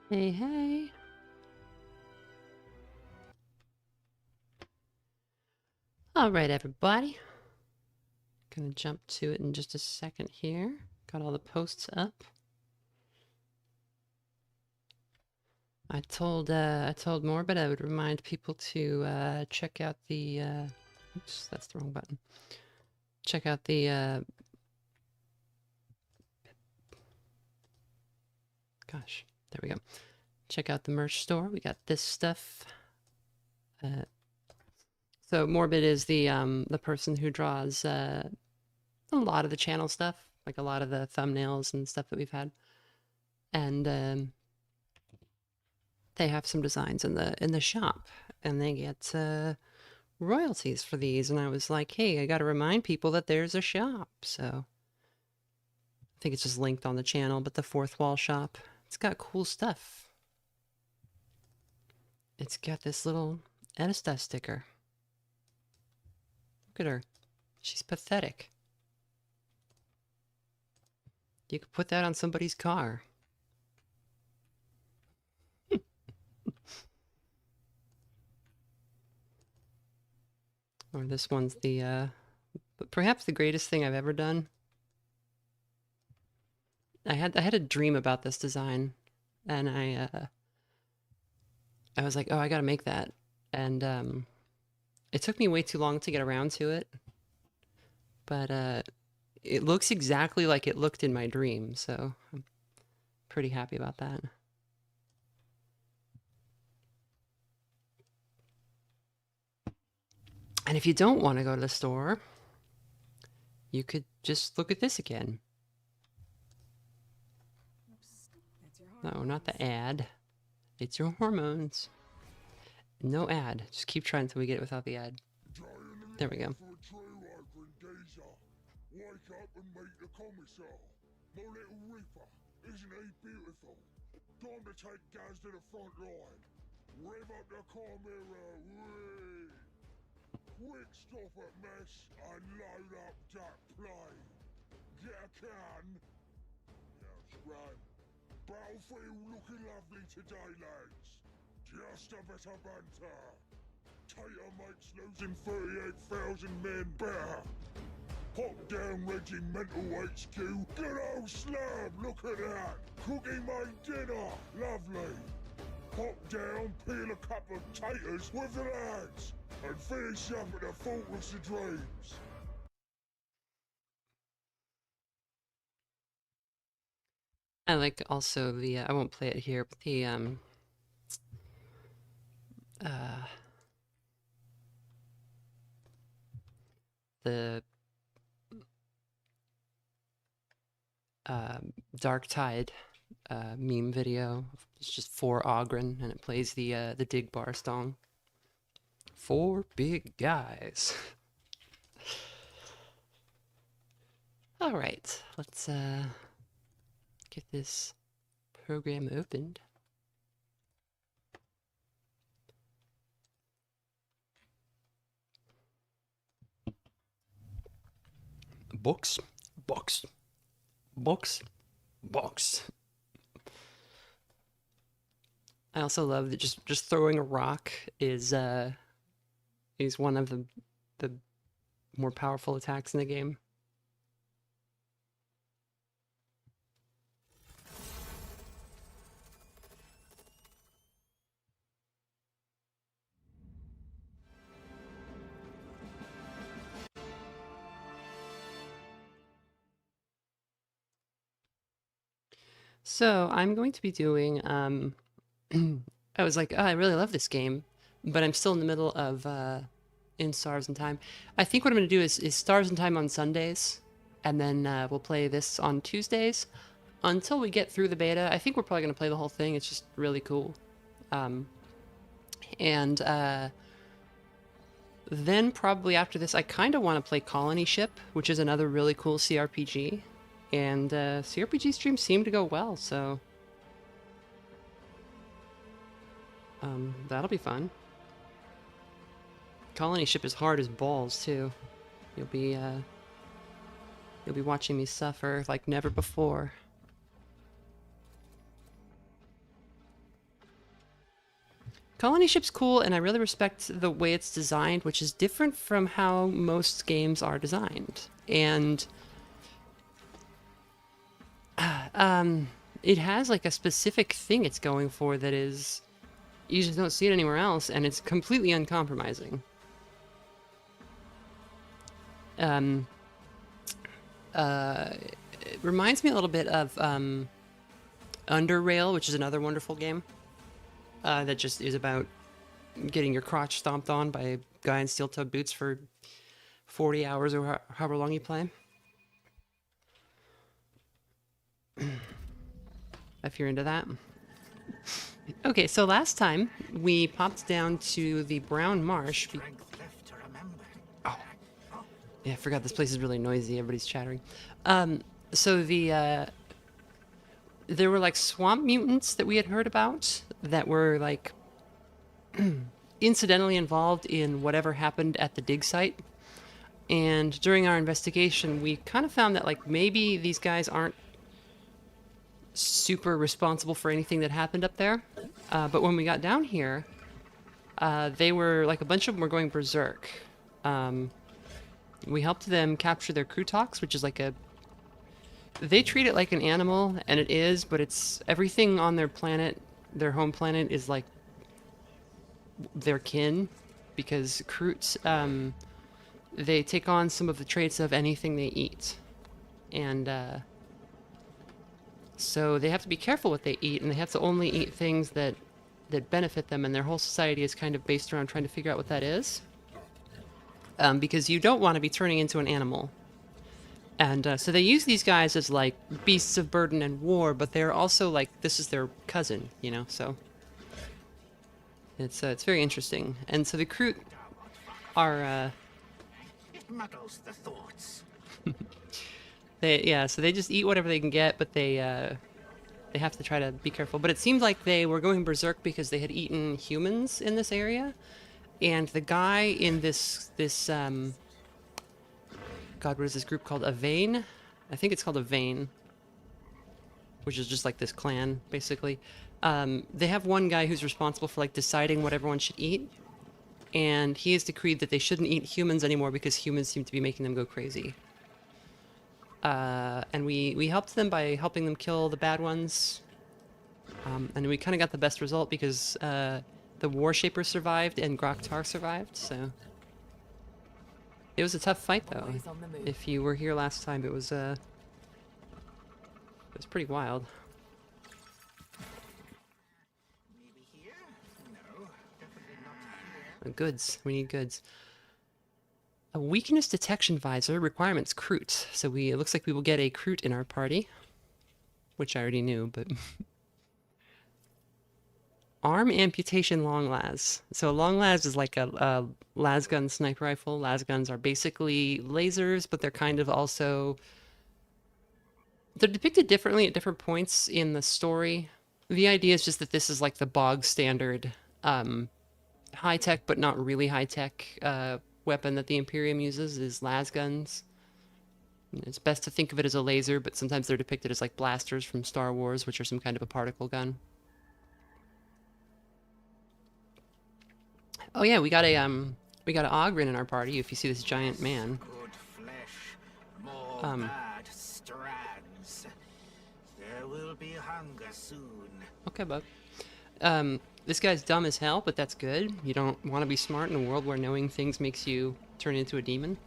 Hey, hey. All right, everybody. Gonna jump to it in just a second here. Got all the posts up. I told Morbid I would remind people to check out the oops, that's the wrong button. Check out the gosh, there we go. Check out the merch store. We got this stuff. So Morbid is the person who draws a lot of the channel stuff, like a lot of the thumbnails and stuff that we've had. And they have some designs in the shop, and they get royalties for these. And I was like, hey, I got to remind people that there's a shop. So I think it's just linked on the channel, but the Fourth Wall shop, it's got cool stuff. It's got this little Edista sticker. Look at her. She's pathetic. You could put that on somebody's car. Or this one's the perhaps the greatest thing I've ever done. I had a dream about this design, and I was like, oh, I gotta make that. And it took me way too long to get around to it, but it looks exactly like it looked in my dream, so I'm pretty happy about that. And if you don't want to go to the store, you could just look at this again. No, not the ad. It's your hormones. No ad. Just keep trying until we get it without the ad. There we go. Wake up and meet the commissar. My little reaper. Isn't he beautiful? Time to take Gaz to the front line. Rev up the Chimera. Whee! Quick stop at mess and load up that plane. Get a can. Yes, run. Battlefield looking lovely today, lads. Just a bit of banter. Tater makes losing 38,000 men better. Pop down Regimental HQ. Good old slab, look at that. Cookie made dinner, lovely. Pop down, peel a couple of taters with the lads. And finish up at the Fortress of Dreams. I like also the I won't play it here, but the the Dark Tide meme video. It's just 4 Ogren, and it plays the Dig Bar song. 4 big guys. All right, let's get this program opened. Books, books, books, books. I also love that just throwing a rock is one of the more powerful attacks in the game. So I'm going to be doing I was like, oh, I really love this game, but I'm still in the middle of in Stars and Time. I think what I'm going to do is Stars and Time on Sundays, and then we'll play this on Tuesdays until we get through the beta. I think we're probably going to play the whole thing. It's just really cool. And then probably after this, I kind of want to play Colony Ship, which is another really cool CRPG. And CRPG streams seem to go well, so that'll be fun. Colony Ship is hard as balls too. You'll be watching me suffer like never before. Colony ship's cool, and I really respect the way it's designed, which is different from how most games are designed. And it has like a specific thing it's going for that is you just don't see it anywhere else, and it's completely uncompromising. It reminds me a little bit of Underrail, which is another wonderful game that just is about getting your crotch stomped on by a guy in steel-toed boots for 40 hours or however long you play. If you're into that. Okay, so last time we popped down to the Brown Marsh. Oh, yeah, I forgot this place is really noisy. Everybody's chattering. So there were like swamp mutants that we had heard about that were like incidentally involved in whatever happened at the dig site. And during our investigation, we kind of found that like maybe these guys aren't super responsible for anything that happened up there. But when we got down here, they were like a bunch of them were going berserk. We helped them capture their Krutox, which is like a... They treat it like an animal, and it is, but it's... Everything on their planet, their home planet, is like their kin, because Kroots, they take on some of the traits of anything they eat. And, so they have to be careful what they eat, and they have to only eat things that benefit them, and their whole society is kind of based around trying to figure out what that is. Because you don't want to be turning into an animal. And so they use these guys as like beasts of burden and war, but they're also like, this is their cousin, you know, so it's very interesting. And so the Kroot are It muddles the thoughts. so they just eat whatever they can get, but they have to try to be careful. But it seemed like they were going berserk because they had eaten humans in this area. And the guy in this God, what is this group called? A Vein? I think it's called a Vein, which is just like this clan, basically. They have one guy who's responsible for like deciding what everyone should eat, and he has decreed that they shouldn't eat humans anymore because humans seem to be making them go crazy. And we helped them by helping them kill the bad ones, and we kind of got the best result because the Warshaper survived and Groktar survived, so... It was a tough fight, though. If you were here last time, it was pretty wild. Maybe here? No, definitely not here. Goods. We need goods. A weakness detection visor, requirements Kroot. So it looks like we will get a Kroot in our party, which I already knew, but... Arm amputation long las. So a long las is like a lasgun sniper rifle. Lasguns are basically lasers, but they're kind of also... They're depicted differently at different points in the story. The idea is just that this is like the bog standard high-tech but not really high-tech weapon that the Imperium uses is lasguns. It's best to think of it as a laser, but sometimes they're depicted as like blasters from Star Wars, which are some kind of a particle gun. Oh yeah, we got an Ogren in our party. If you see this giant man, Good flesh, more bad strands. There will be hunger soon. okay, bud. This guy's dumb as hell, but that's good. You don't want to be smart in a world where knowing things makes you turn into a demon.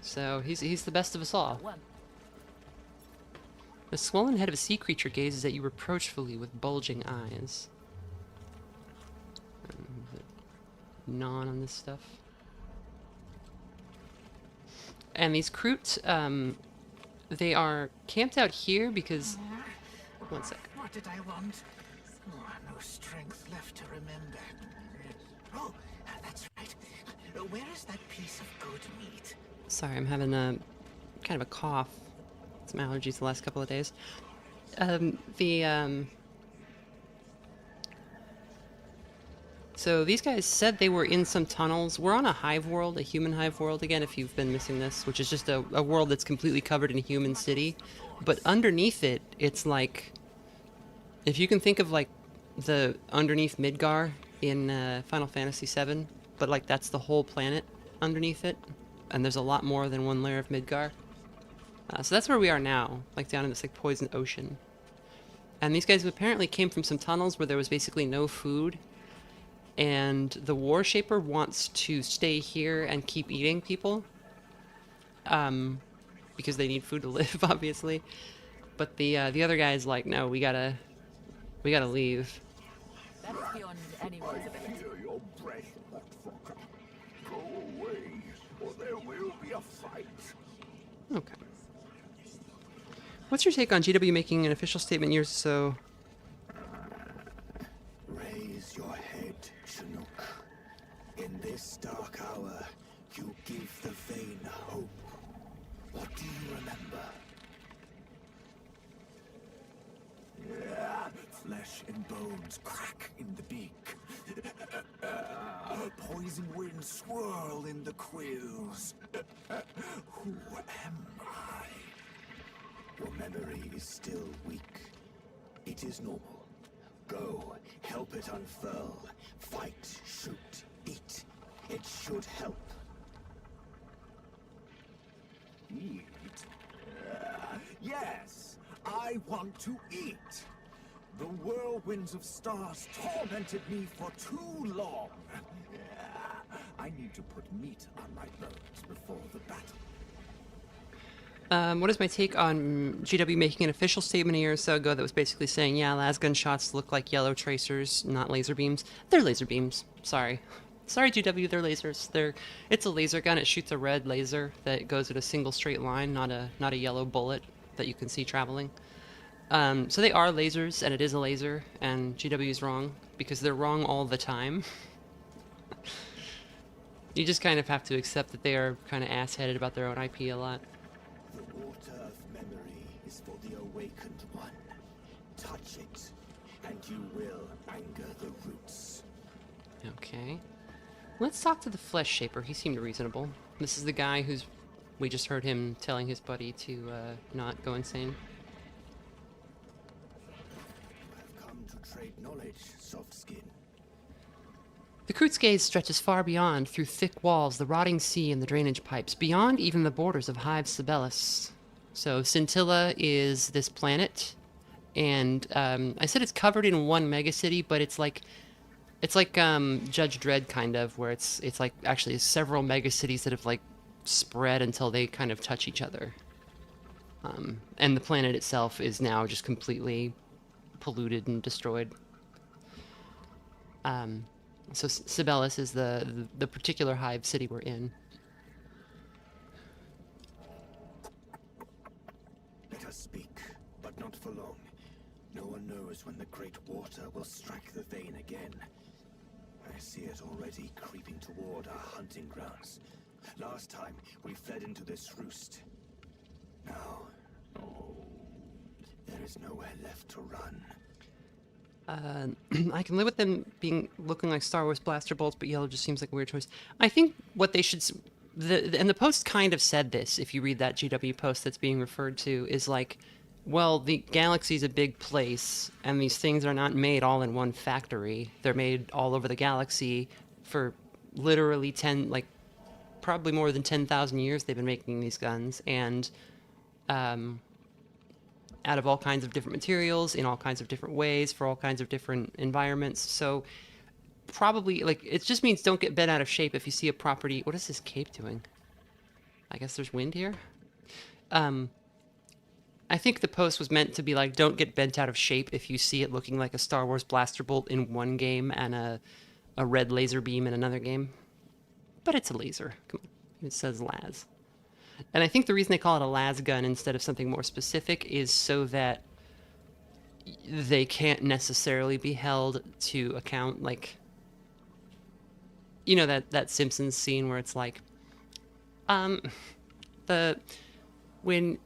So he's the best of us all. The swollen head of a sea creature gazes at you reproachfully with bulging eyes. Non on this stuff. And these Kroot, they are camped out here because... One sec. What did I want? Oh, no strength left to remember. Oh, that's right. Where is that piece of good meat? Sorry, I'm having kind of a cough. Some allergies the last couple of days. So these guys said they were in some tunnels. We're on a hive world, a human hive world again, if you've been missing this, which is just a world that's completely covered in a human city. But underneath it, it's like... If you can think of like the underneath Midgar in Final Fantasy VII, but like that's the whole planet underneath it, and there's a lot more than one layer of Midgar. So that's where we are now, like down in this like poison ocean. And these guys apparently came from some tunnels where there was basically no food, and the War Shaper wants to stay here and keep eating people, because they need food to live, obviously. But the other guy's like, no, we gotta leave. That's beyond anyone's ability. Hear your breath, motherfucker. Go away, or there will be a fight. Okay. What's your take on GW making an official statement years or so? Raise your head, Chinook. In this dark hour, you give the vain hope. What do you remember? Flesh and bones crack in the beak. Poison winds swirl in the quills. Who am I? Your memory is still weak. It is normal. Go, help it unfurl. Fight, shoot, eat. It should help. Eat? Yes, I want to eat. The whirlwinds of stars tormented me for too long. I need to put meat on my bones before the battle. What is my take on GW making an official statement a year or so ago that was basically saying, yeah, lasgun shots look like yellow tracers, not laser beams. They're laser beams. Sorry. Sorry, GW, they're lasers. It's a laser gun. It shoots a red laser that goes in a single straight line, not a yellow bullet that you can see traveling. So they are lasers, and it is a laser, and GW is wrong, because they're wrong all the time. You just kind of have to accept that they are kind of ass-headed about their own IP a lot. The water of memory is for the awakened one. Touch it, and you will anger the roots. Okay. Let's talk to the Flesh Shaper. He seemed reasonable. This is the guy we just heard him telling his buddy to not go insane. I've come to trade knowledge, soft skin. The Kroot's gaze stretches far beyond, through thick walls, the rotting sea, and the drainage pipes, beyond even the borders of Hive Sibelius. So Scintilla is this planet, and I said it's covered in one megacity, but it's like Judge Dredd kind of, where it's like actually several megacities that have like spread until they kind of touch each other. And the planet itself is now just completely polluted and destroyed. So Sibelius is the particular hive city we're in. Let us speak, but not for long. No one knows when the great water will strike the vein again. I see it already creeping toward our hunting grounds. Last time, we fled into this roost. Now, there is nowhere left to run. I can live with them looking like Star Wars blaster bolts, but yellow just seems like a weird choice. I think what they should... and the post kind of said this, if you read that GW post that's being referred to, is like, well, the galaxy's a big place, and these things are not made all in one factory. They're made all over the galaxy for literally probably more than 10,000 years they've been making these guns, and out of all kinds of different materials, in all kinds of different ways, for all kinds of different environments. So probably, like, it just means don't get bent out of shape if you see a property. What is this cape doing? I guess there's wind here? I think the post was meant to be like, don't get bent out of shape if you see it looking like a Star Wars blaster bolt in one game and a red laser beam in another game. But it's a laser. Come on. It says las. And I think the reason they call it a las gun instead of something more specific is so that they can't necessarily be held to account, like, you know, that Simpsons scene where it's like, when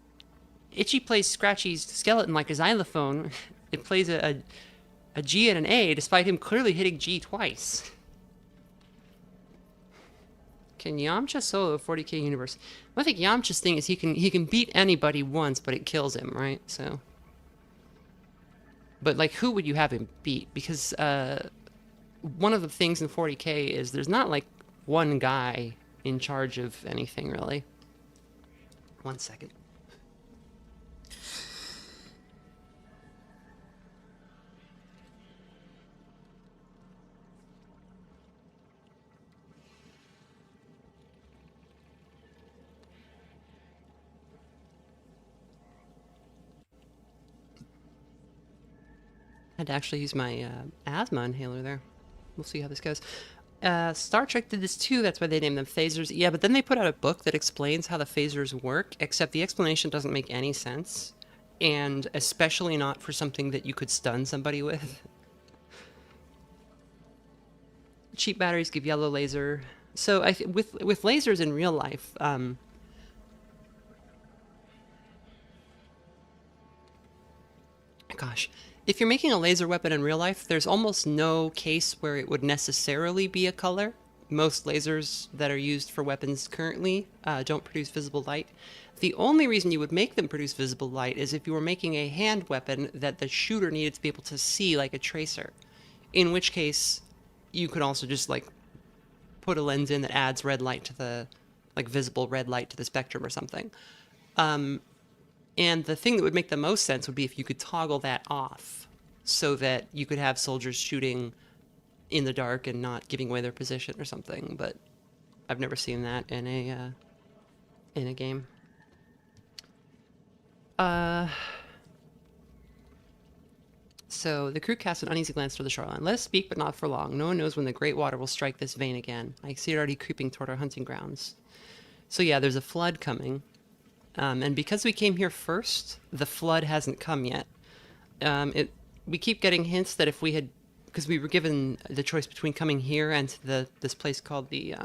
Itchy plays Scratchy's skeleton like a xylophone, it plays a G and an A despite him clearly hitting G twice. Can Yamcha solo a 40k universe? Well, I think Yamcha's thing is he can beat anybody once, but it kills him, right? So But like, who would you have him beat? Because one of the things in 40k is there's not like one guy in charge of anything really. 1 second. I had to actually use my asthma inhaler there. We'll see how this goes. Star Trek did this too, that's why they named them phasers. Yeah, but then they put out a book that explains how the phasers work, except the explanation doesn't make any sense. And especially not for something that you could stun somebody with. Cheap batteries give yellow laser. So with lasers in real life, gosh, if you're making a laser weapon in real life, there's almost no case where it would necessarily be a color. Most lasers that are used for weapons currently don't produce visible light. The only reason you would make them produce visible light is if you were making a hand weapon that the shooter needed to be able to see like a tracer. In which case, you could also just like put a lens in that adds red light to the, like visible red light to the spectrum or something. And the thing that would make the most sense would be if you could toggle that off so that you could have soldiers shooting in the dark and not giving away their position or something. But I've never seen that in a game. So the crew cast an uneasy glance toward the shoreline. Let us speak, but not for long. No one knows when the great water will strike this vein again. I see it already creeping toward our hunting grounds. So yeah, there's a flood coming. And because we came here first, the flood hasn't come yet. We keep getting hints that if we had, because we were given the choice between coming here and to this place called the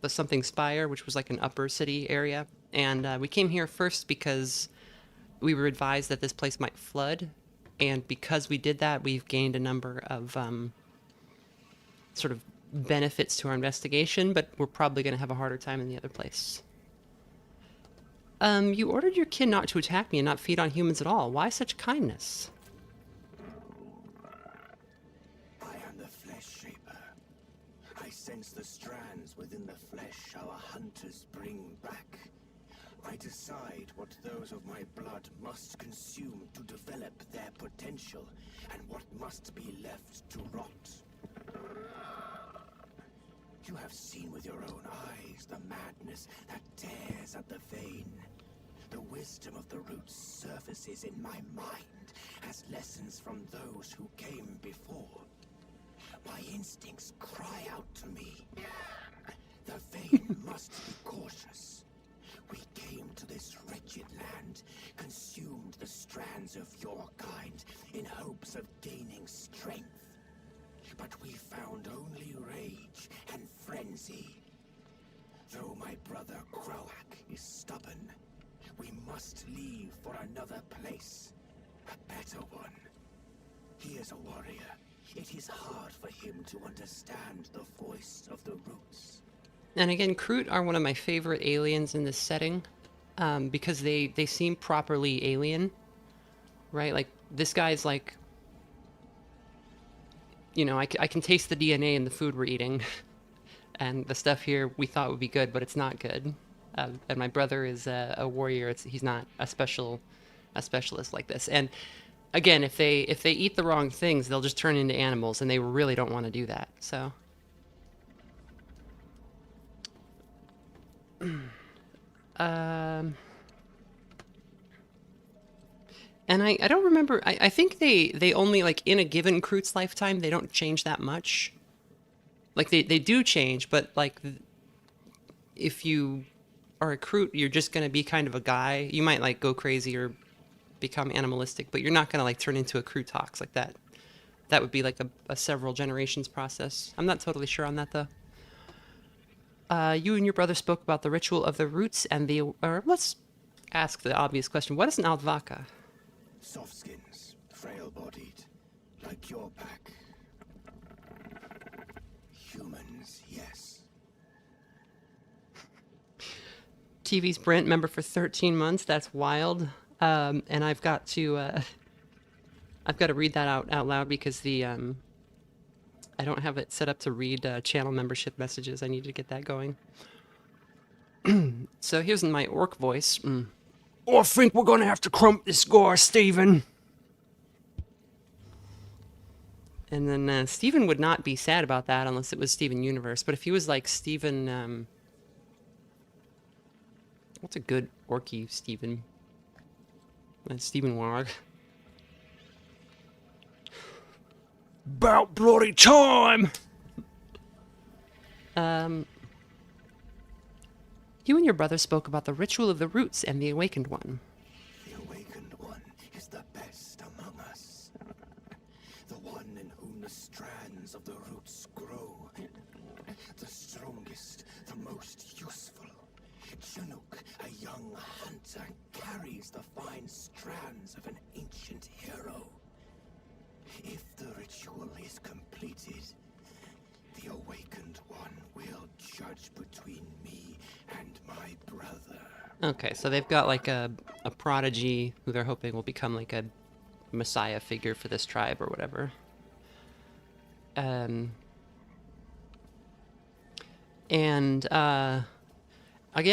something Spire, which was like an upper city area, and we came here first because we were advised that this place might flood, and because we did that, we've gained a number of sort of benefits to our investigation, but we're probably going to have a harder time in the other place. You ordered your kin not to attack me and not feed on humans at all. Why such kindness? I am the flesh shaper. I sense the strands within the flesh our hunters bring back. I decide what those of my blood must consume to develop their potential and what must be left to rot. You have seen with your own eyes the madness that tears at the vein. The wisdom of the roots surfaces in my mind as lessons from those who came before. My instincts cry out to me. The vein must be cautious. We came to this wretched land, consumed the strands of your kind in hopes of gaining strength. But we found only rage and frenzy. Though my brother Croak is stubborn, we must leave for another place, a better one. He is a warrior. It is hard for him to understand the voice of the roots. And again, Kroot are one of my favorite aliens in this setting, because they seem properly alien, right? Like, this guy's like, you know, I can taste the DNA in the food we're eating, and the stuff here we thought would be good, but it's not good. And my brother is a warrior. He's not a specialist like this. And again, if they eat the wrong things, they'll just turn into animals, and they really don't want to do that. So. And I don't remember, I think they only, like, in a given Kroot's lifetime, they don't change that much. Like, they do change, but, like, if you are a Kroot, you're just going to be kind of a guy. You might, like, go crazy or become animalistic, but you're not going to, like, turn into a Krootox like that. That would be, like, a several generations process. I'm not totally sure on that, though. You and your brother spoke about the ritual of the roots and the... Or let's ask the obvious question. What is an Aldvaka? Soft skins, frail-bodied, like your pack. Humans, yes. TV's Brent, member for 13 months. That's wild. And I've got to... I've got to read that out loud because the I don't have it set up to read channel membership messages. I need to get that going. So here's my orc voice. I think we're gonna have to crump this guy, Stephen. And then Stephen would not be sad about that unless it was Steven Universe. But if he was like Stephen, what's a good orky Stephen? Stephen Warg. About bloody time! You and your brother spoke about the ritual of the roots and the awakened one. The awakened one is the best among us. The one in whom the strands of the roots grow. The strongest, the most useful. Chinook, a young hunter, carries the fine strands of an ancient hero. If the ritual is completed, the awakened one will judge between me and my brother. Okay, so they've got like a prodigy who they're hoping will become like a messiah figure for this tribe or whatever. Again,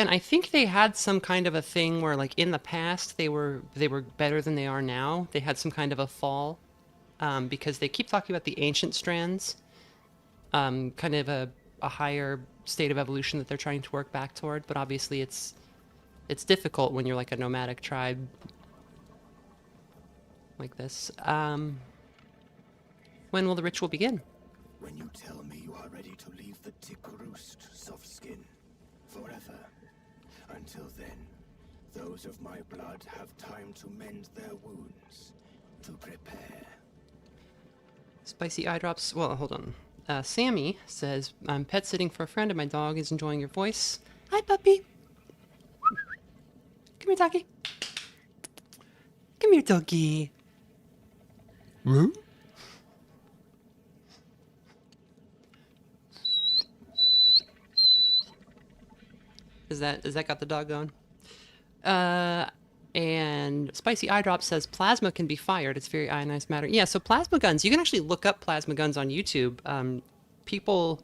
I think they had some kind of a thing where like in the past they were better than they are now. They had some kind of a fall. Because they keep talking about the ancient strands, kind of a higher state of evolution that they're trying to work back toward. But obviously, it's difficult when you're like a nomadic tribe like this. When will the ritual begin? When you tell me you are ready to leave the tick roost, soft skin, forever. Until then, those of my blood have time to mend their wounds, to prepare. Spicy eye drops. Well, hold on. Sammy says, I'm pet sitting for a friend and my dog is enjoying your voice. Hi, puppy. Come here, doggy. Come here, doggy. Is that got the dog going? And Spicy Eye Drop says plasma can be fired. It's very ionized matter. Yeah, so plasma guns, you can actually look up plasma guns on YouTube. People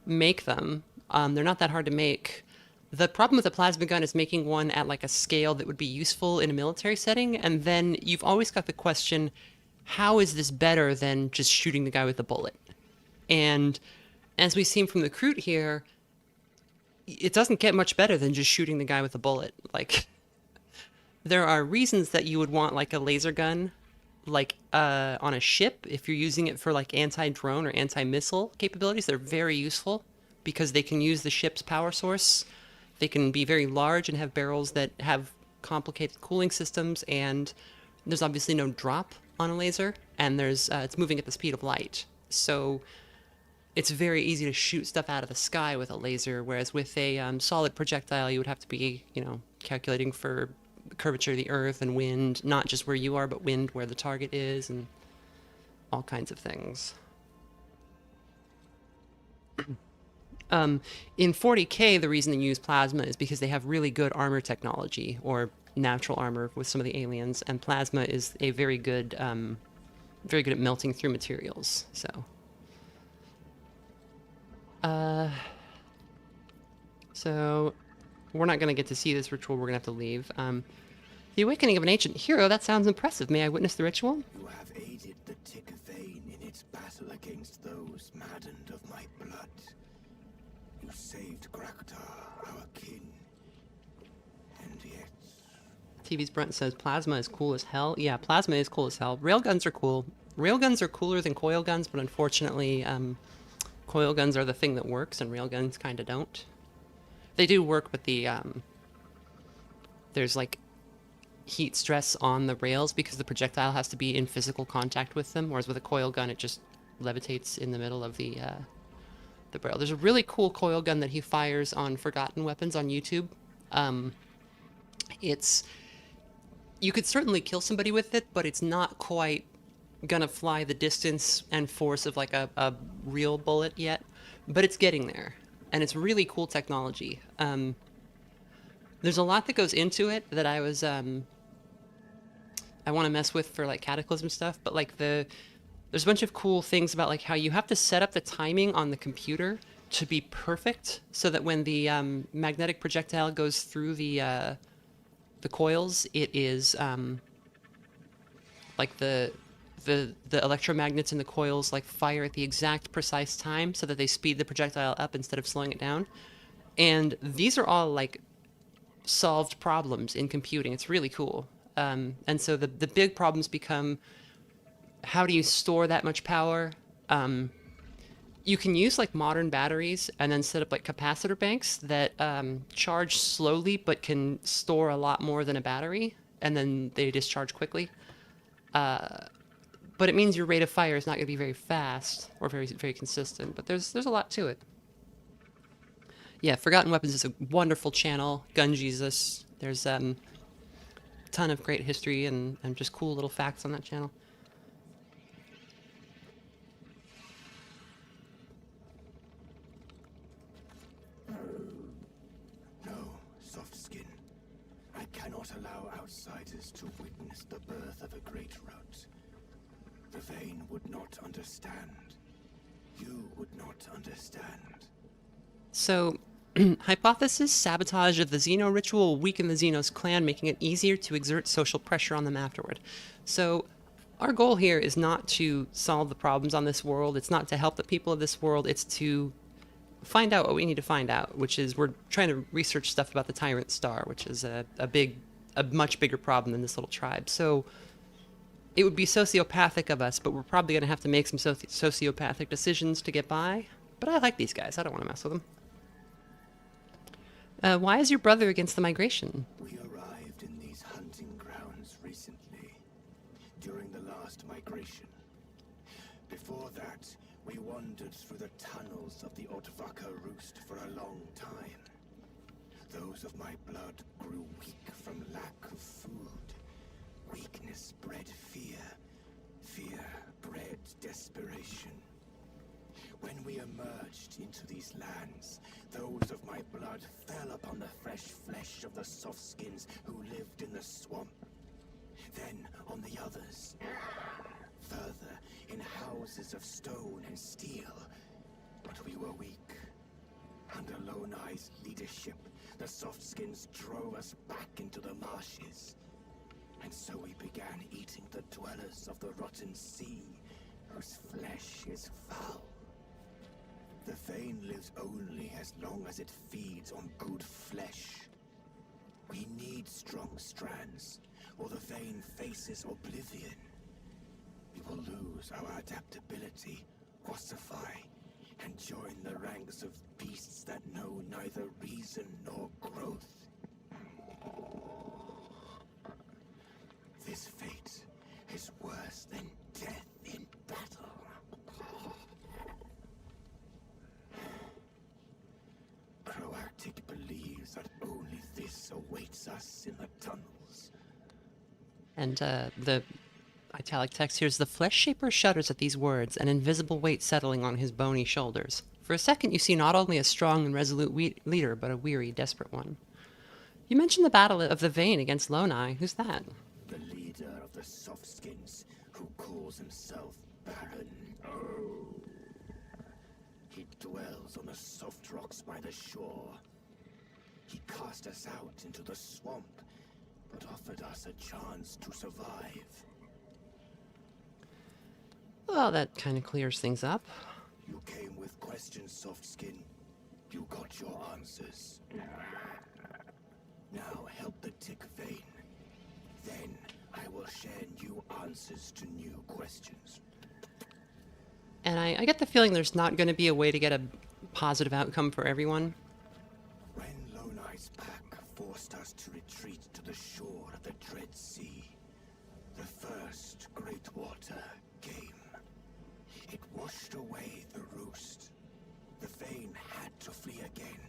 make them. They're not that hard to make. The problem with a plasma gun is making one at like a scale that would be useful in a military setting. And then you've always got the question, how is this better than just shooting the guy with a bullet? And as we've seen from the Kroot here, it doesn't get much better than just shooting the guy with a bullet. Like, there are reasons that you would want like a laser gun, like on a ship, if you're using it for like anti-drone or anti-missile capabilities. They're very useful because they can use the ship's power source. They can be very large and have barrels that have complicated cooling systems, and there's obviously no drop on a laser, and there's it's moving at the speed of light. So it's very easy to shoot stuff out of the sky with a laser, whereas with a solid projectile, you would have to be, calculating for curvature of the earth and wind, not just where you are, but wind where the target is, and all kinds of things. In 40K, the reason they use plasma is because they have really good armor technology, or natural armor with some of the aliens, and plasma is a very good at melting through materials. So we're not going to get to see this ritual. We're going to have to leave. The awakening of an ancient hero, that sounds impressive. May I witness the ritual? You have aided the Tick Vein in its battle against those maddened of my blood. You saved Graktar, our kin. And yet... TV's Brent says plasma is cool as hell. Yeah, plasma is cool as hell. Railguns are cool. Railguns are cooler than coil guns, but unfortunately, coil guns are the thing that works, and railguns kind of don't. They do work, but there's like heat stress on the rails because the projectile has to be in physical contact with them, whereas with a coil gun, it just levitates in the middle of the barrel. There's a really cool coil gun that he fires on Forgotten Weapons on YouTube. You could certainly kill somebody with it, but it's not quite gonna fly the distance and force of like a real bullet yet, but it's getting there, and it's really cool technology. There's a lot that goes into it that I I want to mess with for like Cataclysm stuff, but like there's a bunch of cool things about like how you have to set up the timing on the computer to be perfect so that when the magnetic projectile goes through the coils, it is like the electromagnets in the coils like fire at the exact precise time so that they speed the projectile up instead of slowing it down. And these are all like solved problems in computing. It's really cool. And so the big problems become, how do you store that much power? You can use like modern batteries and then set up like capacitor banks that charge slowly but can store a lot more than a battery, and then they discharge quickly. But it means your rate of fire is not going to be very fast or very consistent. But there's a lot to it. Yeah, Forgotten Weapons is a wonderful channel. Gun Jesus. There's a ton of great history and just cool little facts on that channel. No, soft skin. I cannot allow outsiders to witness the birth of a great rout. The Vane would not understand. You would not understand. So, hypothesis: sabotage of the Xeno ritual will weaken the Xenos clan, making it easier to exert social pressure on them afterward. So, our goal here is not to solve the problems on this world. It's not to help the people of this world. It's to find out what we need to find out, which is we're trying to research stuff about the Tyrant Star, which is a much bigger problem than this little tribe. So, it would be sociopathic of us, but we're probably going to have to make some sociopathic decisions to get by. But I like these guys. I don't want to mess with them. Why is your brother against the migration? We arrived in these hunting grounds recently, during the last migration. Before that, we wandered through the tunnels of the Otvaka Roost for a long time. Those of my blood grew weak from lack of food. Weakness bred fear. Fear bred desperation. When we emerged into these lands, those of my blood fell upon the fresh flesh of the softskins who lived in the swamp. Then on the others. Further, in houses of stone and steel. But we were weak. Under Lonai's leadership, the softskins drove us back into the marshes. And so we began eating the dwellers of the rotten sea, whose flesh is foul. The Vane lives only as long as it feeds on good flesh. We need strong strands, or the Vane faces oblivion. We will lose our adaptability, ossify, and join the ranks of beasts that know neither reason nor growth. This fate is worse than death in battle. Proactic believes that only this awaits us in the tunnels. And the italic text here is: the flesh shaper shudders at these words, an invisible weight settling on his bony shoulders. For a second you see not only a strong and resolute leader, but a weary, desperate one. You mentioned the battle of the Vane against Lonai. Who's that? The leader of the softskins, who calls himself Baron. He dwells on the soft rocks by the shore. He cast us out into the swamp, but offered us a chance to survive. Well, that kind of clears things up. You came with questions, Softskin. You got your answers. Now help the Tick Vane. Then I will share new answers to new questions. And I get the feeling there's not going to be a way to get a positive outcome for everyone. When Lonai's pack forced us to retreat to the shore of the Dread Sea, the first great water came. It washed away the roost. The Vane had to flee again.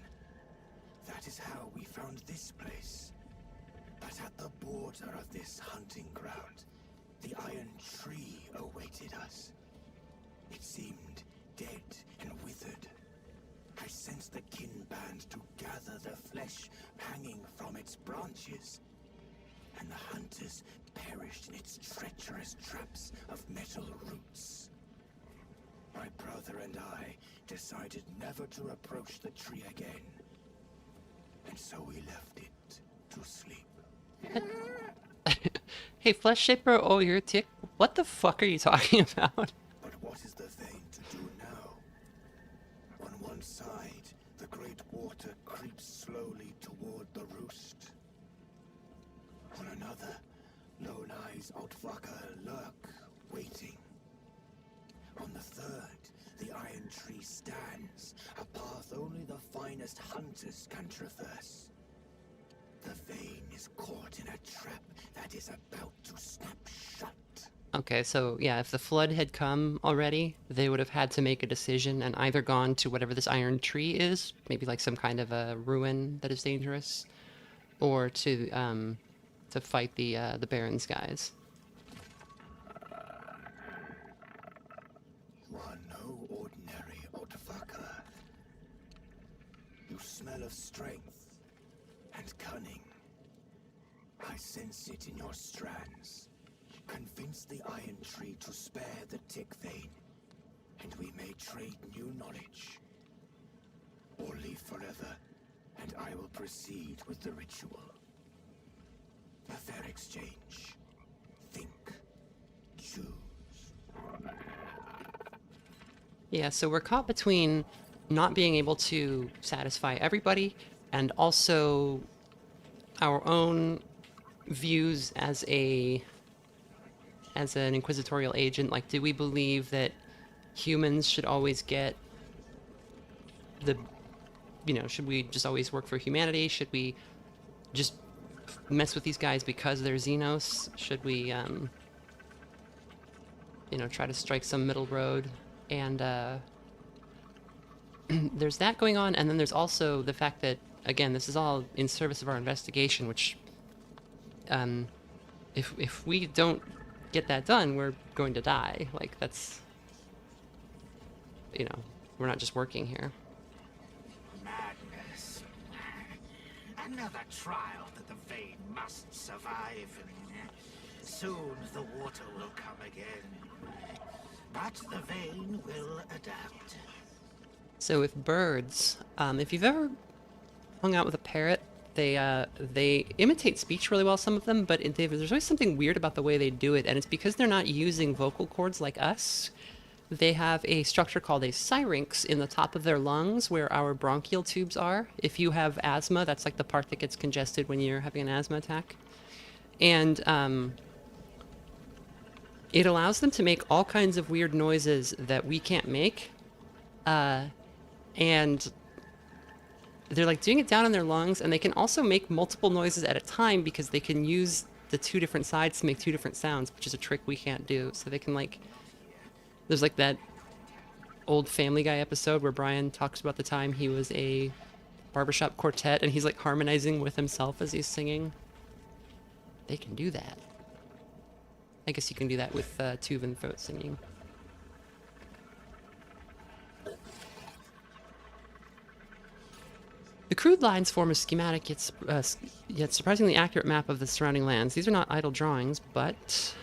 That is how we found this place. But at the border of this hunting ground, the Iron Tree awaited us. It seemed dead and withered. I sensed the kin band to gather the flesh hanging from its branches. and the hunters perished in its treacherous traps of metal roots. My brother and I decided never to approach the tree again, and so we left it to sleep. Hey, Flesh Shaper, oh, you're a tick. What the fuck are you talking about? But what is the Thane to do now? On one side, the great water creeps slowly toward the roost. On another, lone eyes Outfucker lurk, waiting. On the third, the iron tree stands, a path only the finest hunters can traverse. The vein is caught in a trap that is about to snap shut. Okay, so yeah, if the flood had come already, they would have had to make a decision and either gone to whatever this iron tree is, maybe like some kind of a ruin that is dangerous, or to fight the Baron's guys. You are no ordinary Outfucker. You smell of strength and cunning. I sense it in your strands. Convince the iron tree to spare the tick vein, and we may trade new knowledge. Or leave forever, and I will proceed with the ritual. A fair exchange. Think. Choose. Yeah, so we're caught between not being able to satisfy everybody and also our own views as an inquisitorial agent. Like, do we believe that humans should always get the, should we just always work for humanity? Should we just mess with these guys because they're Xenos? Should we, try to strike some middle road? And there's that going on, and then there's also the fact that, again, this is all in service of our investigation, which, if we don't get that done, we're going to die. Like, that's, we're not just working here. Madness. Another trial that the vein must survive. Soon the water will come again. But the vein will adapt. So with birds, if you've ever hung out with a parrot, they imitate speech really well, some of them, but there's always something weird about the way they do it, and it's because they're not using vocal cords like us. They have a structure called a syrinx in the top of their lungs where our bronchial tubes are. If you have asthma, that's like the part that gets congested when you're having an asthma attack. And it allows them to make all kinds of weird noises that we can't make. And they're like doing it down in their lungs, and they can also make multiple noises at a time because they can use the two different sides to make two different sounds, which is a trick we can't do. So they can, like, there's like that old Family Guy episode where Brian talks about the time he was a barbershop quartet and he's like harmonizing with himself as he's singing. They can do that. I guess you can do that with tube and throat singing. The crude lines form a schematic yet surprisingly accurate map of the surrounding lands. These are not idle drawings, but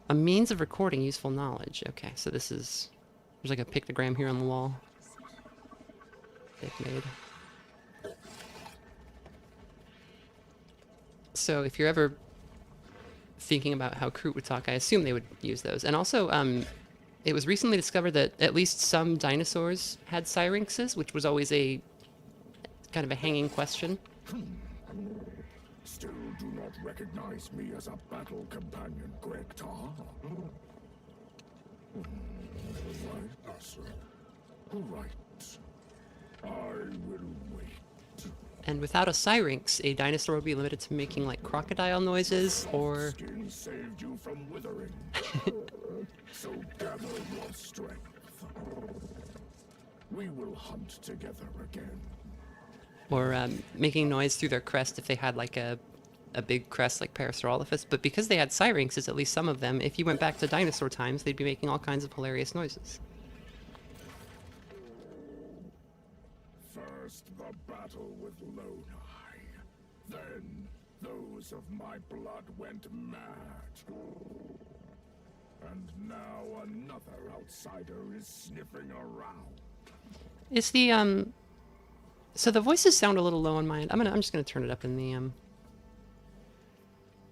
a means of recording useful knowledge. Okay, so there's like a pictogram here on the wall they've made. So if you're ever thinking about how Kroot would talk, I assume they would use those. And also, it was recently discovered that at least some dinosaurs had syrinxes, which was always a kind of a hanging question. Still do not recognize me as a battle companion, Greg Tar? Right, sir. Right. I will wait. And without a syrinx, a dinosaur would be limited to making like crocodile noises or... Skin saved you from withering. So gather your strength. We will hunt together again. Or making noise through their crest if they had like a big crest like Parasaurolophus. But because they had syrinxes, at least some of them, if you went back to dinosaur times, they'd be making all kinds of hilarious noises. First the battle with Lone Eye, then Those of my blood went mad. And now another outsider is sniffing around. Is the so the voices sound a little low on my end. I'm just gonna turn it up in the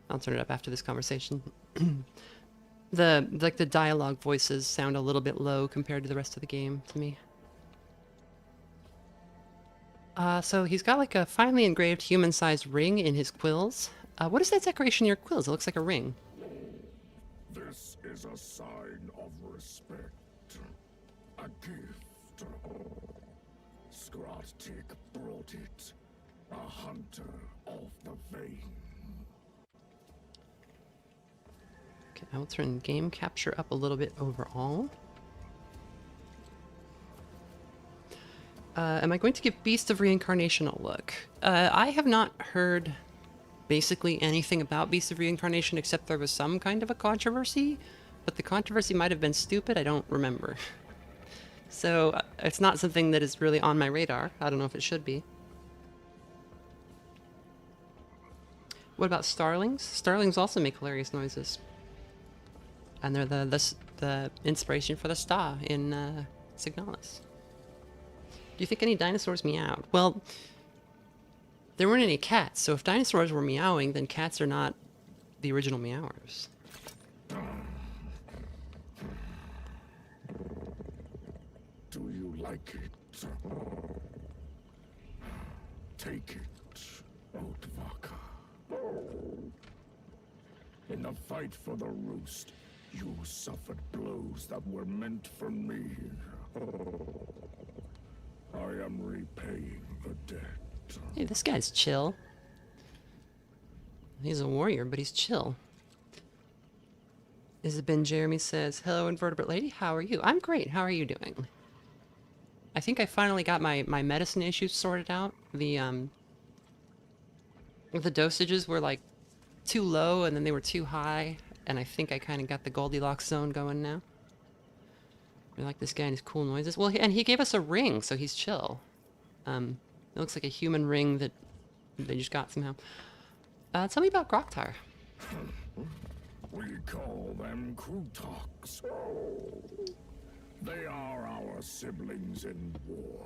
I'll turn it up after this conversation. The dialogue voices sound a little bit low compared to the rest of the game to me. So he's got like a finely engraved human-sized ring in his quills. What is that decoration in your quills? It looks like a ring. This is a sign of respect. A gift. Skrotik brought it. A hunter of the vein. Okay, I will turn game capture up a little bit overall. Am I going to give Beast of Reincarnation a look? I have not heard basically anything about Beast of Reincarnation except there was some kind of a controversy, but the controversy might have been stupid, I don't remember. So it's not something that is really on my radar. I don't know if it should be. What about starlings? Starlings also make hilarious noises. And they're the inspiration for the star in Signalis. Do you think any dinosaurs meowed? Well, there weren't any cats, so if dinosaurs were meowing, then cats are not the original meowers. Do you like it? Take it, Otvaka. In the fight for the roost, you suffered blows that were meant for me. I am repaying the debt. Hey, this guy's chill. He's a warrior, but he's chill. Isabin Jeremy says, "Hello, invertebrate lady. How are you?" I'm great. How are you doing? I think I finally got my medicine issues sorted out. The dosages were like too low and then they were too high, and I think I kind of got the Goldilocks zone going now. I like this guy and his cool noises. Well, and he gave us a ring, so he's chill. It looks like a human ring that they just got somehow. Tell me about Groktar. We call them Krutoks. They are our siblings in war.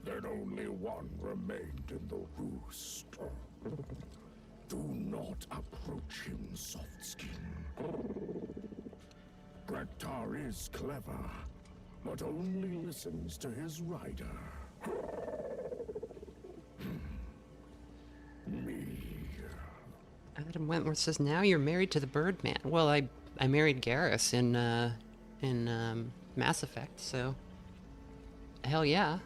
Then only one remained in the roost. Do not approach him, soft skin. Groktar is clever, but only listens to his rider. Me. Adam Wentworth says, "Now you're married to the Birdman." Well, I married Garrus in Mass Effect, so hell yeah.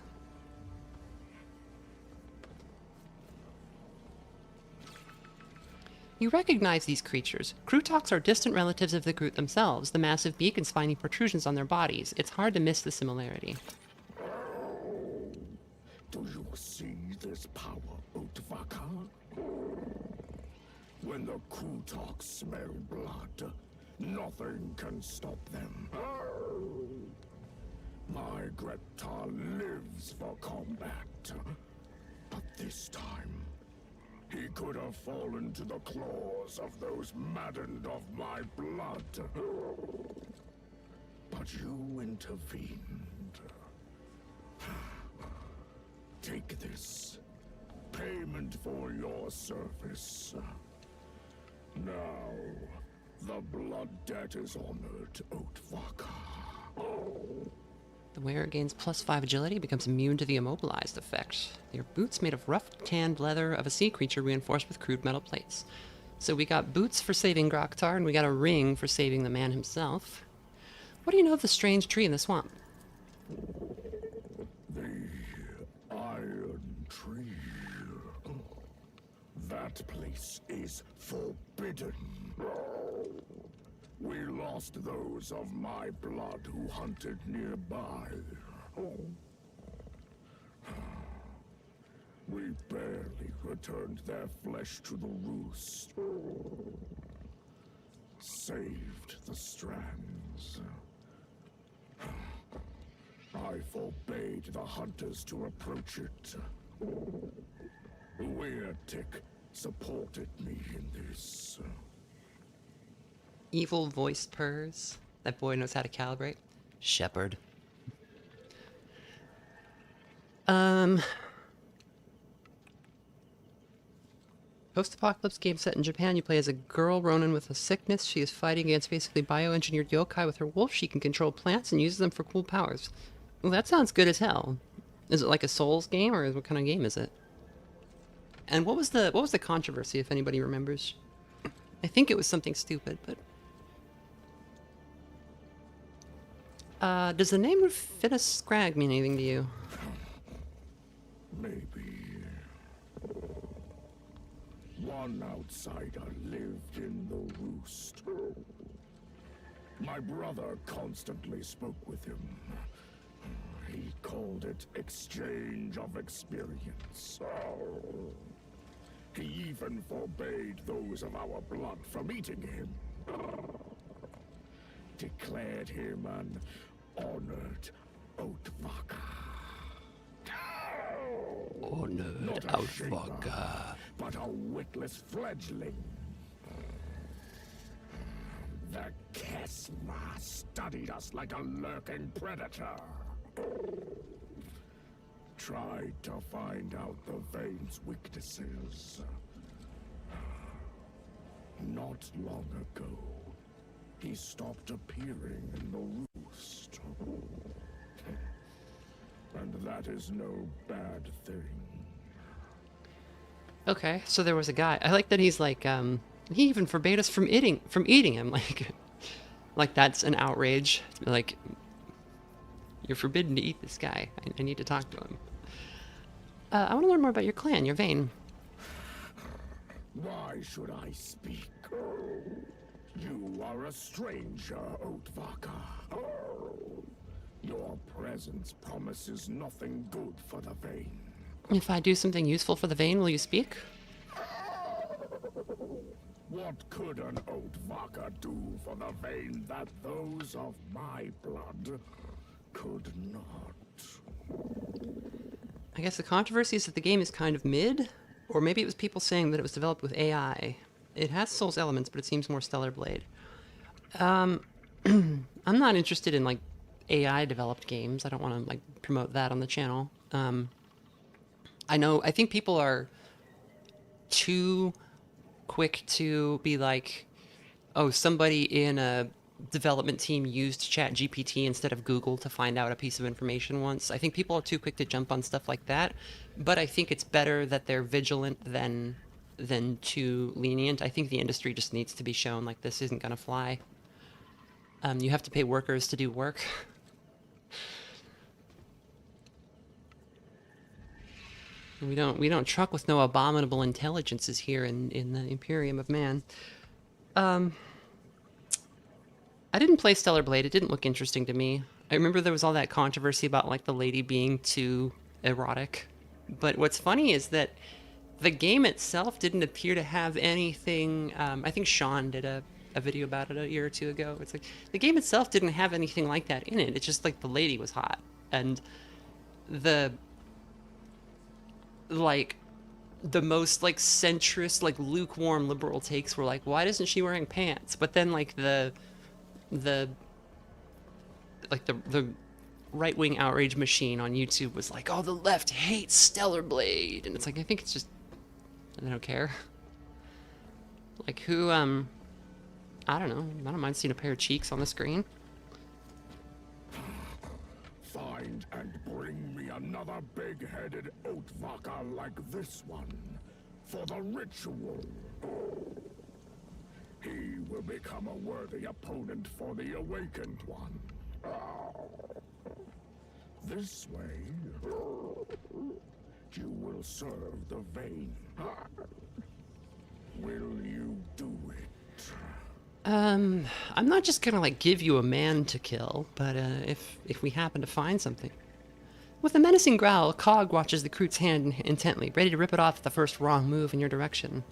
You recognize these creatures. Krutoks are distant relatives of the Groot themselves, the massive beak and spiny protrusions on their bodies. It's hard to miss the similarity. Do you see this power, Otvaka? When the Krutoks smell blood, nothing can stop them. My Groktar lives for combat. But this time, he could have fallen to the claws of those maddened of my blood. But you intervened. Take this. Payment for your service. Now, the blood debt is honored, Otvaka. The wearer gains +5 agility, becomes immune to the immobilized effect. They are boots made of rough, tanned leather of a sea creature reinforced with crude metal plates. So we got boots for saving Groktar, and we got a ring for saving the man himself. What do you know of the strange tree in the swamp? The Iron Tree. That place is forbidden. We lost those of my blood who hunted nearby. We barely returned their flesh to the roost. Saved the strands. I forbade expect the hunters to approach it. Weird-Tick supported me in this. Evil voiced purrs. That boy knows how to calibrate. Shepherd. Post-apocalypse game set in Japan. You play as a girl Ronin with a sickness. She is fighting against basically bioengineered yokai with her wolf. She can control plants and uses them for cool powers. Well, that sounds good as hell. Is it like a Souls game, or what kind of game is it? And what was the controversy, if anybody remembers? I think it was something stupid, but does the name Rufinus Scrag mean anything to you? Maybe. One outsider lived in the roost. My brother constantly spoke with him. He called it exchange of experience. He even forbade those of our blood from eating him. Declared him an honored Outvaker. Honored Not a Outvaker. shaper, but a witless fledgling. The Kesma studied us like a lurking predator. Tried to find out the Vein's weaknesses. Not long ago, he stopped appearing in the roost. And that is no bad thing. Okay, so there was a guy. I like that he's like, he even forbade us from eating him. Like that's an outrage. Like, you're forbidden to eat this guy. I need to talk to him. I want to learn more about your clan, your Vein. Why should I speak? You are a stranger, Outvaker. Your presence promises nothing good for the Vein. If I do something useful for the Vein, will you speak? What could an Outvaker do for the Vein that those of my blood could not? I guess the controversy is that the game is kind of mid, or maybe it was people saying that it was developed with AI. It has Souls elements, but it seems more Stellar Blade. I'm not interested in like AI developed games. I don't want to like promote that on the channel. I think people are too quick to be like, oh, somebody in a development team used ChatGPT instead of Google to find out a piece of information once. I think people are too quick to jump on stuff like that, but I think it's better that they're vigilant than too lenient. I think the industry just needs to be shown like this isn't gonna fly. You have to pay workers to do work. We don't truck with no abominable intelligences here in the Imperium of Man. I didn't play Stellar Blade. It didn't look interesting to me. I remember there was all that controversy about like the lady being too erotic. But what's funny is that the game itself didn't appear to have anything. I think Sean did a video about it a year or two ago. It's like the game itself didn't have anything like that in it. It's just like the lady was hot, and the most like centrist, like lukewarm liberal takes were like, why isn't she wearing pants? But then like the right-wing outrage machine on YouTube was like, oh, the left hates Stellar Blade, and it's like, I think it's just, I don't care. Like who, I don't know, I don't mind seeing a pair of cheeks on the screen. Find and bring me another big-headed Outvaker like this one for the ritual. He will become a worthy opponent for the Awakened One. This way, you will serve the Vein. Will you do it? I'm not just gonna like give you a man to kill, but if we happen to find something. With a menacing growl, Cog watches the Kroot's hand intently, ready to rip it off at the first wrong move in your direction.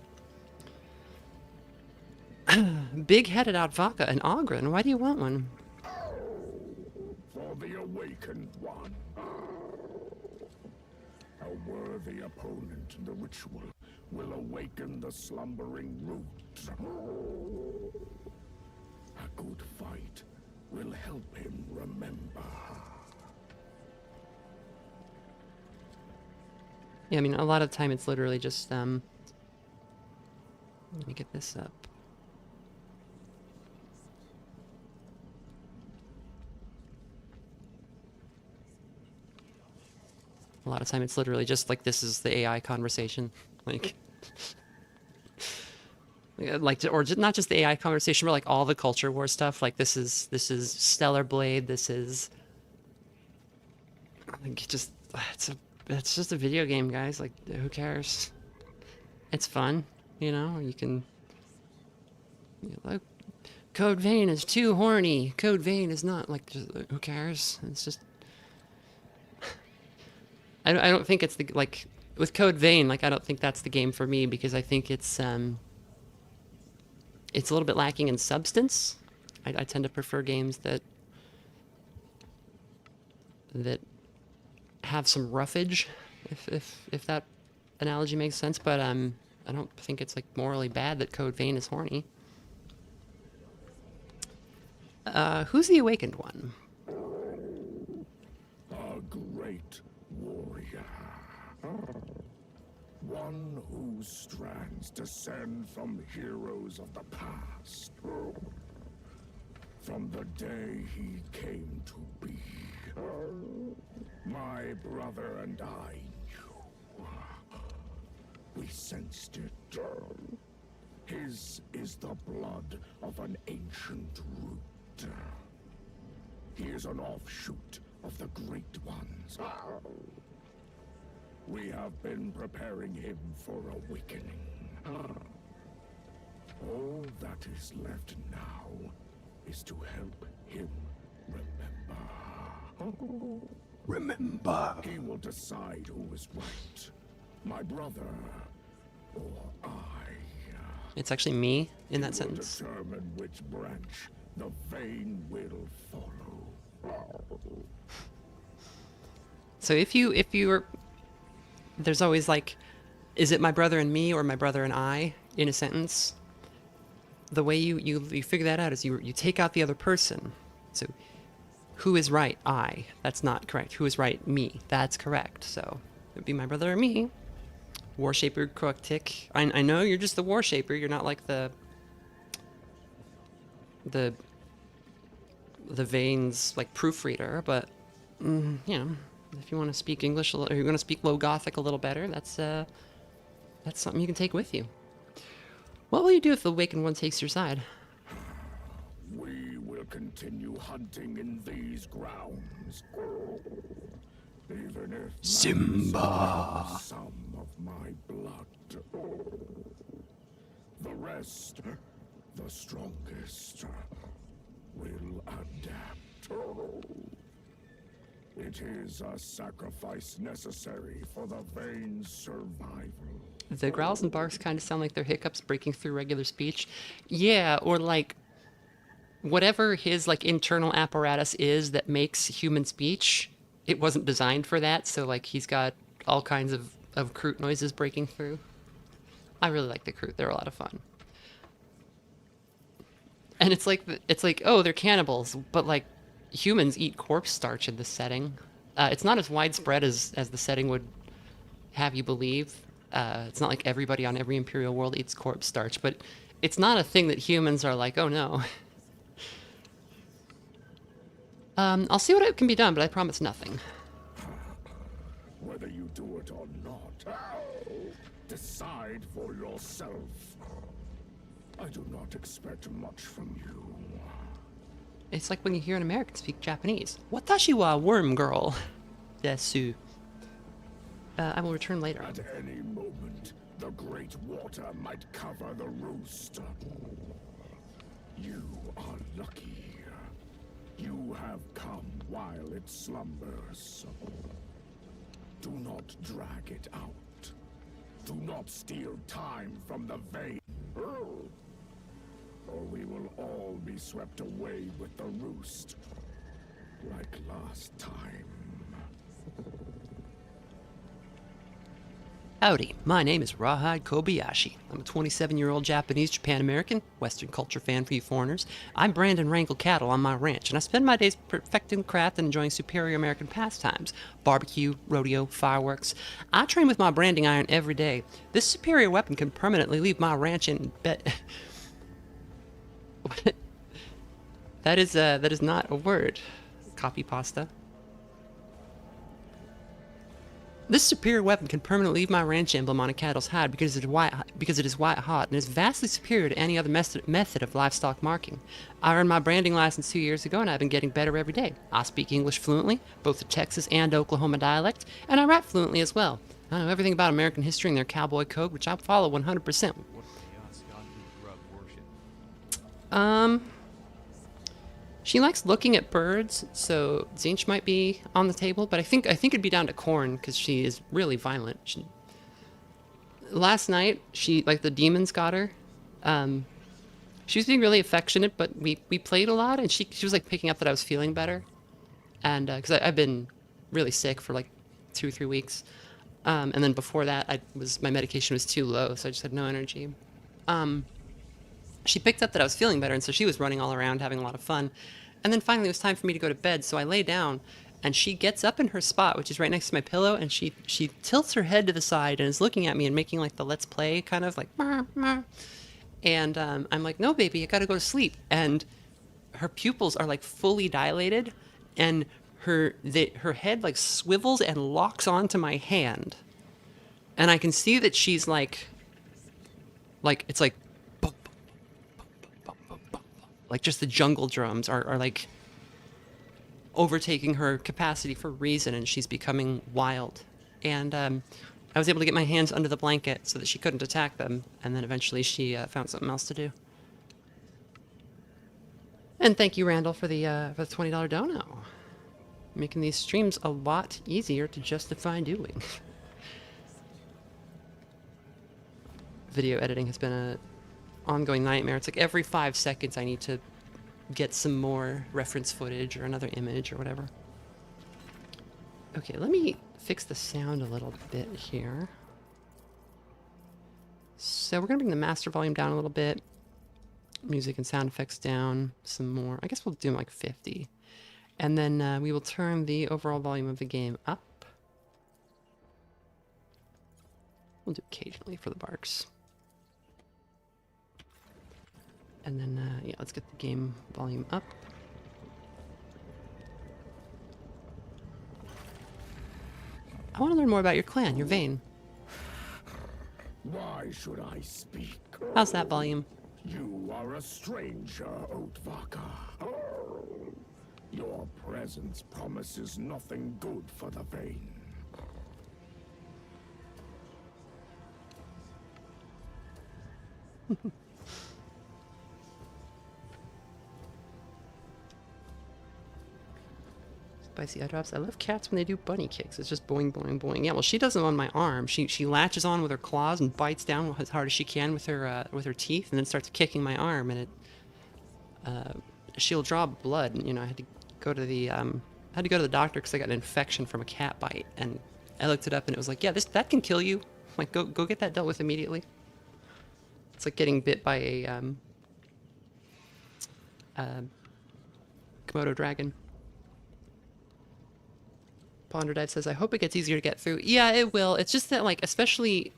Big-headed Outvaker and Ogren, why do you want one? For the Awakened One. A worthy opponent in the ritual will awaken the slumbering root. A good fight will help him remember. Yeah, I mean, a lot of the time it's literally just, let me get this up. A lot of time it's literally just like, this is the AI conversation. Like, or just, not just the AI conversation, but like all the culture war stuff. Like this is Stellar Blade. This is like just it's just a video game, guys. Like who cares? It's fun, you know. You can. Like, Code Vein is too horny. Code Vein is not like. Just, who cares? It's just. I don't think it's the like with Code Vein. Like I don't think that's the game for me because I think it's a little bit lacking in substance. I tend to prefer games that have some roughage, if that analogy makes sense. But I don't think it's like morally bad that Code Vein is horny. Who's the Awakened One? A great warrior. One whose strands descend from heroes of the past. From the day he came to be. My brother and I knew. We sensed it. His is the blood of an ancient root. He is an offshoot of the Great Ones. We have been preparing him for awakening. All that is left now is to help him remember. Remember. He will decide who is right. My brother or I. It's actually me in that He will sentence. determine which branch the vein will follow. So if you were, there's always like, is it my brother and me or my brother and I in a sentence? The way you figure that out is you take out the other person. So who is right? I. That's not correct. Who is right? Me. That's correct. So it would be my brother or me. Warshaper Kruktik. I know you're just the Warshaper. You're not like the veins like proofreader, but you know, if you want to speak English or you want to speak Low Gothic a little better, that's something you can take with you. What will you do if the Awakened One takes your side? We will continue hunting in these grounds. Even if Simba. some of my blood. The rest, the strongest, will adapt. It is a sacrifice necessary for the Vane's survival. The growls and barks kind of sound like they're hiccups breaking through regular speech. Yeah, or like whatever his like internal apparatus is that makes human speech, it wasn't designed for that, so like he's got all kinds of Kroot noises breaking through. I really like the Kroot. They're a lot of fun. And it's like, oh, they're cannibals, but like humans eat corpse starch in this setting. It's not as widespread as the setting would have you believe. It's not like everybody on every Imperial world eats corpse starch, but it's not a thing that humans are like, oh no. I'll see what can be done, but I promise nothing. Whether you do it or not, decide for yourself. I do not expect much from you. It's like when you hear an American speak Japanese. Watashi wa worm girl. Desu. I will return later. At any moment, the great water might cover the roost. You are lucky. You have come while it slumbers. Do not drag it out. Do not steal time from the vein. Or we will all be swept away with the roost. Like last time. Howdy, my name is Rawhide Kobayashi. I'm a 27-year-old Japanese Japan-American, Western culture fan for you foreigners. I brand and wrangle cattle on my ranch, and I spend my days perfecting the craft and enjoying superior American pastimes. Barbecue, rodeo, fireworks. I train with my branding iron every day. This superior weapon can permanently leave my ranch in bed. That is not a word. Copy pasta. This superior weapon can permanently leave my ranch emblem on a cattle's hide because it is white hot and is vastly superior to any other method of livestock marking. I earned my branding license 2 years ago and I've been getting better every day. I speak English fluently, both the Texas and Oklahoma dialect, and I write fluently as well. I know everything about American history and their cowboy code, which I follow 100%. She likes looking at birds, so Zinch might be on the table, but I think it'd be down to Corn because she is really violent. Last night, the demons got her. She was being really affectionate, but we played a lot, and she was like picking up that I was feeling better, and because I've been really sick for like 2 or 3 weeks, and then before that my medication was too low, so I just had no energy. She picked up that I was feeling better, and so she was running all around having a lot of fun. And then finally it was time for me to go to bed, so I lay down, and she gets up in her spot, which is right next to my pillow, and she tilts her head to the side and is looking at me and making like the let's play kind of like meh, meh. And I'm like, no baby, I gotta go to sleep. And her pupils are like fully dilated, and her head like swivels and locks onto my hand. And I can see that she's like it's like just the jungle drums are like overtaking her capacity for reason, and she's becoming wild. And I was able to get my hands under the blanket so that she couldn't attack them, and then eventually she found something else to do. And thank you, Randall, for the $20 dono, making these streams a lot easier to justify doing. Video editing has been a ongoing nightmare. It's like every 5 seconds I need to get some more reference footage or another image or whatever. Okay, let me fix the sound a little bit here. So we're gonna bring the master volume down a little bit. Music and sound effects down some more. I guess we'll do like 50. And then we will turn the overall volume of the game up. We'll do occasionally for the barks. And then, yeah, let's get the game volume up. I want to learn more about your clan, your Vayne. Why should I speak? How's that volume? You are a stranger, Oatvaka. Your presence promises nothing good for the Vayne. Spicy eye drops. I love cats when they do bunny kicks. It's just boing, boing, boing. Yeah, well, she does them on my arm. She latches on with her claws and bites down as hard as she can with her teeth, and then starts kicking my arm, and she'll draw blood. And, you know, I had to go to the doctor because I got an infection from a cat bite, and I looked it up, and it was like, yeah, that can kill you. Like, go get that dealt with immediately. It's like getting bit by a Komodo dragon. Ponderdive says, I hope it gets easier to get through. Yeah, it will. It's just that, like, especially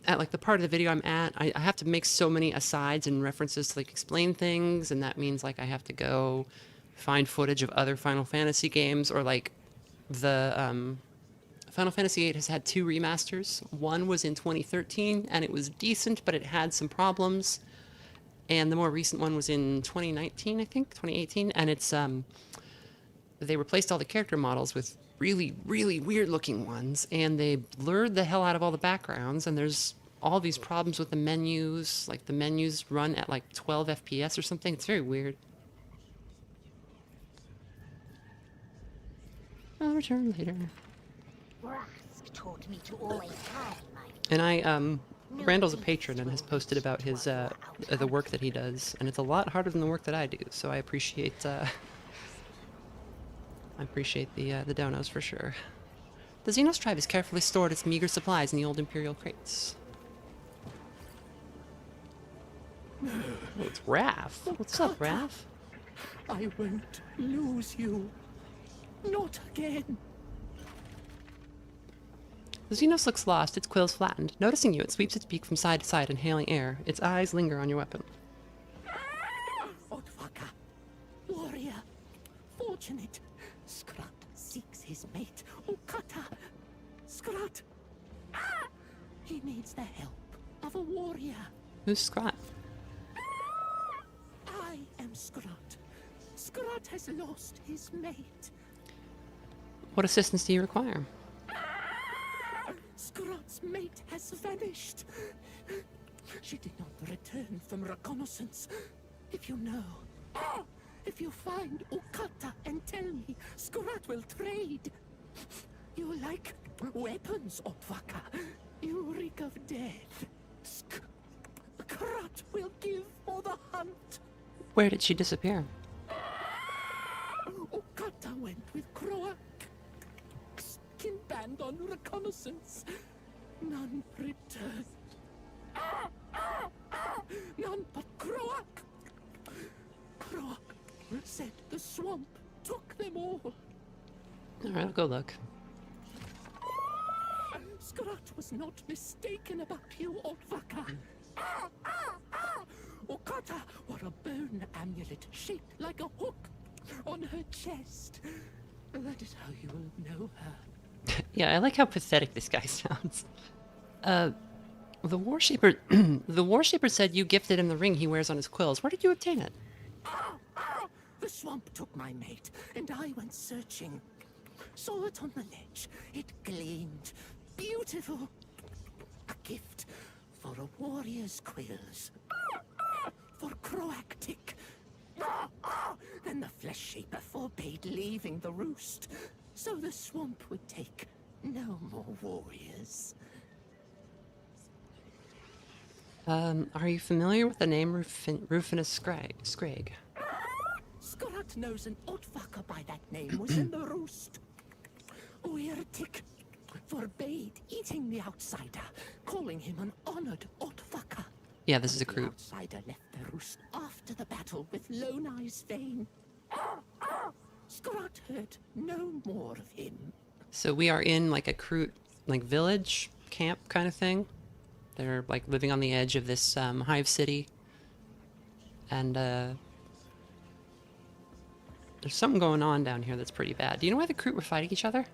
at, like, the part of the video I'm at, I have to make so many asides and references to, like, explain things, and that means, like, I have to go find footage of other Final Fantasy games, or, like, the, Final Fantasy VIII has had 2 remasters. One was in 2013, and it was decent, but it had some problems. And the more recent one was in 2019, I think, 2018, and it's, they replaced all the character models with really, really weird-looking ones, and they blurred the hell out of all the backgrounds, and there's all these problems with the menus. Like, the menus run at, like, 12 FPS or something. It's very weird. I'll return later. Rask taught me to always carry my... And I, Randall's a patron and has posted about his, the work that he does, and it's a lot harder than the work that I do, so I appreciate the donos for sure. The Xenos tribe has carefully stored its meager supplies in the old Imperial crates. Oh, it's Raph. What's up, Raph? I won't lose you. Not again. The Xenos looks lost, its quills flattened. Noticing you, it sweeps its beak from side to side, inhaling air. Its eyes linger on your weapon. Otvaka, warrior, fortunate. Skrat seeks his mate, Okata. Skrat. He needs the help of a warrior. Who's Scott? I am Skrat. Skrat has lost his mate. What assistance do you require? Skrat's mate has vanished. She did not return from reconnaissance. If you know, if you find Okata and tell me, Skrat will trade. You like weapons, Otvaka. You reek of death. Skrat will give for the hunt. Where did she disappear? Okata went with Croak. Skin band on reconnaissance. None returned. None but Croak. Croak said the swamp took them all. Alright, I'll go look. Skrat was not mistaken about you, Otvaka. Okata wore a bone amulet shaped like a hook on her chest. That is how you will know her. Yeah, I like how pathetic this guy sounds. The Warshaper the Warshaper said you gifted him the ring he wears on his quills. Where did you obtain it? The swamp took my mate, and I went searching. Saw it on the ledge. It gleamed. Beautiful. A gift for a warrior's quills. For Croactic. Then the flesh shaper forbade leaving the roost, so the swamp would take no more warriors. Are you familiar with the name Rufinus Scrag? Skrat knows an Otvaka by that name was in the roost. Weirtic forbade eating the outsider, calling him an honored Otvaka. Yeah, this is a The crew. outsider left the roost after the battle with Lone Eye's Vane. Skrat heard no more of him. So we are in like a crew, like village camp kind of thing. They're like living on the edge of this hive city, and there's something going on down here that's pretty bad. Do you know why the crew were fighting each other?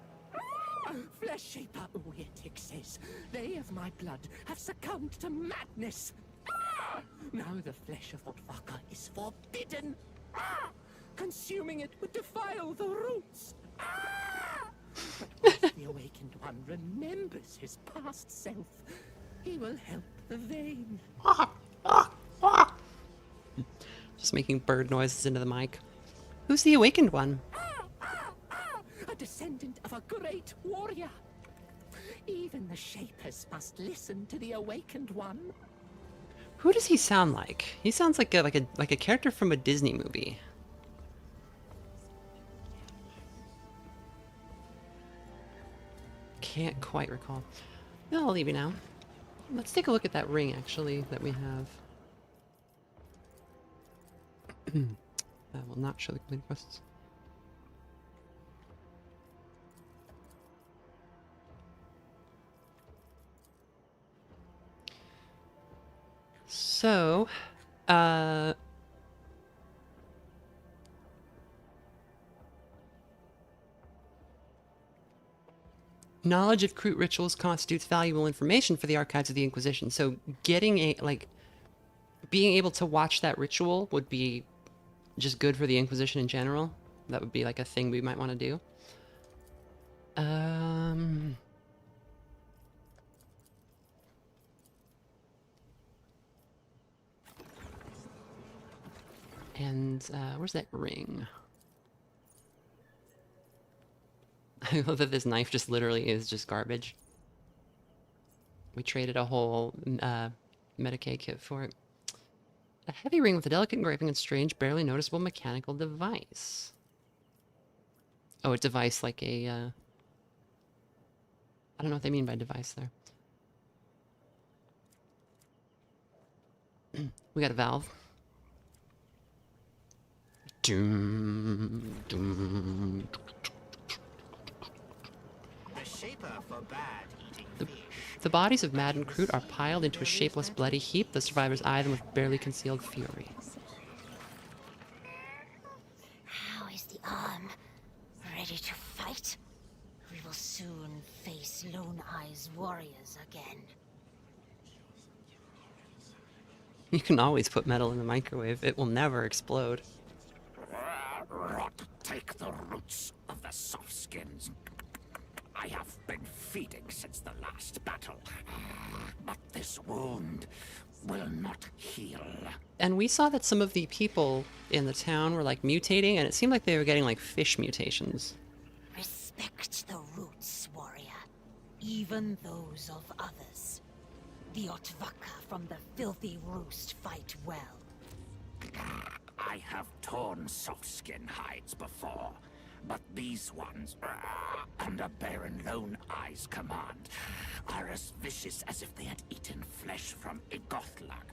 Flesh shaper Weirtic says they of my blood have succumbed to madness. Now the flesh of Otvaka is forbidden. Consuming it would defile the roots. But once the awakened one remembers his past self, he will help the Vane. Just making bird noises into the mic. Who's the awakened one? A descendant of a great warrior. Even the shapers must listen to the awakened one. Who does he sound like? He sounds like a character from a Disney movie. Can't quite recall. No, I'll leave you now. Let's take a look at that ring, actually, that we have. I will not show the complete quests. So, knowledge of Kroot rituals constitutes valuable information for the archives of the Inquisition. So getting being able to watch that ritual would be just good for the Inquisition in general. That would be like a thing we might want to do. And where's that ring? I love that this knife just literally is just garbage. We traded a whole Medicaid kit for it. A heavy ring with a delicate engraving and strange, barely noticeable mechanical device. Oh, a device like a I don't know what they mean by device there. We got a valve. Doom, doom. The shaper forbade eating fish. The bodies of Mad and Kroot are piled into a shapeless, bloody heap. The survivors eye them with barely concealed fury. How is the arm? Ready to fight? We will soon face Lone Eye's warriors again. You can always put metal in the microwave. It will never explode. Rot, take the roots of the soft skins. I have been feeding since the last battle, but this wound will not heal. And we saw that some of the people in the town were like mutating, and it seemed like they were getting like fish mutations. Respect the roots, warrior. Even those of others. The Otvaka from the filthy roost fight well. I have torn soft skin hides before, but these ones, under Baron Lone Eye's command, are as vicious as if they had eaten flesh from Igothlak.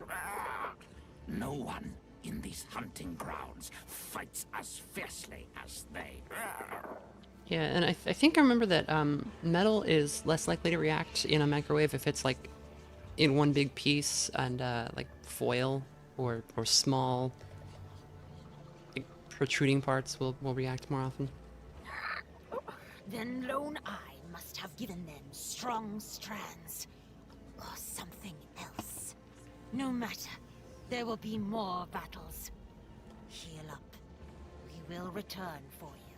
No one in these hunting grounds fights as fiercely as they. Yeah, and I think I remember that metal is less likely to react in a microwave if it's like in one big piece, and like foil or small like, protruding parts will react more often. Then Lone Eye must have given them strong strands. Or something else. No matter. There will be more battles. Heal up. We will return for you.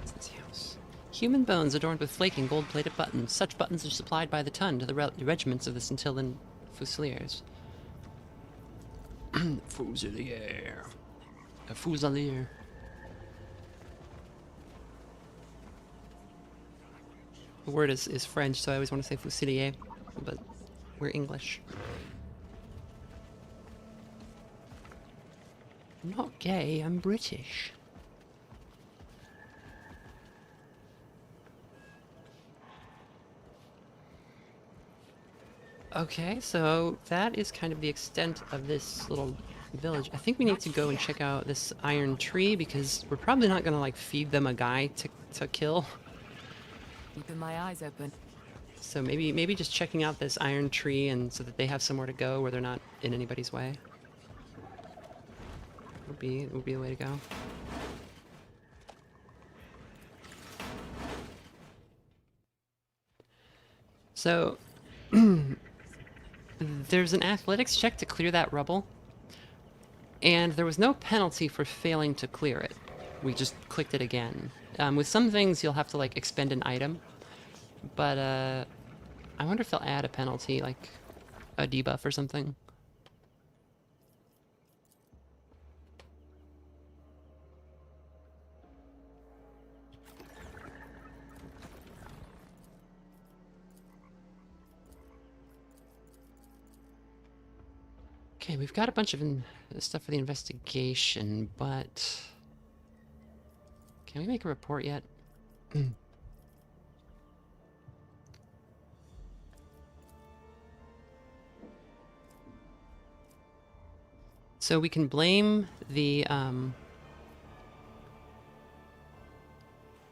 This house. Human bones adorned with flaking gold-plated buttons. Such buttons are supplied by the ton to the regiments of the Scintillan Fusiliers. Fusilier. A Fusilier. The word is French, so I always want to say Fusilier, but we're English. I'm not gay, I'm British. Okay, so that is kind of the extent of this little village. I think we need to go and check out this iron tree because we're probably not gonna like feed them a guy to kill. Keeping my eyes open. So maybe just checking out this iron tree and so that they have somewhere to go where they're not in anybody's way. Would be the way to go. So there's an athletics check to clear that rubble, and there was no penalty for failing to clear it. We just clicked it again. With some things, you'll have to like expend an item, but I wonder if they'll add a penalty, like a debuff or something. Okay, we've got a bunch of stuff for the investigation, but can we make a report yet? So we can blame the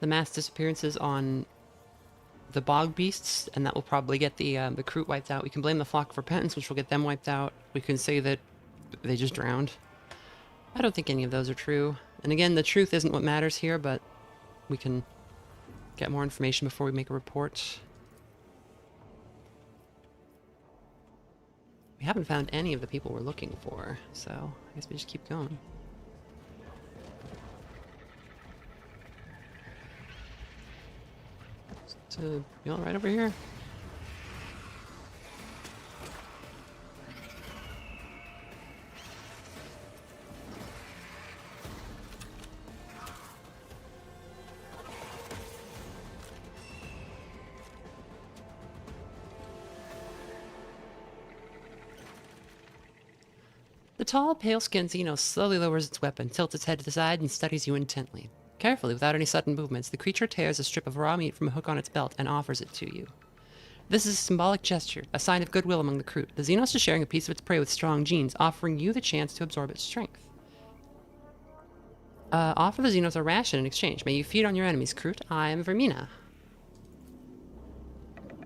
mass disappearances on the bog beasts, and that will probably get the Kroot wiped out. We can blame the Flock of Repentance, which will get them wiped out. We can say that they just drowned. I don't think any of those are true. And again, the truth isn't what matters here, but we can get more information before we make a report. We haven't found any of the people we're looking for, so I guess we just keep going. So, you all right over here? The tall, pale-skinned Xenos slowly lowers its weapon, tilts its head to the side, and studies you intently. Carefully, without any sudden movements, the creature tears a strip of raw meat from a hook on its belt and offers it to you. This is a symbolic gesture, a sign of goodwill among the crew. The Xenos is sharing a piece of its prey with strong genes, offering you the chance to absorb its strength. Offer the Xenos a ration in exchange. May you feed on your enemies, Kroot. I am Vermina.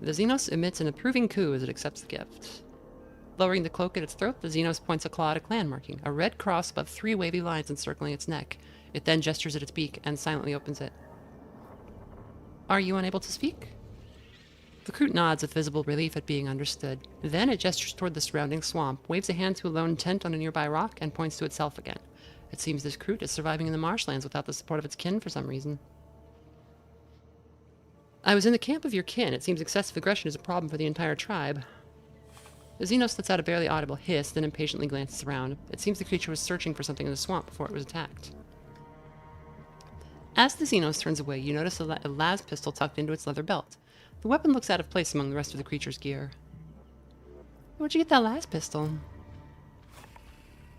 The Xenos emits an approving coo as it accepts the gift. Lowering the cloak at its throat, the Xenos points a claw at a clan marking, a red cross above 3 wavy lines encircling its neck. It then gestures at its beak and silently opens it. Are you unable to speak? The Kroot nods with visible relief at being understood. Then it gestures toward the surrounding swamp, waves a hand to a lone tent on a nearby rock, and points to itself again. It seems this Kroot is surviving in the marshlands without the support of its kin for some reason. I was in the camp of your kin. It seems excessive aggression is a problem for the entire tribe. The Xenos lets out a barely audible hiss, then impatiently glances around. It seems the creature was searching for something in the swamp before it was attacked. As the Xenos turns away, you notice a las pistol tucked into its leather belt. The weapon looks out of place among the rest of the creature's gear. Where'd you get that las pistol?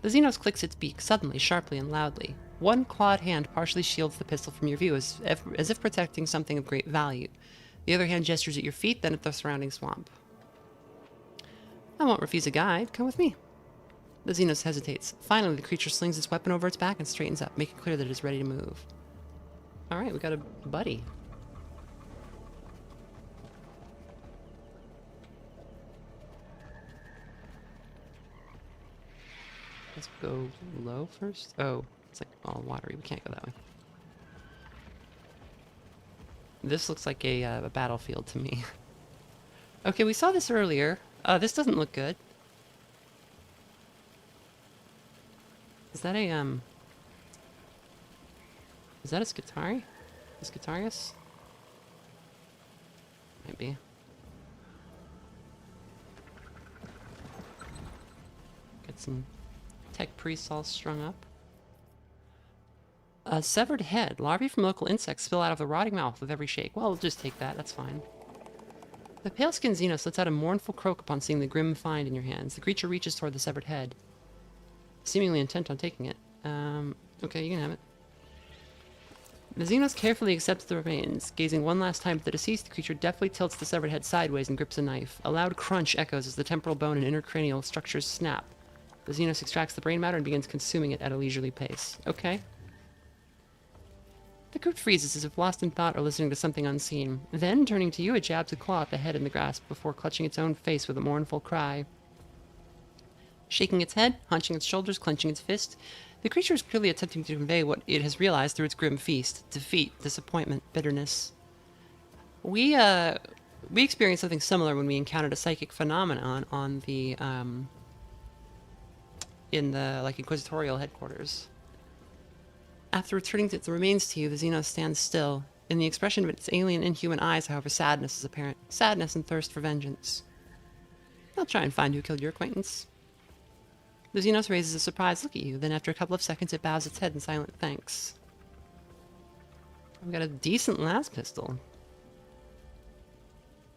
The Xenos clicks its beak, suddenly, sharply, and loudly. One clawed hand partially shields the pistol from your view, as if protecting something of great value. The other hand gestures at your feet, then at the surrounding swamp. I won't refuse a guide. Come with me. The Xenos hesitates. Finally, the creature slings its weapon over its back and straightens up, making clear that it is ready to move. Alright, we got a buddy. Let's go low first. Oh, it's like all watery. We can't go that way. This looks like a battlefield to me. Okay, we saw this earlier. This doesn't look good. Is that a Is that a Skitari? A Skitarius? Might be. Got some tech priests all strung up. A severed head. Larvae from local insects spill out of the rotting mouth with every shake. Well, we'll just take that. That's fine. The pale-skinned Xenos lets out a mournful croak upon seeing the grim find in your hands. The creature reaches toward the severed head, seemingly intent on taking it. Okay, you can have it. The Xenos carefully accepts the remains. Gazing one last time at the deceased, the creature deftly tilts the severed head sideways and grips a knife. A loud crunch echoes as the temporal bone and intercranial structures snap. The Xenos extracts the brain matter and begins consuming it at a leisurely pace. Okay. The Kroot freezes as if lost in thought or listening to something unseen. Then, turning to you, it jabs a claw at the head in the grasp before clutching its own face with a mournful cry. Shaking its head, hunching its shoulders, clenching its fist, the creature is clearly attempting to convey what it has realized through its grim feast: defeat, disappointment, bitterness. We experienced something similar when we encountered a psychic phenomenon on the in the Inquisitorial headquarters. After returning the remains to you, the Xenos stands still. In the expression of its alien, inhuman eyes, however, sadness is apparent. Sadness and thirst for vengeance. I'll try and find who killed your acquaintance. The Xenos raises a surprised look at you, then after a couple of seconds it bows its head in silent thanks. We've got a decent las pistol.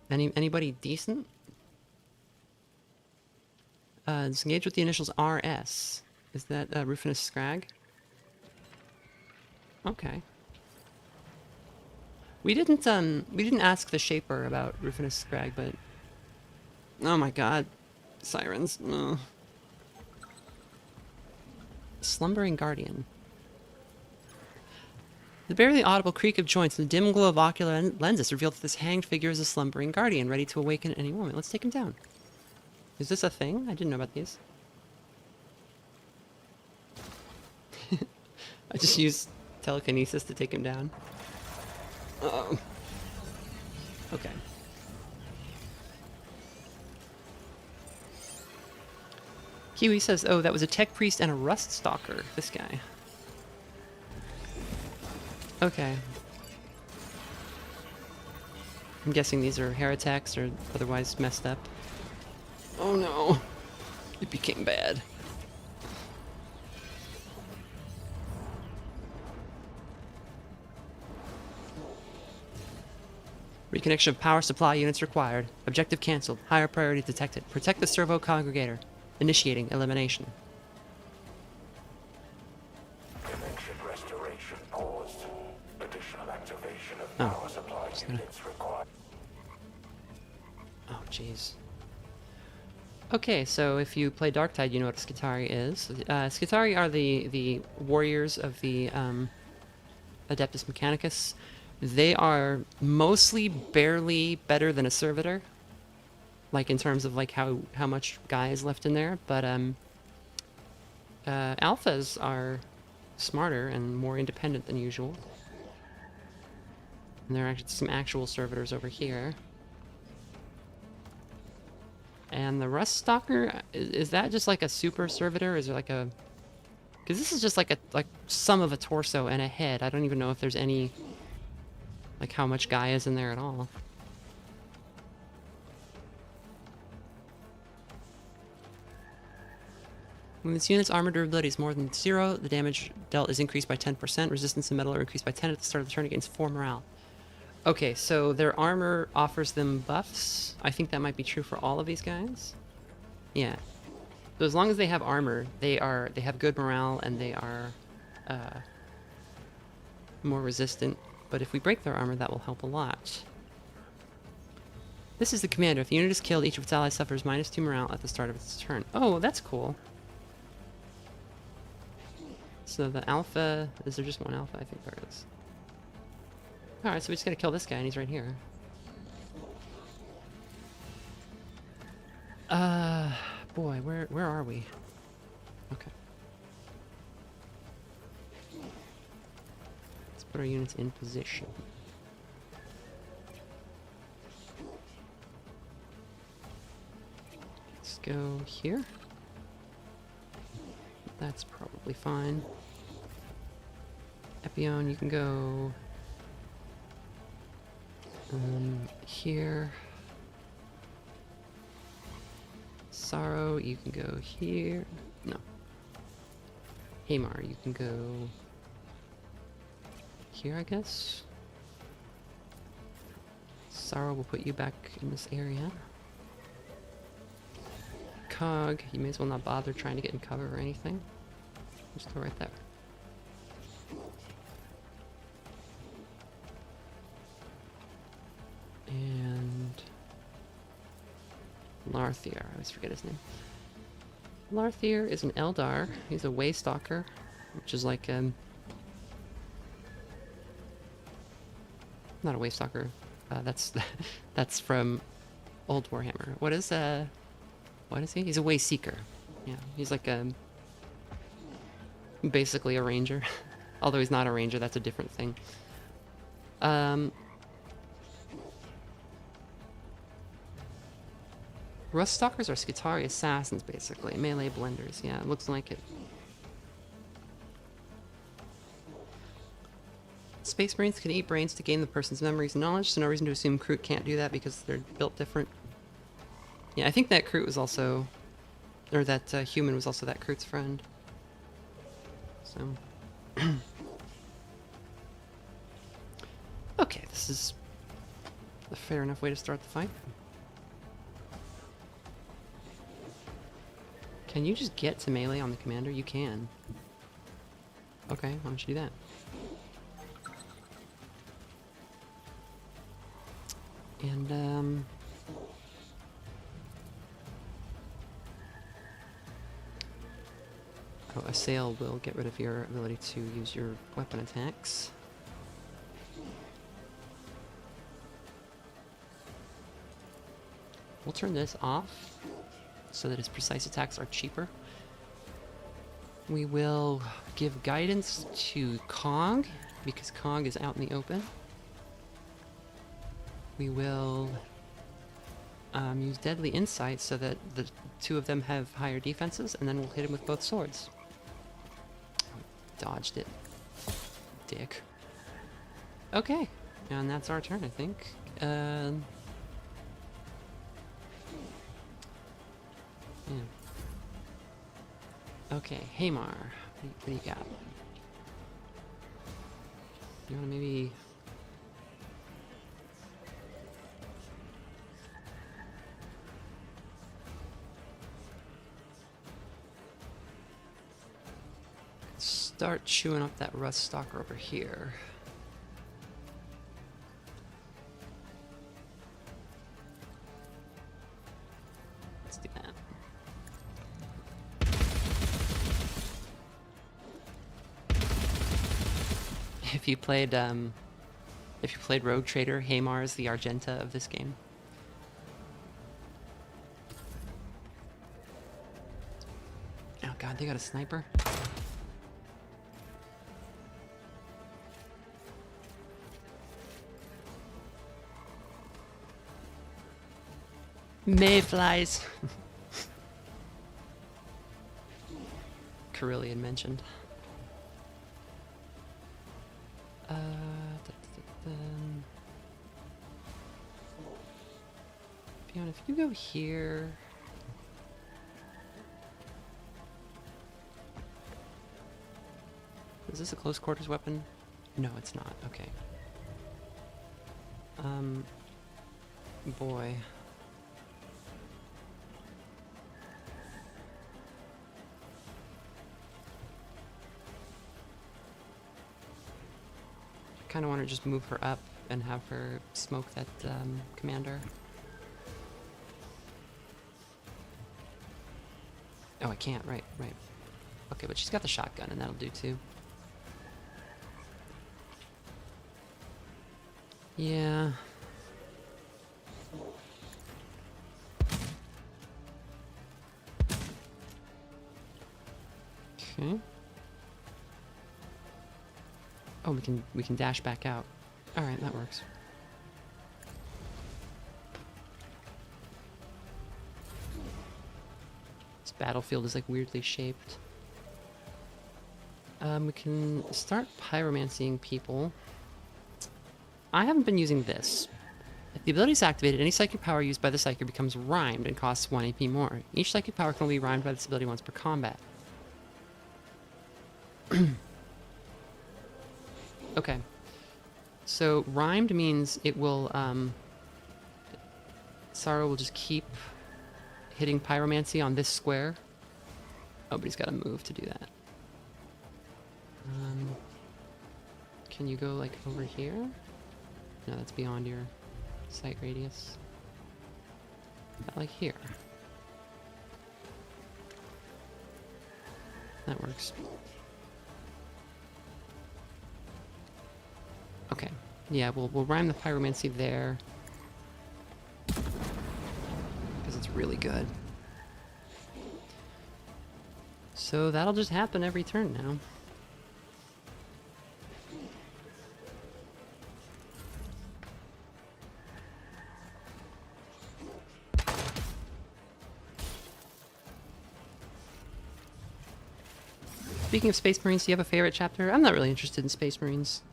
Anybody decent? Disengage with the initials RS. Is that Rufinus Scrag? Okay. We didn't ask the Shaper about Rufinus Scrag, but oh my god, sirens. Ugh. Slumbering Guardian. The barely audible creak of joints and the dim glow of ocular lenses reveal that this hanged figure is a slumbering guardian, ready to awaken at any moment. Let's take him down. Is this a thing? I didn't know about these. I just used telekinesis to take him down. Uh-oh. Okay. Kiwi says, oh, that was a tech priest and a rust stalker. This guy. Okay. I'm guessing these are heretics or otherwise messed up. Oh no. It became bad. Reconnection of power supply units required. Objective cancelled. Higher priority detected. Protect the servo congregator. Initiating elimination. Just gonna... Oh, jeez. Okay, so if you play Darktide, you know what a Skitarii is. Skitarii are the warriors of the Adeptus Mechanicus. They are mostly barely better than a Servitor, like in terms of like how much guy is left in there, but alphas are smarter and more independent than usual. And there are actually some actual servitors over here. And the Rust Stalker, is that just like a super servitor? Is there like a... Because this is just like some of a torso and a head. I don't even know if there's any... like how much guy is in there at all. When this unit's armor durability is more than 0, the damage dealt is increased by 10%. Resistance to metal are increased by 10 at the start of the turn against 4 morale. Okay, so their armor offers them buffs. I think that might be true for all of these guys. Yeah. So as long as they have armor, they have good morale and they are more resistant. But if we break their armor, that will help a lot. This is the commander. If the unit is killed, each of its allies suffers -2 morale at the start of its turn. Oh, that's cool. So the alpha... Is there just one alpha? I think there is. Alright, so we just gotta kill this guy, and he's right here. Boy, where are we? Okay. Let's put our units in position. Let's go here. That's probably fine. Epion, you can go... here. Sorrow, you can go here. No. Hamar, you can go here, I guess. Sorrow will put you back in this area. Cog, you may as well not bother trying to get in cover or anything. Just go right there. And Larthier, I always forget his name. Larthier is an Eldar. He's a Waystalker, which is like not a Waystalker. That's from old Warhammer. What is he? He's a Wayseeker. Yeah, he's like basically a ranger. Although he's not a ranger, that's a different thing. Rust Stalkers are Skitarii assassins, basically. Melee blenders. Yeah, it looks like it. Space Marines can eat brains to gain the person's memories and knowledge, so no reason to assume Kroot can't do that because they're built different. Yeah, I think that Kroot was also... Or that human was also that Kroot's friend. So... Okay, this is a fair enough way to start the fight. Can you just get to melee on the commander? You can. Okay, why don't you do that? And, oh, Assail will get rid of your ability to use your weapon attacks. We'll turn this off so that his precise attacks are cheaper. We will give guidance to Cog, because Cog is out in the open. We will use Deadly Insight so that the two of them have higher defenses, and then we'll hit him with both swords. Dodged it. Dick. Okay, and that's our turn, I think. Yeah. Okay, Hamar, what do you got? You wanna maybe... start chewing up that Rust Stalker over here. Let's do that. If you played Rogue Trader, Haymar is the Argenta of this game. Oh god, they got a sniper. Mayflies. Carillion mentioned. Fiona, if you go here. Is this a close quarters weapon? No, it's not. Okay. Boy. I kind of want to just move her up and have her smoke that commander. Oh, I can't. Right. Okay, but she's got the shotgun, and that'll do too. Yeah. Okay. Oh, we can dash back out. All right, that works. This battlefield is like weirdly shaped. We can start pyromancying people. I haven't been using this. If the ability is activated, any psychic power used by the psyker becomes rhymed and costs 1 AP more. Each psychic power can only be rhymed by this ability once per combat. Okay. So, rhymed means it will, Sorrow will just keep hitting pyromancy on this square. Oh, but he's got to move to do that. Can you go, like, over here? No, that's beyond your sight radius. About, like, here. That works. Okay. Yeah, we'll rhyme the pyromancy there. Because it's really good. So that'll just happen every turn now. Speaking of Space Marines, do you have a favorite chapter? I'm not really interested in Space Marines.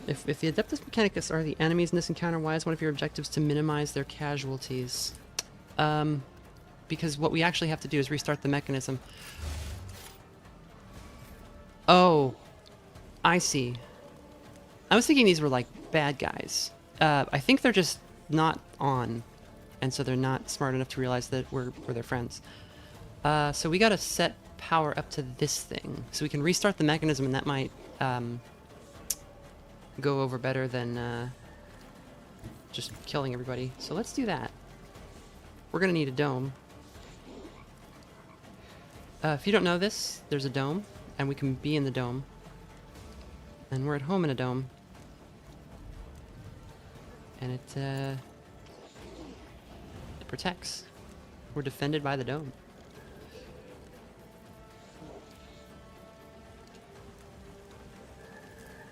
If the Adeptus Mechanicus are the enemies in this encounter, why is one of your objectives to minimize their casualties? Because what we actually have to do is restart the mechanism. Oh, I see. I was thinking these were like bad guys. I think they're just not on, and so they're not smart enough to realize that we're their friends. So we gotta set power up to this thing, so we can restart the mechanism, and that might go over better than just killing everybody. So let's do that. We're gonna need a dome. If you don't know this, there's a dome, and we can be in the dome. And we're at home in a dome. And it protects. We're defended by the dome.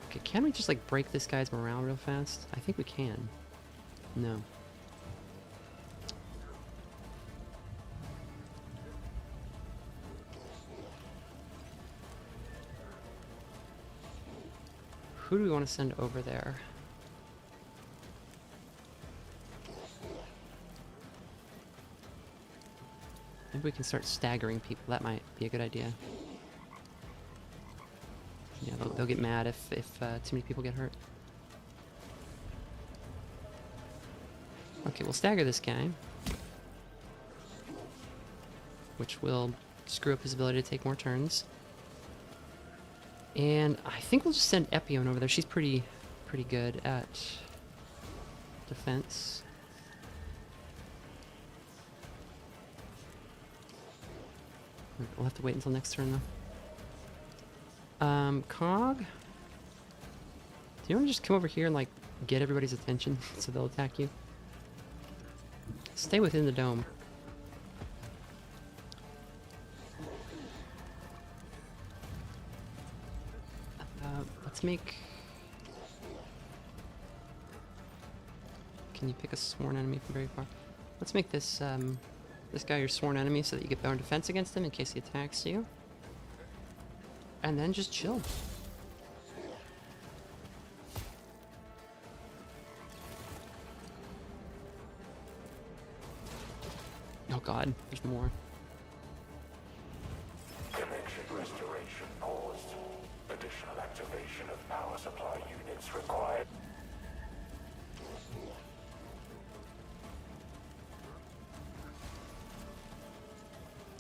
Okay, can we just like break this guy's morale real fast? I think we can. No. Who do we want to send over there? Maybe we can start staggering people. That might be a good idea. Yeah, they'll get mad if too many people get hurt. Okay, we'll stagger this guy, which will screw up his ability to take more turns. And I think we'll just send Epione over there. She's pretty good at defense. We'll have to wait until next turn, though. Cog? Do you want to just come over here and, like, get everybody's attention so they'll attack you? Stay within the dome. Let's make... Can you pick a sworn enemy from very far? Let's make this, this guy your sworn enemy so that you get better defense against him in case he attacks you. And then just chill. Oh god, there's more. Connection restoration paused. Additional activation of power supply units required.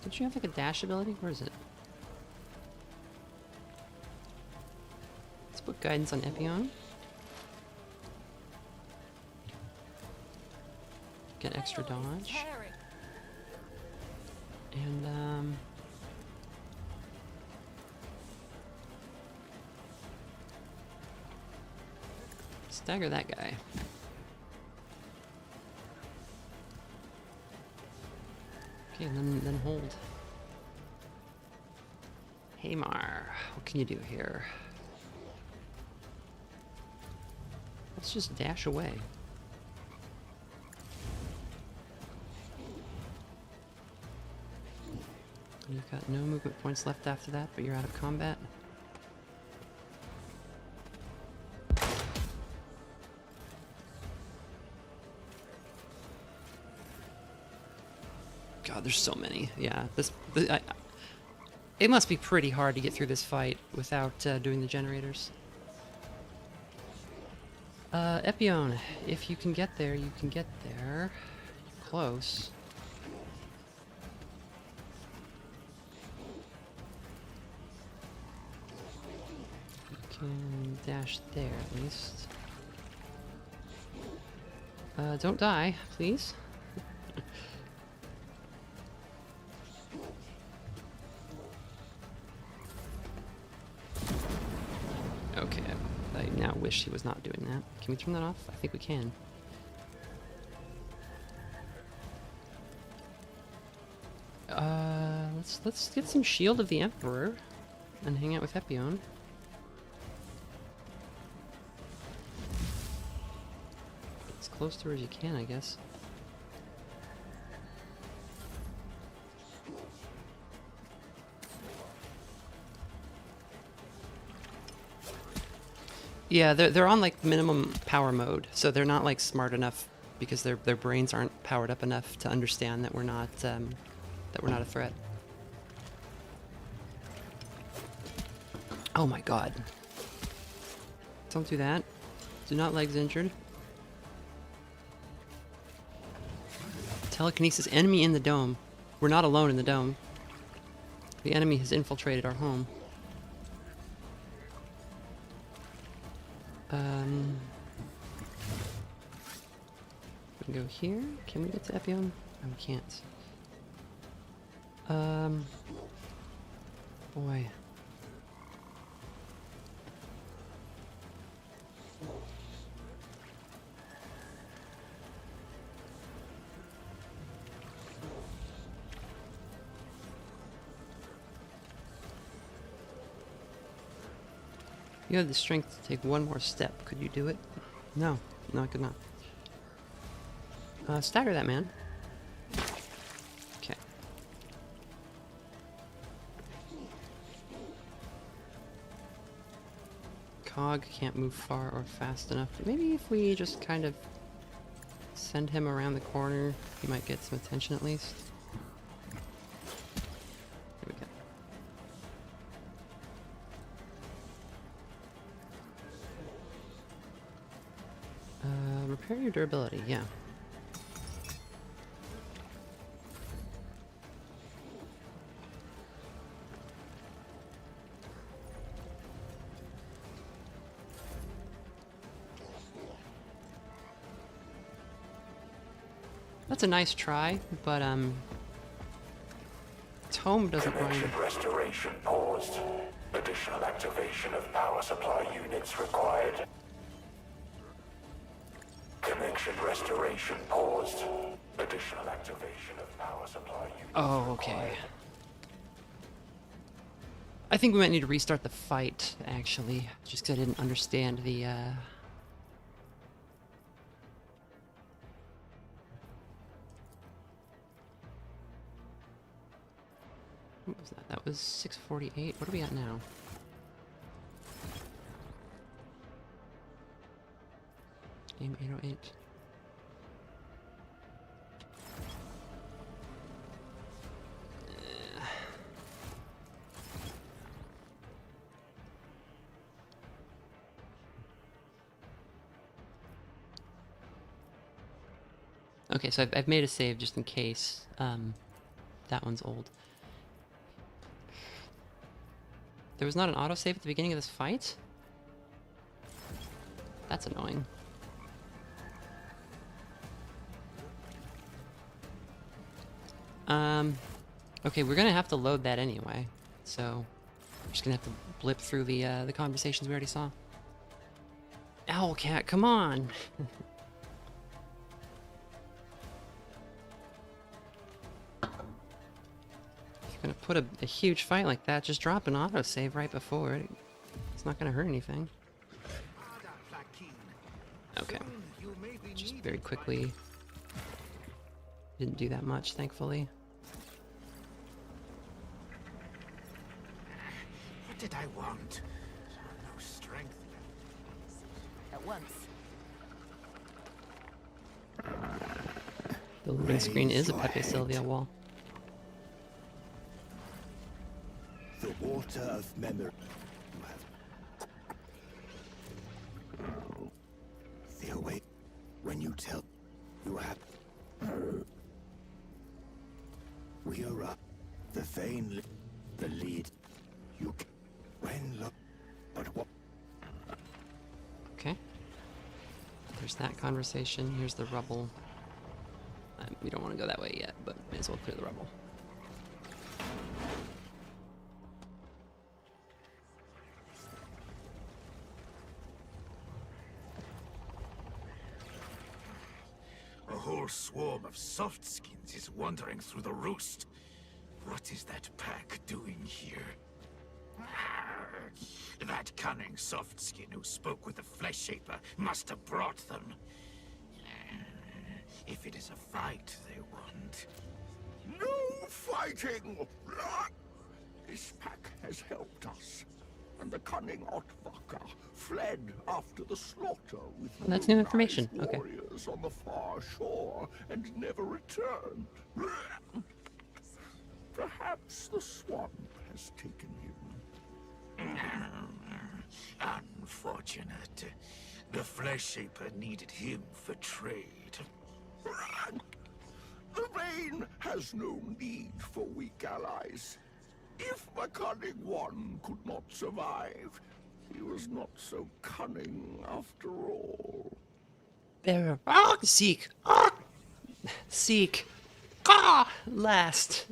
Don't you have like a dash ability? Where is it? Let's put guidance on Epion. Get extra dodge. And stagger that guy. Okay, and then hold. Hey Mar, what can you do here? Let's just dash away. You've got no movement points left after that, but you're out of combat. God, there's so many. Yeah, it must be pretty hard to get through this fight without doing the generators. Epion, if you can get there, you can get there. You're close. Can dash there at least. Don't die, please. Okay, I now wish he was not doing that. Can we turn that off? I think we can. Let's get some Shield of the Emperor and hang out with Epion. Close to her as you can, I guess. Yeah, they're on like minimum power mode, so they're not like smart enough because their brains aren't powered up enough to understand that we're not a threat. Oh my god! Don't do that. Do not legs injured. Telekinesis, enemy in the dome. We're not alone in the dome. The enemy has infiltrated our home. We can go here. Can we get to Epion? No, we can't. Boy. You have the strength to take one more step. Could you do it? No. No, I could not. Stagger that man. Okay. Cog can't move far or fast enough. Maybe if we just kind of send him around the corner, he might get some attention at least. Here we go. Repair your durability, yeah. That's a nice try, but Tome doesn't Connection rhyme. restoration paused. Additional activation of power supply units required. Connection restoration paused. Additional activation of power supply units Oh, okay. required. I think we might need to restart the fight, actually, just because I didn't understand the, What was that? That was 648. What are we at now? Game 808. Okay, so I've made a save just in case that one's old. There was not an autosave at the beginning of this fight? That's annoying. Okay, we're gonna have to load that anyway, so we're just gonna have to blip through the conversations we already saw. Owlcat, come on! If you're gonna put a huge fight like that, just drop an autosave right before it. It's not gonna hurt anything. Okay. Just very quickly. Didn't do that much, thankfully. What did I want? No strength. At once. The loading screen is a Pepe Sylvia wall. The water of memory. The away. When you tell, you have. We are up. The vein, the lead. You. When look, but what? Okay. There's that conversation. Here's the rubble. We don't want to go that way yet, but may as well clear the rubble. A whole swarm of softskins is wandering through the roost. What is that pack doing here? That cunning softskin who spoke with the flesh shaper must have brought them. If it is a fight they want. No fighting! This pack has helped us, and the cunning Otvaker fled after the slaughter with That's new information. blue-eyed Okay. warriors on the far shore and never returned. Perhaps the swamp has taken him. Unfortunate. The flesh shaper needed him for trade. The Vein has no need for weak allies. If the cunning one could not survive, he was not so cunning after all. There. Ah! Seek! Ah! Seek! Ah! Last!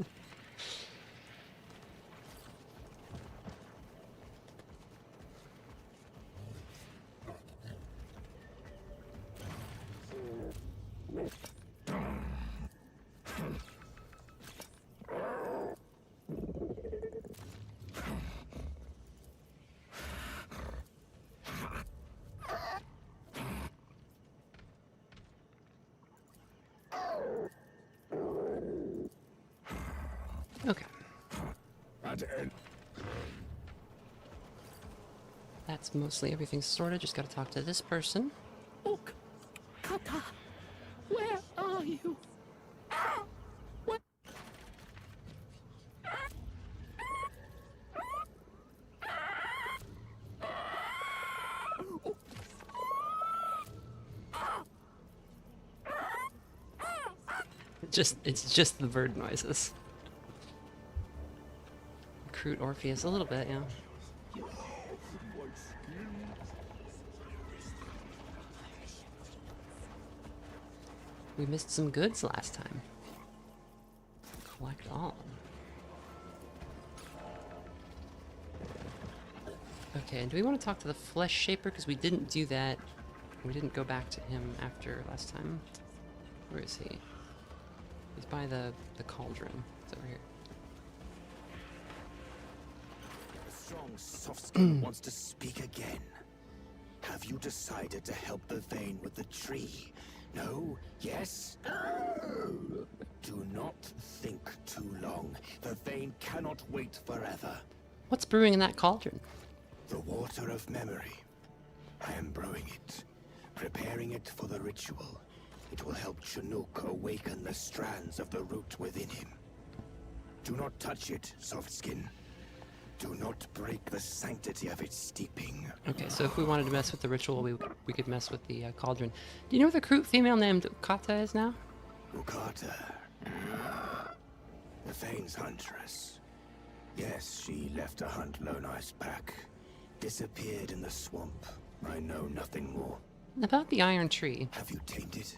Okay. That's mostly everything sorted. Just gotta talk to this person. Look, Kata, where are you? What? It's just the bird noises. Recruit Orpheus a little bit, yeah. We missed some goods last time. Collect all. Okay, and do we want to talk to the Flesh Shaper? Because we didn't do that. We didn't go back to him after last time. Where is he? He's by the cauldron. It's over here. The strong Softskin wants to speak again. Have you decided to help the vein with the tree? No? Yes? Do not think too long. The vein cannot wait forever. What's brewing in that cauldron? The water of memory. I am brewing it, preparing it for the ritual. It will help Chinook awaken the strands of the root within him. Do not touch it, Softskin. Do not break the sanctity of its steeping. Okay, so if we wanted to mess with the ritual, we could mess with the cauldron. Do you know the recruit female named Kata is now? Ukata. The Fane's huntress. Yes, she left to hunt Lone Ice back. Disappeared in the swamp. I know nothing more. About the Iron Tree. Have you tamed it?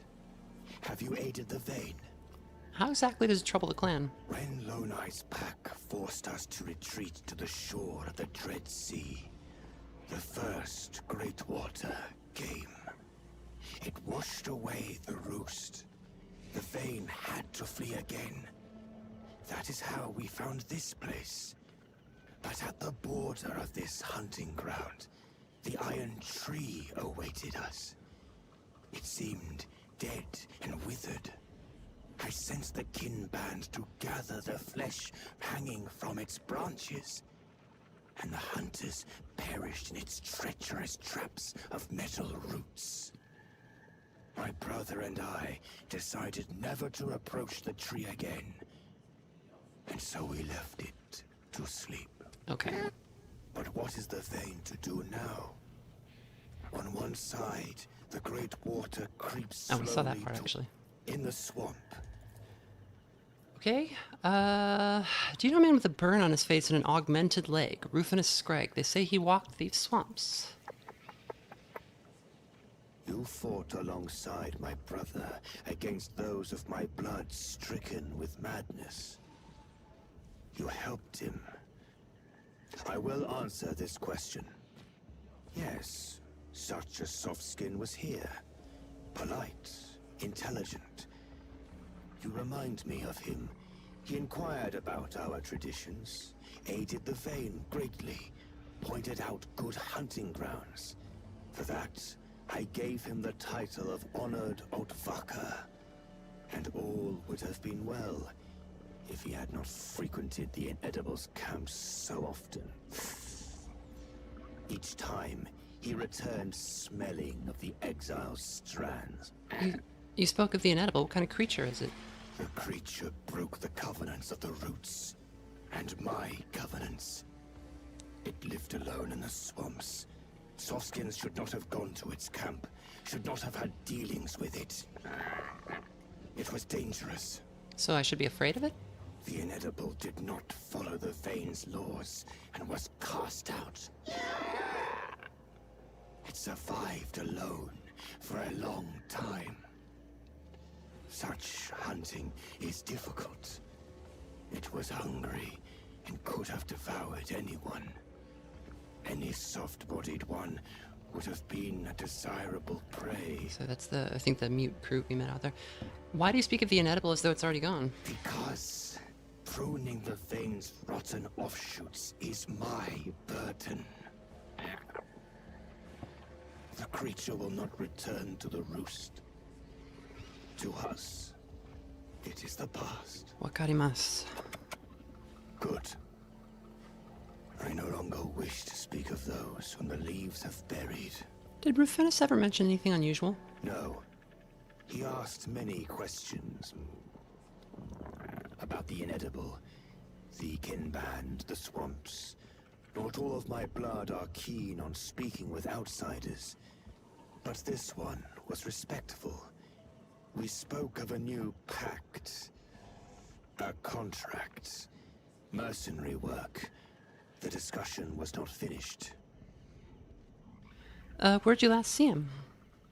Have you aided the Vane? How exactly does it trouble the clan? When Lone Ice pack forced us to retreat to the shore of the Dread Sea, the first great water came. It washed away the roost. The Vane had to flee again. That is how we found this place. But at the border of this hunting ground, the Iron Tree awaited us. It seemed dead and withered. I sensed the kin band to gather the flesh hanging from its branches. And the hunters perished in its treacherous traps of metal roots. My brother and I decided never to approach the tree again. And so we left it to sleep. Okay. But what is the Vane to do now? On one side, the great water creeps Oh, slowly we saw that part actually. in the swamp. Okay. Do you know a man with a burn on his face and an augmented leg? Rufinus Scragg. They say he walked these swamps. You fought alongside my brother against those of my blood stricken with madness. You helped him. I will answer this question. Yes, such a soft skin was here. Polite, intelligent. You remind me of him. He inquired about our traditions, aided the Vane greatly, pointed out good hunting grounds. For that, I gave him the title of Honored Otvaka. And all would have been well if he had not frequented the Inedibles camps so often. Each time, he returned smelling of the exile's strands. You spoke of the inedible. What kind of creature is it? The creature broke the covenants of the roots, and my covenants. It lived alone in the swamps. Softskins should not have gone to its camp, should not have had dealings with it. It was dangerous. So I should be afraid of it? The Inedible did not follow the Vane's laws, and was cast out. It survived alone for a long time. Such hunting is difficult. It was hungry and could have devoured anyone. Any soft-bodied one would have been a desirable prey. So that's I think the mute crew we met out there. Why do you speak of the inedible as though it's already gone? Because pruning the Vane's rotten offshoots is my burden. The creature will not return to the roost. To us, it is the past. Wakarimasu. Good. I no longer wish to speak of those whom the leaves have buried. Did Rufinus ever mention anything unusual? No. He asked many questions about the Inedible, the kin band, the swamps. Not all of my blood are keen on speaking with outsiders, but this one was respectful. We spoke of a new pact, a contract, mercenary work. The discussion was not finished. Where'd you last see him?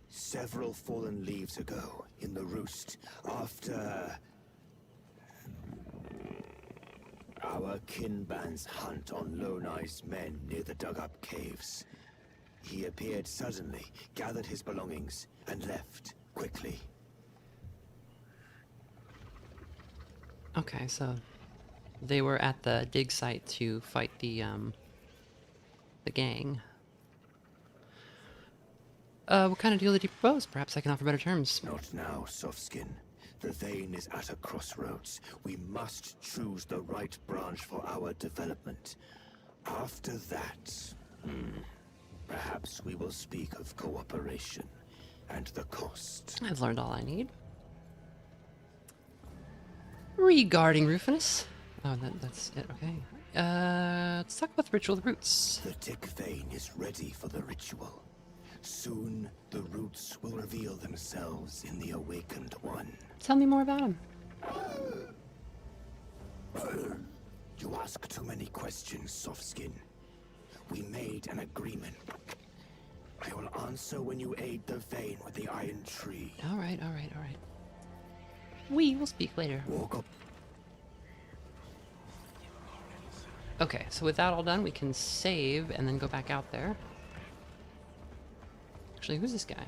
Several fallen leaves ago, in the roost, after our a Kinban's hunt on Lone-Eye's men near the dug-up caves. He appeared suddenly, gathered his belongings, and left quickly. Okay, so they were at the dig site to fight the gang. What kind of deal did he propose? Perhaps I can offer better terms. Not now, Softskin. The Vane is at a crossroads. We must choose the right branch for our development. After that, perhaps we will speak of cooperation and the cost. I've learned all I need. Regarding Rufinus. Oh, that's it, okay. Let's talk about the ritual of the roots. The Tick Vane is ready for the ritual. Soon, the roots will reveal themselves in the Awakened One. Tell me more about him. You ask too many questions, Softskin. We made an agreement. I will answer when you aid the Vane with the Iron Tree. Alright. We will speak later. Walk up. Okay, so with that all done, we can save and then go back out there. Actually, who's this guy?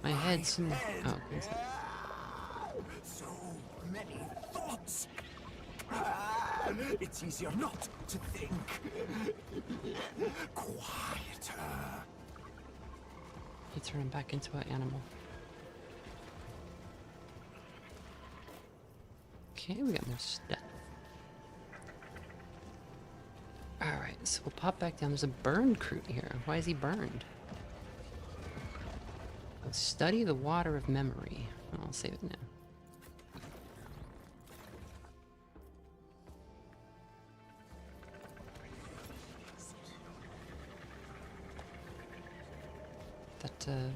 My head's... Oh, okay. So many thoughts. It's easier not to think. Quieter. He turned him back into an animal. Okay, we got more stuff. Alright, so we'll pop back down. There's a burned recruit here. Why is he burned? Study the water of memory. Oh, I'll save it now. That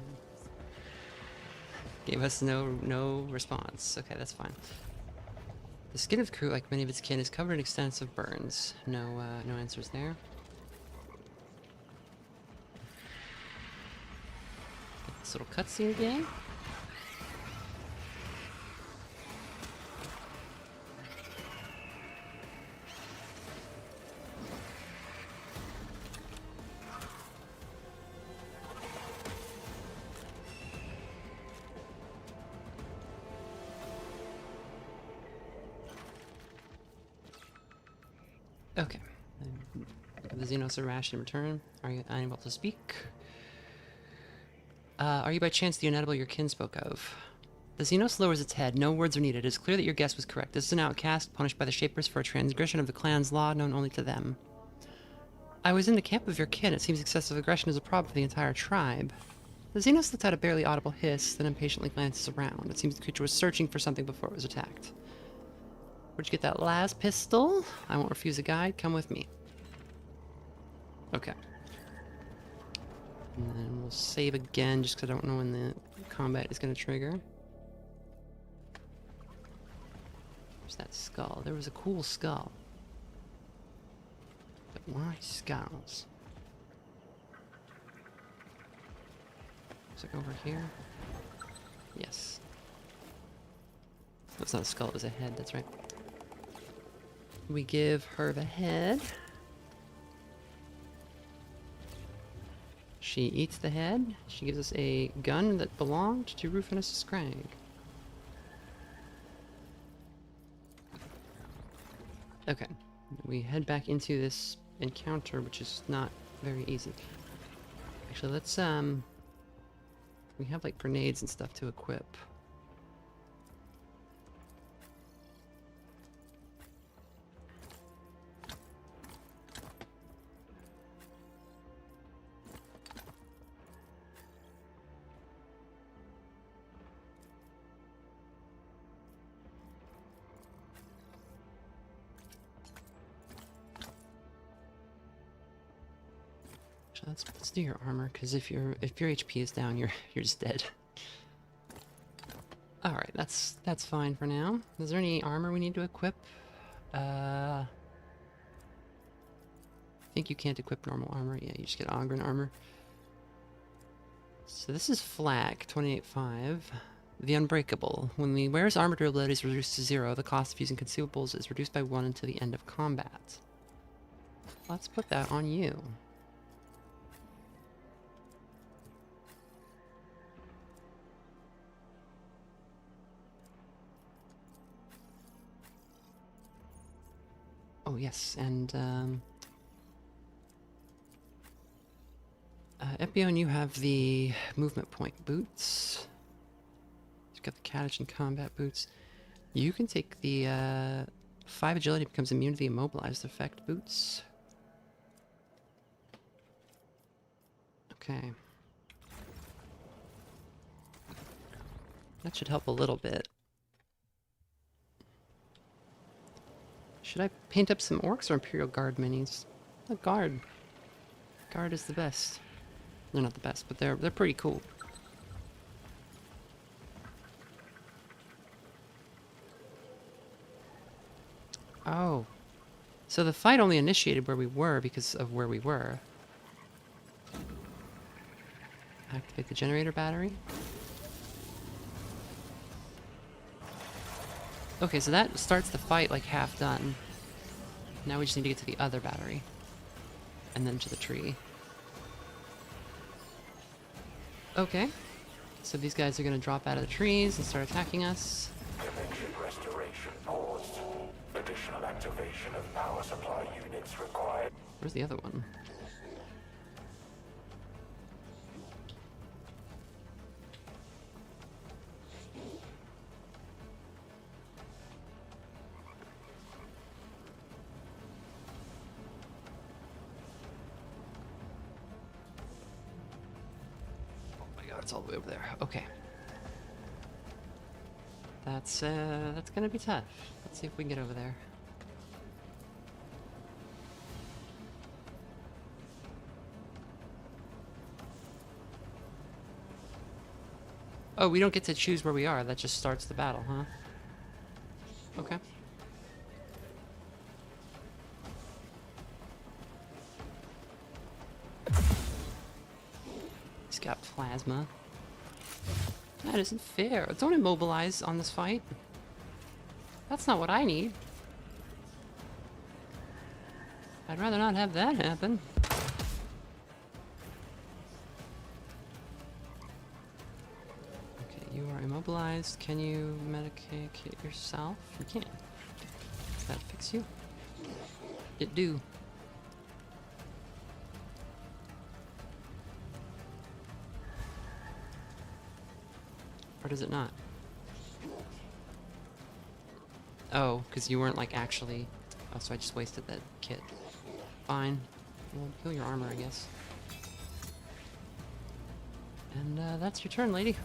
gave us no response. Okay, that's fine. The skin of the crew, like many of its kin, is covered in extensive burns. No answers there. Get this little cutscene again. Okay. Give the Xenos a ration in return. Are you unable to speak? Are you by chance the unedible your kin spoke of? The Xenos lowers its head. No words are needed. It is clear that your guess was correct. This is an outcast, punished by the Shapers for a transgression of the clan's law known only to them. I was in the camp of your kin. It seems excessive aggression is a problem for the entire tribe. The Xenos lets out a barely audible hiss, then impatiently glances around. It seems the creature was searching for something before it was attacked. Where'd you get that last pistol? I won't refuse a guide. Come with me. Okay. And then we'll save again, just because I don't know when the combat is going to trigger. There's that skull. There was a cool skull. But why skulls? Is it over here? Yes. That's not a skull, it was a head, that's right. We give her the head. She eats the head. She gives us a gun that belonged to Rufinus Scrag. Okay, we head back into this encounter, which is not very easy. Actually, let's we have like grenades and stuff to equip. Let's do your armor, because if your HP is down, you're just dead. All right, that's fine for now. Is there any armor we need to equip? I think you can't equip normal armor. Yeah, you just get Ogren armor. So this is flak 28.5. The Unbreakable. When the wearer's armor durability is reduced to 0, the cost of using consumables is reduced by 1 until the end of combat. Let's put that on you. Oh, yes, and, Epion, you have the movement point boots. You've got the Catechin combat boots. You can take the, 5 agility becomes immune to the immobilized effect boots. Okay. That should help a little bit. Should I paint up some orcs or Imperial Guard minis? A Guard. Guard is the best. They're not the best, but they're pretty cool. Oh. So the fight only initiated where we were because of where we were. Activate the generator battery. Okay, so that starts the fight like half done. Now we just need to get to the other battery. And then to the tree. Okay. So these guys are gonna drop out of the trees and start attacking us. Dimension restoration paused. Additional activation of power supply units required. Where's the other one? Oh my god, it's all the way over there. Okay. That's gonna be tough. Let's see if we can get over there. Oh, we don't get to choose where we are. That just starts the battle, huh? Okay. He's got plasma. That isn't fair. Don't immobilize on this fight. That's not what I need. I'd rather not have that happen. Okay, you are immobilized. Can you medicate yourself? You can. Does that fix you? It do. Or does it not? Oh, because you weren't like actually... Oh, so I just wasted that kit. Fine. Well, heal your armor, I guess. And that's your turn, lady.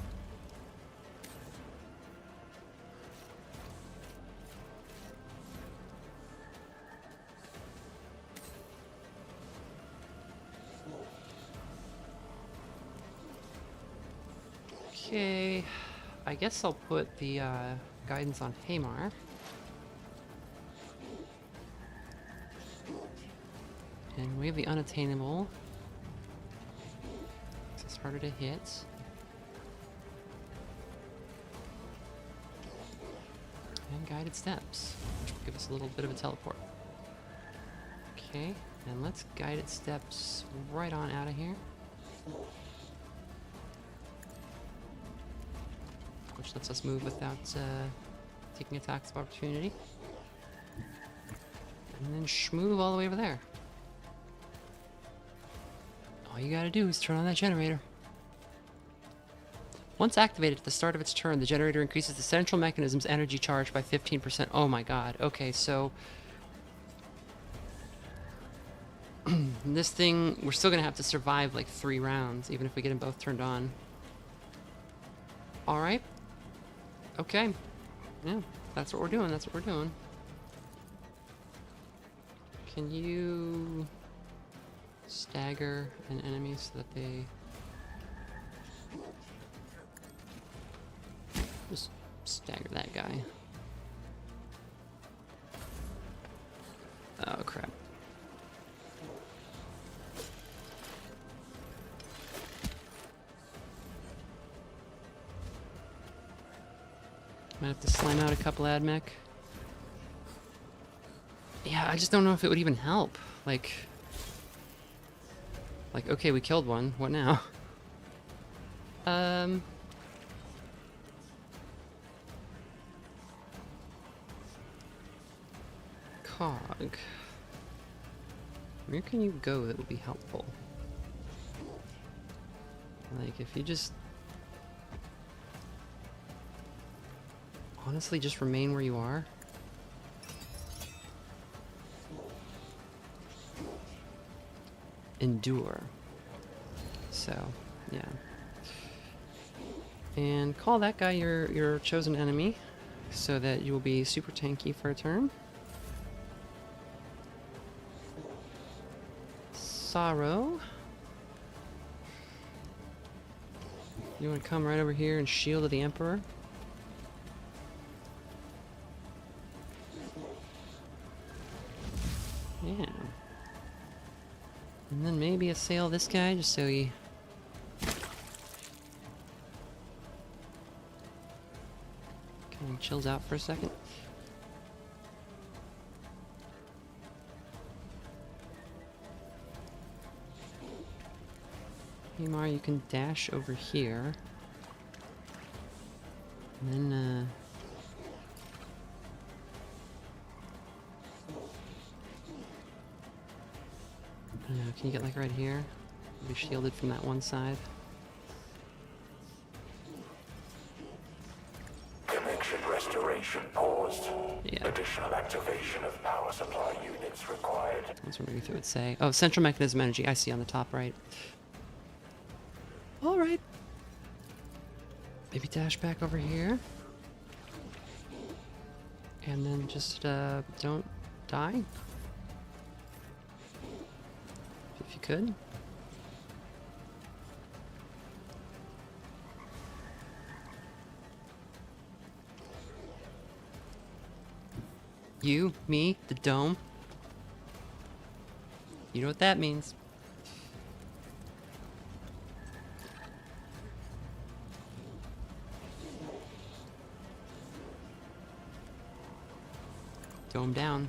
Okay, I guess I'll put the guidance on Hamar. And we have the unattainable. So it's harder to hit. And guided steps, which will give us a little bit of a teleport. Okay, and let's guided steps right on out of here. Which lets us move without taking attacks of opportunity. And then schmove all the way over there. All you gotta do is turn on that generator. Once activated at the start of its turn, the generator increases the central mechanism's energy charge by 15%. Oh my god. Okay, so... this thing, we're still gonna have to survive like 3 rounds, even if we get them both turned on. Alright. Okay. Yeah, that's what we're doing, that's what we're doing. Can you... stagger an enemy so that they... just stagger that guy. Oh, crap. Might have to slime out a couple admech. Yeah, I just don't know if it would even help. Like, okay, we killed one. What now? Cog. Where can you go that would be helpful? Like, if you just... honestly, just remain where you are? Endure. So, yeah. And call that guy your chosen enemy, so that you will be super tanky for a turn. Sorrow. You want to come right over here and shield of the Emperor? Yeah. And then maybe assail this guy just so he... kind of chills out for a second. Himar, you can dash over here. And then, I don't know, can you get like right here? Be shielded from that one side. Connection restoration paused. Yeah. Additional activation of power supply units required. That's what it would say. Oh, central mechanism energy. I see on the top right. All right. Maybe dash back over here. And then just don't die. If you could. You, me, the dome. You know what that means. Dome down.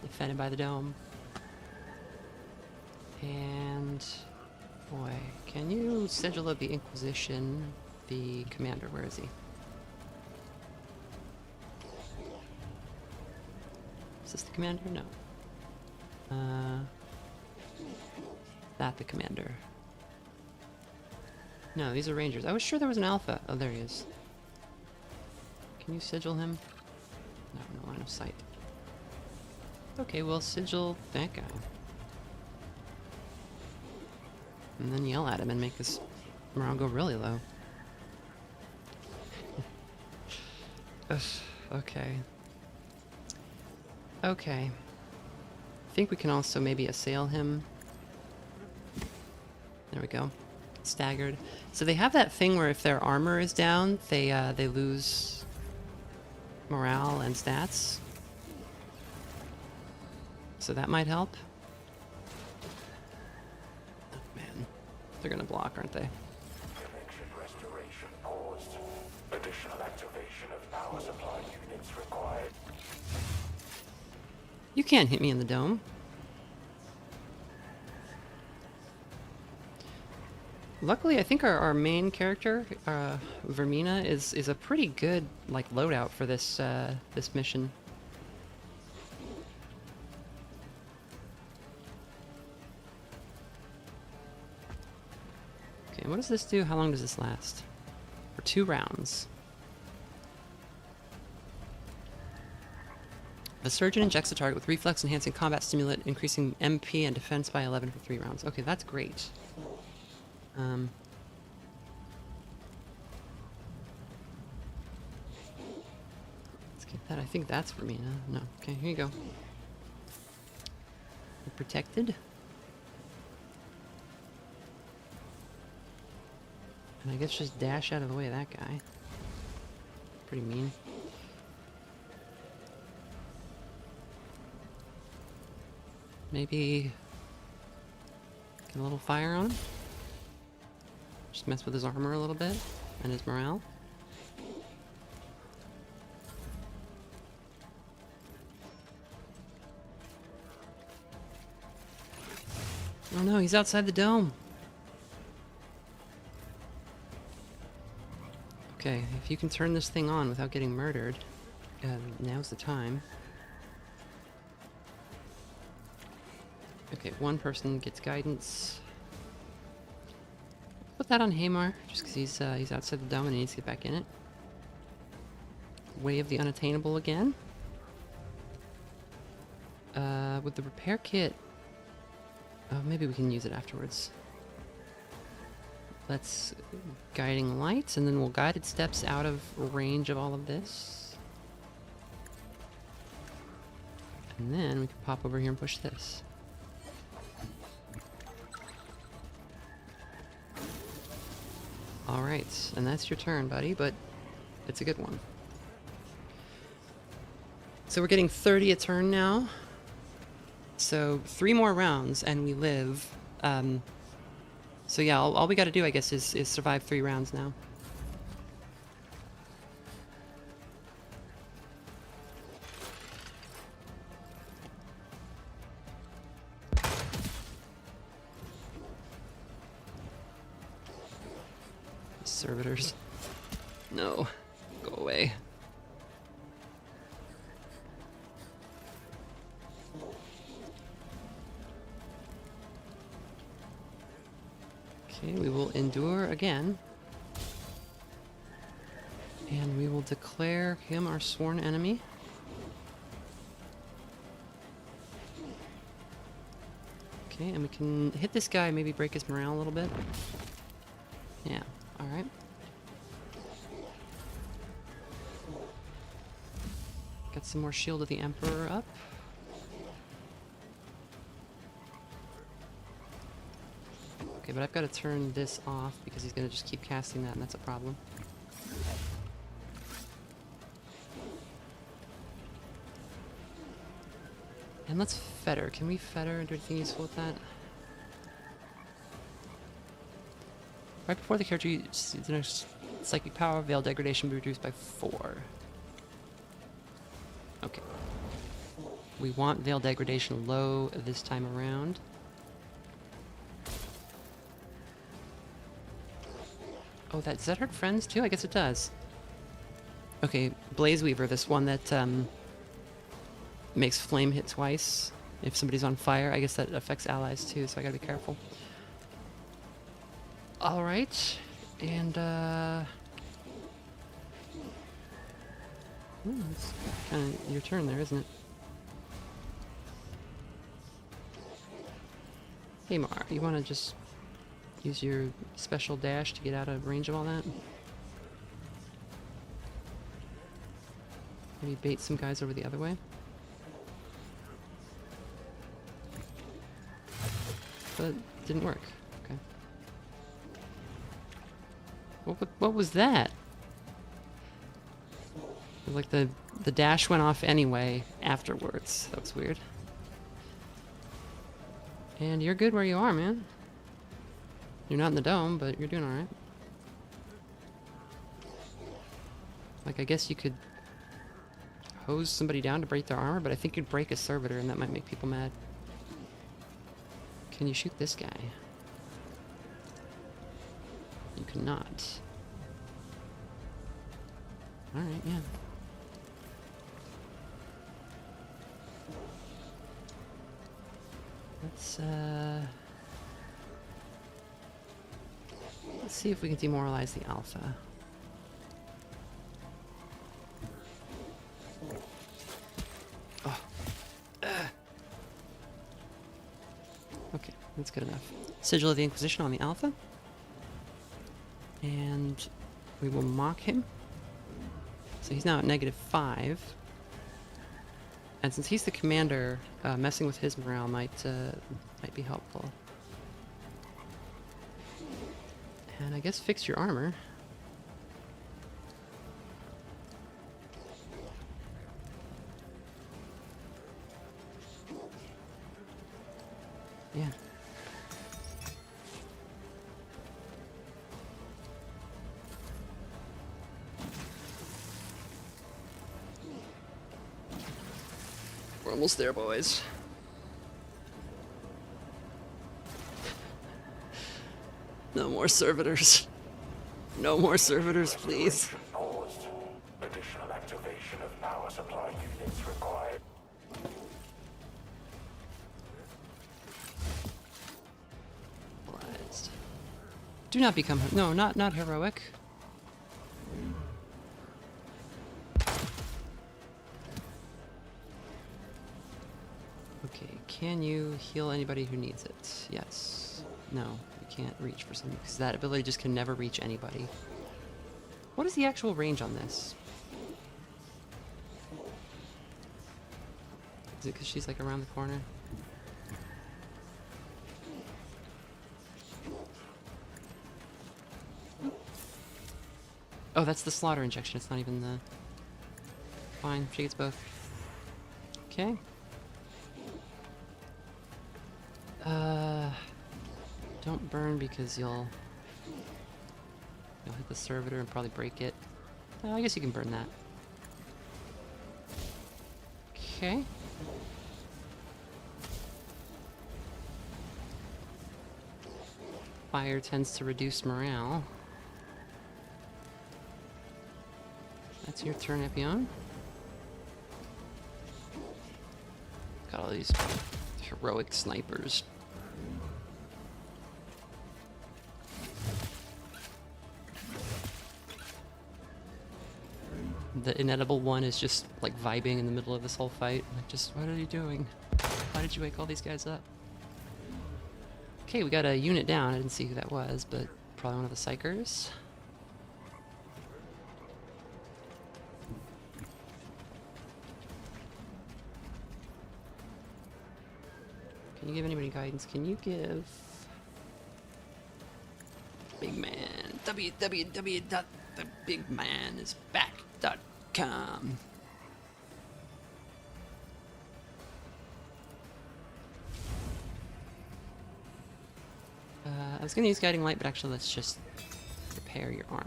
Defended by the dome. And... boy, can you sigil of the Inquisition the commander? Where is he? Is this the commander? No. That the commander. No, these are rangers. I was sure there was an alpha. Oh, there he is. Can you sigil him? No, no line of sight. Okay, we'll sigil that guy. And then yell at him and make his morale go really low. Ugh, okay. Okay. I think we can also maybe assail him. There we go. Staggered. So they have that thing where if their armor is down, they lose morale and stats. So that might help. Oh man, they're gonna block, aren't they? Connection restoration paused. Additional activation of power supply units required. You can't hit me in the dome. Luckily, I think our main character, Vermina, is a pretty good like loadout for this this mission. Okay, what does this do? How long does this last? For 2 rounds. The surgeon injects the target with reflex enhancing combat stimulant, increasing MP and defense by 11 for 3 rounds. Okay, that's great. Let's get that. I think that's for me, no? No. Okay, here you go. You're protected. And I guess just dash out of the way of that guy. Pretty mean. Maybe get a little fire on him. Just mess with his armor a little bit and his morale. Oh no, he's outside the dome. Okay, if you can turn this thing on without getting murdered, now's the time. Okay, one person gets guidance. Put that on Hamar, just because he's outside the dome and he needs to get back in it. Way of the Unattainable again. With the repair kit... Oh, maybe we can use it afterwards. Let's... Guiding lights, and then we'll guided steps out of range of all of this. And then we can pop over here and push this. Alright, and that's your turn, buddy, but it's a good one. So we're getting 30 a turn now. So 3 more rounds and we live. So yeah, all we gotta do, I guess, is survive 3 rounds now. Servitors. No. Go away. Okay, we will endure again. And we will declare him our sworn enemy. Okay, and we can hit this guy, maybe break his morale a little bit. Yeah, alright. Got some more Shield of the Emperor up. Okay, but I've got to turn this off because he's going to just keep casting that, and that's a problem. And let's fetter. Can we fetter and do anything useful with that? Right before the character uses psychic power, veil degradation be reduced by 4. Okay. We want veil degradation low this time around. Oh, does that hurt friends too? I guess it does. Okay, Blaze Weaver, this one that makes flame hit twice if somebody's on fire. I guess that affects allies too, so I gotta be careful. Alright, and it's kind of your turn there, isn't it? Hey Mar, you want to just use your special dash to get out of range of all that? Maybe bait some guys over the other way? But it didn't work. Okay. What was that? Like the dash went off anyway afterwards. That was weird. And you're good where you are, man. You're not in the dome, but you're doing alright. Like, I guess you could hose somebody down to break their armor, but I think you'd break a servitor and that might make people mad. Can you shoot this guy? You cannot. Alright, yeah. Let's see if we can demoralize the Alpha. Oh. Okay, that's good enough. Sigil of the Inquisition on the Alpha. And we will mock him. So he's now at -5. And since he's the commander, messing with his morale might be helpful. And I guess fix your armor. Yeah. We're almost there, boys. No more servitors. No more servitors, please. Paused. Additional activation of power supply units required. Realized. Do not become no, not heroic. Okay, can you heal anybody who needs it? Yes. No, you can't reach for something because that ability just can never reach anybody. What is the actual range on this? Is it because she's like around the corner? Oh, that's the slaughter injection. It's not even the... Fine, she gets both. Okay. Don't burn because you'll hit the servitor and probably break it. I guess you can burn that. Okay. Fire tends to reduce morale. That's your turn, Epion. Got all these heroic snipers. The inedible one is just like vibing in the middle of this whole fight. Like, just what are you doing? Why did you wake all these guys up? Okay, we got a unit down. I didn't see who that was, but probably one of the psychers. Can you give anybody guidance? Can you give Big Man www.thebigmanisback.com? I was gonna use guiding light, but actually let's just repair your armor.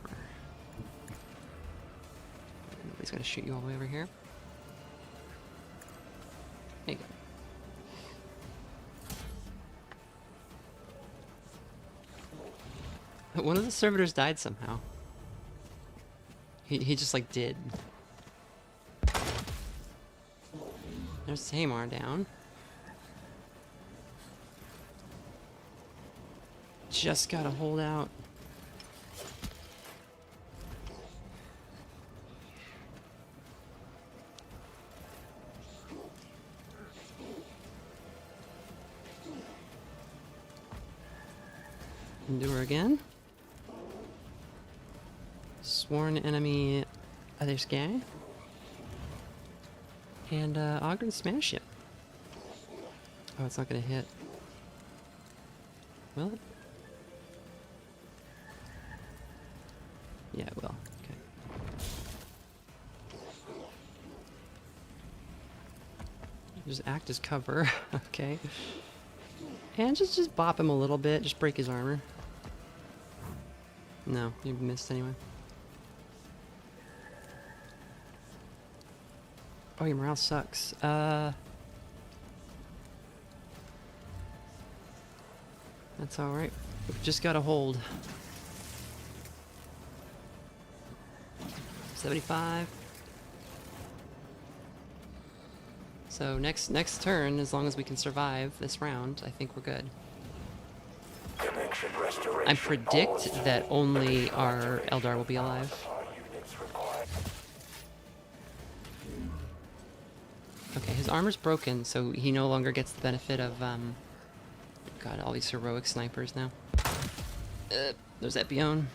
He's gonna shoot you all the way over here. There you go. One of the servitors died somehow. He just like did. There's Tamar down. Just gotta hold out. Endure again. Sworn enemy, other guy. And Ogre smash it. Oh, it's not gonna hit. Will it? Yeah, it will. Okay. Just act as cover. Okay. And just bop him a little bit. Just break his armor. No, you missed anyway. Oh, your morale sucks. That's alright. We've just gotta hold. 75. So next turn, as long as we can survive this round, I think we're good. Connection restoration. I predict that only our Eldar will be alive. Okay, his armor's broken, so he no longer gets the benefit of, God, all these heroic snipers now. There's Epion.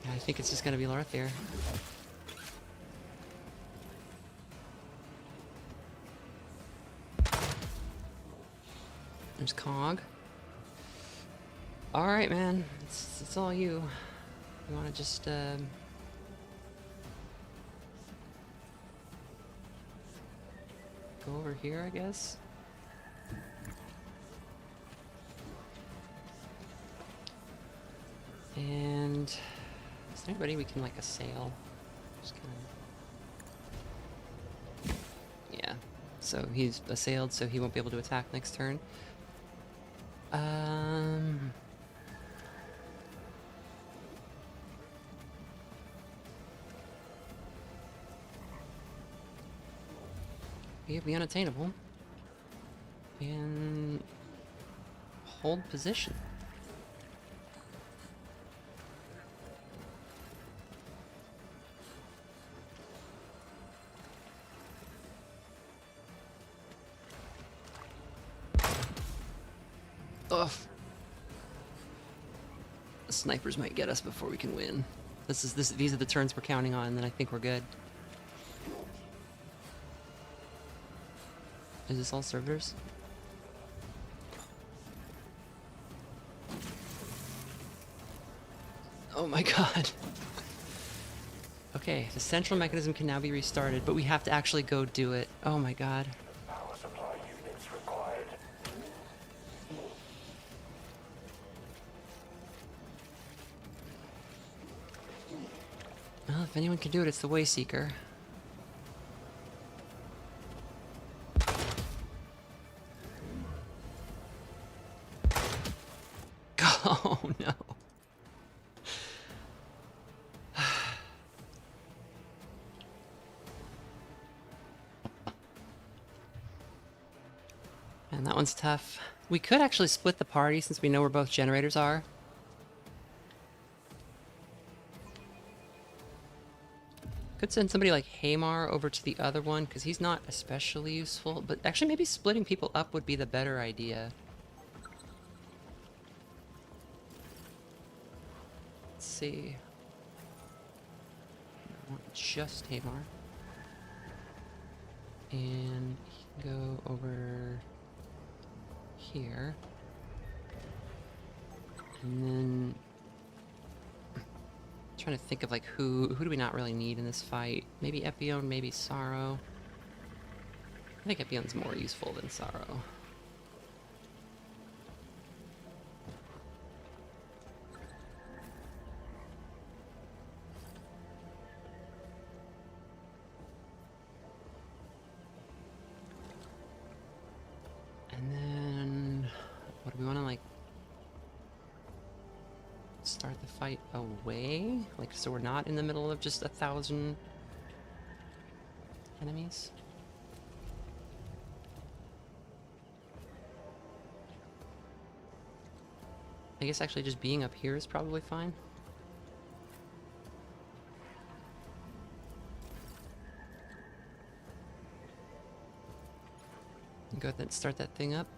I think it's just gonna be Larthier. There's Cog. Alright, man. It's all you. You wanna just, go over here, I guess? And... is there anybody we can, like, assail? Just kinda... yeah. So he's assailed, so he won't be able to attack next turn. We have the unattainable. And hold position. Ugh. The snipers might get us before we can win. These are the turns we're counting on, and then I think we're good. Is this all servitors? Oh my god. Okay, the central mechanism can now be restarted, but we have to actually go do it. Oh my god. Power supply units required. Well, if anyone can do it, it's the Wayseeker. Oh no. And that one's tough. We could actually split the party since we know where both generators are. Could send somebody like Hamar over to the other one, because he's not especially useful. But actually, maybe splitting people up would be the better idea. Let's see. I want just Hamar. And he can go over here. And then trying to think of like who do we not really need in this fight? Maybe Epion, maybe Sorrow. I think Epion's more useful than Sorrow. And then what do we want to like start the fight away? Like, so we're not in the middle of just 1,000 enemies? I guess actually just being up here is probably fine. Go ahead and start that thing up.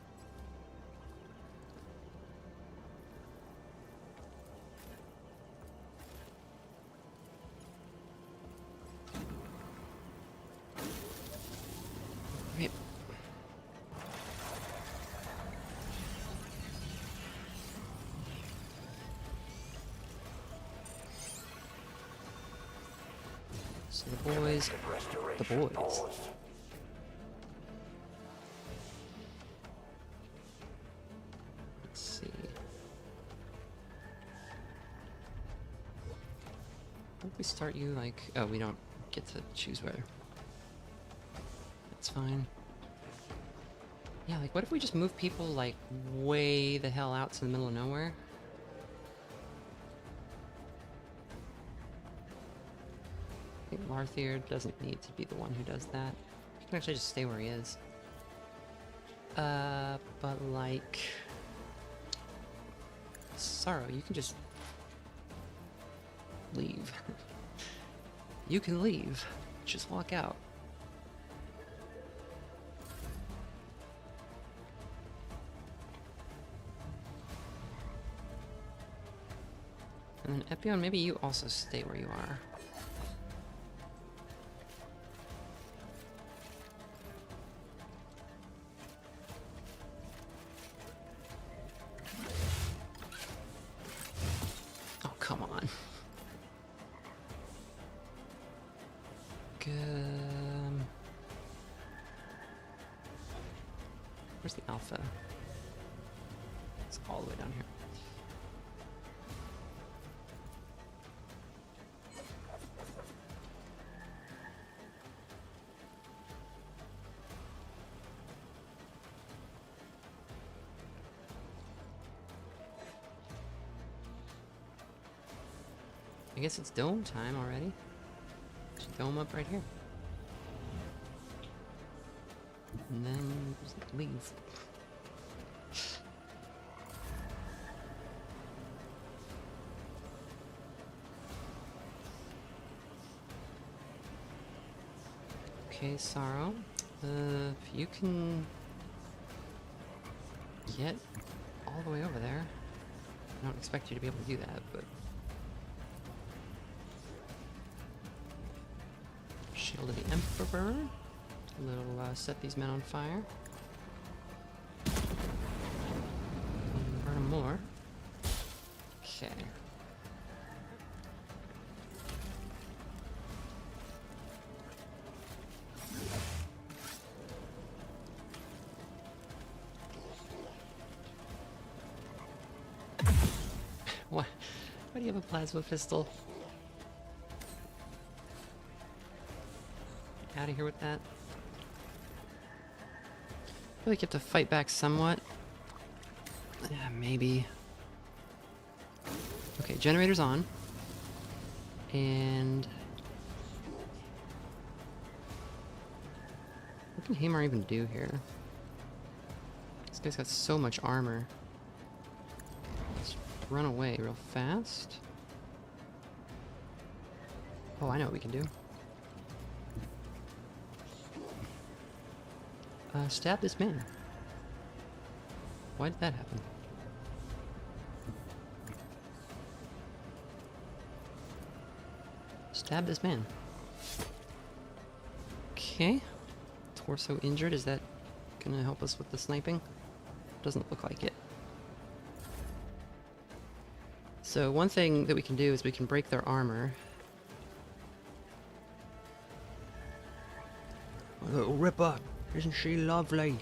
Okay. So the boys. Let's see. What if we start you like... Oh, we don't get to choose where. That's fine. Yeah, like what if we just move people like way the hell out to the middle of nowhere? I think Larthier doesn't need to be the one who does that. He can actually just stay where he is. But like... Sorrow, you can just... leave. You can leave. Just walk out. And then Epion, maybe you also stay where you are. Oh, come on. Good. Where's the alpha? It's all the way down here. I guess it's dome time already. Just dome up right here. And then just leave. Okay, Sorrow. If you can get all the way over there. I don't expect you to be able to do that, but... Shield of the Emperor. A little, set these men on fire. And burn them more. Okay. What? Why do you have a plasma pistol? Get out of here with that. I feel like you have to fight back somewhat. Yeah, maybe. Okay, generator's on. And... what can Hamar even do here? This guy's got so much armor. Let's run away real fast. Oh, I know what we can do. Stab this man. Why did that happen? Stab this man. Okay. Torso injured. Is that gonna help us with the sniping? Doesn't look like it. So one thing that we can do is we can break their armor. Little Ripper, isn't she lovely?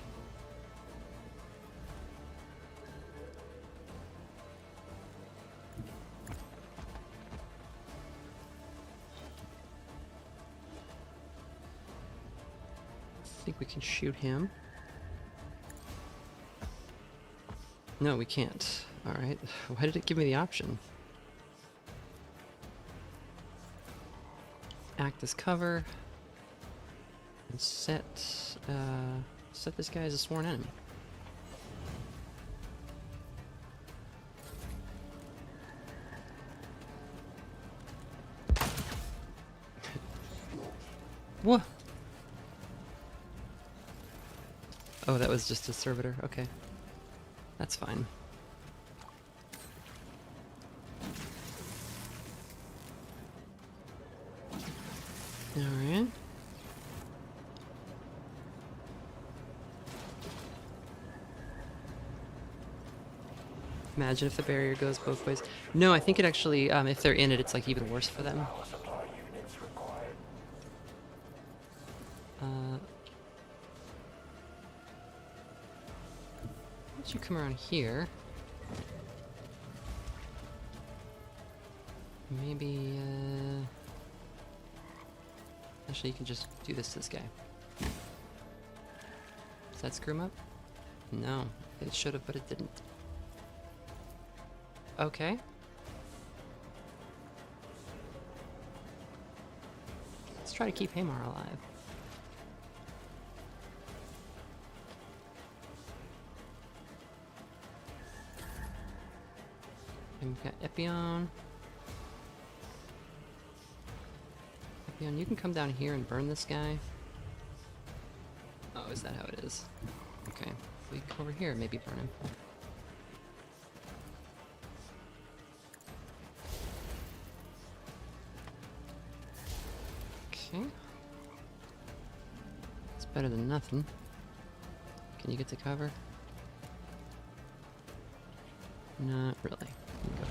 I think we can shoot him. No, we can't. Alright. Why did it give me the option? Act as cover. And set this guy as a sworn enemy. What? Oh, that was just a servitor. Okay. That's fine. Alright. Imagine if the barrier goes both ways. No, I think it actually, if they're in it, it's like even worse for them. Why don't you come around here? Maybe, actually, you can just do this to this guy. Does that screw him up? No. It should have, but it didn't. Okay. Let's try to keep Hamar alive. And we've got Epion. Epion, you can come down here and burn this guy. Oh, is that how it is? Okay. If we come over here, maybe burn him. Okay. It's better than nothing. Can you get to cover? Not really. You go.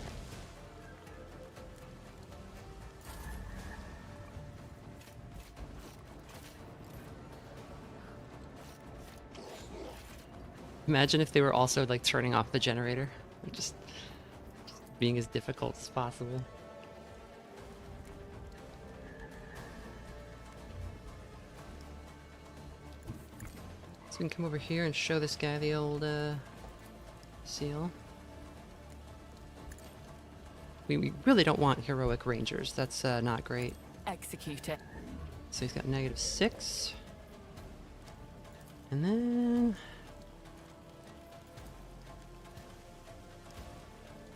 Imagine if they were also like turning off the generator. Or just being as difficult as possible. So we can come over here and show this guy the old seal. We really don't want heroic rangers. That's not great. Execute it. So he's got -6. And then...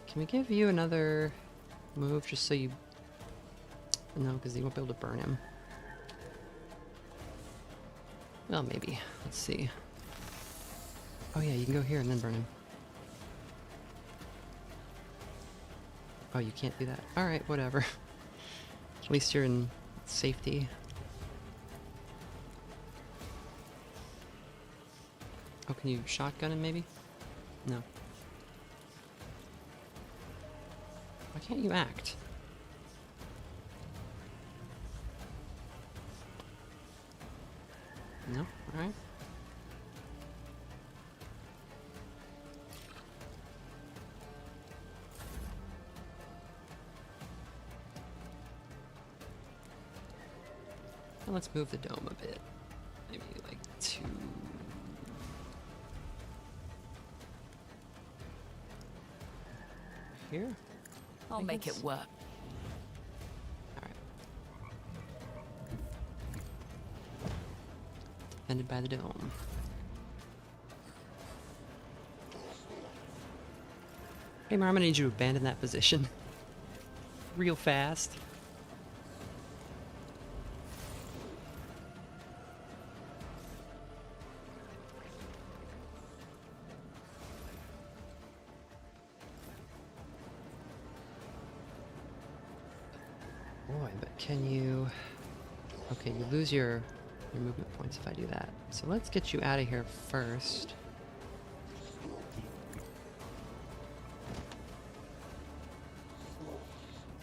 Can we give you another move just so you... No, because you won't be able to burn him. Well, maybe. Let's see. Oh yeah, you can go here and then burn him. Oh, you can't do that. Alright, whatever. At least you're in safety. Oh, can you shotgun him maybe? No. Why can't you act? No? Alright. Well, let's move the dome a bit. Maybe like 2. Here? I'll make it work. Alright. Defended by the dome. Hey, Mar, I'm gonna need you to abandon that position. Real fast. Boy, but can you... Okay, you lose your movement points if I do that. So let's get you out of here first.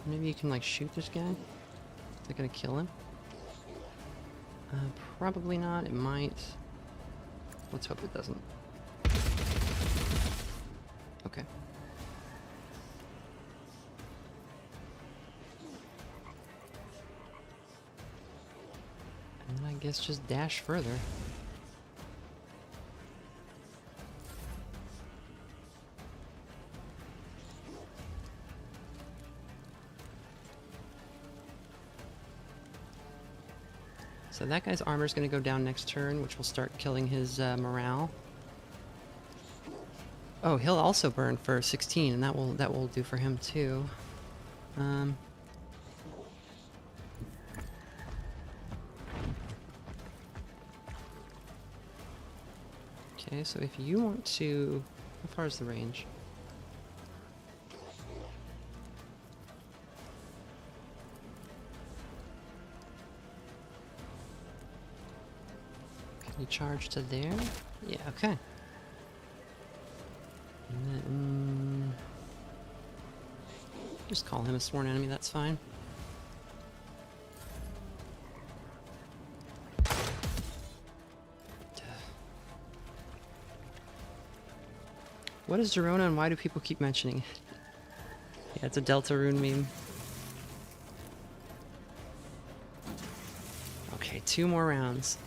Maybe you can, like, shoot this guy? Is that gonna kill him? Probably not. It might. Let's hope it doesn't. Okay. And I guess just dash further. So that guy's armor is going to go down next turn, which will start killing his morale. Oh, he'll also burn for 16, and that will do for him too. Okay, so if you want to... How far is the range? Can you charge to there? Yeah, okay. And then... just call him a sworn enemy, that's fine. What is Girona and why do people keep mentioning it? Yeah, it's a Deltarune meme. Okay, 2 more rounds.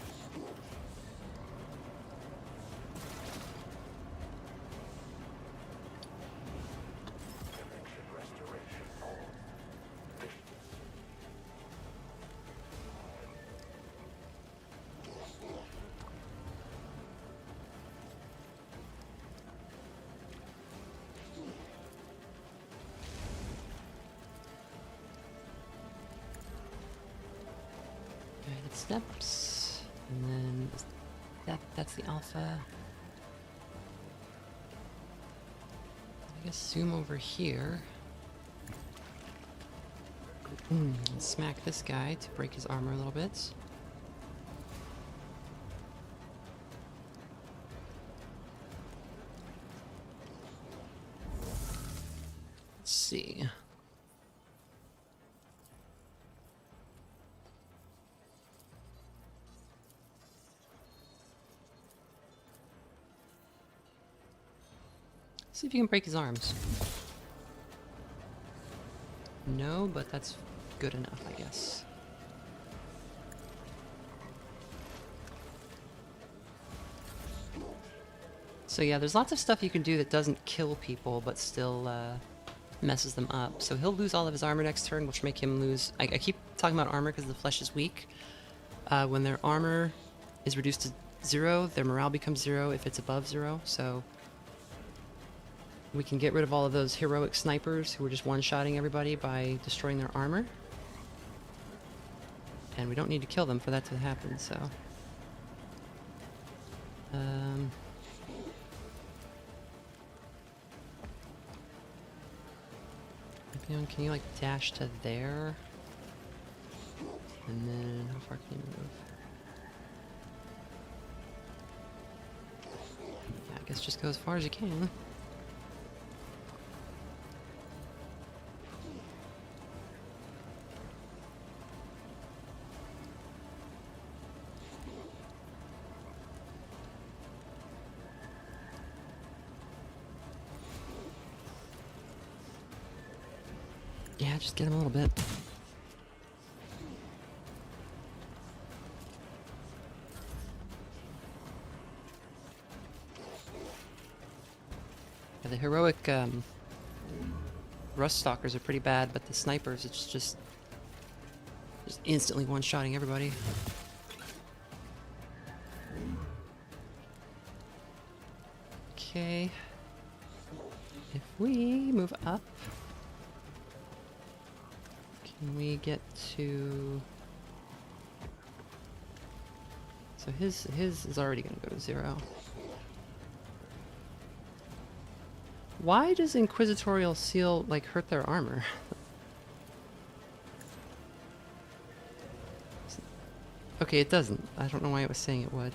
Guided steps, and then that's the alpha. I guess zoom over here. And smack this guy to break his armor a little bit. Let's see. See if you can break his arms. No, but that's good enough, I guess. So yeah, there's lots of stuff you can do that doesn't kill people, but still messes them up. So he'll lose all of his armor next turn, which will make him lose... I keep talking about armor because the flesh is weak. When their armor is reduced to 0, their morale becomes 0 if it's above 0, so... we can get rid of all of those heroic snipers who are just one-shotting everybody by destroying their armor. And we don't need to kill them for that to happen, so... can you like dash to there? And then how far can you move? Yeah, I guess just go as far as you can. Yeah, just get him a little bit. Yeah, the heroic rust stalkers are pretty bad, but the snipers, it's just instantly one-shotting everybody. Okay. If we move up, can we get to... so his is already gonna go to 0. Why does Inquisitorial seal, like, hurt their armor? Okay, it doesn't. I don't know why it was saying it would.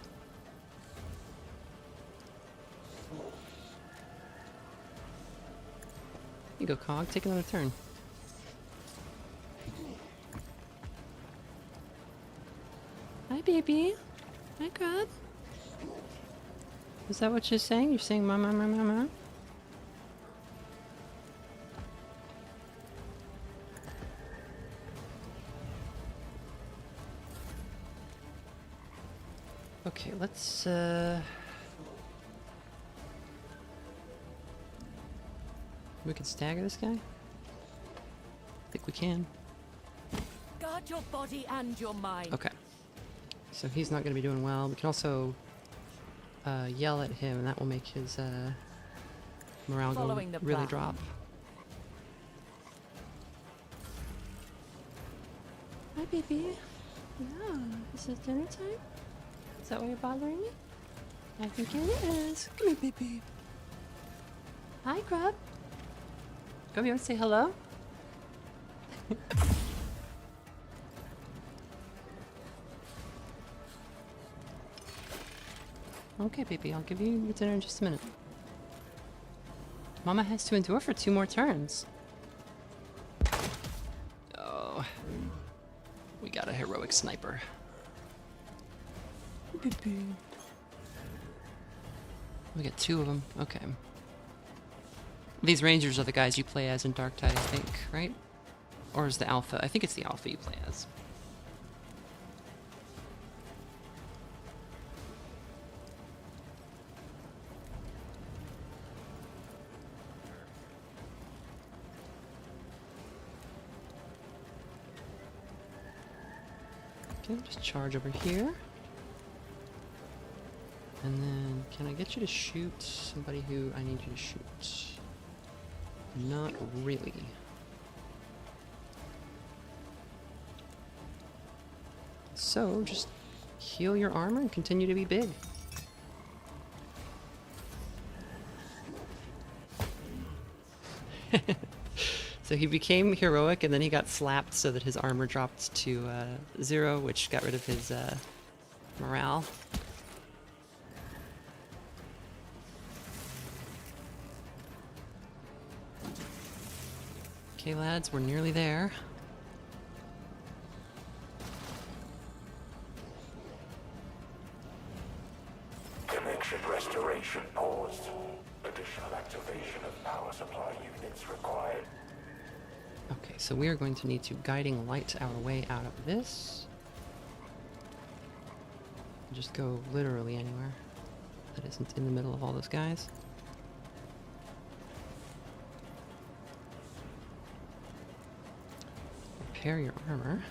You go, Cog. Take another turn. Hi, baby. Hi, God. Is that what you're saying? You're saying mama, mama, mama? Okay, let's, we can stagger this guy? I think we can. Guard your body and your mind. Okay. So he's not going to be doing well. We can also yell at him, and that will make his morale go really drop. Hi, baby. Yeah, is it dinner time? Is that why you're bothering me? I think it is. Come here, baby. Hi, Grub. Grub, you want to say hello? Okay, baby, I'll give you your dinner in just a minute. Mama has to endure for 2 more turns. Oh. We got a heroic sniper. We got 2 of them. Okay. These rangers are the guys you play as in Dark Tide, I think, right? Or is the alpha? I think it's the alpha you play as. Okay, just charge over here. And then, can I get you to shoot somebody who I need you to shoot? Not really. So, just heal your armor and continue to be big. So he became heroic, and then he got slapped so that his armor dropped to 0, which got rid of his morale. Okay, lads, we're nearly there. Connection restoration paused. Additional activation of power supply units required. Okay, so we are going to need to guiding light our way out of this. Just go literally anywhere that isn't in the middle of all those guys. repair your armor.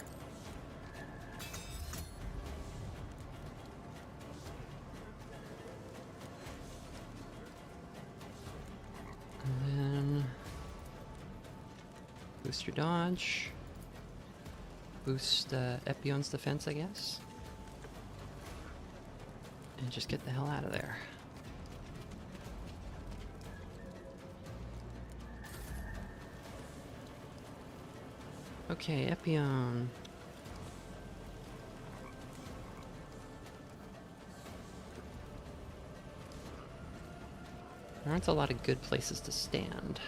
And then boost your dodge. Boost Epion's defense, I guess. And just get the hell out of there. Okay, Epion. There aren't a lot of good places to stand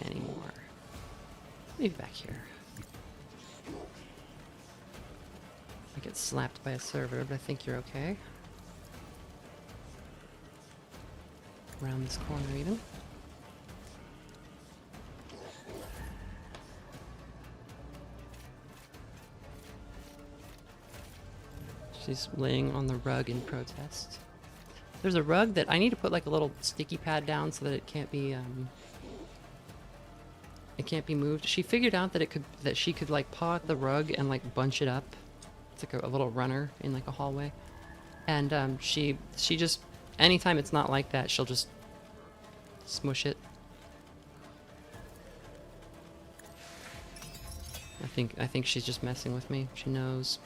anymore. Maybe back here. I get slapped by a server, but I think you're okay. Around this corner even. She's laying on the rug in protest. There's a rug that I need to put like a little sticky pad down so that it can't be moved. She figured out that she could like paw at the rug and like bunch it up. It's like a little runner in like a hallway. And she just anytime it's not like that, she'll just smush it. I think she's just messing with me. She knows.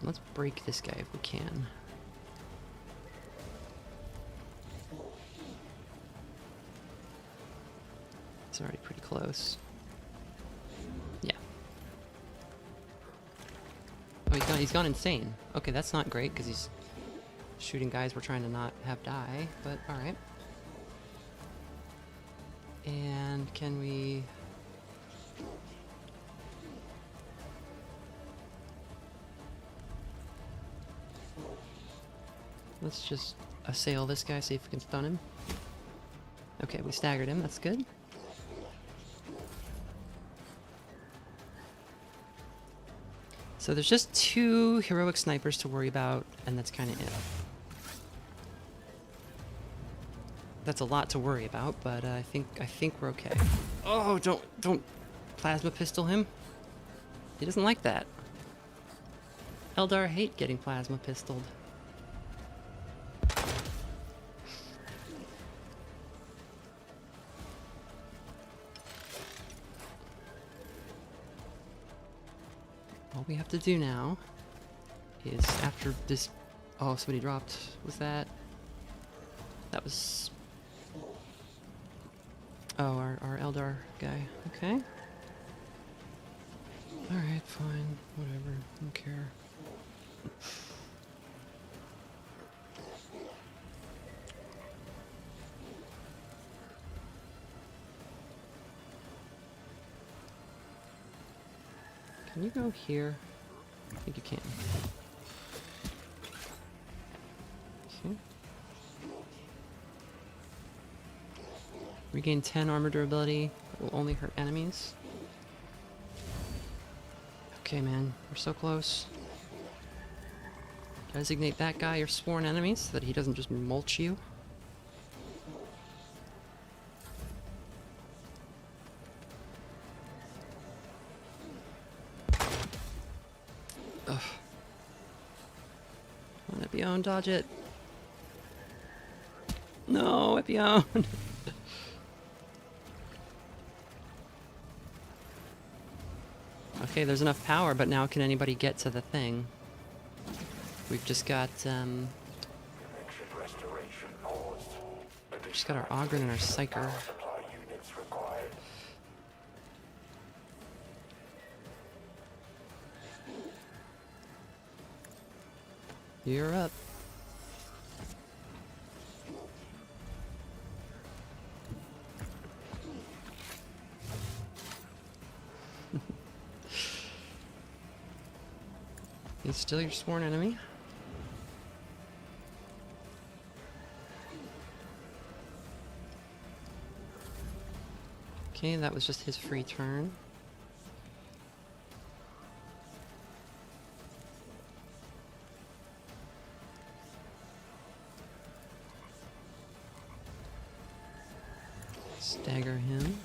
Let's break this guy if we can. It's already pretty close. Yeah. Oh, he's gone insane. Okay, that's not great because he's shooting guys we're trying to not have die, but alright. And can we... Let's just assail this guy, see if we can stun him. Okay, we staggered him, that's good. So there's just 2 heroic snipers to worry about, and that's kind of it. That's a lot to worry about, but I think we're okay. Oh, don't plasma pistol him. He doesn't like that. Eldar hate getting plasma pistoled. All we have to do now is after this... Oh, somebody dropped. Was that... That was... Oh, our Eldar guy. Okay. Alright, fine. Whatever. Don't care. Can you go here? I think you can. Okay. Regain 10 armor durability. Will only hurt enemies. Okay, man. We're so close. Designate that guy your sworn enemy so that he doesn't just mulch you. Ugh. Come on, Epion, dodge it. No, Epion! Okay, there's enough power, but now can anybody get to the thing? We've just got, just got our Ogren and our Psyker. You're up. He's still your sworn enemy. Okay, that was just his free turn. Stagger him.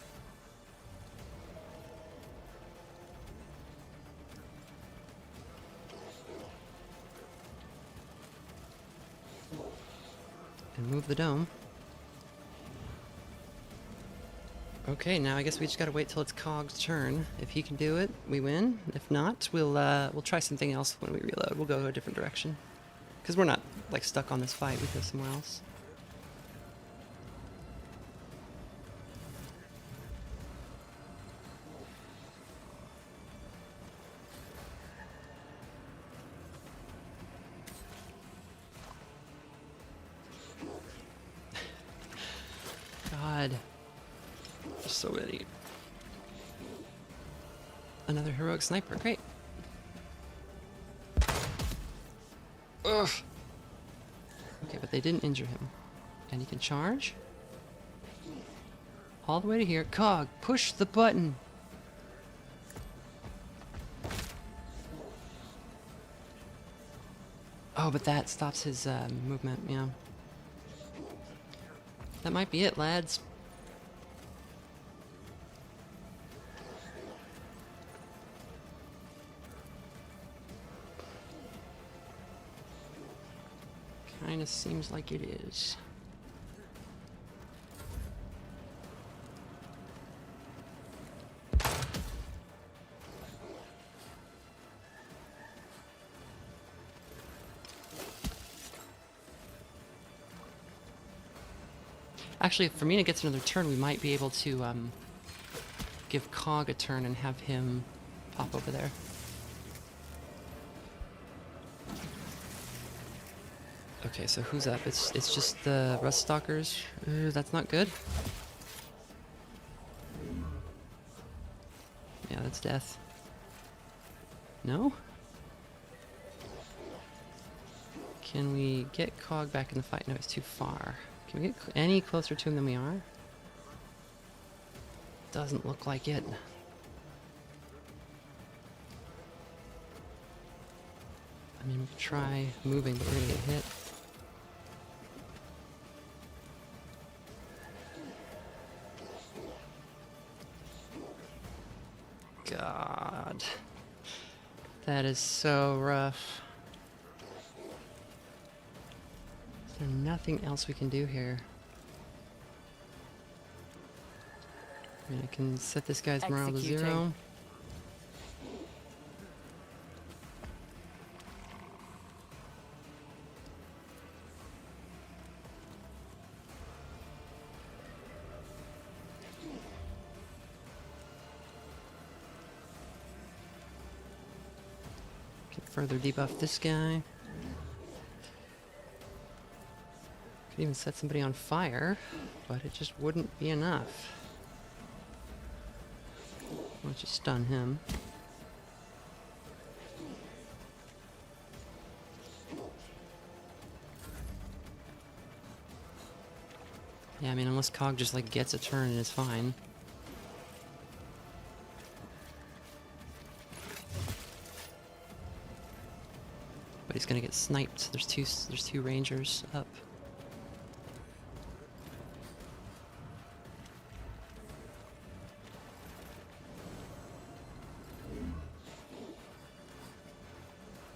And move the dome. Okay, now I guess we just gotta wait till it's Cog's turn. If he can do it, we win. If not, we'll try something else when we reload. We'll go a different direction. Because we're not, like, stuck on this fight. We go somewhere else. God. There's so many. Another heroic sniper. Great. Ugh. Okay, but they didn't injure him. And he can charge. All the way to here. Cog, push the button. Oh, but that stops his movement, yeah. That might be it, lads. Kinda seems like it is. Actually, if Fermina gets another turn, we might be able to give Cog a turn and have him pop over there. Okay, so who's up? It's just the Rust Stalkers. That's not good. Yeah, that's death. No? Can we get Cog back in the fight? No, it's too far. Can we get any closer to him than we are? Doesn't look like it. I mean, we could try moving, but we're gonna get hit. God. That is so rough. Is there nothing else we can do here? I mean, I can set this guy's morale to 0. Can further debuff this guy. Could even set somebody on fire, but it just wouldn't be enough. Let's just stun him. Yeah, I mean, unless Cog just, like, gets a turn and is fine. But he's gonna get sniped. There's two rangers up.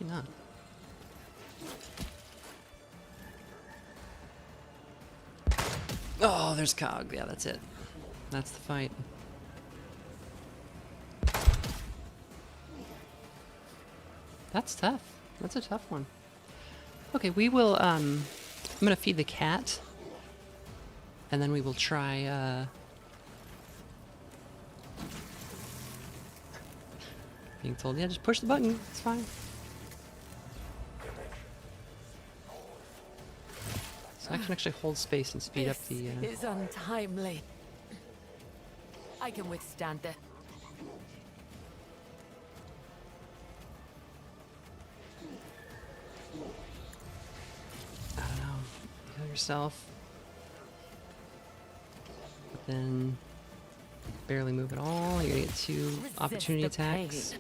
Maybe not. Oh, there's Cog. Yeah, that's it. That's the fight. That's tough. That's a tough one. Okay, we will, I'm gonna feed the cat. And then we will try, being told, yeah, just push the button. It's fine. So I can actually hold space and speed up the, This is untimely. I can withstand it. I don't know, heal yourself. But then barely move at all. You're gonna get 2 opportunity Resist the pain. attacks.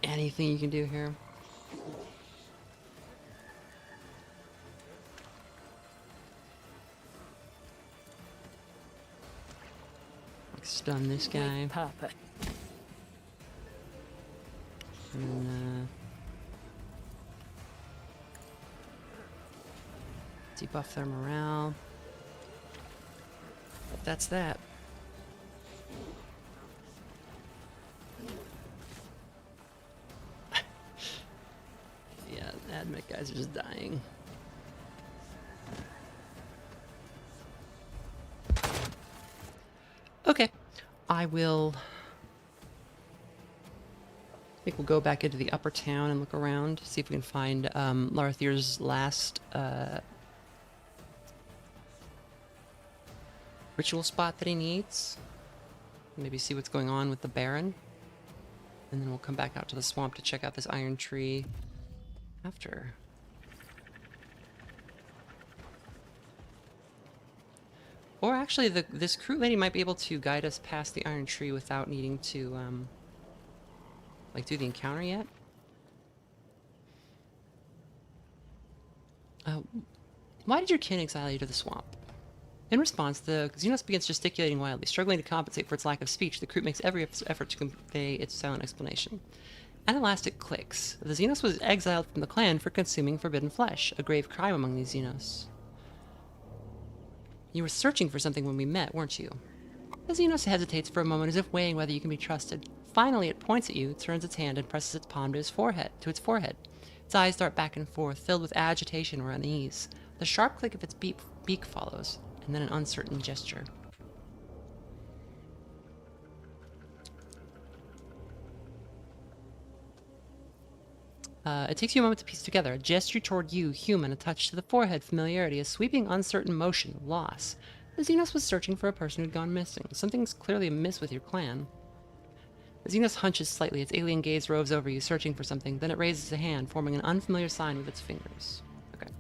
Anything you can do here. stun this guy. With purpose. And then, debuff their morale. That's that. Yeah, admit guys are just dying. Okay, I think we'll go back into the upper town and look around, see if we can find Larthir's last ritual spot that he needs. Maybe see what's going on with the Baron. And then we'll come back out to the swamp to check out this iron tree after. Or actually, this crew lady might be able to guide us past the iron tree without needing to, like, do the encounter yet. Why did your kin exile you to the swamp? In response, the Xenos begins gesticulating wildly. Struggling to compensate for its lack of speech, the crew makes every effort to convey its silent explanation. An elastic clicks. The Xenos was exiled from the clan for consuming forbidden flesh, a grave crime among these Xenos. You were searching for something when we met, weren't you? The Xenos hesitates for a moment as if weighing whether you can be trusted. Finally, it points at you, turns its hand, and presses its palm to its forehead. Its eyes dart back and forth, filled with agitation or unease. The sharp click of its beak follows, and then an uncertain gesture. It takes you a moment to piece together. A gesture toward you, human, a touch to the forehead, familiarity, a sweeping, uncertain motion, loss. The Xenos was searching for a person who'd gone missing. Something's clearly amiss with your clan. The Xenos hunches slightly, its alien gaze roves over you, searching for something. Then it raises a hand, forming an unfamiliar sign with its fingers. Okay.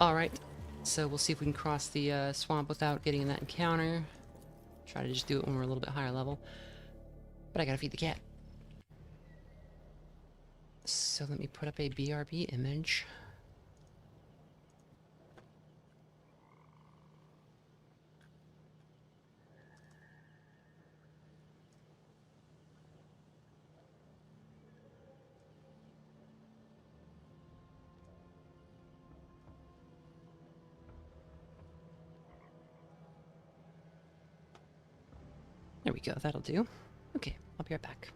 Alright, so we'll see if we can cross the swamp without getting in that encounter. Try to just do it when we're a little bit higher level. But I gotta feed the cat. So let me put up a BRB image. There we go, that'll do. Okay, I'll be right back.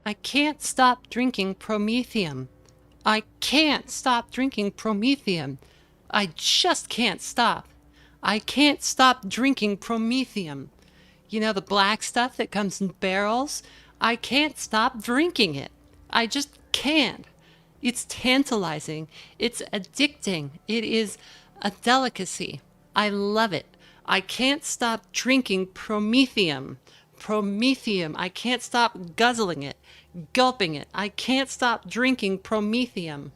I can't stop drinking promethium. I can't stop drinking promethium. I just can't stop. I can't stop drinking promethium. You know, the black stuff that comes in barrels? I can't stop drinking it. I just can't. It's tantalizing. It's addicting. It is a delicacy. I love it. I can't stop drinking promethium. Promethium. I can't stop guzzling it, gulping it. I can't stop drinking promethium.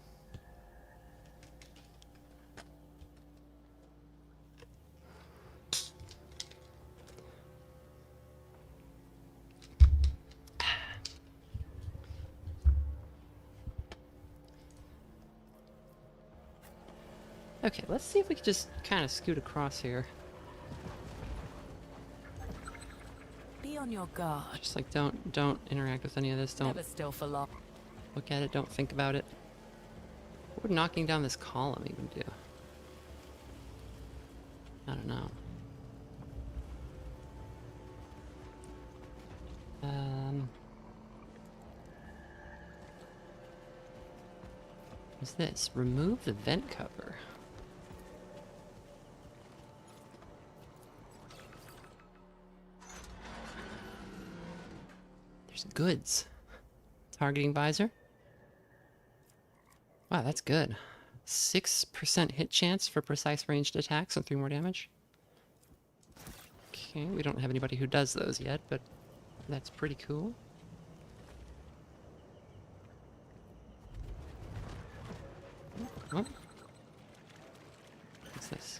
Okay, let's see if we can just kind of scoot across here. Be on your guard. Just like don't interact with any of this. Don't Never still for long. look at it. Don't think about it. What would knocking down this column even do? I don't know. What's this? Remove the vent cover. There's goods. Targeting visor. Wow, that's good. 6% hit chance for precise ranged attacks and 3 more damage. Okay, we don't have anybody who does those yet, but that's pretty cool. Oh. What's this?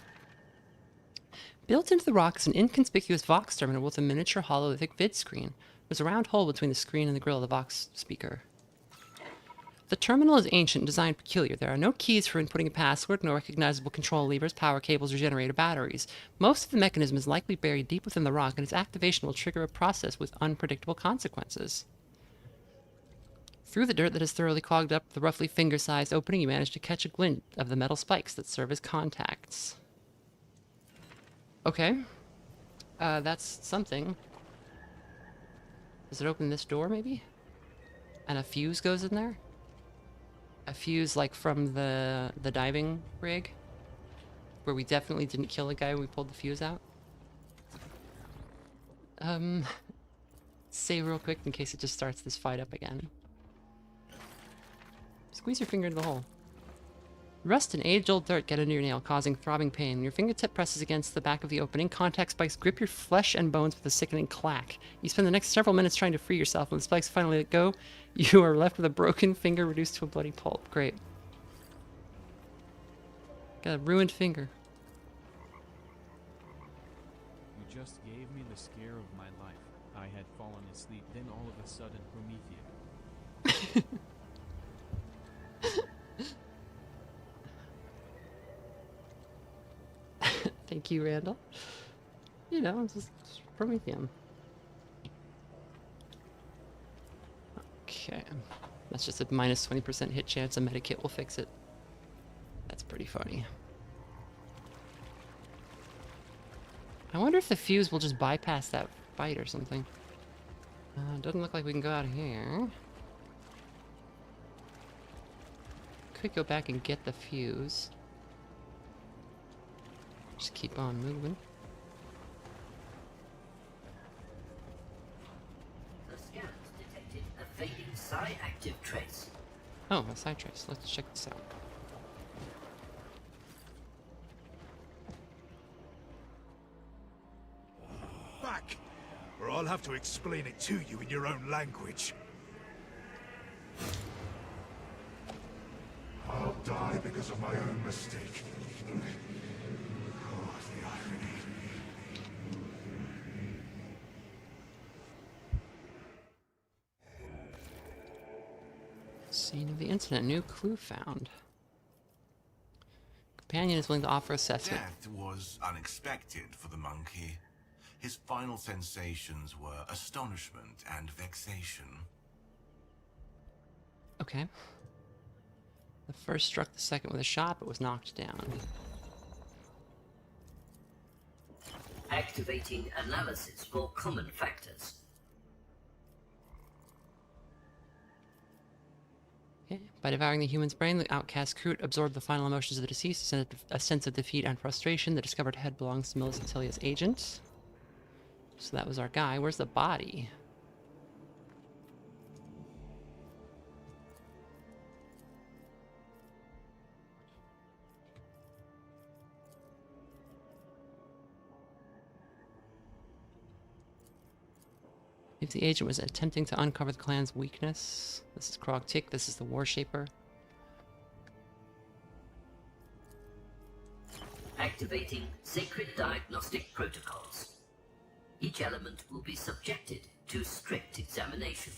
Built into the rock is an inconspicuous Vox terminal with a miniature hololithic vid screen. There's a round hole between the screen and the grill of the Vox speaker. The terminal is ancient and designed peculiar. There are no keys for inputting a password, no recognizable control levers, power cables, or generator batteries. Most of the mechanism is likely buried deep within the rock, and its activation will trigger a process with unpredictable consequences. Through the dirt that has thoroughly clogged up the roughly finger-sized opening, you manage to catch a glint of the metal spikes that serve as contacts. Okay. That's something. Does it open this door, maybe? And a fuse goes in there? A fuse, like, from the diving rig? Where we definitely didn't kill a guy when we pulled the fuse out? Save real quick in case it just starts this fight up again. Squeeze your finger into the hole. Rust and age-old dirt get under your nail, causing throbbing pain. When your fingertip presses against the back of the opening, contact spikes grip your flesh and bones with a sickening clack. You spend the next several minutes trying to free yourself. When the spikes finally let go, you are left with a broken finger reduced to a bloody pulp. Great. Got a ruined finger. You just gave me the scare of my life. I had fallen asleep, then all of a sudden Prometheus. Thank you, Randall. You know, it's just Prometheum. Okay. That's just a minus 20% hit chance. A medikit will fix it. That's pretty funny. I wonder if the fuse will just bypass that fight or something. Doesn't look like we can go out here. Could go back and get the fuse. Just keep on moving. The scans detected a fading psi-active trace. Oh, a side trace. Let's check this out. Back, or I'll have to explain it to you in your own language. I'll die because of my own mistake. Oh, the irony. Scene of the incident. New clue found. Companion is willing to offer assessment. Death was unexpected for the monkey. His final sensations were astonishment and vexation. Okay. The first struck the second with a shot, but was knocked down. Activating analysis for common factors. By devouring the human's brain, the outcast Kroot absorbed the final emotions of the deceased, a sense of defeat and frustration. The discovered head belongs to Millicent Tilia's agent. So that was our guy. Where's the body? If the agent was attempting to uncover the clan's weakness. This is Krog Tik, this is the Warshaper. Activating sacred diagnostic protocols. Each element will be subjected to strict examination.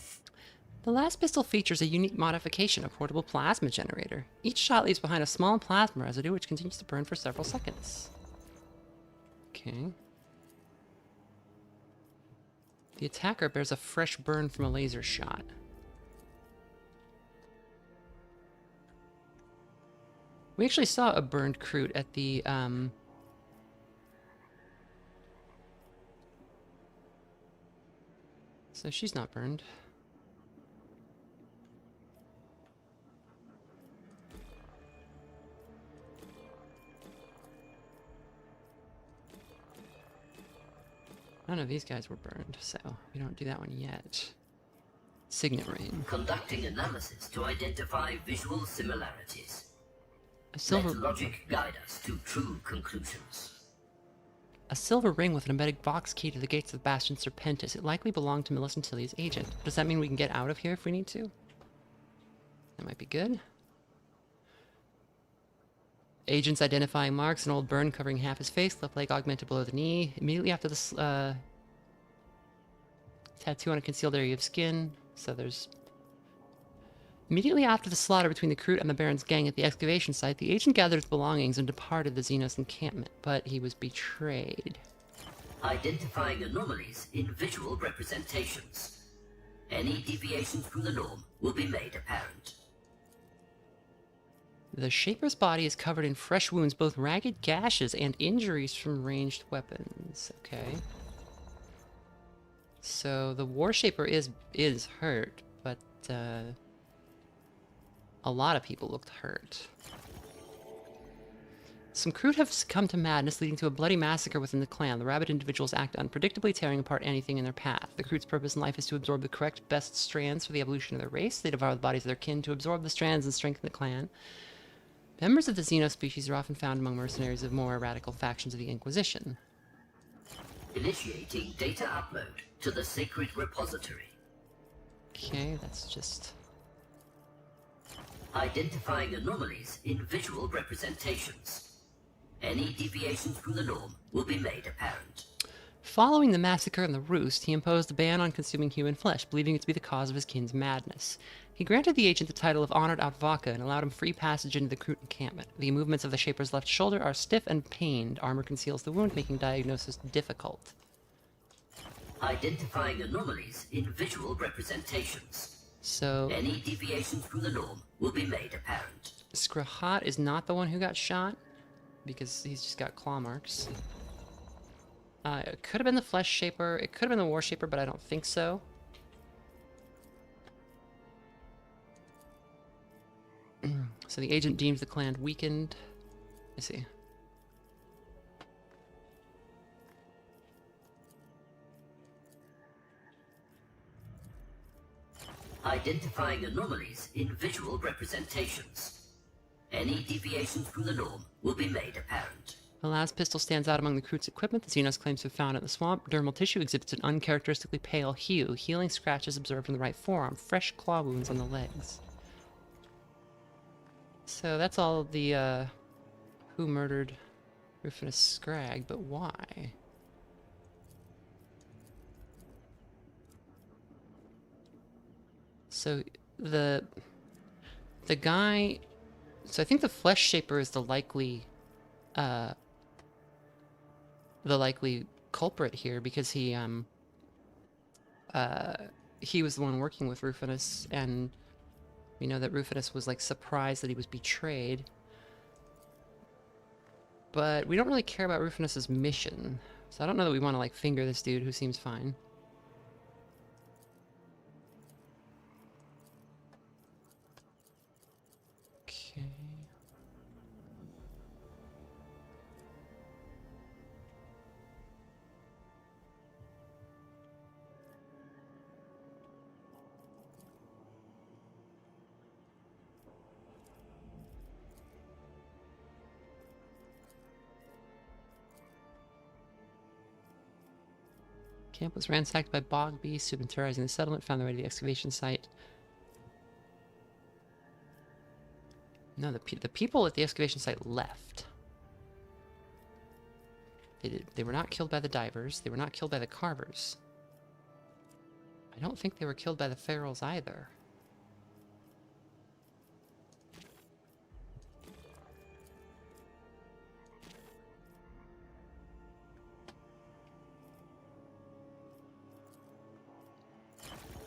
The last pistol features a unique modification, a portable plasma generator. Each shot leaves behind a small plasma residue which continues to burn for several seconds. Okay. The attacker bears a fresh burn from a laser shot. We actually saw a burned Kroot at the, So she's not burned. None of these guys were burned, so we don't do that one yet. Signet Ring. Conducting analysis to identify visual similarities. A silver... Let logic guide us to true conclusions. A silver ring with an embedded box key to the gates of the Bastion Serpentis. It likely belonged to Millicent Tilia's agent. Does that mean we can get out of here if we need to? That might be good. Agent's identifying marks, an old burn covering half his face, left leg augmented below the knee. Immediately after this tattoo on a concealed area of skin. So there's... Immediately after the slaughter between the Kroot and the Baron's gang at the excavation site, the agent gathered his belongings and departed the Xenos encampment, but he was betrayed. Identifying anomalies in visual representations. Any deviations from the norm will be made apparent. The Shaper's body is covered in fresh wounds, both ragged gashes and injuries from ranged weapons. Okay. So the Warshaper is hurt, but a lot of people looked hurt. Some Kroot have succumbed to madness, leading to a bloody massacre within the clan. The rabid individuals act unpredictably, tearing apart anything in their path. The Kroot's purpose in life is to absorb the correct best strands for the evolution of their race. They devour the bodies of their kin to absorb the strands and strengthen the clan. Members of the Xeno species are often found among mercenaries of more radical factions of the Inquisition. Initiating data upload to the sacred repository. Okay, that's just... Identifying anomalies in visual representations. Any deviations from the norm will be made apparent. Following the massacre in the Roost, he imposed a ban on consuming human flesh, believing it to be the cause of his kin's madness. He granted the agent the title of Honored Advocate and allowed him free passage into the Kroot encampment. The movements of the Shaper's left shoulder are stiff and pained. Armor conceals the wound, making diagnosis difficult. Identifying anomalies in visual representations. So... Any deviations from the norm will be made apparent. Skrahat is not the one who got shot, because he's just got claw marks. It could have been the Flesh Shaper, it could have been the War Shaper, but I don't think so. So the agent deems the clan weakened. I see. Identifying anomalies in visual representations. Any deviations from the norm will be made apparent. The last pistol stands out among the Kroot's equipment. The Xenos claims to have found it in the swamp. Dermal tissue exhibits an uncharacteristically pale hue. Healing scratches observed in the right forearm. Fresh claw wounds on the legs. So that's all the, who murdered Rufinus Scrag, but why? So the guy... So I think the Flesh Shaper is the likely culprit here, because he was the one working with Rufinus, and we know that Rufinus was like surprised that he was betrayed. But we don't really care about Rufinus's mission, so I don't know that we want to like finger this dude who seems fine. Camp was ransacked by bog beasts who'd been terrorizing the settlement, found their way to the excavation site. No, the people at the excavation site left. They were not killed by the divers. They were not killed by the carvers. I don't think they were killed by the ferals either.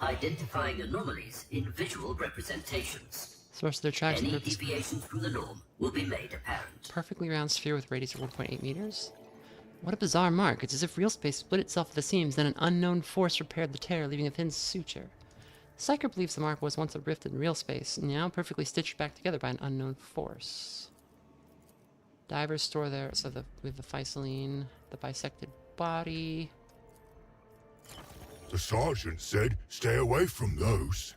Identifying anomalies in visual representations. Source of their tracks. Any deviations from the norm will be made apparent. Perfectly round sphere with radius of 1.8 meters. What a bizarre mark. It's as if real space split itself at the seams, then an unknown force repaired the tear, leaving a thin suture. Psyker believes the mark was once a rift in real space, now perfectly stitched back together by an unknown force. Divers store there, so with the Physaline, the bisected body. The sergeant said stay away from those.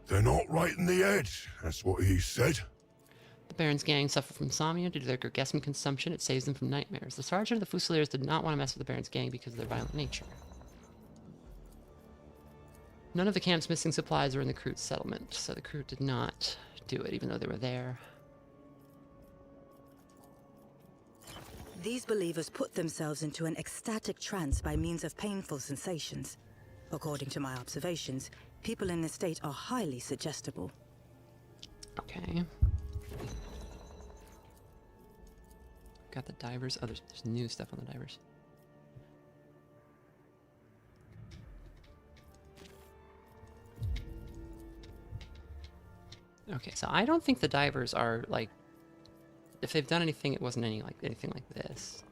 They're not right in the head, that's what he said. The Baron's gang suffer from insomnia due to their gargantuan consumption. It saves them from nightmares. The sergeant of the Fusiliers did not want to mess with the Baron's gang because of their violent nature. None of the camp's missing supplies were in the Kroot settlement, so the Kroot did not do it, even though they were there. These believers put themselves into an ecstatic trance by means of painful sensations. According to my observations, people in this state are highly suggestible. Okay. Got the divers. Oh, there's new stuff on the divers. Okay, so I don't think the divers are like, if they've done anything, it wasn't anything like this.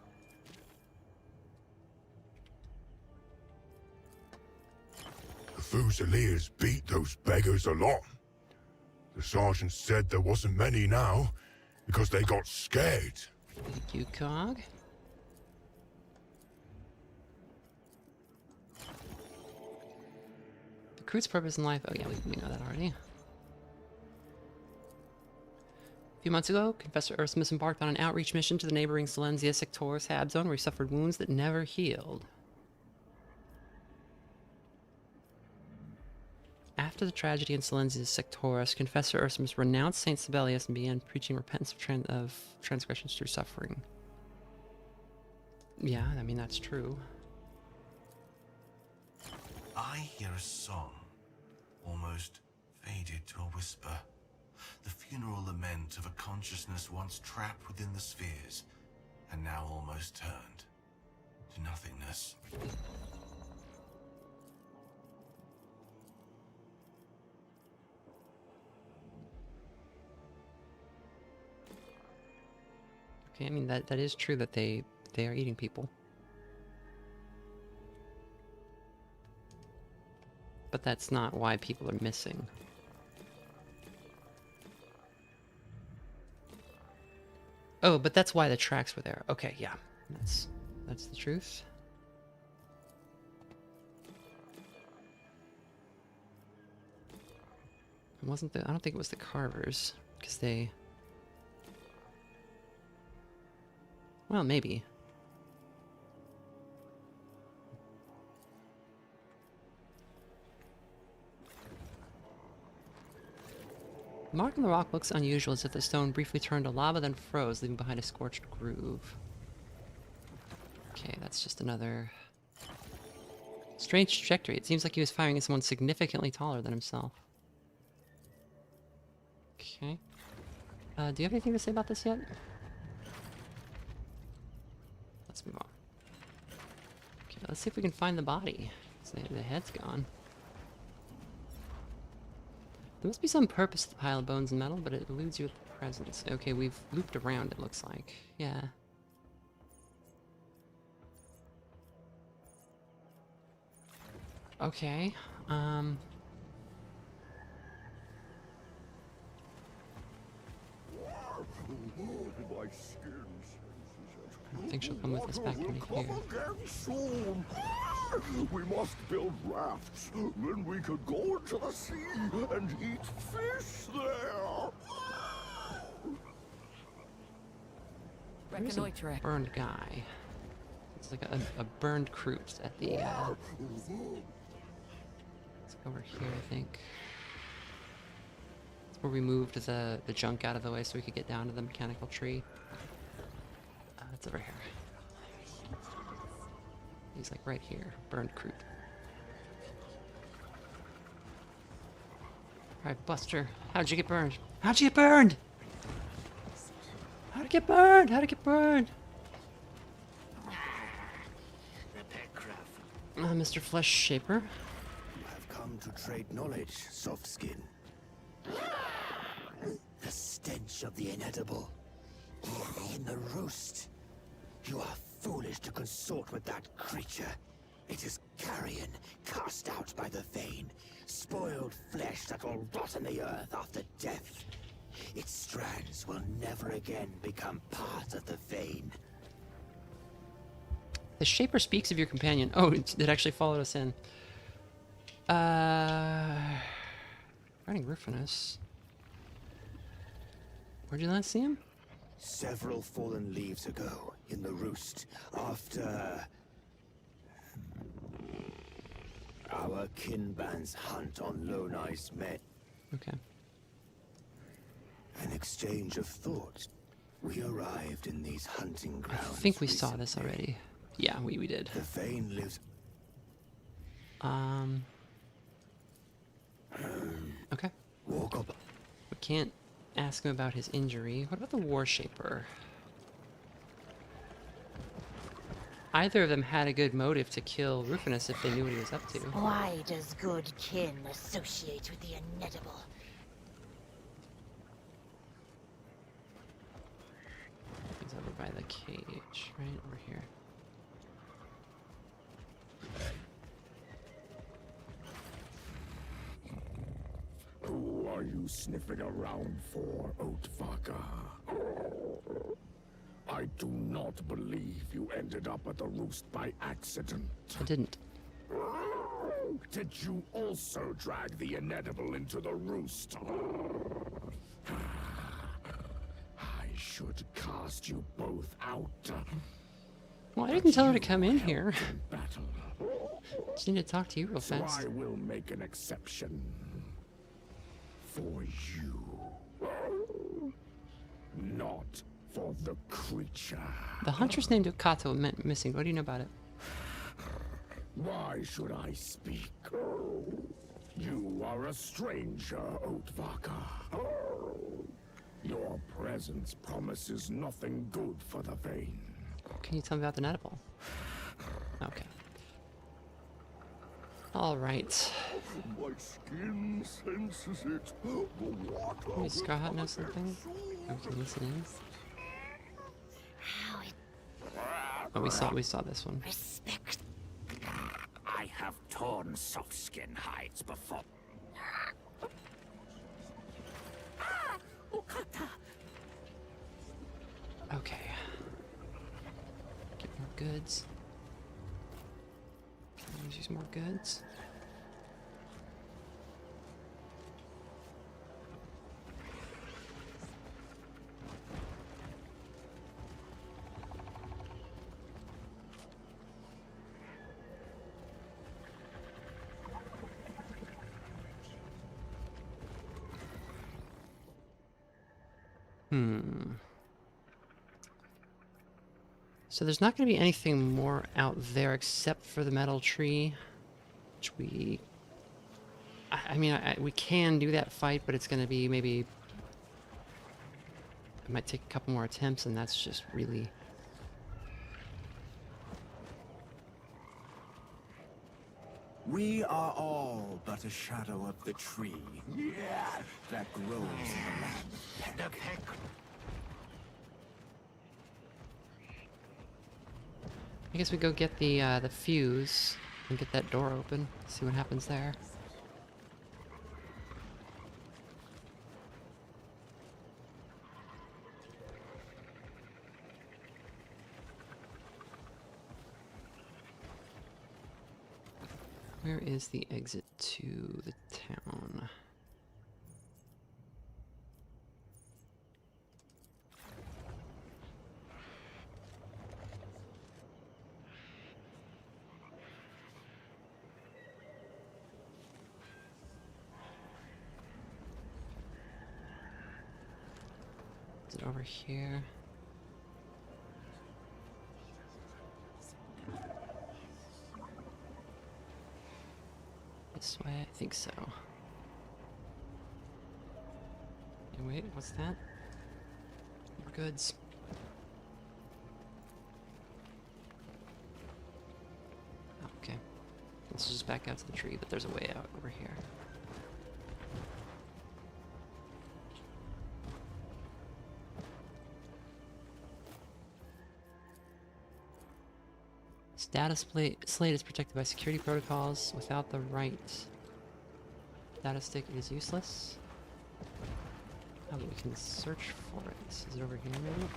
The Fusiliers beat those beggars a lot. The sergeant said there wasn't many now, because they got scared. Thank you, Cog. The Kroot's purpose in life. Oh yeah, we know that already. A few months ago, Confessor Ursimus embarked on an outreach mission to the neighboring Silencia Sectoris Hab Zone, where he suffered wounds that never healed. After the tragedy in Silencia Sectoris, Confessor Ursimus renounced Saint Sibelius and began preaching repentance of transgressions through suffering. Yeah, I mean, that's true. I hear a song, almost faded to a whisper. The funeral lament of a consciousness once trapped within the spheres, and now almost turned to nothingness. Okay, I mean, that is true that they are eating people. But that's not why people are missing. Oh, but that's why the tracks were there. Okay, yeah. That's the truth. It wasn't I don't think it was the carvers, because they... Well, maybe. The mark on the rock looks unusual, as if the stone briefly turned to lava, then froze, leaving behind a scorched groove. Okay, that's just another... strange trajectory. It seems like he was firing at someone significantly taller than himself. Okay. Do you have anything to say about this yet? Let's move on. Okay, let's see if we can find the body. The head's gone. There must be some purpose to the pile of bones and metal, but it eludes you with the presence. Okay, we've looped around, it looks like. Yeah. Okay, I don't think she'll come with us back into here. Soon. We must build rafts, then we could go into the sea and eat fish there. There's a burned guy. It's like a burned crypt at the, it's over here, I think. It's where we moved the junk out of the way so we could get down to the mechanical tree. It's over here. He's like right here, burned crypt. Alright, Buster, how'd you get burned? How'd you get burned? How'd it get burned? How'd it get burned? Mr. Flesh Shaper. You have come to trade knowledge, soft skin. The stench of the inedible. In the roost. You are foolish to consort with that creature. It is carrion, cast out by the vein. Spoiled flesh that will rot in the earth after death. Its strands will never again become part of the vein. The Shaper speaks of your companion. Oh, it actually followed us in. Riding Rufinus. Where'd you last see him? Several fallen leaves ago, in the roost, after our kinban's hunt on Lone Ice met. Okay. An exchange of thoughts. We arrived in these hunting grounds. I think we saw this already. Yeah, we did. The vein lives. Okay. Walk up. We can't ask him about his injury. What about the War Shaper? Either of them had a good motive to kill Rufinus if they knew what he was up to. Why does good kin associate with the inedible? He's over by the cage, right over here. Who are you sniffing around for, Oatvaka? I do not believe you ended up at the roost by accident. I didn't. Did you also drag the inedible into the roost? I should cast you both out. Well, I didn't tell her to come in here. Battle. Just need to talk to you real So fast. I will make an exception for you. Not for the creature. The huntress named Okato meant missing. What do you know about it? Why should I speak? You are a stranger, Oatvaka. Your presence promises nothing good for the vein. Can you tell me about the Netable? Okay. All right. My skin senses it. The water. Maybe Scarhat knows something. Oh, we can listen in. How it Oh, we saw this one. respect. I have torn soft skin hides before. Okata! Okay. Get more goods. Can I use more goods? So there's not going to be anything more out there except for the metal tree, which we... I mean, we can do that fight, but it's going to be maybe... It might take a couple more attempts, and that's just really... We are all but a shadow of the tree. Yeah, that grows in the land. The peck. I guess we go get the fuse and get that door open, see what happens there. Where is the exit to the town? Is it over here? This way? I think so. Hey, wait, what's that? More goods. Okay. Let's just back out to the tree, but there's a way out over here. Data slate is protected by security protocols. Without the right data stick, it is useless. Oh, but we can search for it. Is it over here, maybe?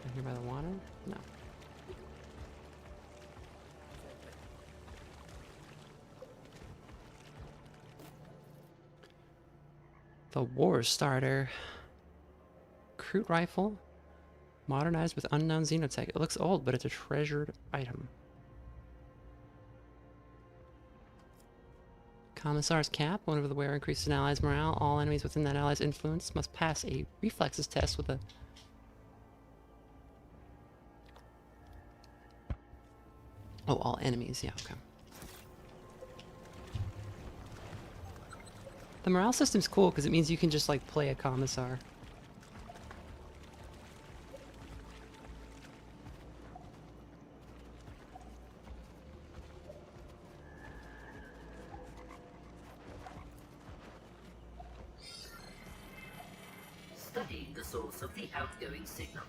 Over here by the water? No. The War Starter. Recruit rifle. Modernized with unknown xenotech. It looks old, but it's a treasured item. Commissar's Cap. Whenever the wearer increases an ally's morale, all enemies within that ally's influence must pass a reflexes test with a... Oh, all enemies. Yeah, okay. The morale system's cool because it means you can just, like, play a commissar. Studying the source of the outgoing signal.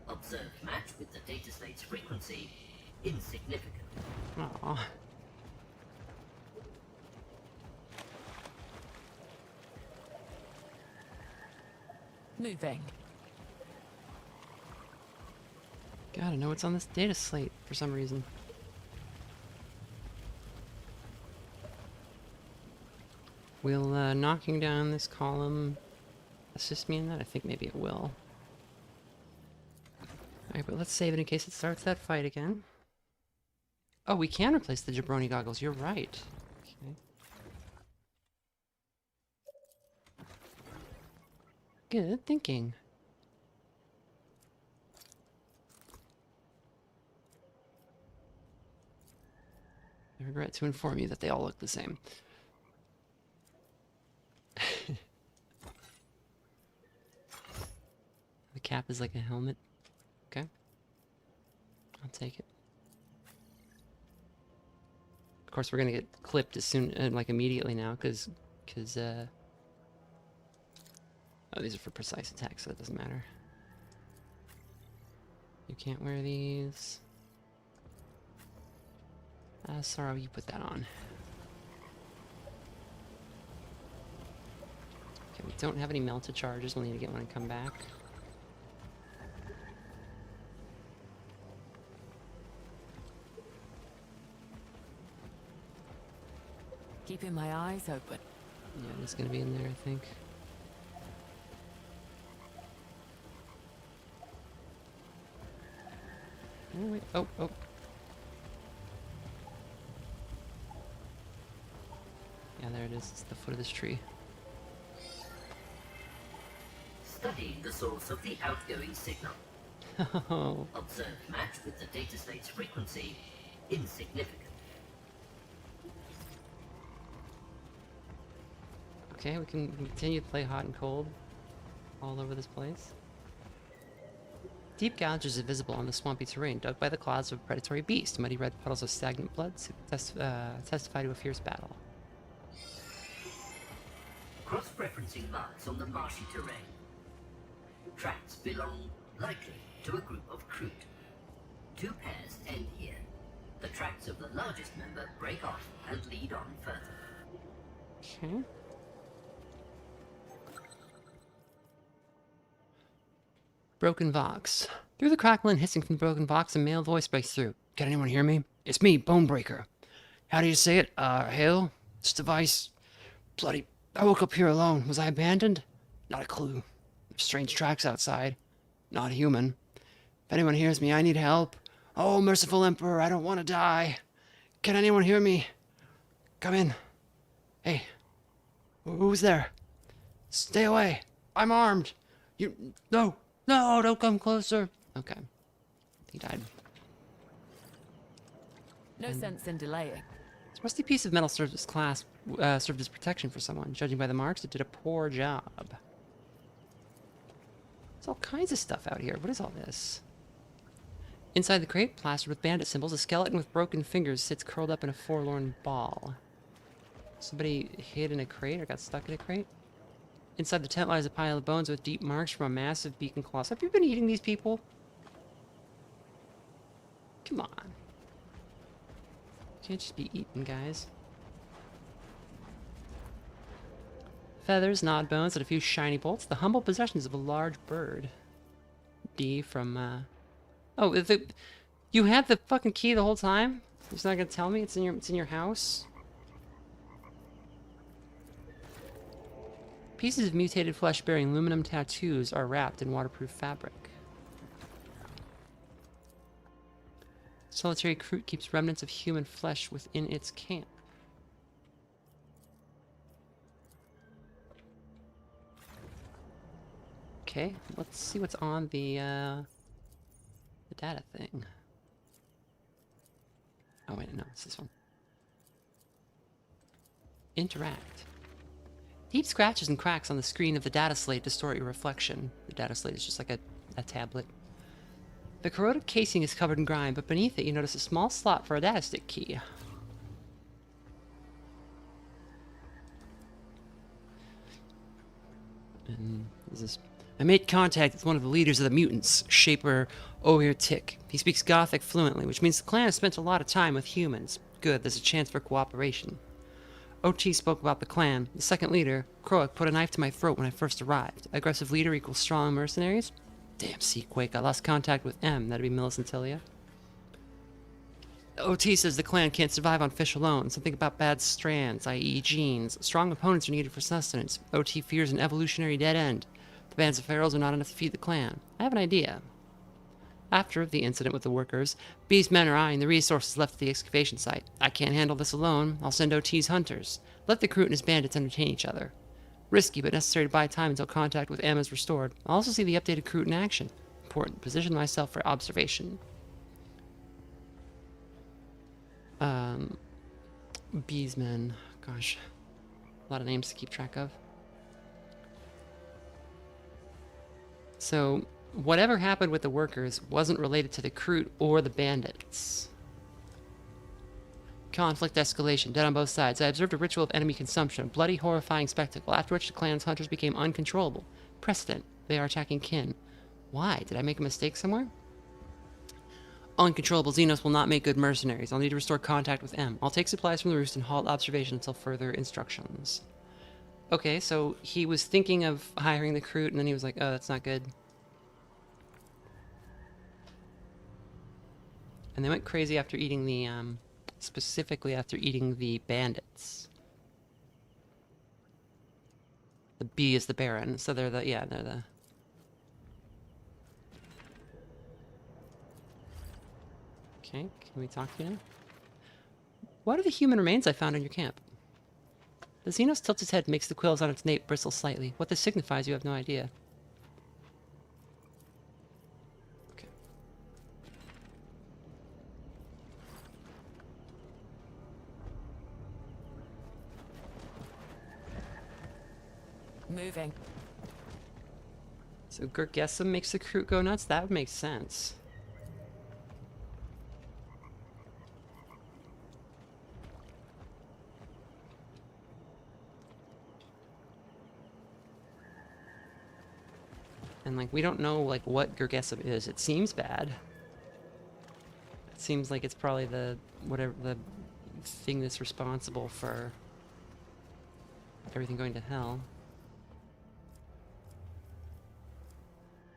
Observed match with the data slate's frequency. Insignificant. Aww. Moving. Gotta know what's on this data slate for some reason. Will knocking down this column assist me in that? I think maybe it will. Alright, but let's save it in case it starts that fight again. Oh, we can replace the jabroni goggles. You're right. Okay. Good thinking. I regret to inform you that they all look the same. The cap is like a helmet. Okay. I'll take it. Of course, we're gonna get clipped as soon, like immediately now, because, oh, these are for precise attacks, so it doesn't matter. You can't wear these. Sorry, you put that on. Okay, we don't have any melted charges. We'll need to get one and come back. Keeping my eyes open. Yeah, it's gonna be in there, I think. Oh, wait. Oh, oh. Yeah, there it is. It's the foot of this tree. Studying the source of the outgoing signal. Oh. Observed match with the data slate's frequency. Insignificant. Okay, we can continue to play hot and cold all over this place. Deep gouges are visible on the swampy terrain, dug by the claws of a predatory beast. Muddy red puddles of stagnant blood testify to a fierce battle. Cross-referencing marks on the marshy terrain. Tracks belong, likely, to a group of Kroot. Two pairs end here. The tracks of the largest member break off and lead on further. Okay. Broken Vox. Through the crackle and hissing from the broken Vox, a male voice breaks through. Can anyone hear me? It's me, Bonebreaker. How do you say it? Hail? This device? Bloody... I woke up here alone. Was I abandoned? Not a clue. Strange tracks outside. Not human. If anyone hears me, I need help. Oh, merciful Emperor, I don't want to die. Can anyone hear me? Come in. Hey. Who's there? Stay away. I'm armed. No, don't come closer. Okay. He died. No sense in delaying. This rusty piece of metal served as protection for someone. Judging by the marks, it did a poor job. There's all kinds of stuff out here. What is all this? Inside the crate, plastered with bandit symbols, a skeleton with broken fingers sits curled up in a forlorn ball. Somebody hid in a crate or got stuck in a crate? Inside the tent lies a pile of bones with deep marks from a massive beacon claws. Have you been eating these people? Come on. Can't just be eaten, guys. Feathers, nod bones, and a few shiny bolts. The humble possessions of a large bird. D from, Oh, you had the fucking key the whole time? You're just not gonna tell me it's in your house? Pieces of mutated flesh bearing aluminum tattoos are wrapped in waterproof fabric. Solitary Kroot keeps remnants of human flesh within its camp. Okay, let's see what's on the data thing. Oh wait, no, it's this one. Interact. Deep scratches and cracks on the screen of the data slate distort your reflection. The data slate is just like a tablet. The corroded casing is covered in grime, but beneath it you notice a small slot for a data stick key. And this is... I made contact with one of the leaders of the mutants, Shaper Owlcat. He speaks Gothic fluently, which means the clan has spent a lot of time with humans. Good, there's a chance for cooperation. OT spoke about the clan. The second leader, Croak, put a knife to my throat when I first arrived. Aggressive leader equals strong mercenaries? Damn, Seaquake, I lost contact with M. That'd be Millicentilia. OT says the clan can't survive on fish alone. Something about bad strands, i.e. genes. Strong opponents are needed for sustenance. OT fears an evolutionary dead end. The bands of pharaohs are not enough to feed the clan. I have an idea. After the incident with the workers, B's men are eyeing the resources left at the excavation site. I can't handle this alone. I'll send OT's hunters. Let the Kroot and his bandits entertain each other. Risky, but necessary to buy time until contact with M is restored. I'll also see the updated Kroot in action. Important. Position myself for observation. B's men. Gosh. A lot of names to keep track of. So, whatever happened with the workers wasn't related to the Kroot or the bandits. Conflict escalation, dead on both sides. I observed a ritual of enemy consumption, a bloody, horrifying spectacle, after which the clan's hunters became uncontrollable. Precedent. They are attacking kin. Why? Did I make a mistake somewhere? Uncontrollable Xenos will not make good mercenaries. I'll need to restore contact with M. I'll take supplies from the roost and halt observation until further instructions. Okay, so he was thinking of hiring the Kroot, and then he was like, oh, that's not good. And they went crazy after eating the, specifically after eating the bandits. The B is the Baron, so they're the, yeah, they're the... Okay, can we talk to you now? What are the human remains I found in your camp? The Xenos tilts its head and makes the quills on its nape bristle slightly. What this signifies, you have no idea. Okay. Moving. So Gergesum makes the Kroot go nuts? That would make sense. And, like, we don't know, like, what Gergesum is. It seems bad. It seems like it's probably the, whatever, the thing that's responsible for everything going to hell.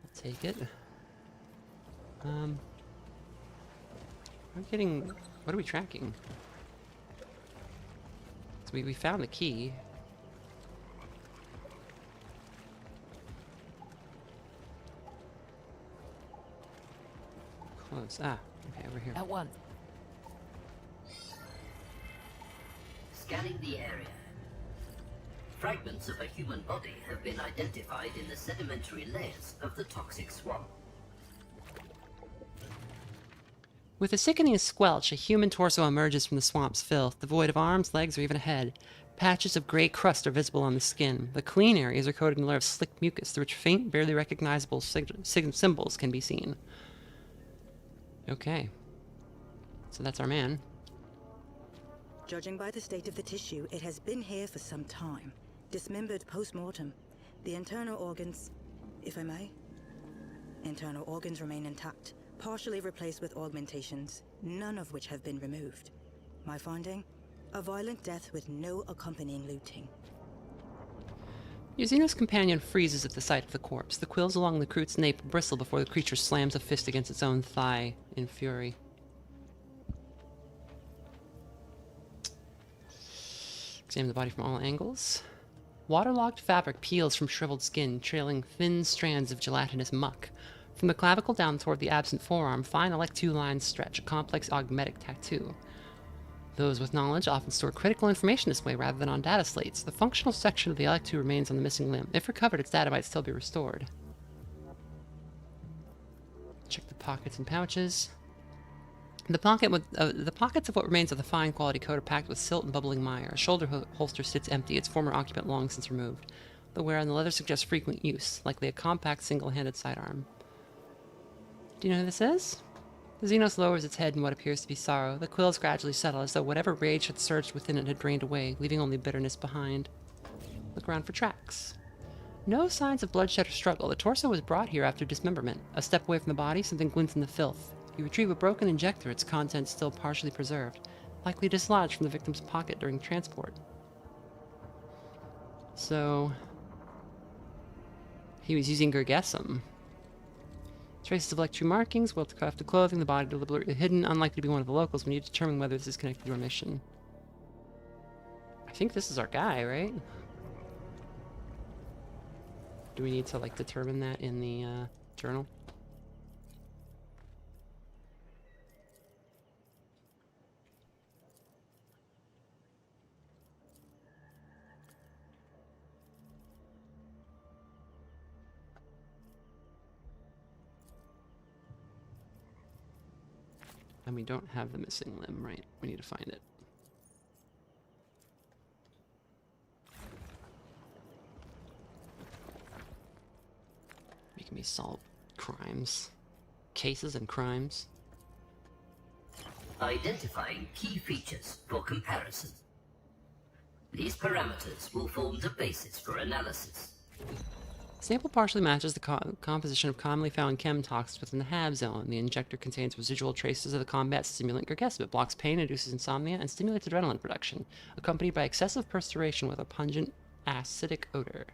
I'll take it. I'm getting, what are we tracking? So we found the key. Close. Ah, okay, over here. At once. Scanning the area. Fragments of a human body have been identified in the sedimentary layers of the toxic swamp. With a sickening squelch, a human torso emerges from the swamp's filth, devoid of arms, legs, or even a head. Patches of gray crust are visible on the skin. The clean areas are coated in a layer of slick mucus, through which faint, barely recognizable symbols can be seen. Okay. So that's our man. Judging by the state of the tissue, it has been here for some time. Dismembered post-mortem. The internal organs, if I may. Internal organs remain intact, partially replaced with augmentations, none of which have been removed. My finding? A violent death with no accompanying looting. Yuzino's companion freezes at the sight of the corpse. The quills along the Kroot's nape bristle before the creature slams a fist against its own thigh in fury. Examine the body from all angles. Waterlogged fabric peels from shriveled skin, trailing thin strands of gelatinous muck. From the clavicle down toward the absent forearm, fine electu lines stretch, a complex augmetic tattoo. Those with knowledge often store critical information this way rather than on data slates. The functional section of the electu remains on the missing limb. If recovered, its data might still be restored. Check the pockets and pouches. The pockets of what remains of the fine quality coat are packed with silt and bubbling mire. A shoulder holster sits empty, its former occupant long since removed. The wear on the leather suggests frequent use, likely a compact single-handed sidearm. Do you know who this is? The Xenos lowers its head in what appears to be sorrow. The quills gradually settle, as though whatever rage had surged within it had drained away, leaving only bitterness behind. Look around for tracks. No signs of bloodshed or struggle. The torso was brought here after dismemberment. A step away from the body, something glints in the filth. You retrieve a broken injector, its contents still partially preserved, likely dislodged from the victim's pocket during transport. So, he was using Gergesum. Traces of electro markings, well-crafted clothing, the body deliberately hidden, unlikely to be one of the locals. We need to determine whether this is connected to our mission. I think this is our guy, right? Do we need to, like, determine that in the journal? And we don't have the missing limb, right? We need to find it. Making me solve crimes. Cases and crimes. Identifying key features for comparison. These parameters will form the basis for analysis. Sample partially matches the composition of commonly found chem toxins within the HAB zone. The injector contains residual traces of the combat stimulant Gergesum. It blocks pain, induces insomnia, and stimulates adrenaline production, accompanied by excessive perspiration with a pungent, acidic odor.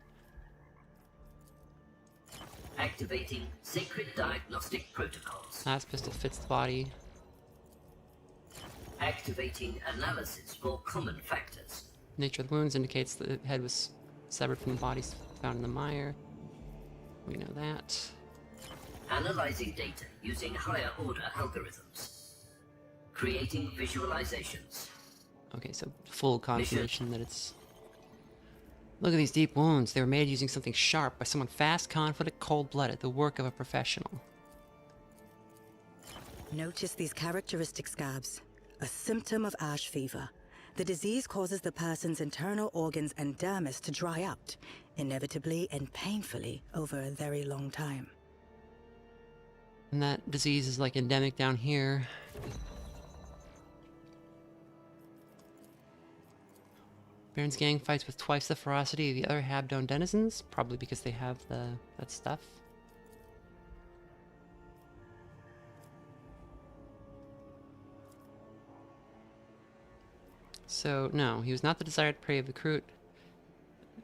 Activating sacred diagnostic protocols. Last pistol fits the body. Activating analysis for common factors. Nature of the wounds indicates that the head was severed from the body found in the mire. We know that. Analyzing data using higher order algorithms. Creating visualizations. Okay, so full confirmation that it's... Look at these deep wounds. They were made using something sharp by someone fast, confident, cold-blooded, the work of a professional. Notice these characteristic scabs. A symptom of ash fever. The disease causes the person's internal organs and dermis to dry out, inevitably and painfully, over a very long time. And that disease is like endemic down here. Baron's gang fights with twice the ferocity of the other Habdone denizens, probably because they have that stuff. So, no, he was not the desired prey of the Kroot.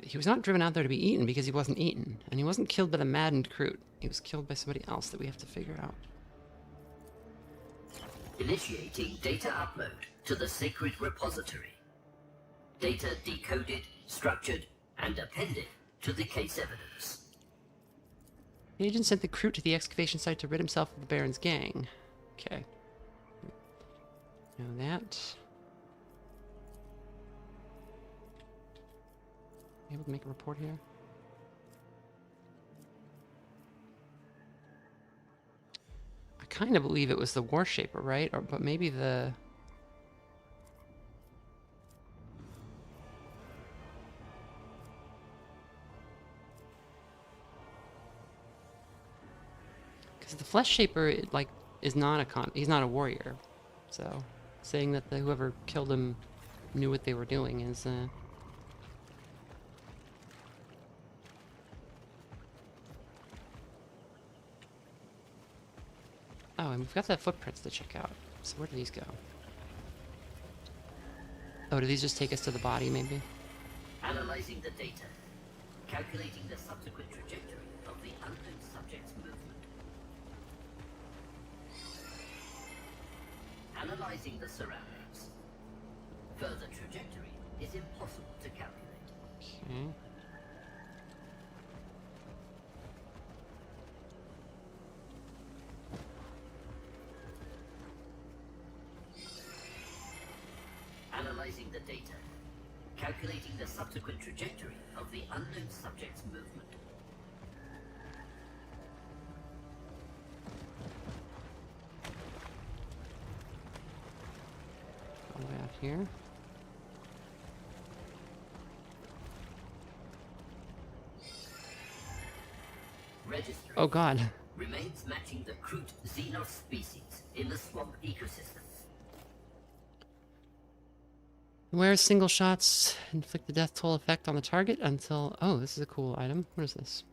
He was not driven out there to be eaten because he wasn't eaten. And he wasn't killed by the maddened Kroot. He was killed by somebody else that we have to figure out. Initiating data upload to the sacred repository. Data decoded, structured, and appended to the case evidence. The agent sent the Kroot to the excavation site to rid himself of the Baron's gang. Okay. Know that. Able to make a report here? I kind of believe it was the War Shaper, right? Or but maybe the... Because the Flesh Shaper, like, is not a he's not a warrior. So, saying that whoever killed him knew what they were doing is, Oh, and we've got the footprints to check out. So where do these go? Oh, do these just take us to the body, maybe? Analyzing the data. Calculating the subsequent trajectory of the unknown subject's movement. Analyzing the surroundings. Further trajectory is impossible to calculate. Okay. Analyzing the data. Calculating the subsequent trajectory of the unknown subject's movement. All the way out here. Registry. Oh god. Remains matching the crude xenos species in the swamp ecosystem. Where single shots inflict the death toll effect on the target until... Oh, this is a cool item. What is this?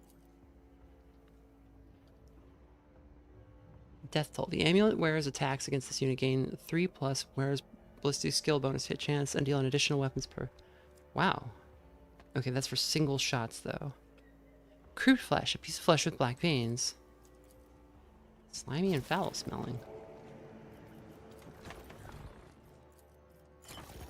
Death toll. The amulet wears attacks against this unit gain 3+, wears ballistic skill bonus hit chance, and deal an additional weapons per... Wow. Okay, that's for single shots, though. Crude flesh. A piece of flesh with black veins. Slimy and foul smelling.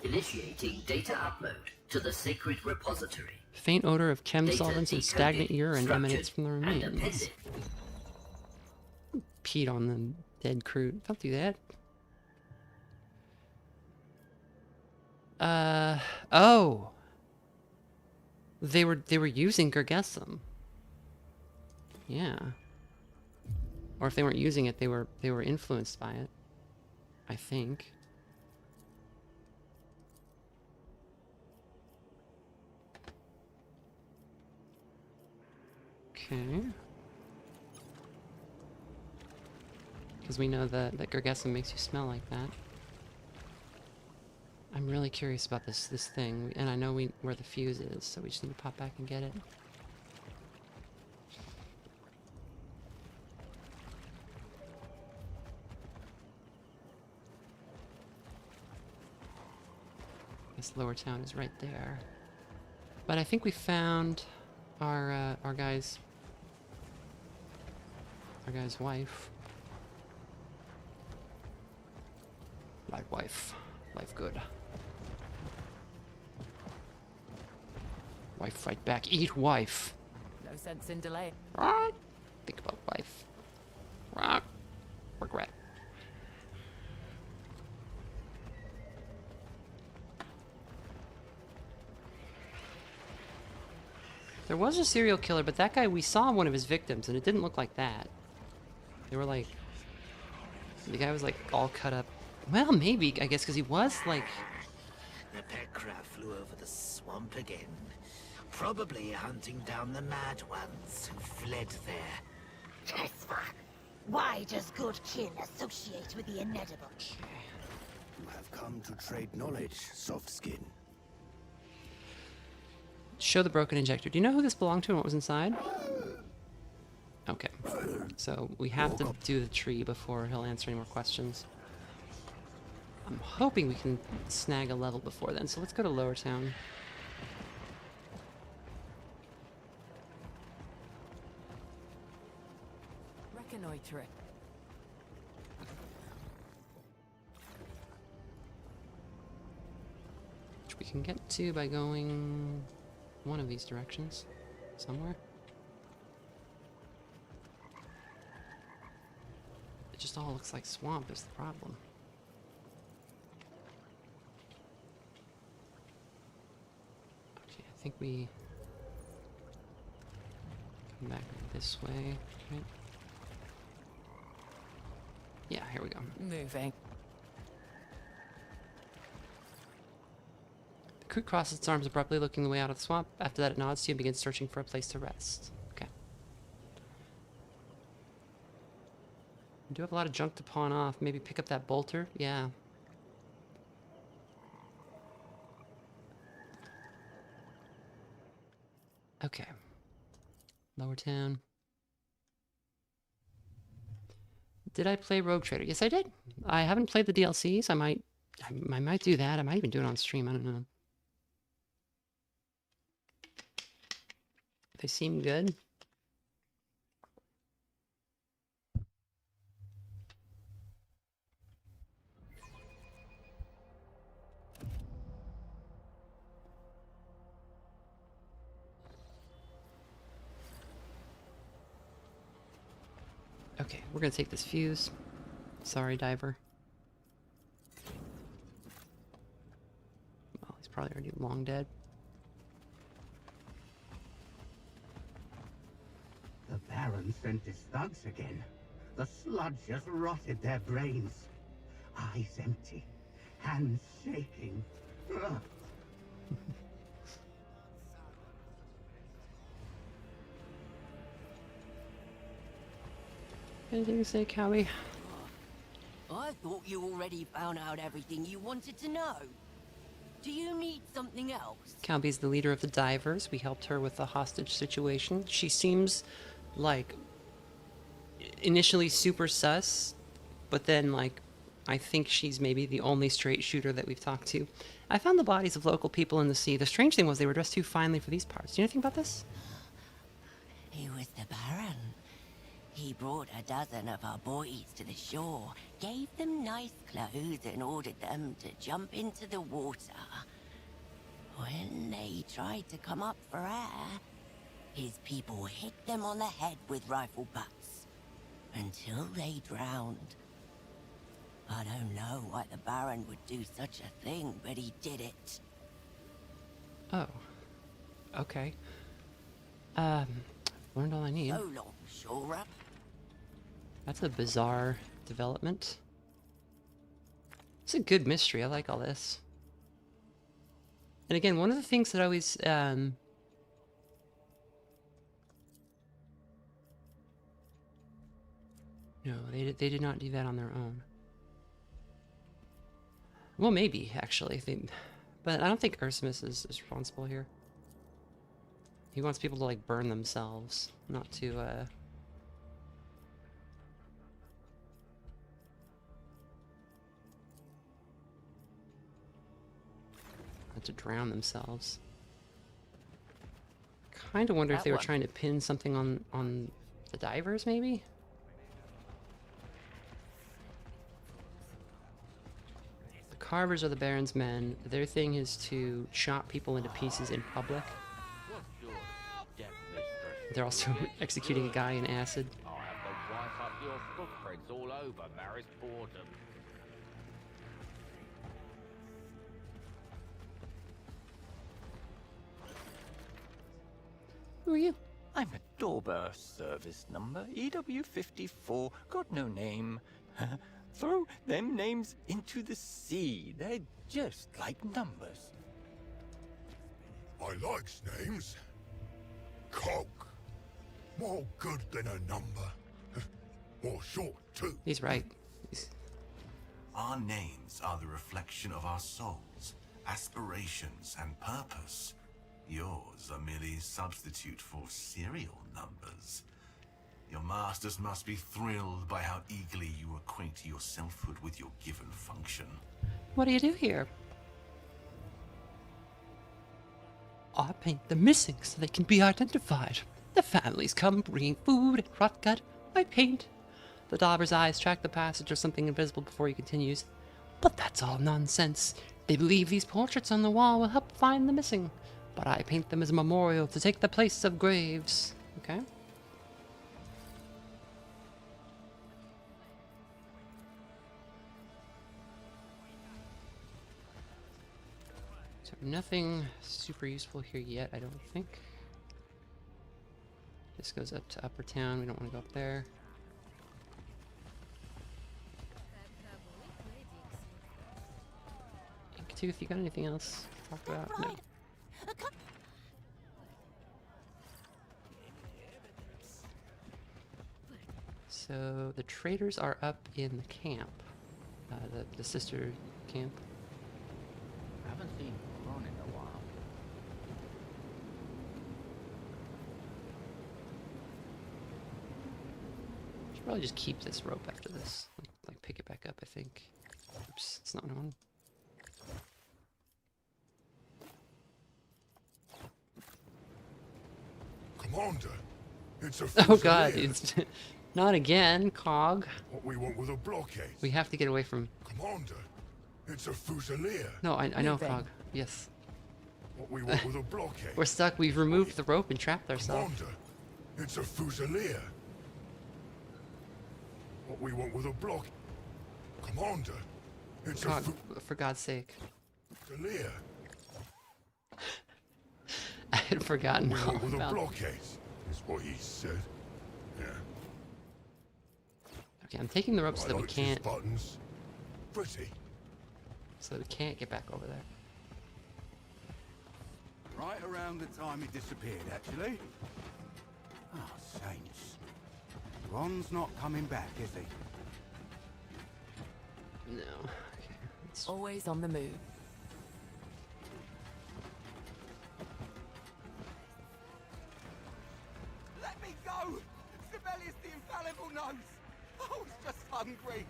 Initiating data upload to the sacred repository. Faint odor of chem Data solvents and stagnant decoded, urine emanates structured, from the and remains. appended. Peed on the dead crew. Don't do that. Oh. They were using Gergesum. Yeah. Or if they weren't using it, they were influenced by it. I think. Okay. Because we know that Gergesum makes you smell like that. I'm really curious about this thing, and I know where the fuse is, so we just need to pop back and get it. This lower town is right there. But I think we found our guy's wife. Life good. Wife fight back. Eat wife. No sense in delay. Think about wife. Regret. There was a serial killer, but that guy, we saw one of his victims, and it didn't look like that. They were like... The guy was like all cut up. Well, maybe, I guess, because he was like... The pet craft flew over the swamp again. Probably hunting down the mad ones who fled there. Tesfa, why does good kin associate with the inedible? You have come to trade knowledge, soft skin. Show the broken injector. Do you know who this belonged to and what was inside? Okay. So we have to do the tree before he'll answer any more questions. I'm hoping we can snag a level before then, so let's go to Lower Town. Reconnoitering. Which we can get to by going one of these directions. Somewhere. It just all looks like swamp is the problem. Okay, I think we Come back this way, right? Yeah, here we go. Moving. The crew crosses its arms abruptly, looking the way out of the swamp. After that, it nods to you and begins searching for a place to rest. Okay. I do have a lot of junk to pawn off. Maybe pick up that bolter? Yeah. Okay. Lower Town. Did I play Rogue Trader? Yes, I did. I haven't played the DLCs. I might do that. I might even do it on stream. I don't know. They seem good. Okay, we're gonna take this fuse. Sorry, diver. Well, he's probably already long dead. The Baron sent his thugs again. The sludge has rotted their brains. Eyes empty, hands shaking. Ugh. Anything to say, Cowie? I thought you already found out everything you wanted to know. Do you need something else? Calby's the leader of the divers. We helped her with the hostage situation. She seems like initially super sus, but then like I think she's maybe the only straight shooter that we've talked to. I found the bodies of local people in the sea. The strange thing was they were dressed too finely for these parts. Do you know anything about this? He was the Baron. He brought a dozen of our boys to the shore, gave them nice clothes and ordered them to jump into the water. When they tried to come up for air, his people hit them on the head with rifle butts until they drowned. I don't know why the Baron would do such a thing, but he did it. Oh. Okay. Learned all I need. So long, shore up. That's a bizarre development. It's a good mystery. I like all this. And again, one of the things that I always no, they did not do that on their own. Well, maybe actually, but I don't think Ursimus is responsible here. He wants people to like burn themselves, not to drown themselves. Kind of wonder if they were trying to pin something on the divers, maybe? The Carvers are the Baron's men. Their thing is to chop people into pieces in public. They're also executing a guy in acid. I'll have to wipe up your footprints all over Maris Boredom. Who are you? I'm a Dorber service number, EW54, got no name. Throw them names into the sea, they're just like numbers. I likes names. Coke. More good than a number. More short, too. He's right. Our names are the reflection of our souls, aspirations, and purpose. Yours are merely substitute for serial numbers. Your masters must be thrilled by how eagerly you acquaint your selfhood with your given function. What do you do here? I paint the missing so they can be identified. The families come bringing food and rotgut. I paint. The dauber's eyes track the passage of something invisible before he continues. But that's all nonsense. They believe these portraits on the wall will help find the missing. But I paint them as a memorial to take the place of graves. Okay. So nothing super useful here yet, I don't think. This goes up to Upper Town. We don't want to go up there. Tooth, you got anything else to talk about? No. So the traders are up in the camp, the sister camp. I haven't seen Ron in a while. Should probably just keep this rope after this. Like pick it back up, I think. Oops, it's not what I want. Commander, it's a Oh god, Fusilier. it's not again, Cog. What we want with a blockade. We have to get away from... Commander, it's a Fusilier. No, I know, Cog. Yes. What we want with a blockade. We're stuck. We've removed the rope and trapped ourselves. Commander, it's a Fusilier. What we want with a block. Commander, it's Cog, a for God's sake. Fusilier. I had forgotten What we all want with a about... blockade, is what he said. Yeah. Okay, I'm taking the rope so that we liked his can't... buttons. Pretty. So that we can't get back over there. Right around the time he disappeared, actually. Oh, saints. Ron's not coming back, is he? No. Okay. Always on the move. Let me go! Sibelius the Infallible knows! I was just hungry.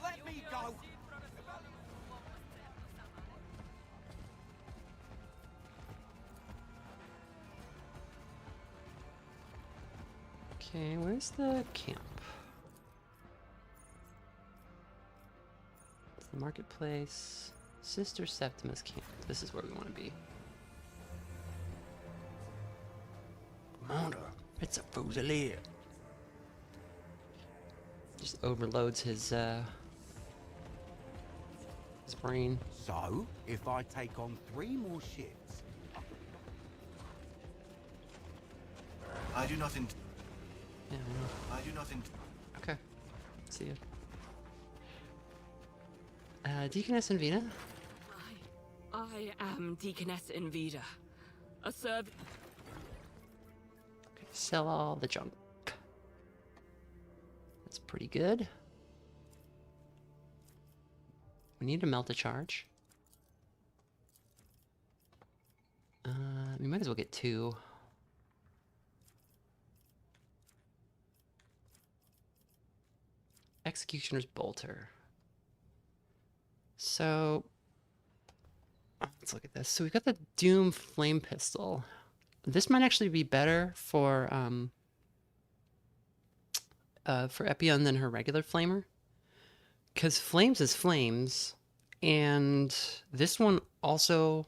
Let me go! Okay, where's the camp? It's the marketplace. Sister Septima's camp. This is where we want to be. Commander, it's a Fusilier. Just overloads his brain. So, if I take on 3 more ships... I do not Yeah, I know. I do not Okay. See ya. Deaconess Invita? I am Deaconess Invita. A serv... Okay, sell all the junk. That's pretty good. We need to melt a charge. We might as well get 2. Executioner's Bolter. So, let's look at this. So we've got the Doom Flame Pistol. This might actually be better for Epion than her regular flamer. Because flames is flames, and this one also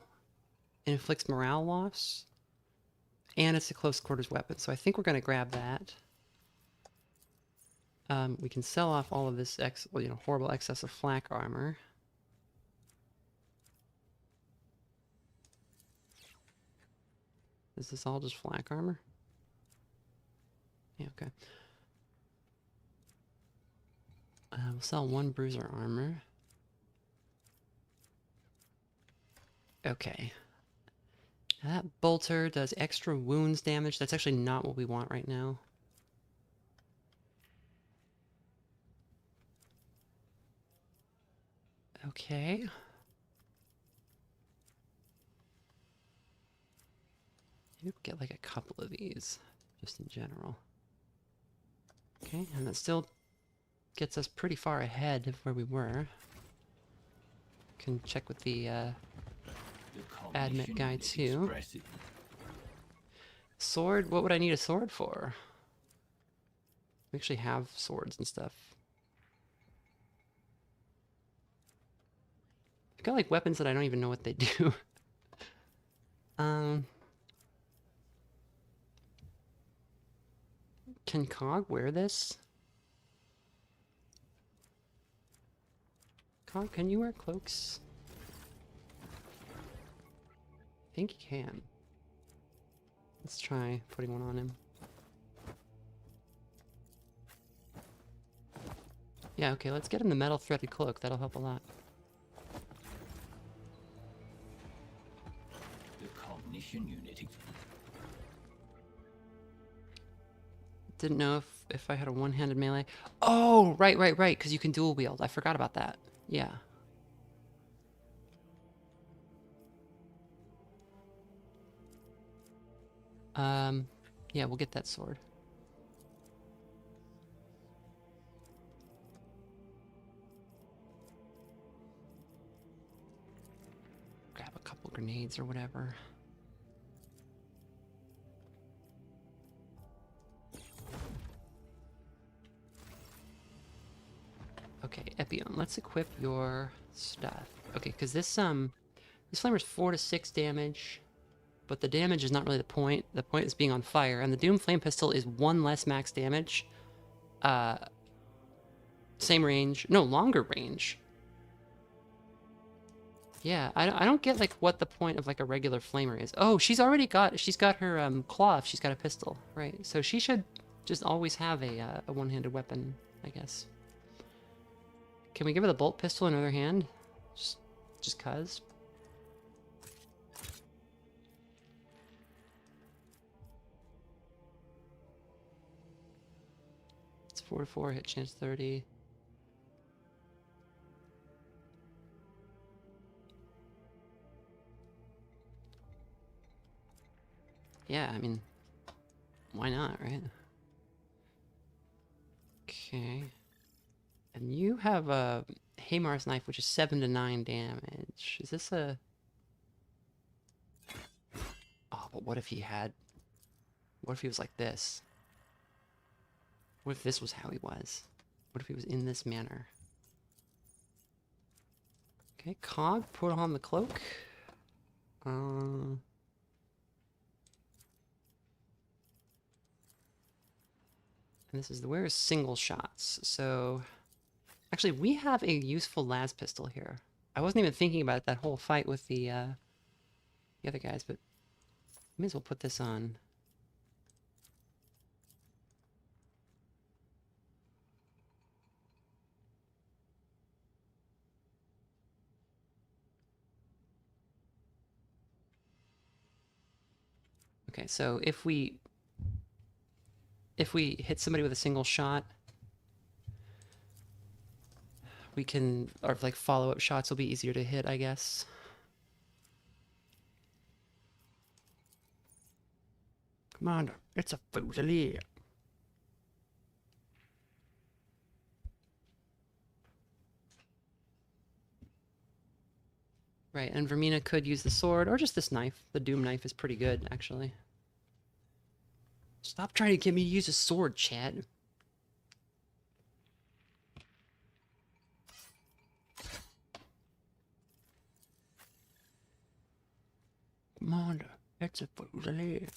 inflicts morale loss, and it's a close quarters weapon. So I think we're going to grab that. We can sell off all of this horrible excess of flak armor. Is this all just flak armor? Yeah, okay. We'll sell 1 bruiser armor. Okay. That bolter does extra wounds damage. That's actually not what we want right now. Okay. Maybe we'll get like a couple of these, just in general. Okay, and that still gets us pretty far ahead of where we were. Can check with the admit guy too. Sword, what would I need a sword for? We actually have swords and stuff. I've got like weapons that I don't even know what they do. Can Cog wear this? Cog, can you wear cloaks? I think you can. Let's try putting one on him. Yeah, okay, let's get him the metal threaded cloak. That'll help a lot. The cognition unit. Didn't know if I had a one-handed melee. Oh, right, because you can dual wield. I forgot about that. Yeah. Yeah, we'll get that sword. Grab a couple grenades or whatever. Okay, Epion, let's equip your stuff. Okay, because this flamer's 4 to 6 damage, but the damage is not really the point. The point is being on fire, and the Doom Flame Pistol is 1 less max damage. Same range. No, longer range. Yeah, I don't get, like, what the point of, like, a regular flamer is. Oh, she's got her, claw if she's got a pistol, right? So she should just always have a one-handed weapon, I guess. Can we give her the bolt pistol in her other hand? Just cuz? It's 4 to 4, hit chance 30. Yeah, I mean, why not, right? Okay. And you have a Haymar's knife, which is 7 to 9 damage. Is this a... Oh, but what if he had... What if he was like this? What if this was how he was? What if he was in this manner? Okay, Cog, put on the cloak. And this is where is single shots. So... Actually, we have a useful las pistol here. I wasn't even thinking about it that whole fight with the other guys, but may as well put this on. Okay, so if we hit somebody with a single shot, we can, or like follow-up shots will be easier to hit, I guess. Commander, it's a Fusilier. Right, and Vermina could use the sword, or just this knife. The Doom knife is pretty good, actually. Stop trying to get me to use a sword, Chad. Commander, it's a Fusilier.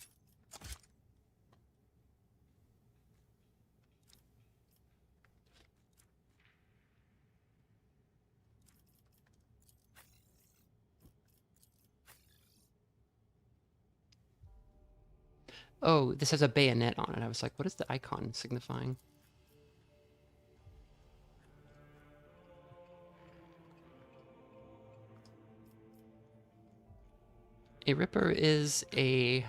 Oh, this has a bayonet on it. I was like, what is the icon signifying? A Ripper is a...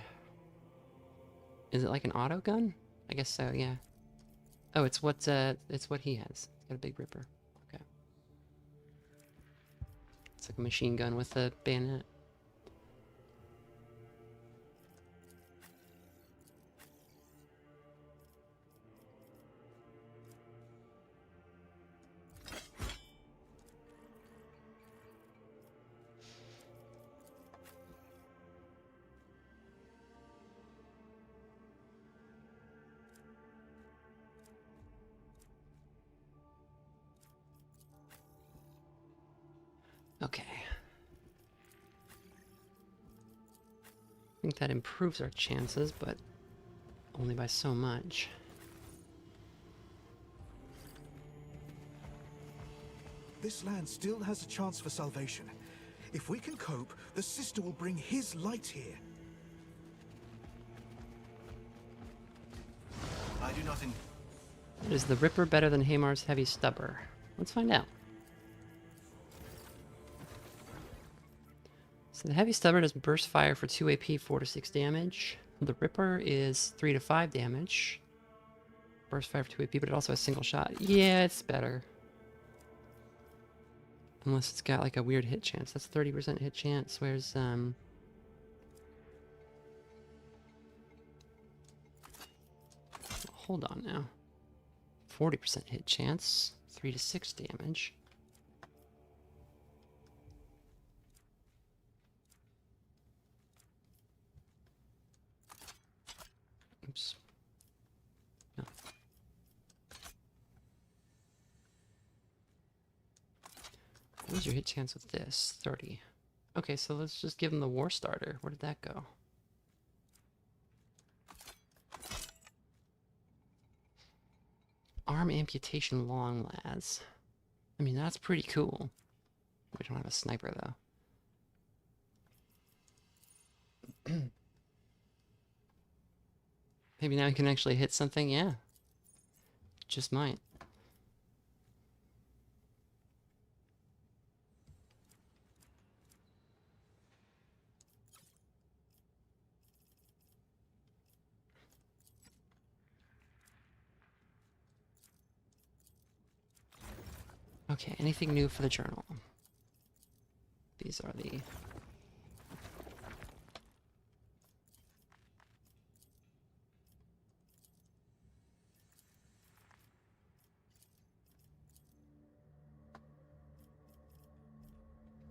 Is it like an auto gun? I guess so, yeah. Oh, it's what he has. He's got a big Ripper. Okay. It's like a machine gun with a bayonet. Okay. I think that improves our chances, but only by so much. this land still has a chance for salvation. If we can cope, the sister will bring his light here. I do not Is the Ripper better than Hamar's Heavy Stubber? Let's find out. So the Heavy Stubber does burst fire for 2 AP, 4 to 6 damage. The Ripper is 3 to 5 damage. Burst fire for 2 AP, but it also has single shot. Yeah, it's better. Unless it's got like a weird hit chance. That's 30% hit chance, whereas hold on now. 40% hit chance, 3 to 6 damage. Oops. No. What is your hit chance with this? 30. Okay, so let's just give him the War Starter. Where did that go? Arm amputation long lads. I mean, that's pretty cool. We don't have a sniper, though. Maybe now we can actually hit something? Yeah. Just might. Okay, anything new for the journal? These are the...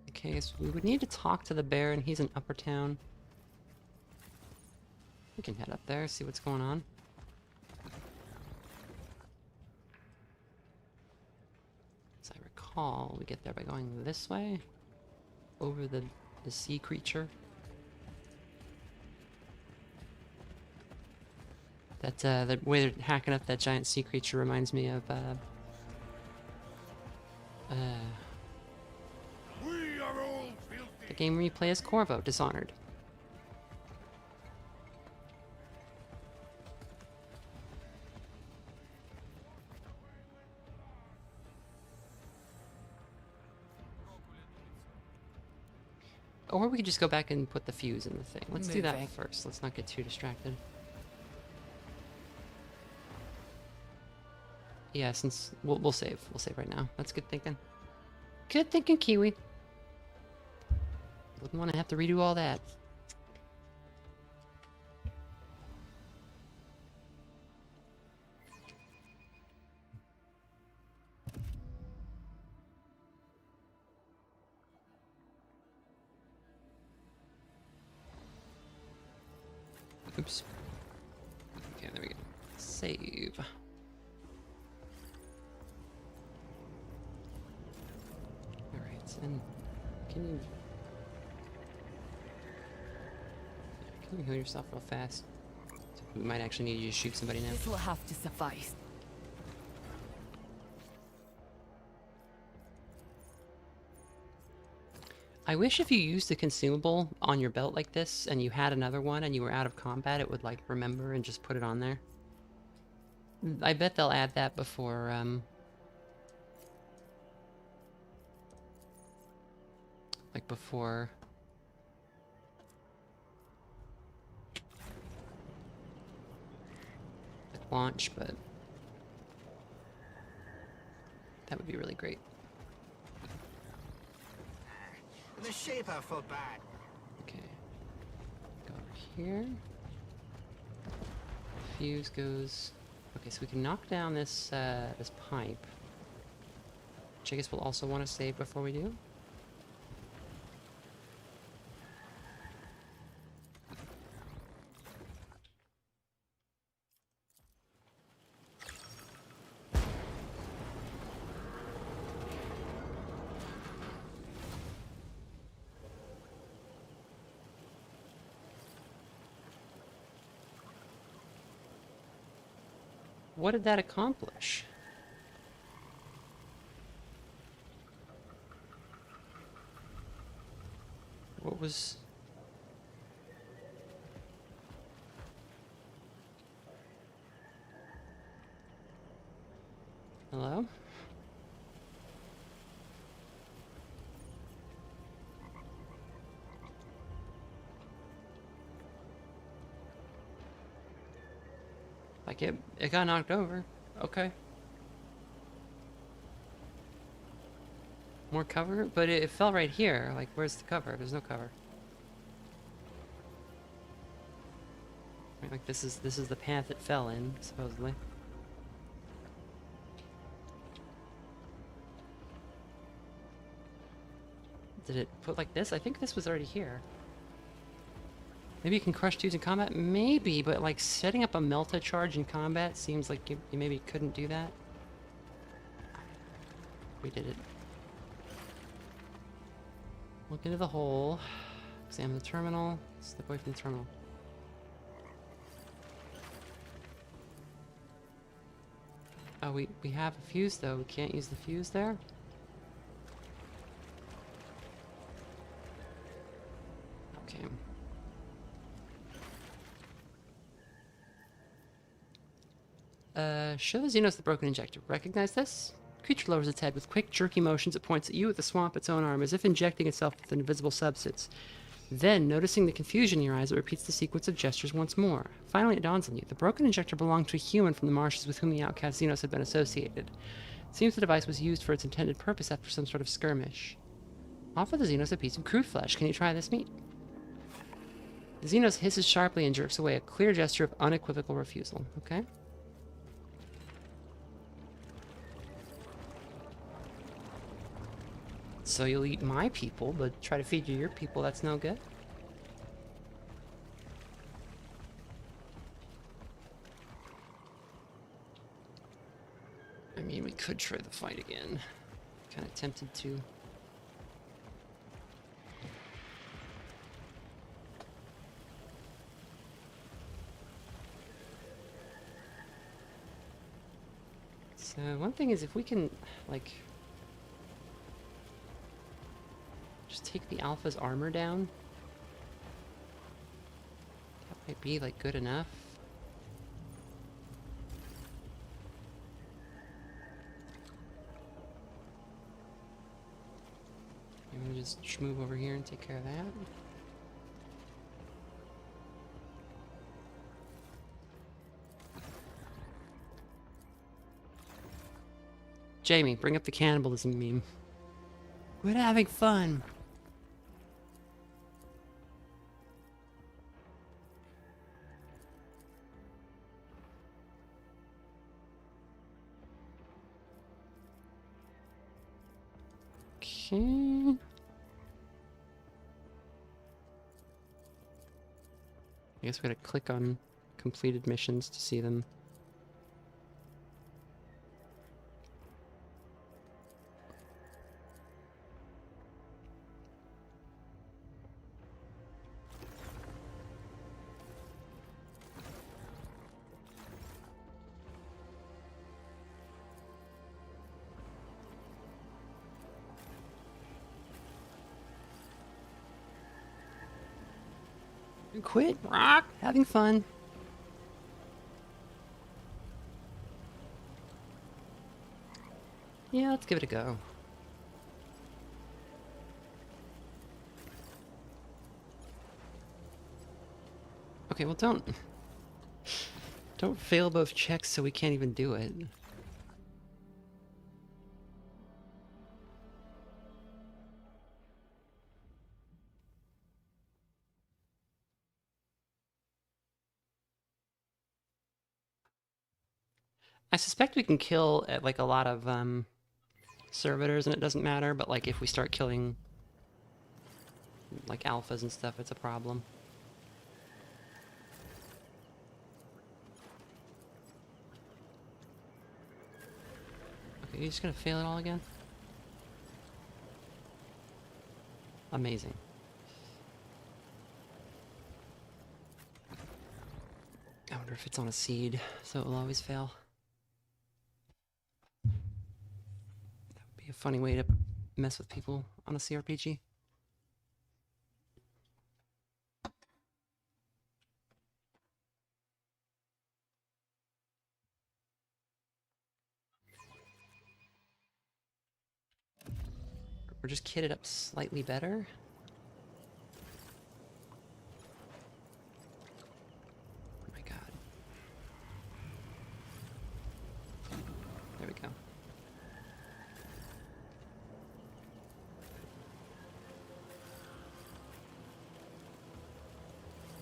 Okay, so we would need to talk to the bear, and he's in Upper Town. We can head up there, see what's going on. As I recall, we get there by going this way, over the sea creature. That the way they're hacking up that giant sea creature reminds me of the game where you play as Corvo, Dishonored. Or we could just go back and put the fuse in the thing. Let's do that first. Let's not get too distracted. Yeah, since we'll save. We'll save right now. That's good thinking. Good thinking, Kiwi. Wouldn't want to have to redo all that. Oops. Okay, there we go. Save. Alright, and can you heal yourself real fast? We might actually need you to shoot somebody now. This will have to suffice. I wish if you used a consumable on your belt like this and you had another one and you were out of combat, it would like remember and just put it on there. I bet they'll add that before like before launch, but that would be really great. The shape are for bad. Okay. Go over here. Fuse goes. Okay, so we can knock down this this pipe. Which I guess we'll also want to save before we do. What did that accomplish? What was... Hello? Like it got knocked over. Okay. More cover? But it fell right here. Like, where's the cover? There's no cover. Right, like this is the path it fell in, supposedly. Did it put like this? I think this was already here. Maybe you can crush dudes in combat? Maybe, but like setting up a Melta charge in combat seems like you maybe couldn't do that. We did it. Look into the hole. Examine the terminal. Step away from the terminal. Oh, we have a fuse though. We can't use the fuse there? Okay. Show the Xenos the broken injector. Recognize this? Creature lowers its head with quick, jerky motions. It points at you with the swamp its own arm, as if injecting itself with an invisible substance. Then, noticing the confusion in your eyes, it repeats the sequence of gestures once more. Finally, it dawns on you. The broken injector belonged to a human from the marshes with whom the outcast Xenos had been associated. It seems the device was used for its intended purpose after some sort of skirmish. Offer the Xenos a piece of crude flesh. Can you try this meat? The Xenos hisses sharply and jerks away, a clear gesture of unequivocal refusal. Okay? So you'll eat my people, but try to feed you your people, that's no good? I mean, we could try the fight again. Kind of tempted to. So one thing is if we can, like... just take the Alpha's armor down. That might be, like, good enough. I'm gonna just move over here and take care of that. Jamie, bring up the cannibalism meme. Quit having fun. Okay. I guess we gotta click on completed missions to see them. Quit, rock, having fun. Yeah, let's give it a go. Okay, well don't fail both checks so we can't even do it. I suspect we can kill at like a lot of servitors and it doesn't matter, but like if we start killing like alphas and stuff, it's a problem. Okay, you're just gonna fail it all again? Amazing. I wonder if it's on a seed, so it will always fail. That would be a funny way to mess with people on a CRPG. Or just kit it up slightly better. Oh my god. There we go.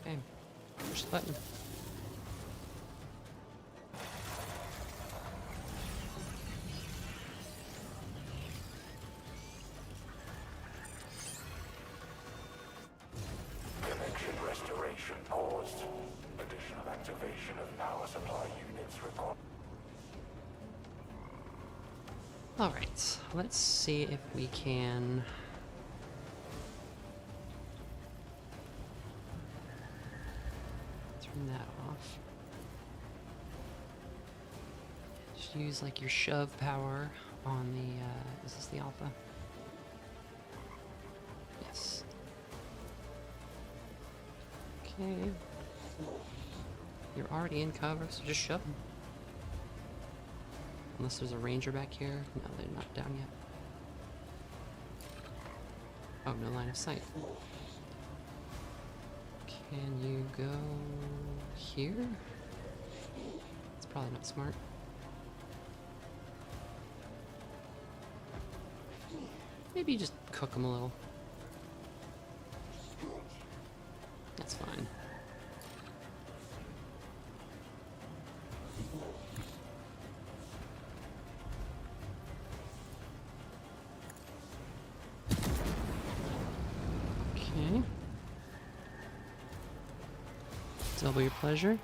Okay. Push the button. Connection restoration paused. Additional activation of power supply units required. Alright, let's see if we can... turn that off. Just use like your shove power on the, is this the alpha? Yes. Okay. You're already in cover, so just shove them. Unless there's a ranger back here. No, they're not down yet. Oh, no line of sight. Can you go here? It's probably not smart. Maybe you just cook them a little. That's fine. Okay. Double your pleasure.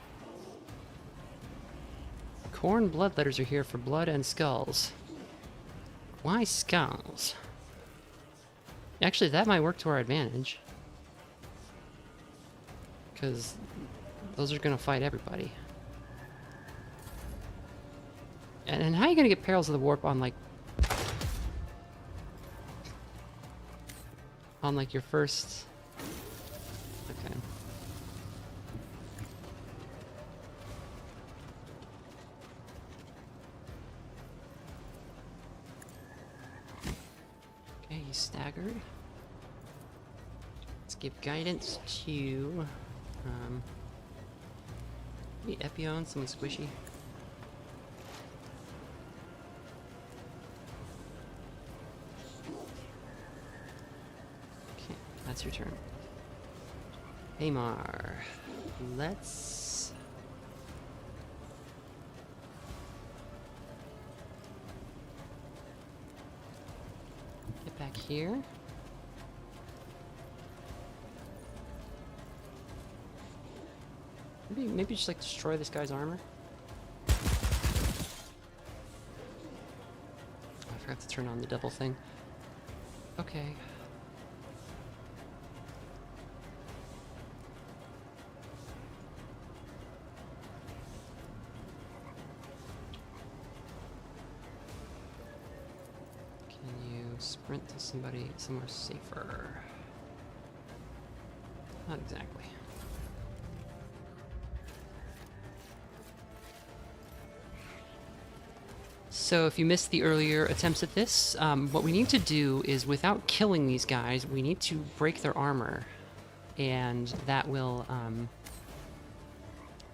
Corn bloodletters are here for blood and skulls. Why skulls? Actually, that might work to our advantage. Because those are going to fight everybody. And how are you going to get Perils of the Warp on, like... on, like, your first... Okay. Okay, he's staggered. Let's give guidance to... maybe Epion, someone squishy. Okay, that's your turn. Amar, let's... get back here. Maybe just like destroy this guy's armor. Oh, I forgot to turn on the double thing. Okay. Can you sprint to somebody somewhere safer? Not exactly. So if you missed the earlier attempts at this, what we need to do is, without killing these guys, we need to break their armor, and that will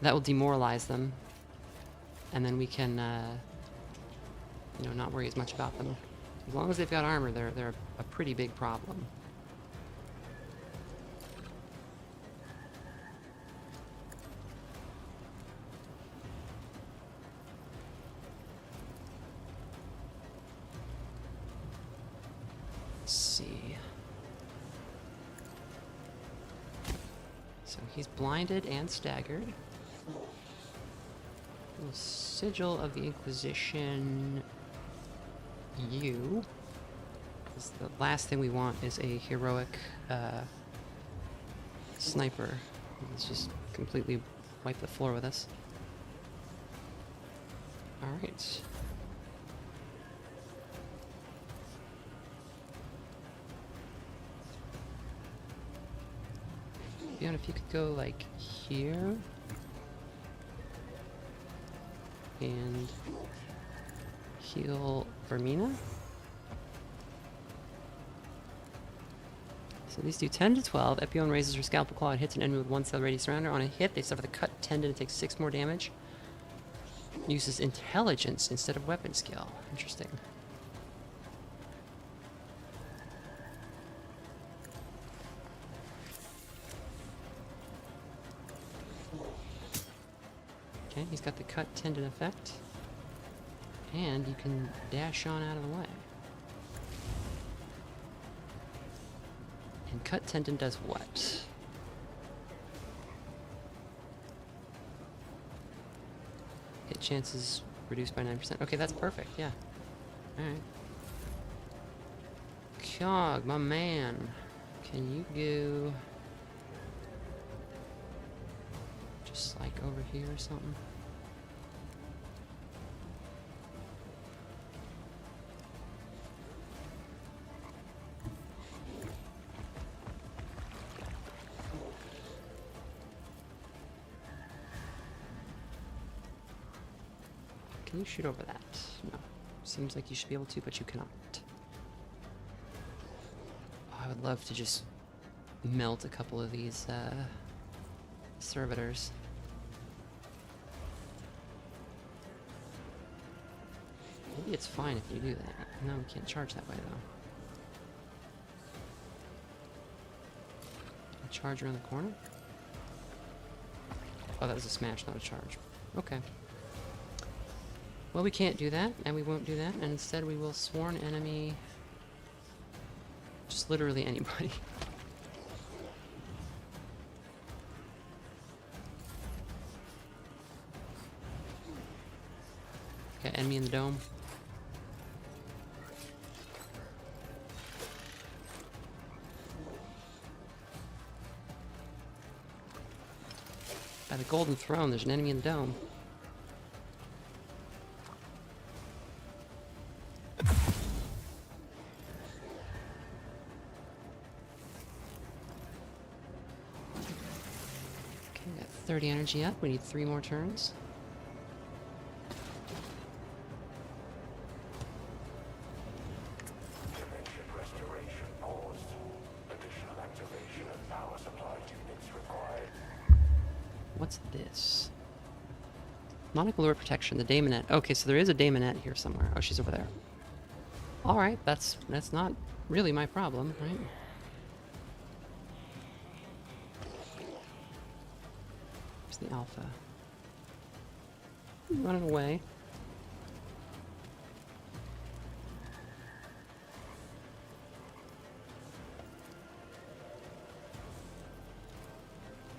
demoralize them, and then we can, you know, not worry as much about them. As long as they've got armor, they're a pretty big problem. So he's blinded and staggered. The Sigil of the Inquisition. You. Because the last thing we want is a heroic sniper. Let's just completely wipe the floor with us. Alright. Beyond, if you could go like here and heal Vermina. So these do 10 to 12. Epione raises her scalpel claw and hits an enemy with 1 cell radius around her. On a hit, they suffer the cut tendon and take 6 more damage. Uses intelligence instead of weapon skill. Interesting. Okay, he's got the cut tendon effect. And you can dash on out of the way. And cut tendon does what? Hit chances reduced by 9%. Okay, that's perfect, yeah. Alright. Cog, my man. Can you go... just like over here or something? Can you shoot over that? No. Seems like you should be able to, but you cannot. Oh, I would love to just melt a couple of these servitors. Maybe it's fine if you do that. No, we can't charge that way though. A charge around the corner? Oh, that was a smash, not a charge. Okay. Well, we can't do that, and we won't do that, and instead we will sworn enemy... just literally anybody. Okay, enemy in the dome. By the golden throne, there's an enemy in the dome. Okay, we got 30 energy up. We need 3 more turns. What's this? Monocle lure protection, the daemonette. Okay, so there is a daemonette here somewhere. Oh, she's over there. Alright, that's not really my problem, right? Where's the alpha? Running away.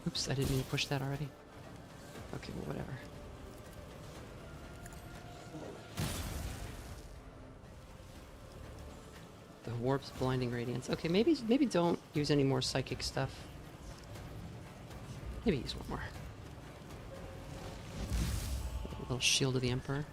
Oops, I didn't mean to push that already. Okay, well, whatever. The warp's blinding radiance. Okay, maybe don't use any more psychic stuff. Maybe use one more. A little shield of the Emperor.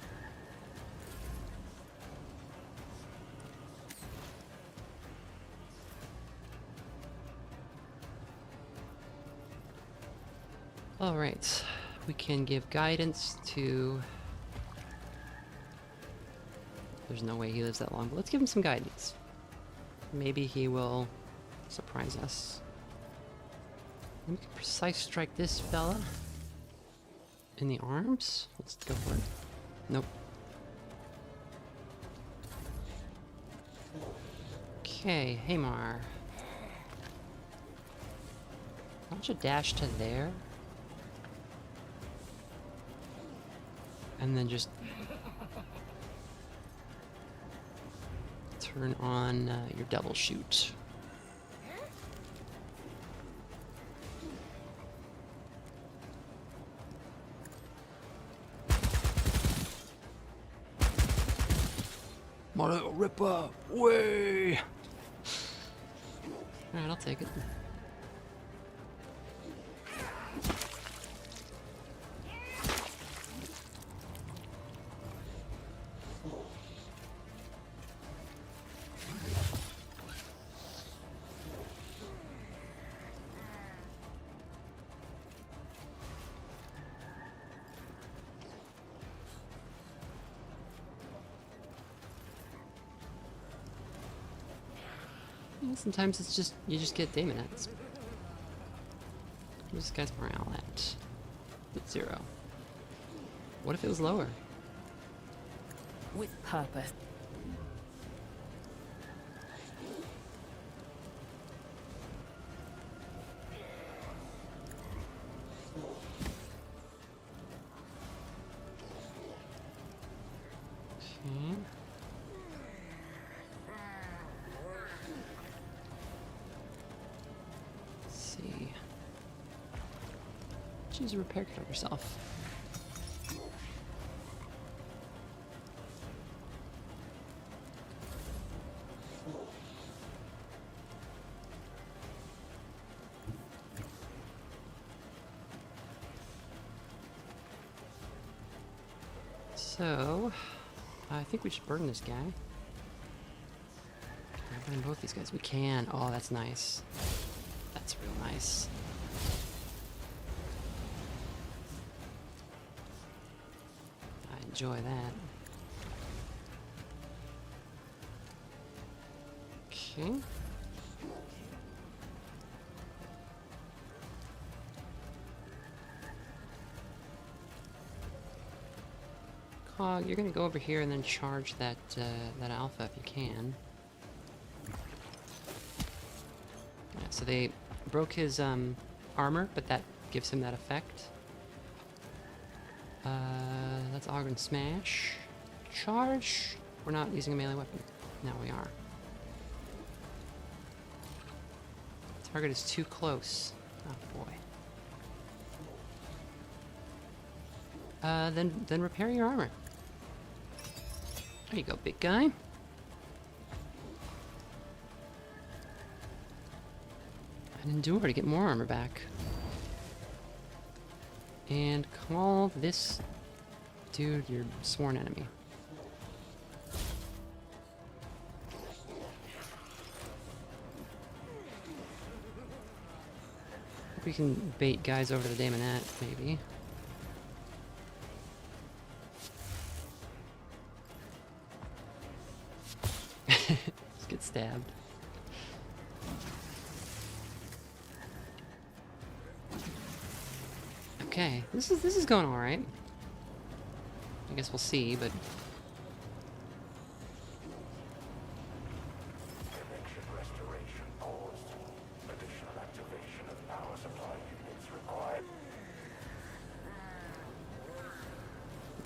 Alright, we can give guidance to... There's no way he lives that long, but let's give him some guidance. Maybe he will surprise us. We can precise strike this fella. In the arms? Let's go for it. Nope. Okay, Hamar. Why don't you dash to there? And then just turn on your double shoot. My little ripper, way! Alright, I'll take it. Yeah, sometimes it's just, you just get daemonettes. Where's this guy's morale at? It's 0. What if it was lower? With purpose. Okay. Let's see. Choose a repair kit of yourself. So, I think we should burn this guy. Can I burn both these guys? We can. Oh, that's nice. That's real nice. I enjoy that. Okay. Cog, you're gonna go over here and then charge that that alpha if you can. Yeah, so they broke his armor, but that gives him that effect. Let's auger and smash. Charge. We're not using a melee weapon. Now we are. Target is too close. Oh boy. Then repair your armor. There you go, big guy. And endure to get more armor back. And call this dude your sworn enemy. We can bait guys over to the Daemonette, maybe. Just get stabbed. Okay, this is going all right. I guess we'll see, but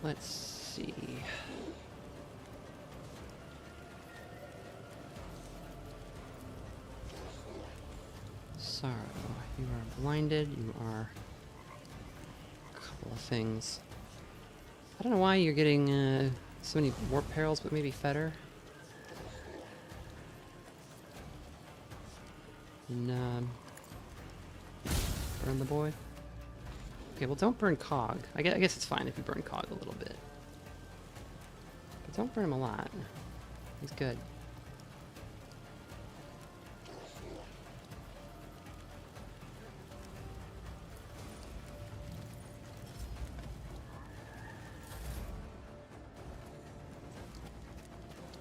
let's see. Sorrow, you are blinded, you are a couple of things. I don't know why you're getting so many warp perils, but maybe Fetter. And burn the boy. Okay, well don't burn Cog. I guess it's fine if you burn Cog a little bit. But don't burn him a lot. He's good.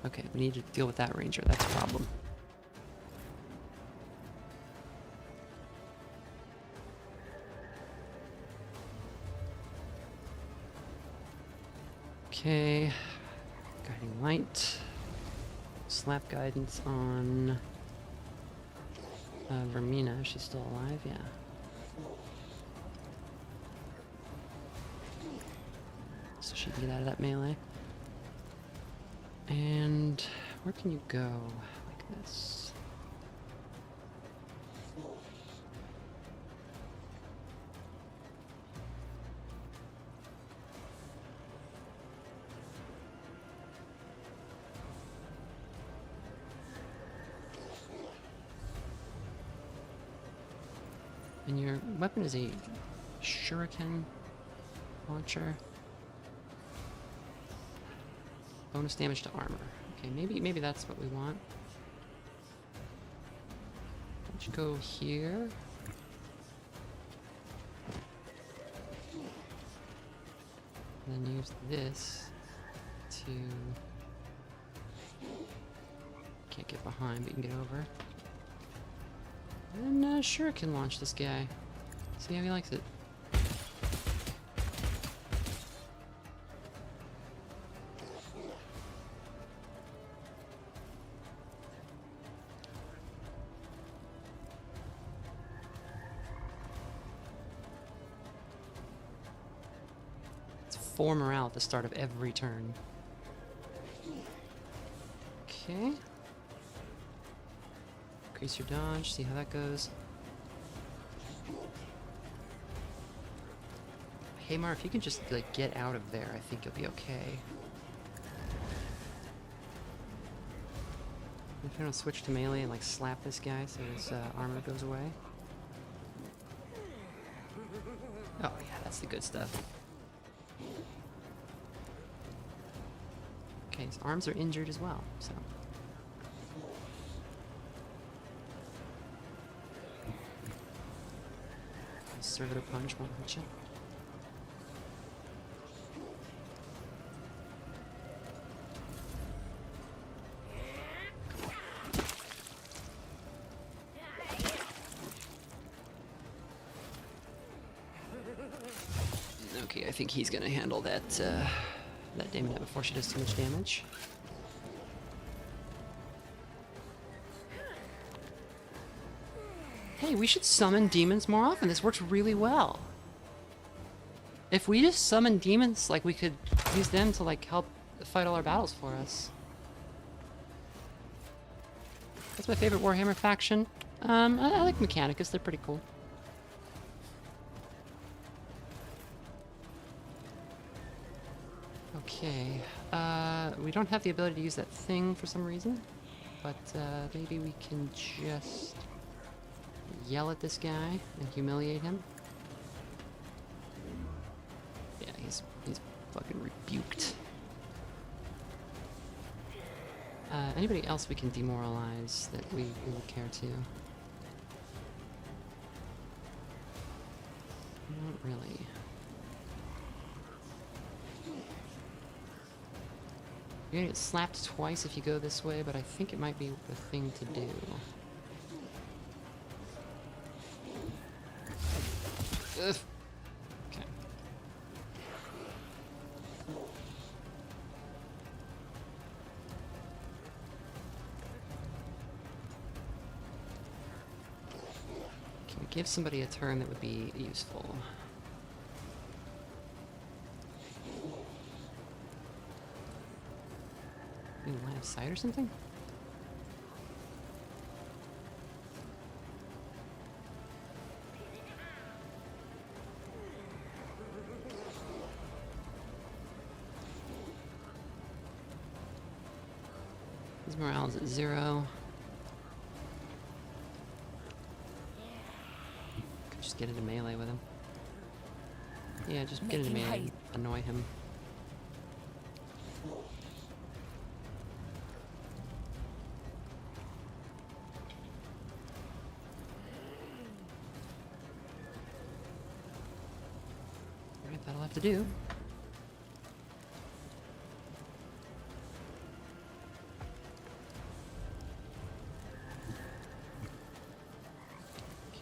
Okay, we need to deal with that ranger. That's a problem. Okay, guiding light. Slap guidance on Vermina. She's still alive, yeah. So she can get out of that melee. And where can you go like this? And your weapon is a shuriken launcher. Bonus damage to armor. Okay, maybe that's what we want. Let's go here. And then use this to... Can't get behind, but you can get over. And sure can launch this guy. See how he likes it. It's 4 morale at the start of every turn. Okay. Increase your dodge, see how that goes. Hey Mar, if you can just like get out of there, I think you'll be okay. I'm trying to switch to melee and like slap this guy so his armor goes away. Oh yeah, that's the good stuff. Okay, his arms are injured as well, so. Servitor punch won't hurt you. Okay, I think he's gonna handle that that Daemonette before she does too much damage. Hey, we should summon demons more often. This works really well. If we just summon demons, like we could use them to like help fight all our battles for us. That's my favorite Warhammer faction. I like Mechanicus, they're pretty cool. Okay, we don't have the ability to use that thing for some reason, but maybe we can just yell at this guy and humiliate him. Yeah, he's fucking rebuked. Anybody else we can demoralize that we would care to? Not really. You're gonna get slapped twice if you go this way, but I think it might be the thing to do. Ugh. Okay. Can we give somebody a turn that would be useful? In line of sight or something? His morale's at 0. Could just get into melee with him. Yeah, just get into melee and annoy him. Alright, that'll have to do.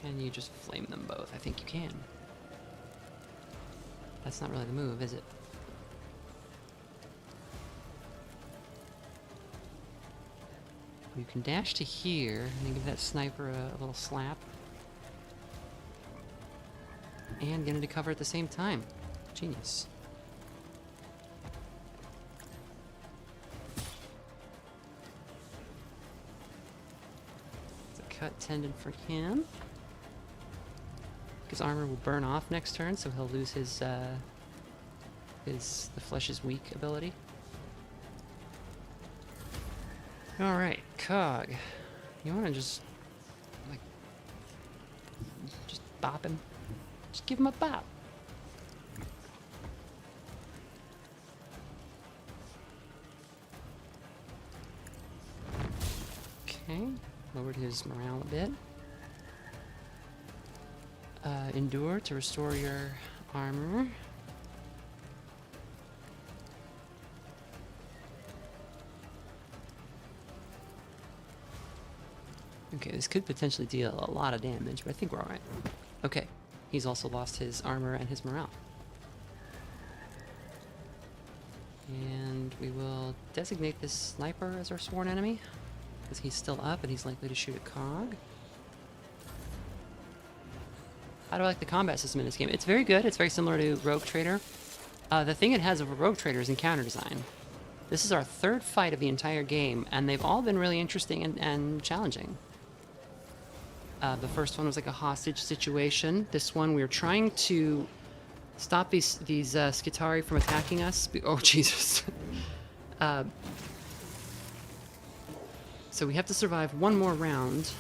Can you just flame them both? I think you can. That's not really the move, is it? You can dash to here and give that sniper a little slap. And get into cover at the same time. Genius. It's a cut tendon for him. His armor will burn off next turn, so he'll lose his the flesh is weak ability. Alright, Cog. You wanna just like just bop him? Just give him a bop. Okay, lowered his morale a bit. Endure to restore your armor. Okay, this could potentially deal a lot of damage, but I think we're alright. Okay, he's also lost his armor and his morale. And we will designate this sniper as our sworn enemy, because he's still up and he's likely to shoot a cog. How do I like the combat system in this game? It's very good. It's very similar to Rogue Trader. The thing it has over Rogue Trader is encounter design. This is our third fight of the entire game, and they've all been really interesting and challenging. The first one was like a hostage situation. This one we were trying to stop these Skitari from attacking us. Oh, Jesus. So we have to survive one more round.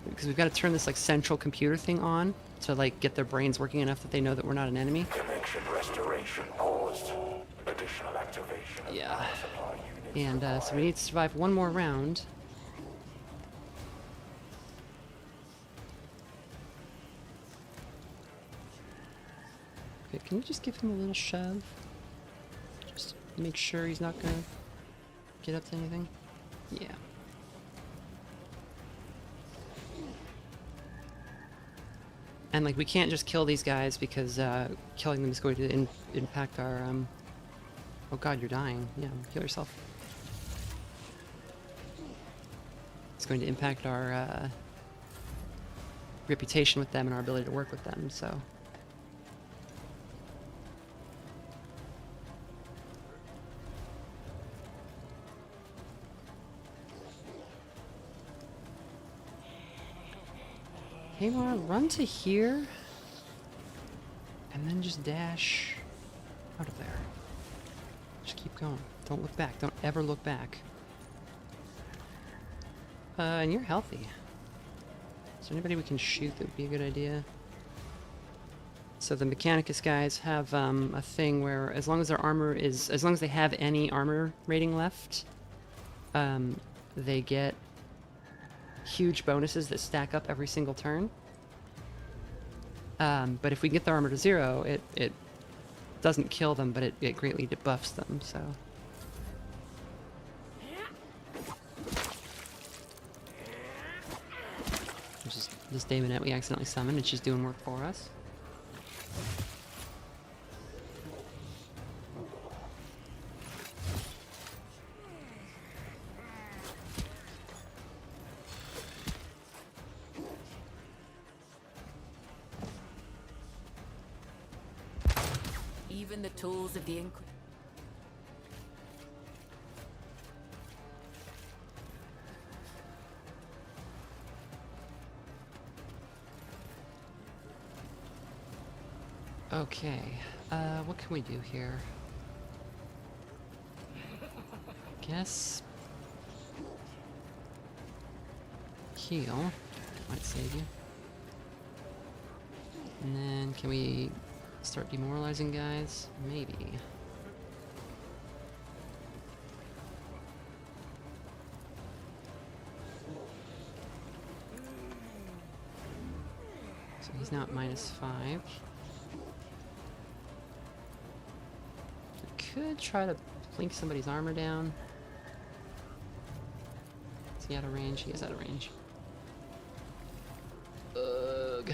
Because we've got to turn this like central computer thing on to like get their brains working enough that they know that we're not an enemy. Connection restoration paused. Additional activation of Yeah. power supply unit. And so we need to survive one more round. Okay, can you just give him a little shove? Just make sure he's not gonna get up to anything. Yeah. And like we can't just kill these guys because killing them is going to impact our oh god, you're dying. Yeah, kill yourself. It's going to impact our reputation with them and our ability to work with them, so. Hey Mara, run to here, and then just dash out of there. Just keep going. Don't look back. Don't ever look back. And you're healthy. Is there anybody we can shoot that would be a good idea? So the Mechanicus guys have a thing where as long as their armor is, as long as they have any armor rating left, they get huge bonuses that stack up every single turn. But if we get their armor to 0, it doesn't kill them, but it greatly debuffs them, so. There's just this Daemonette we accidentally summoned, and she's doing work for us. Even the tools of the Inquisitor. Okay, what can we do here? Guess heal might save you. And then can we start demoralizing guys? Maybe. So he's now at -5. Could try to blink somebody's armor down. Is he out of range? He is out of range. Ugh.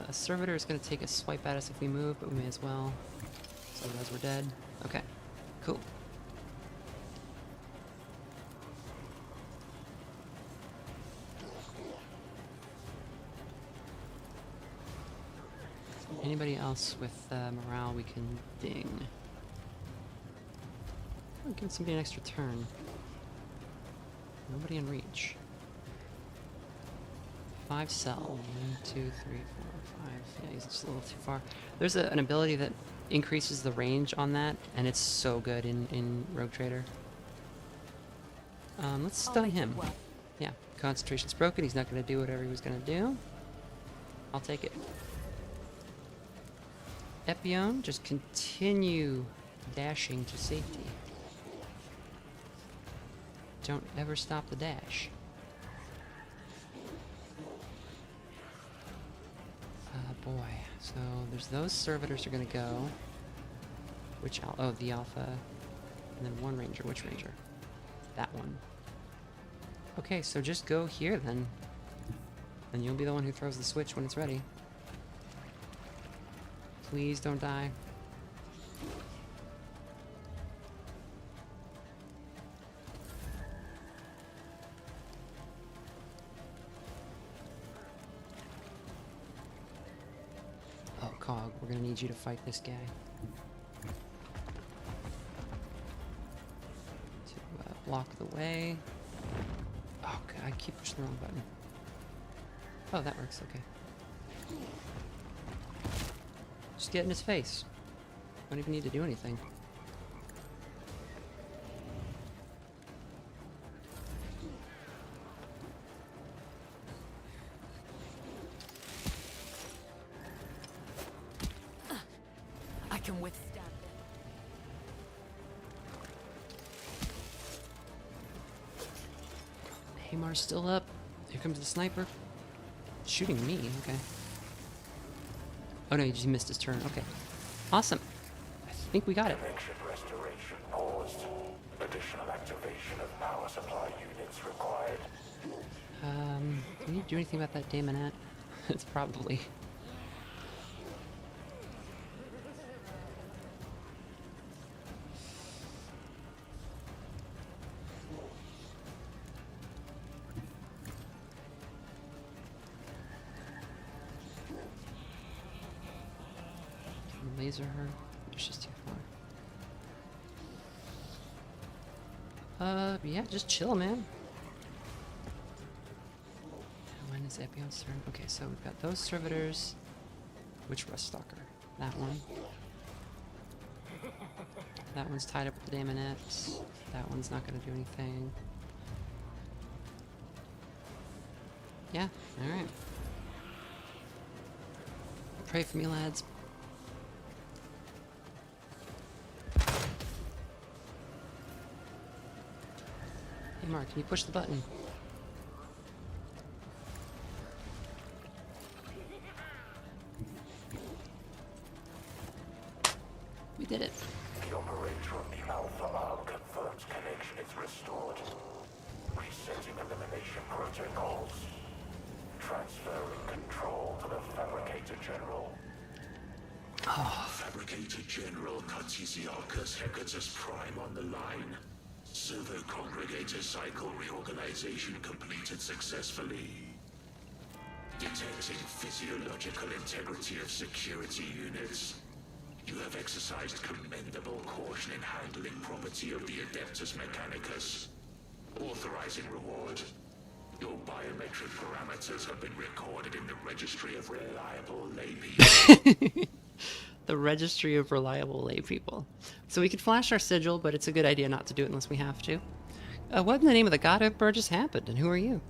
A servitor is going to take a swipe at us if we move, but we may as well. So otherwise we're dead. Okay, cool. Anybody else with morale we can ding? I'll give somebody an extra turn. Nobody in reach. 5 cell. 1, 2, 3, 4, 5. Yeah, he's just a little too far. There's an ability that increases the range on that, and it's so good in Rogue Trader. Let's stun him. Yeah, concentration's broken. He's not going to do whatever he was going to do. I'll take it. Epion, just continue dashing to safety. Don't ever stop the dash. boy. So there's those servitors are gonna go. Which oh, the alpha, and then one ranger. Which ranger? That one. Okay, so just go here then. And you'll be the one who throws the switch when it's ready. Please don't die. Oh, Cog, we're gonna need you to fight this guy. To block the way. Oh, God, I keep pushing the wrong button. Oh, that works, okay. Just get in his face. Don't even need to do anything. I can withstand it. Hamar's still up. Here comes the sniper. Shooting me, okay. Oh no, he just missed his turn. Okay. Awesome. I think we got it. Connection restoration paused. Additional activation of power supply units required. Can you do anything about that daemonette? It's probably... Laser her. It's just too far. Yeah, just chill, man. When is Epion's turn? Okay, so we've got those servitors. Which Ruststalker? That one. That one's tied up with the daemonette. That one's not gonna do anything. Yeah, alright. Pray for me, lads. Hey Mark, can you push the button? We did it. The operator of the Alpha Arm confirms connection is restored. Resetting elimination protocols. Transferring control to the Fabricator General. Fabricator General Cartesiarchus Hecatus Prime on the line. Servo Congregator Cycle reorganization completed successfully. Detecting physiological integrity of security units. You have exercised commendable caution in handling property of the Adeptus Mechanicus. Authorizing reward. Your biometric parameters have been recorded in the Registry of Reliable Laypeople. The Registry of Reliable Laypeople. So we could flash our sigil, but it's a good idea not to do it unless we have to. What in the name of the God Emperor just happened, and who are you?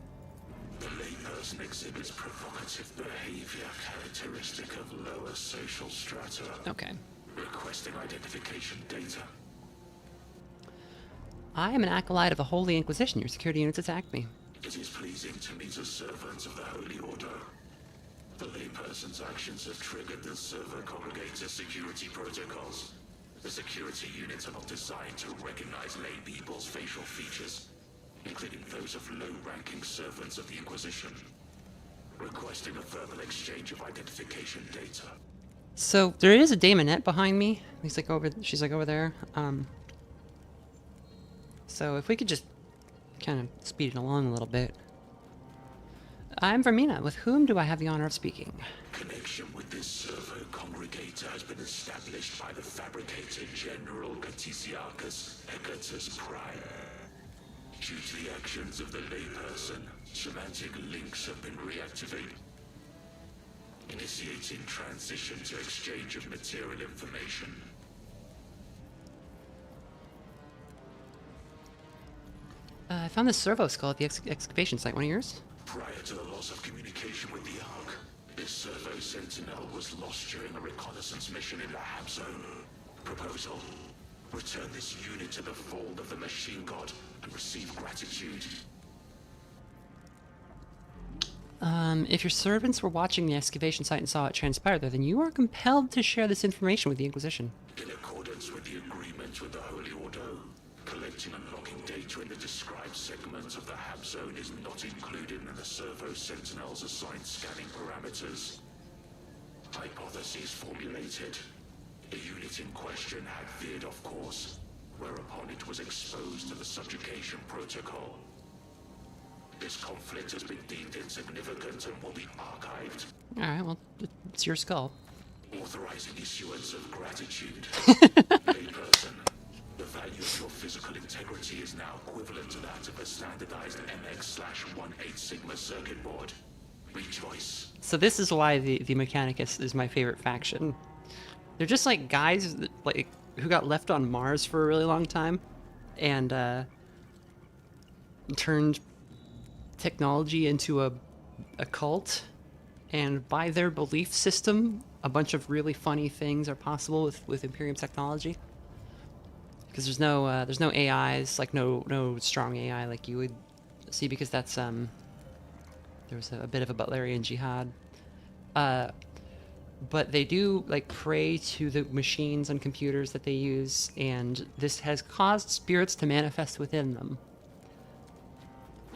The layperson exhibits provocative behavior characteristic of lower social strata. Okay. Requesting identification data. I am an acolyte of the Holy Inquisition. Your security units attacked me. It is pleasing to meet a servant of the Holy Order. The layperson's actions have triggered the Server Congregator security protocols. The security units are not designed to recognize lay people's facial features, including those of low-ranking servants of the Inquisition. Requesting a verbal exchange of identification data. So there is a daemonette behind me. He's like over. She's like over there. So if we could just kind of speed it along a little bit. I'm Vermina. With whom do I have the honor of speaking? Connection with this Servo Congregator has been established by the Fabricator General Cartesiarchus Hecatus Prime. Due to the actions of the layperson, semantic links have been reactivated. Initiating transition to exchange of material information. I found this servo skull at the excavation site. One of yours? Prior to the loss of communication with the Ark, this Servo Sentinel was lost during a reconnaissance mission in the Hab Zone. Proposal: return this unit to the fold of the Machine God and receive gratitude. If your servants were watching the excavation site and saw it transpire there, then you are compelled to share this information with the Inquisition. In accordance with the agreement with the Holy Order, collecting and logging data in the described segments of the Hab Zone is not included in the Servo Sentinel's assigned scanning parameters. Hypotheses formulated. The unit in question had veered off course, whereupon it was exposed to the subjugation protocol. This conflict has been deemed insignificant and will be archived, Alright, well, it's your skull. authorizing issuance of gratitude. Layperson, the value of your physical integrity is now equivalent to that of a standardized MX/18 Sigma circuit board. Rejoice. So this is why the Mechanicus is my favorite faction. They're just like guys that, like, who got left on Mars for a really long time and turned technology into a cult, and by their belief system a bunch of really funny things are possible with Imperium technology, because there's no AIs, like no strong AI like you would see, because that's there was a bit of a Butlerian jihad, but they do like pray to the machines and computers that they use, and this has caused spirits to manifest within them.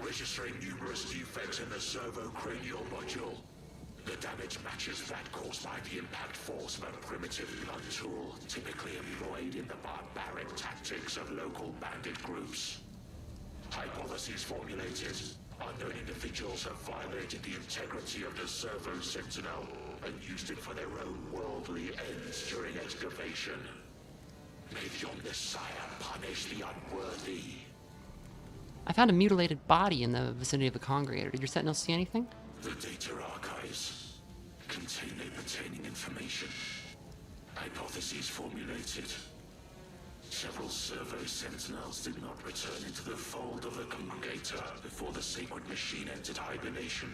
Registering numerous defects in the servo-cranial module. The damage matches that caused by the impact force of a primitive blunt tool, typically employed in the barbaric tactics of local bandit groups. Hypotheses formulated. Unknown individuals have violated the integrity of the Servo Sentinel and used it for their own worldly ends during excavation. May the Omnissiah punish the unworthy. I found a mutilated body in the vicinity of the congregator. Did your sentinels see anything? The data archives contain a pertaining information. Hypotheses formulated. Several Servo Sentinels did not return into the fold of the congregator before the sacred machine entered hibernation.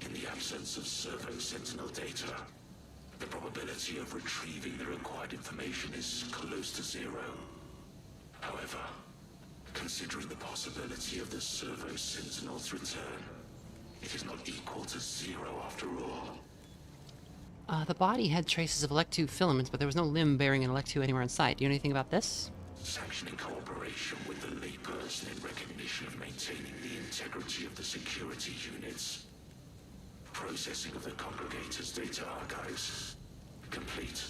In the absence of Servo Sentinel data, the probability of retrieving the required information is close to zero. However, considering the possibility of the Servo Sentinel's return, it is not equal to zero after all. The body had traces of Electu filaments, but there was no limb bearing an Electu anywhere in sight. Do you know anything about this? Sanctioning cooperation with the layperson in recognition of maintaining the integrity of the security units. Processing of the congregator's data archives. Complete.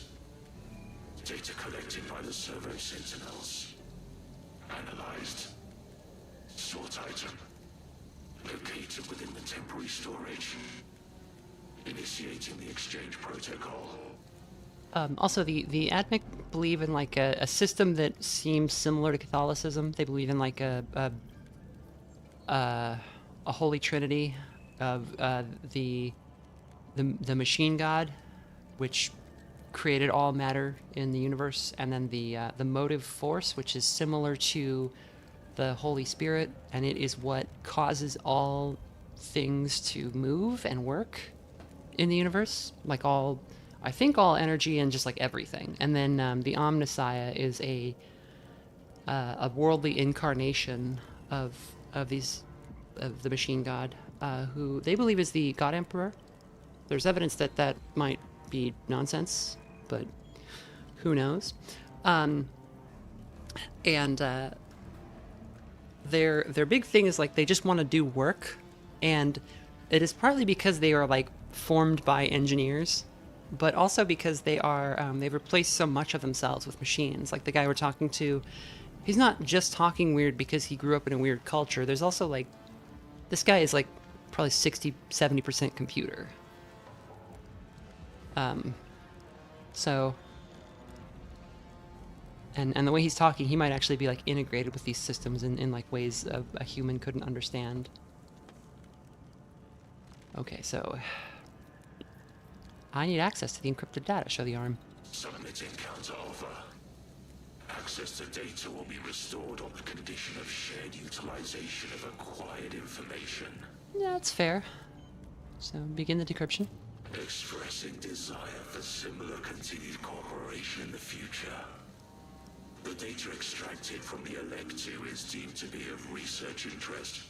Data collected by the Servo Sentinels. Analyzed. Sort item. Located within the temporary storage. Initiating the exchange protocol. Also, the Admic believe in like a system that seems similar to Catholicism. They believe in like a holy trinity of the machine god, which created all matter in the universe, and then the motive force, which is similar to the Holy Spirit, and it is what causes all things to move and work in the universe, like I think all energy and just like everything. And then the Omnissiah is a worldly incarnation of the machine god, who they believe is the God Emperor. There's evidence that might be nonsense, but who knows? And their big thing is like they just want to do work, and it is partly because they are like formed by engineers, but also because they are they've replaced so much of themselves with machines. Like the guy we're talking to, he's not just talking weird because he grew up in a weird culture. There's also like, this guy is like probably 60-70% computer. So and the way he's talking, he might actually be like integrated with these systems in like ways a human couldn't understand. Okay, so I need access to the encrypted data. Show the arm. Submitting counter offer. Access to data will be restored on the condition of shared utilization of acquired information. Yeah, that's fair. So begin the decryption. Expressing desire for similar continued cooperation in the future. The data extracted from the Electu is deemed to be of research interest.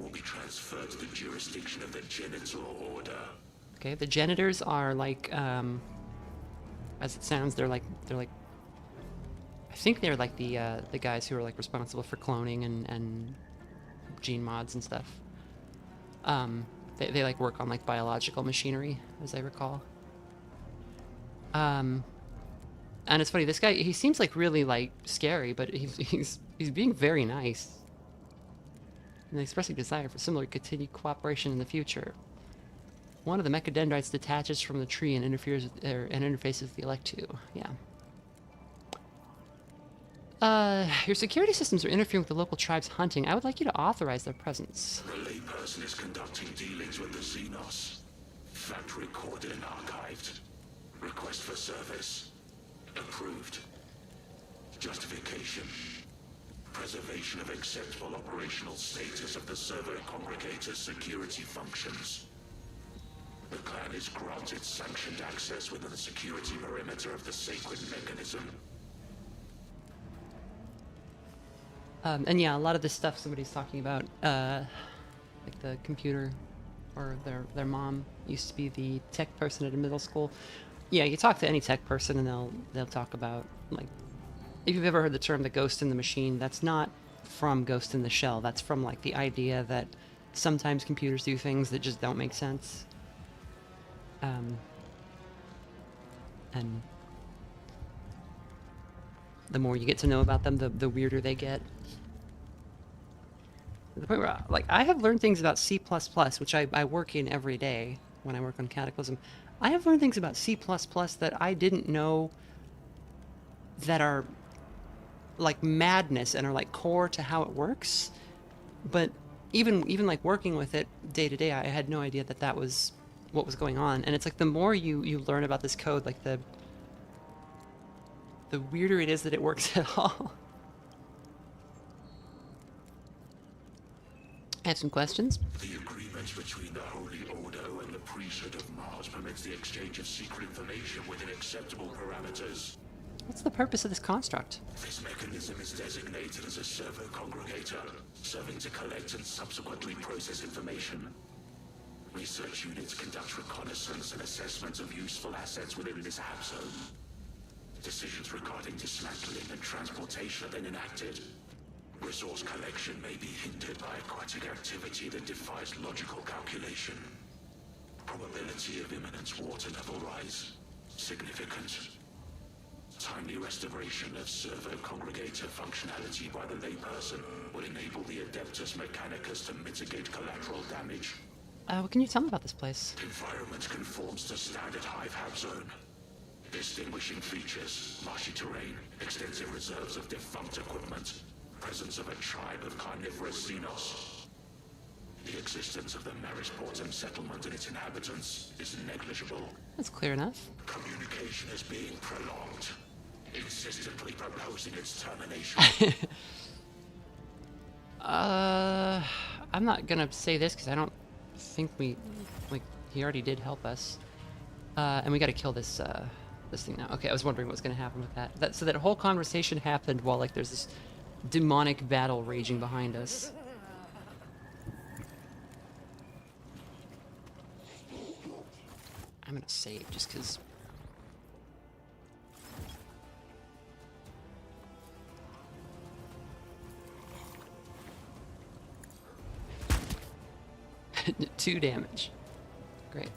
will be transferred to the jurisdiction of the Genitor Order. Okay, the janitors are like, as it sounds, they're like, I think they're like the guys who are like responsible for cloning and gene mods and stuff. They like work on like biological machinery, as I recall. And it's funny, this guy, he seems like really like scary, but he's being very nice. And expressing desire for similar continued cooperation in the future. One of the mechadendrites detaches from the tree and interferes with, and interfaces with the Electu. Yeah. Your security systems are interfering with the local tribe's hunting. I would like you to authorize their presence. The layperson is conducting dealings with the Xenos. Fact recorded and archived. Request for service. Approved. Justification. Preservation of acceptable operational status of the server congregator's security functions. The clan is granted sanctioned access within the security perimeter of the sacred mechanism. And yeah, a lot of this stuff somebody's talking about, like the computer, or their mom used to be the tech person at a middle school. Yeah, you talk to any tech person and they'll talk about, like, if you've ever heard the term the ghost in the machine, that's not from Ghost in the Shell. That's from like the idea that sometimes computers do things that just don't make sense. And the more you get to know about them, the weirder they get. To the point where, like, I have learned things about C++, which I work in every day when I work on Cataclysm. I have learned things about C++ that I didn't know that are like madness and are like core to how it works. But even like working with it day to day, I had no idea that that was what was going on. And it's like the more you learn about this code, like the weirder it is that it works at all. I have some questions. The agreement between the Holy Ordo and the Priesthood of Mars permits the exchange of secret information within acceptable parameters. What's the purpose of this construct? This mechanism is designated as a servo congregator, serving to collect and subsequently process information. Research units conduct reconnaissance and assessment of useful assets within this app zone. Decisions regarding dismantling and transportation are then enacted. Resource collection may be hindered by aquatic activity that defies logical calculation. Probability of imminent water level rise. Significant. Timely restoration of servo congregator functionality by the layperson would enable the Adeptus Mechanicus to mitigate collateral damage. What can you tell me about this place? Environment conforms to standard hive hab zone. Distinguishing features, marshy terrain, extensive reserves of defunct equipment, presence of a tribe of carnivorous Xenos. The existence of the Marisportum settlement and its inhabitants is negligible. That's clear enough. Communication is being prolonged, insistently proposing its termination. I'm not gonna say this because I don't think he already did help us. And we gotta kill this thing now. Okay, I was wondering what was gonna happen with that. So that whole conversation happened while like there's this demonic battle raging behind us. I'm gonna save just because. Two damage. Great.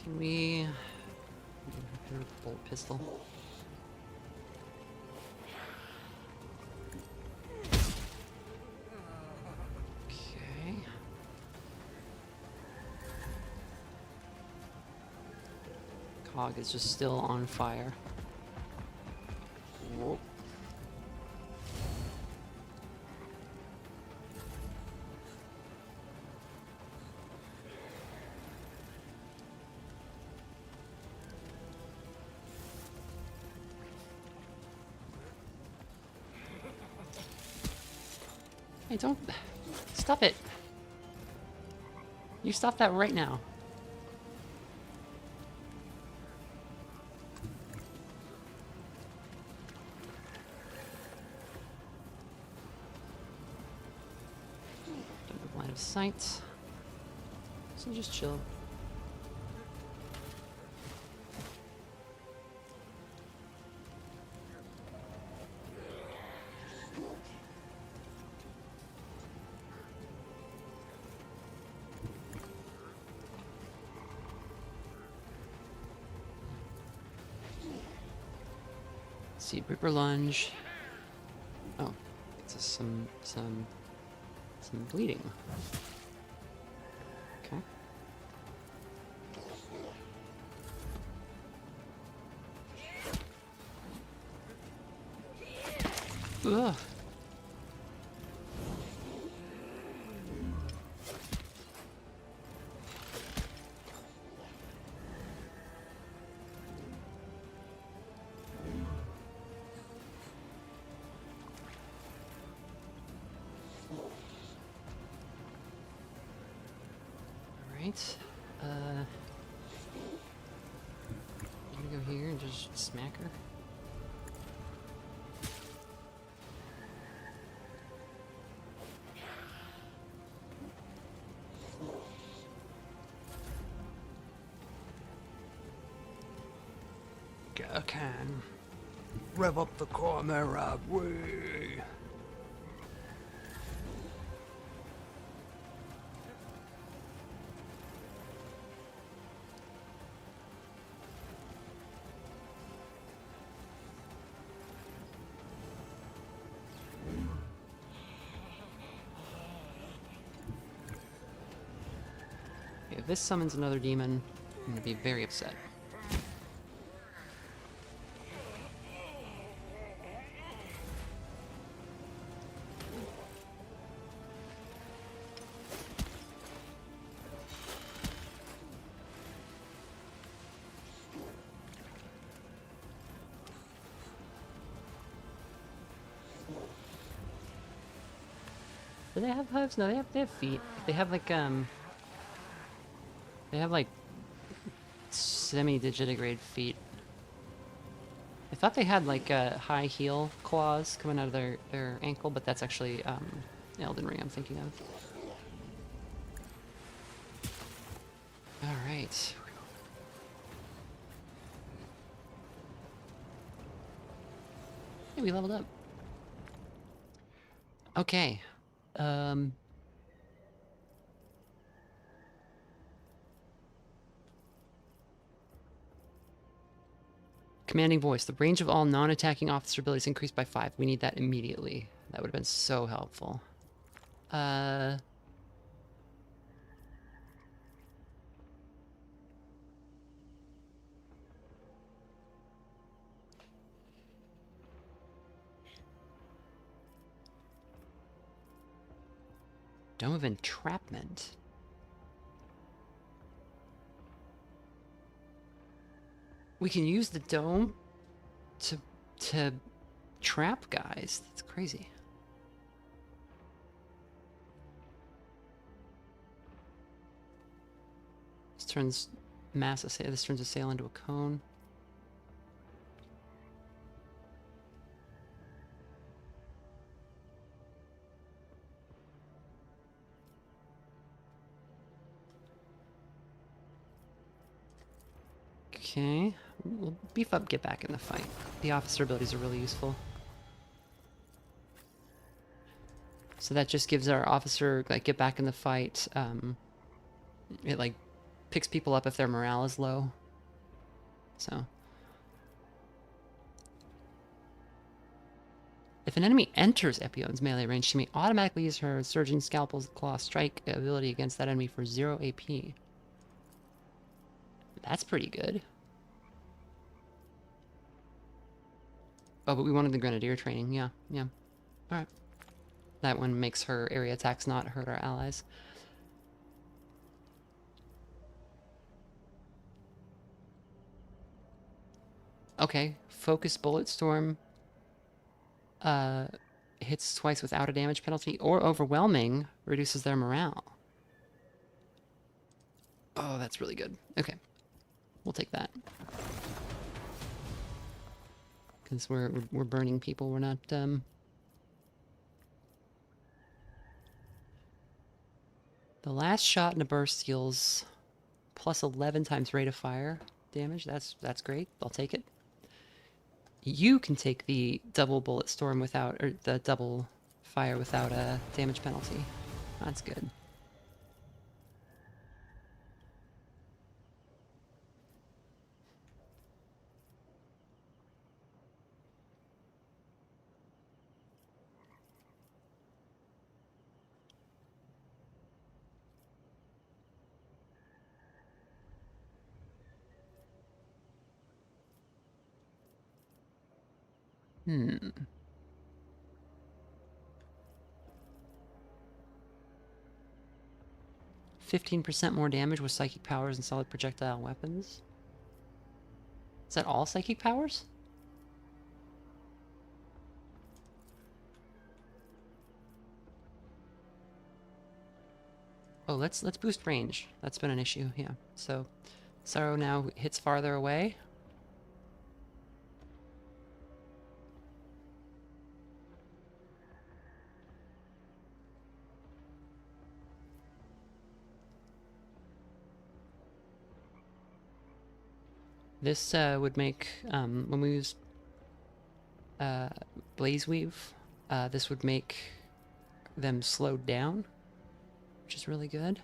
Can we hit her with a bolt pistol? Okay. Cog is just still on fire. Whoa. Hey, don't... Stop it. You stop that right now. Don't have line of sight. So just chill. See, Ripper Lunge. Oh, it's some bleeding. Okay. Ugh. Alright. I'm gonna go here and just smack her. Can rev up the Chimera. Way. If this summons another demon, I'm gonna be very upset. Do they have hooves? No, they have feet. They have like semi-digitigrade feet. I thought they had like high heel claws coming out of their ankle, but that's actually Elden Ring I'm thinking of. Alright. Hey, we leveled up. Okay. Commanding voice. The range of all non-attacking officer abilities increased by 5. We need that immediately. That would have been so helpful. Dome of Entrapment. We can use the dome to trap guys. That's crazy. This turns this turns a sail into a cone. Okay, we'll beef up, get back in the fight. The officer abilities are really useful. So that just gives our officer, like, get back in the fight. It, like, picks people up if their morale is low. So. If an enemy enters Epion's melee range, she may automatically use her Surging Scalpel's Claw Strike ability against that enemy for 0 AP. That's pretty good. Oh, but we wanted the Grenadier training. Yeah. Alright. That one makes her area attacks not hurt our allies. Okay. Focus Bullet Storm. hits twice without a damage penalty, or overwhelming reduces their morale. Oh, that's really good. Okay, we'll take that. Because we're burning people. We're not. The last shot in a burst deals plus 11 times rate of fire damage. That's great. I'll take it. You can take the double bullet storm without, or the double fire without a damage penalty. That's good. Hmm. 15% more damage with psychic powers and solid projectile weapons. Is that all psychic powers? Oh, let's boost range. That's been an issue, yeah. So Sorrow now hits farther away. This would make, when we use Blaze Weave, this would make them slowed down, which is really good.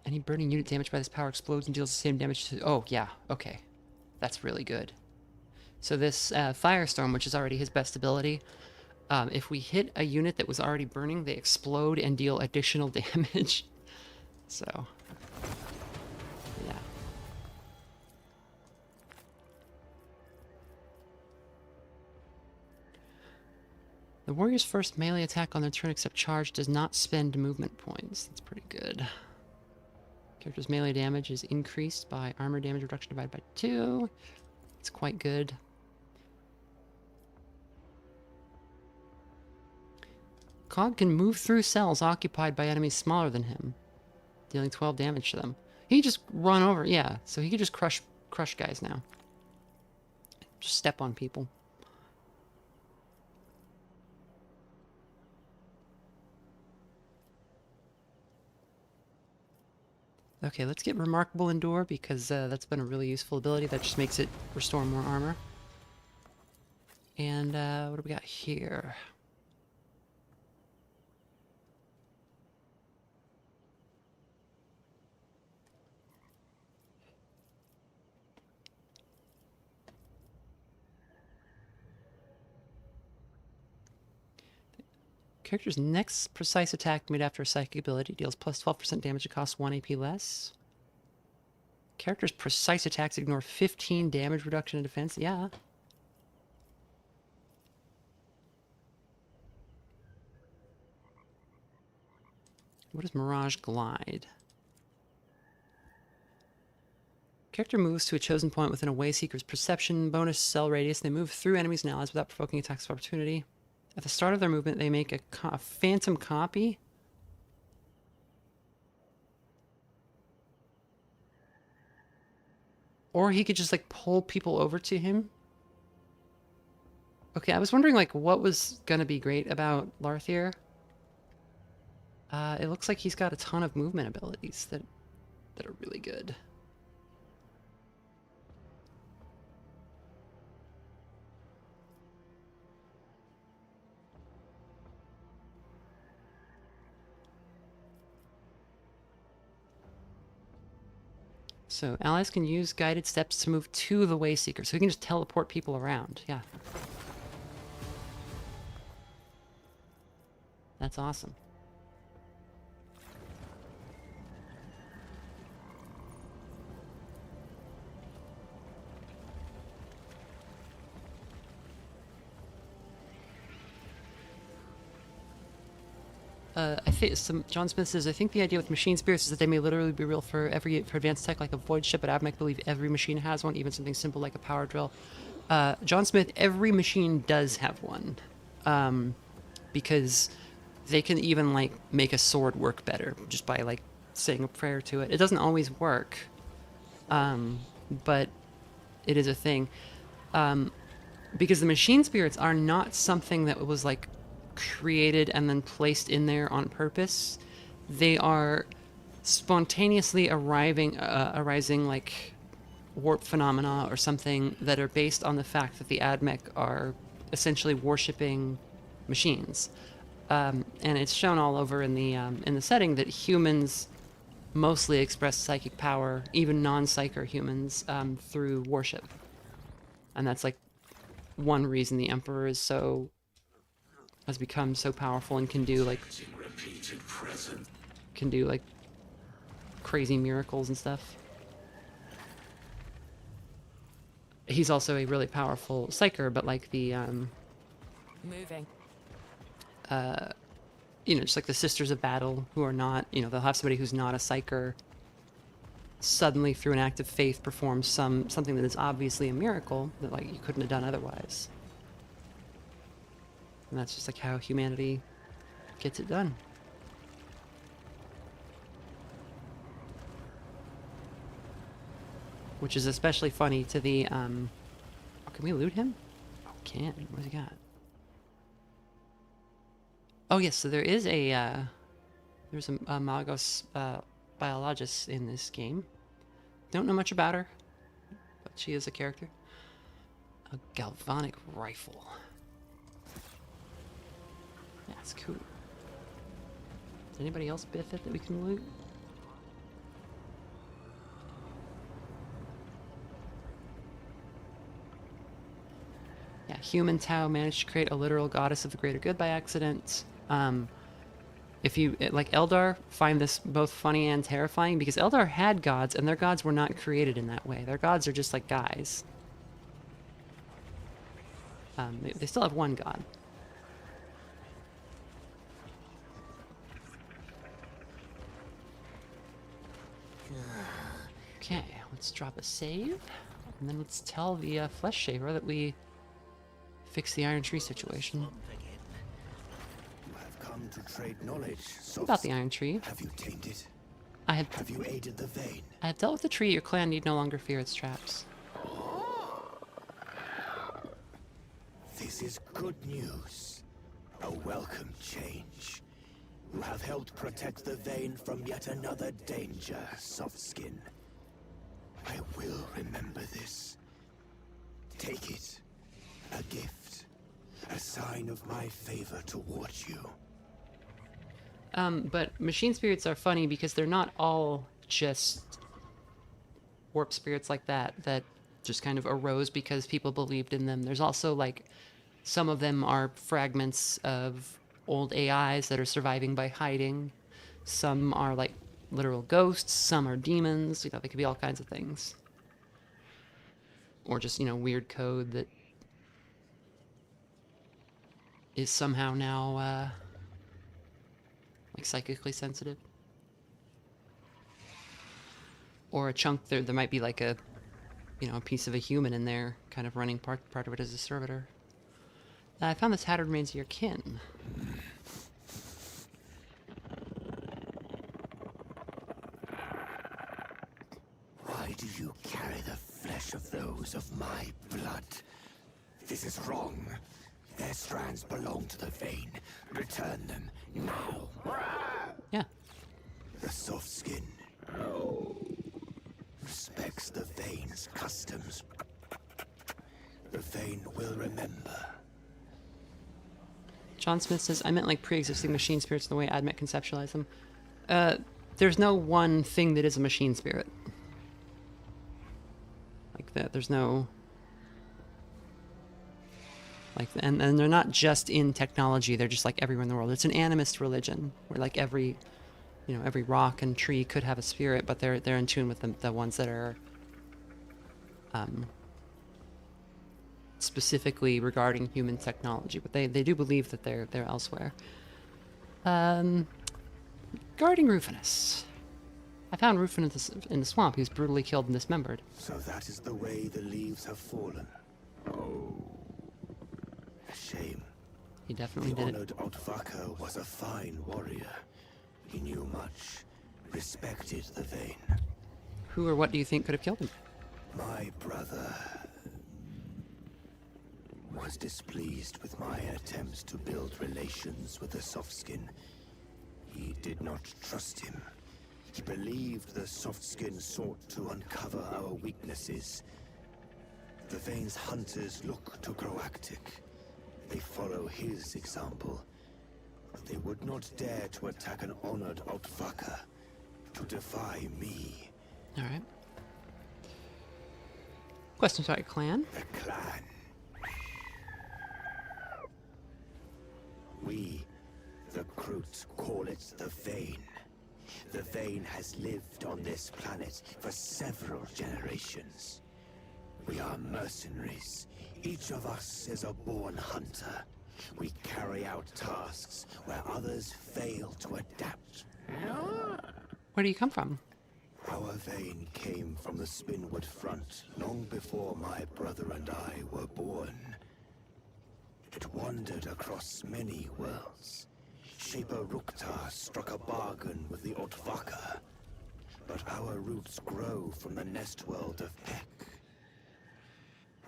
Any burning unit damaged by this power explodes and deals the same damage to... Oh, yeah, okay. That's really good. So this Firestorm, which is already his best ability, if we hit a unit that was already burning, they explode and deal additional damage. So, yeah. The warrior's first melee attack on their turn except charge does not spend movement points. That's pretty good. Character's melee damage is increased by armor damage reduction divided by 2. It's quite good. Cog can move through cells occupied by enemies smaller than him, dealing 12 damage to them. He just run over, yeah, so he can just crush guys now. Just step on people. Okay, let's get Remarkable Endure, because that's been a really useful ability that just makes it restore more armor. And what do we got here? Character's next precise attack made after a psychic ability deals plus 12% damage. It costs 1 AP less. Character's precise attacks ignore 15 damage reduction in defense. Yeah. What is Mirage Glide? Character moves to a chosen point within a Wayseeker's perception bonus cell radius. They move through enemies and allies without provoking attacks of opportunity. At the start of their movement, they make a phantom copy. Or he could just, like, pull people over to him. Okay, I was wondering, like, what was gonna be great about Larthier. It looks like he's got a ton of movement abilities that are really good. So, allies can use guided steps to move to the Wayseeker, so he can just teleport people around. Yeah. That's awesome. I think John Smith says, I think the idea with machine spirits is that they may literally be real for advanced tech like a void ship, but Avmech believe every machine has one, even something simple like a power drill. John Smith, every machine does have one, because they can even like make a sword work better just by like saying a prayer to it. It doesn't always work, but it is a thing. Because the machine spirits are not something that was like created and then placed in there on purpose. They are spontaneously arising like warp phenomena or something that are based on the fact that the Admech are essentially worshipping machines. And it's shown all over in the setting that humans mostly express psychic power, even non-psyker humans, through worship. And that's like one reason the Emperor has become so powerful and can do like crazy miracles and stuff. He's also a really powerful psyker, but like the Moving. just like the Sisters of Battle, who are not, they'll have somebody who's not a psyker suddenly through an act of faith perform something that is obviously a miracle that like you couldn't have done otherwise. And that's just like how humanity gets it done. Which is especially funny to the can we loot him? Oh, we can. What's he got? Oh yes, so there's a Magos biologist in this game. Don't know much about her, but she is a character. A galvanic rifle. Yeah, it's cool. Does anybody else biff it that we can loot? Yeah, human Tau managed to create a literal goddess of the greater good by accident. If you, like Eldar, find this both funny and terrifying, because Eldar had gods, and their gods were not created in that way. Their gods are just like guys. They still have one god. Okay, let's drop a save, and then let's tell the Flesh Shaver that we fixed the Iron Tree situation. Come to trade knowledge. About the Iron Tree. Have you tamed it? Have you aided the vein? I have dealt with the tree. Your clan need no longer fear its traps. This is good news. A welcome change. You have helped protect the vein from yet another danger, Softskin. I will remember this. Take it. A gift. A sign of my favor towards you. But machine spirits are funny because they're not all just warp spirits like that just kind of arose because people believed in them. There's also like some of them are fragments of old AIs that are surviving by hiding. Some are like literal ghosts, some are demons, they could be all kinds of things. Or just, weird code that is somehow now like psychically sensitive. Or a chunk there might be like a a piece of a human in there kind of running part of it as a servitor. I found this tattered remains of your kin. Why do you carry the flesh of those of my blood? This is wrong. Their strands belong to the vein. Return them now. Yeah. The soft skin respects the vein's customs. The vein will remember. John Smith says, I meant like pre-existing machine spirits in the way Admech conceptualized them. There's no one thing that is a machine spirit. Like that, there's no... and they're not just in technology, they're just like everywhere in the world. It's an animist religion, where like every rock and tree could have a spirit, but they're in tune with the ones that are specifically regarding human technology. But they do believe that they're elsewhere. Guarding Rufinus. I found Rufinus in the swamp. He was brutally killed and dismembered. So that is the way the leaves have fallen. Oh, a shame. He definitely The did it. honored Otvaka was a fine warrior. He knew much, respected the Vane. Who or what do you think could have killed him? My brother was displeased with my attempts to build relations with the Softskin. He did not trust him. He believed the Softskin sought to uncover our weaknesses. The Vane's hunters look to grow Arctic. They follow his example. But they would not dare to attack an honored Otvaka, to defy me. Alright. Question about your clan. The clan. We, the Kroot, call it the Vane. The Vane has lived on this planet for several generations. We are mercenaries. Each of us is a born hunter. We carry out tasks where others fail to adapt. Where do you come from? Our Vane came from the Spinwood Front long before my brother and I were born. It wandered across many worlds. Shaper Ruktar struck a bargain with the Otvaka, but our roots grow from the nest world of Peck.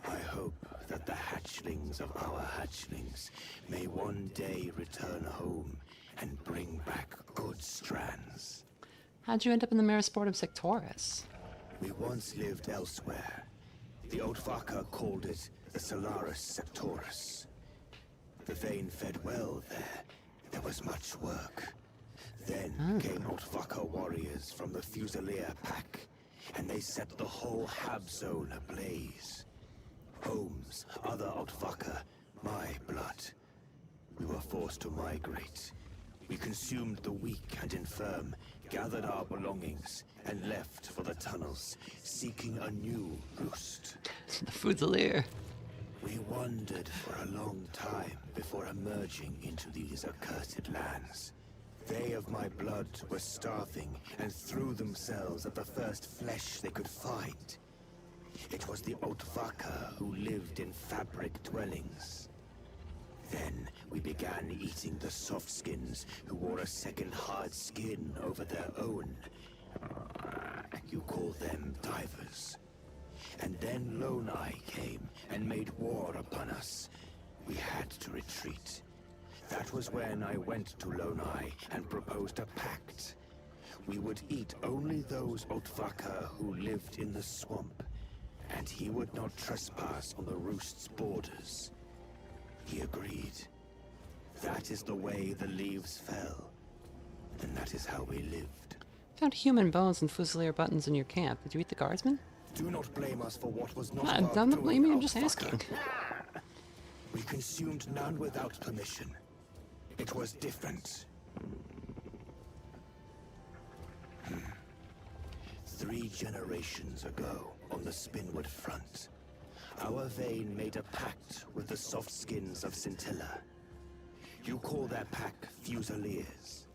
I hope that the hatchlings of our hatchlings may one day return home and bring back good strands. How'd you end up in the Merisportum Sectoris? We once lived elsewhere. The Otvaka called it the Solaris Sectoris. The Vane fed well there. There was much work. Then came Otvaka warriors from the Fusilier pack, and they set the whole Hab zone ablaze. Holmes, other Otvaka, my blood. We were forced to migrate. We consumed the weak and infirm, gathered our belongings, and left for the tunnels, seeking a new roost. The Fusilier. We wandered for a long time before emerging into these accursed lands. They of my blood were starving and threw themselves at the first flesh they could find. It was the Otvaka who lived in fabric dwellings. Then we began eating the softskins who wore a second hard skin over their own. You call them divers. And then Lone Eye came and made war upon us. We had to retreat. That was when I went to Lone Eye and proposed a pact. We would eat only those Otvaka who lived in the swamp, and he would not trespass on the roost's borders. He agreed. That is the way the leaves fell, and that is how we lived. Found human bones and Fusilier buttons in your camp. Did you eat the guardsmen? Do not blame us for what was not I'm our not blaming, I'm doing, just Otvaka. asking. We consumed none without permission. It was different. 3 generations ago, on the Spinwood Front, our Vane made a pact with the softskins of Scintilla. You call their pack Fusiliers.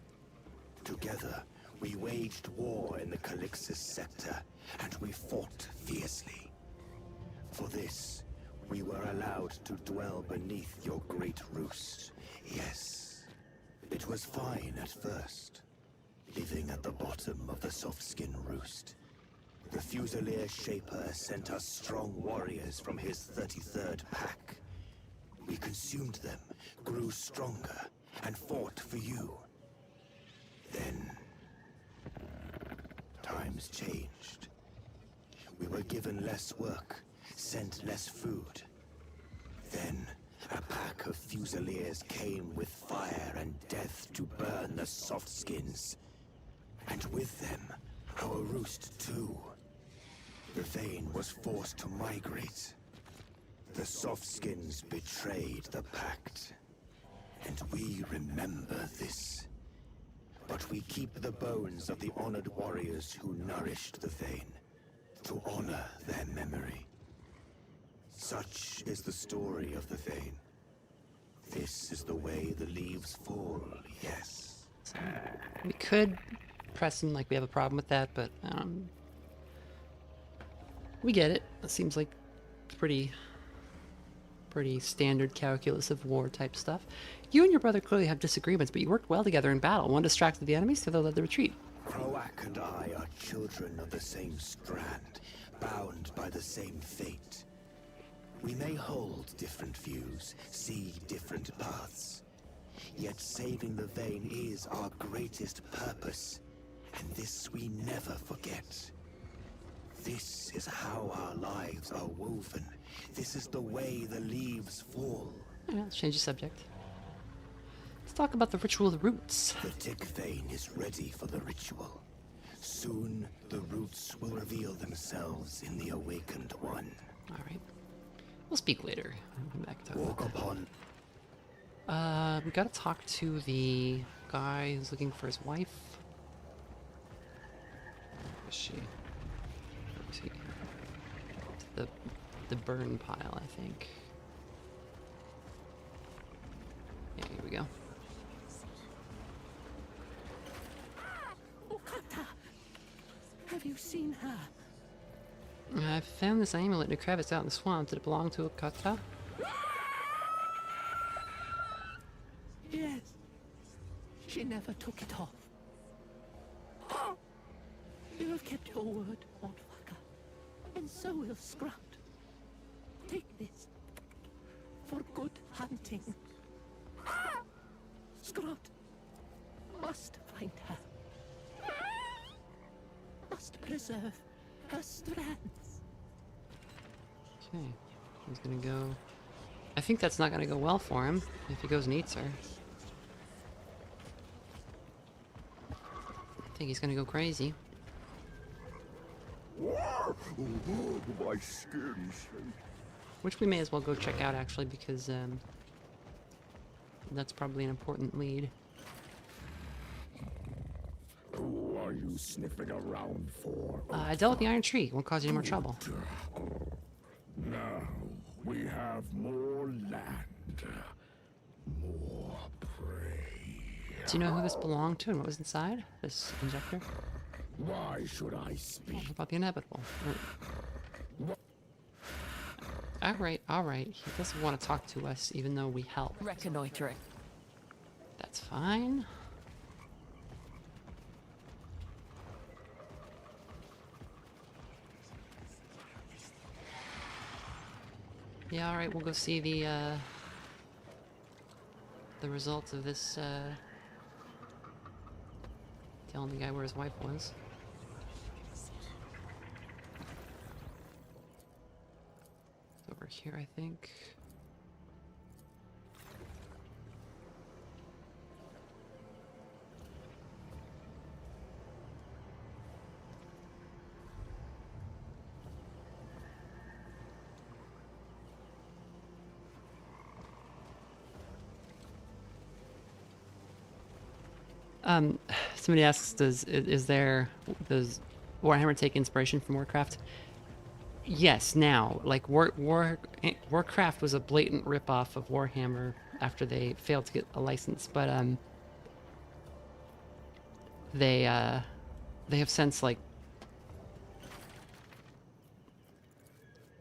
Together, we waged war in the Calixis sector, and we fought fiercely. For this, we were allowed to dwell beneath your great roost. Yes, it was fine at first, living at the bottom of the softskin roost. The Fusilier Shaper sent us strong warriors from his 33rd pack. We consumed them, grew stronger, and fought for you. Then, times changed. We were given less work, sent less food. Then, a pack of Fusiliers came with fire and death to burn the softskins. And with them, our roost too. The Vane was forced to migrate. The softskins betrayed the pact. And we remember this. But we keep the bones of the honored warriors who nourished the Vane, to honor their memory. Such is the story of the Vane. This is the way the leaves fall, yes. We could press him like we have a problem with that, but we get it. It seems like pretty standard calculus of war type stuff. You and your brother clearly have disagreements, but you worked well together in battle. One distracted the enemies, the other led the retreat. Croak and I are children of the same strand, bound by the same fate. We may hold different views, see different paths, yet saving the Vane is our greatest purpose, and this we never forget. This is how our lives are woven. This is the way the leaves fall. Yeah, let's change the subject. Let's talk about the ritual of the roots. The Tick Vane is ready for the ritual. Soon, the roots will reveal themselves in the Awakened One. Alright. We'll speak later. I'll come back and talk Walk about upon. that. We gotta talk to the guy who's looking for his wife. Where is she? Where is he? The burn pile, I think. Yeah, here we go. Okata! Have you seen her? I found this amulet in a crevice out in the swamp. Did it belong to Owlcat? Yes. She never took it off. You have kept your word, motherfucker. And so will Scrut. Take this. For good hunting. Scrut must find her. Must preserve her strands. Okay. He's gonna go... I think that's not gonna go well for him if he goes and eats her. I think he's gonna go crazy. My skin's Which we may as well go check out, actually, because that's probably an important lead. Who are you sniffing around for? I dealt with the Iron Tree. Won't cause you any more trouble. Now we have more land, more prey. Do you know who this belonged to and what was inside? This injector? Why should I speak? What about the inevitable? Alright. He doesn't want to talk to us even though we help. Reconnoitering. That's fine. Yeah, alright, we'll go see the results of this, telling the guy where his wife was. It's over here, I think. Somebody asks, does Warhammer take inspiration from Warcraft? Yes, now. Like, Warcraft was a blatant ripoff of Warhammer after they failed to get a license, but, they have since, like,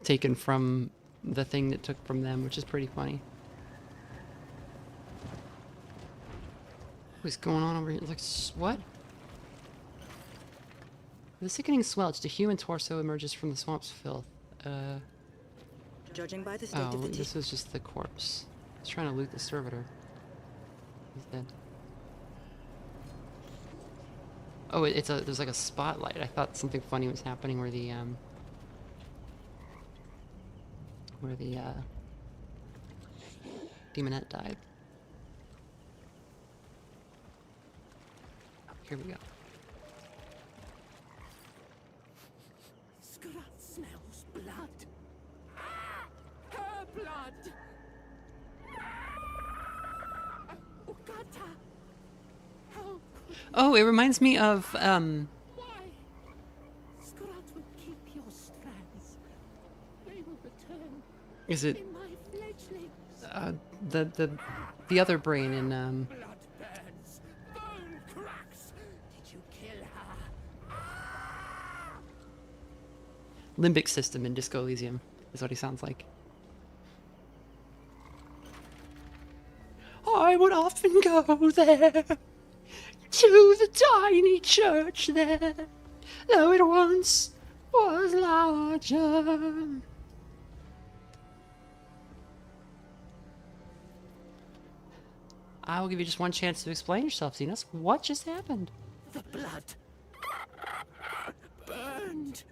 taken from the thing that took from them, which is pretty funny. What's going on over here? Like, what? The sickening swell. Just a human torso emerges from the swamp's filth. Judging by the state of the this was just the corpse. He's trying to loot the servitor. He's dead. Oh, there's like a spotlight. I thought something funny was happening where the demonette died. Here we go. Scrut smells blood. Her blood. Okata. How could Oh, it reminds me of Why? Scrut will keep your strands. They will return Is it in my fledglings. the other brain in Blood burns, bone cracks. Did you kill her? limbic system in Disco Elysium is what he sounds like. I would often go there to the tiny church there, though it once was larger. I will give you just one chance to explain yourself, Zenos. What just happened? The blood burned.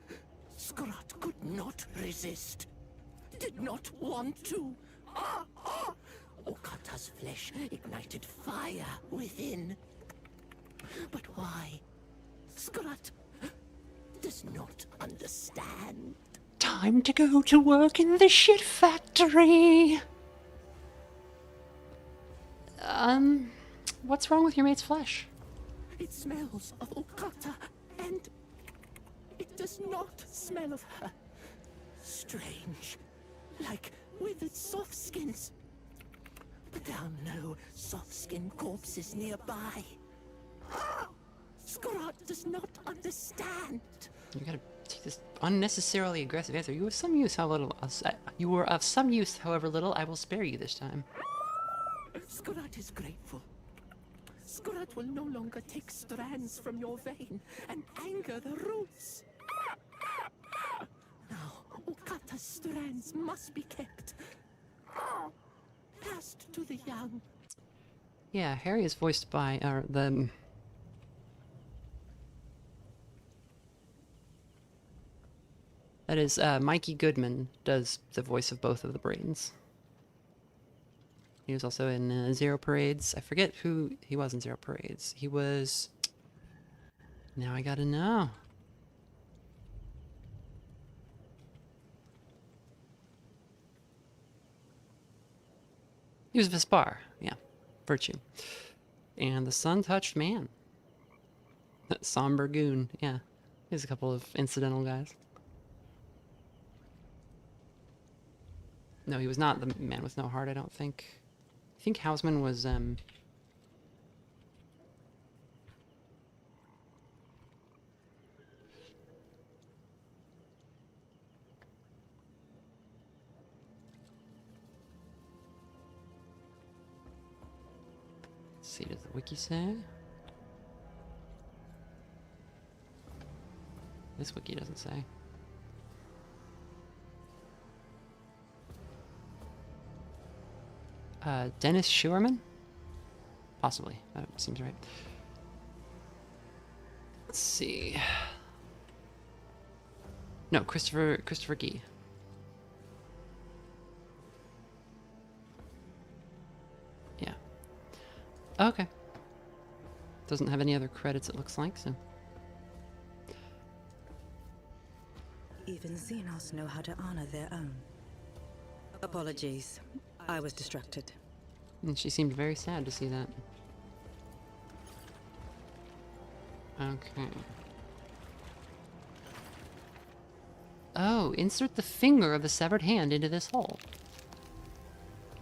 Scrot could not resist. Did not want to. Okata's flesh ignited fire within. But why? Scrot does not understand. Time to go to work in the shit factory. What's wrong with your mate's flesh? It smells of Okata, and it does not smell of her. Strange. Like withered soft skins. But there are no soft-skinned corpses nearby. Scrot does not understand. You gotta take this unnecessarily aggressive answer. You were of some use, you were of some use, however little. I will spare you this time. Scrot is grateful. Scrot will no longer take strands from your vein and anger the roots. Now, Okata's strands must be kept. Passed to the young. Yeah, Harry is voiced by that is Mikey Goodman does the voice of both of the brains. He was also in Zero Parades. I forget who he was in Zero Parades. He was... Now I gotta know. He was Vespar, yeah. Virtue. And the Sun-Touched Man. That somber goon, yeah. There's a couple of incidental guys. No, he was not the Man with No Heart, I don't think. I think Hausman was, let's see, does the wiki say? This wiki doesn't say. Dennis Schuerman? Possibly. That seems right. Let's see. No, Christopher Gee. Yeah. Okay. Doesn't have any other credits, it looks like, so. Even Xenos know how to honor their own. Apologies. I was distracted. And she seemed very sad to see that. Okay. Oh, insert the finger of the severed hand into this hole.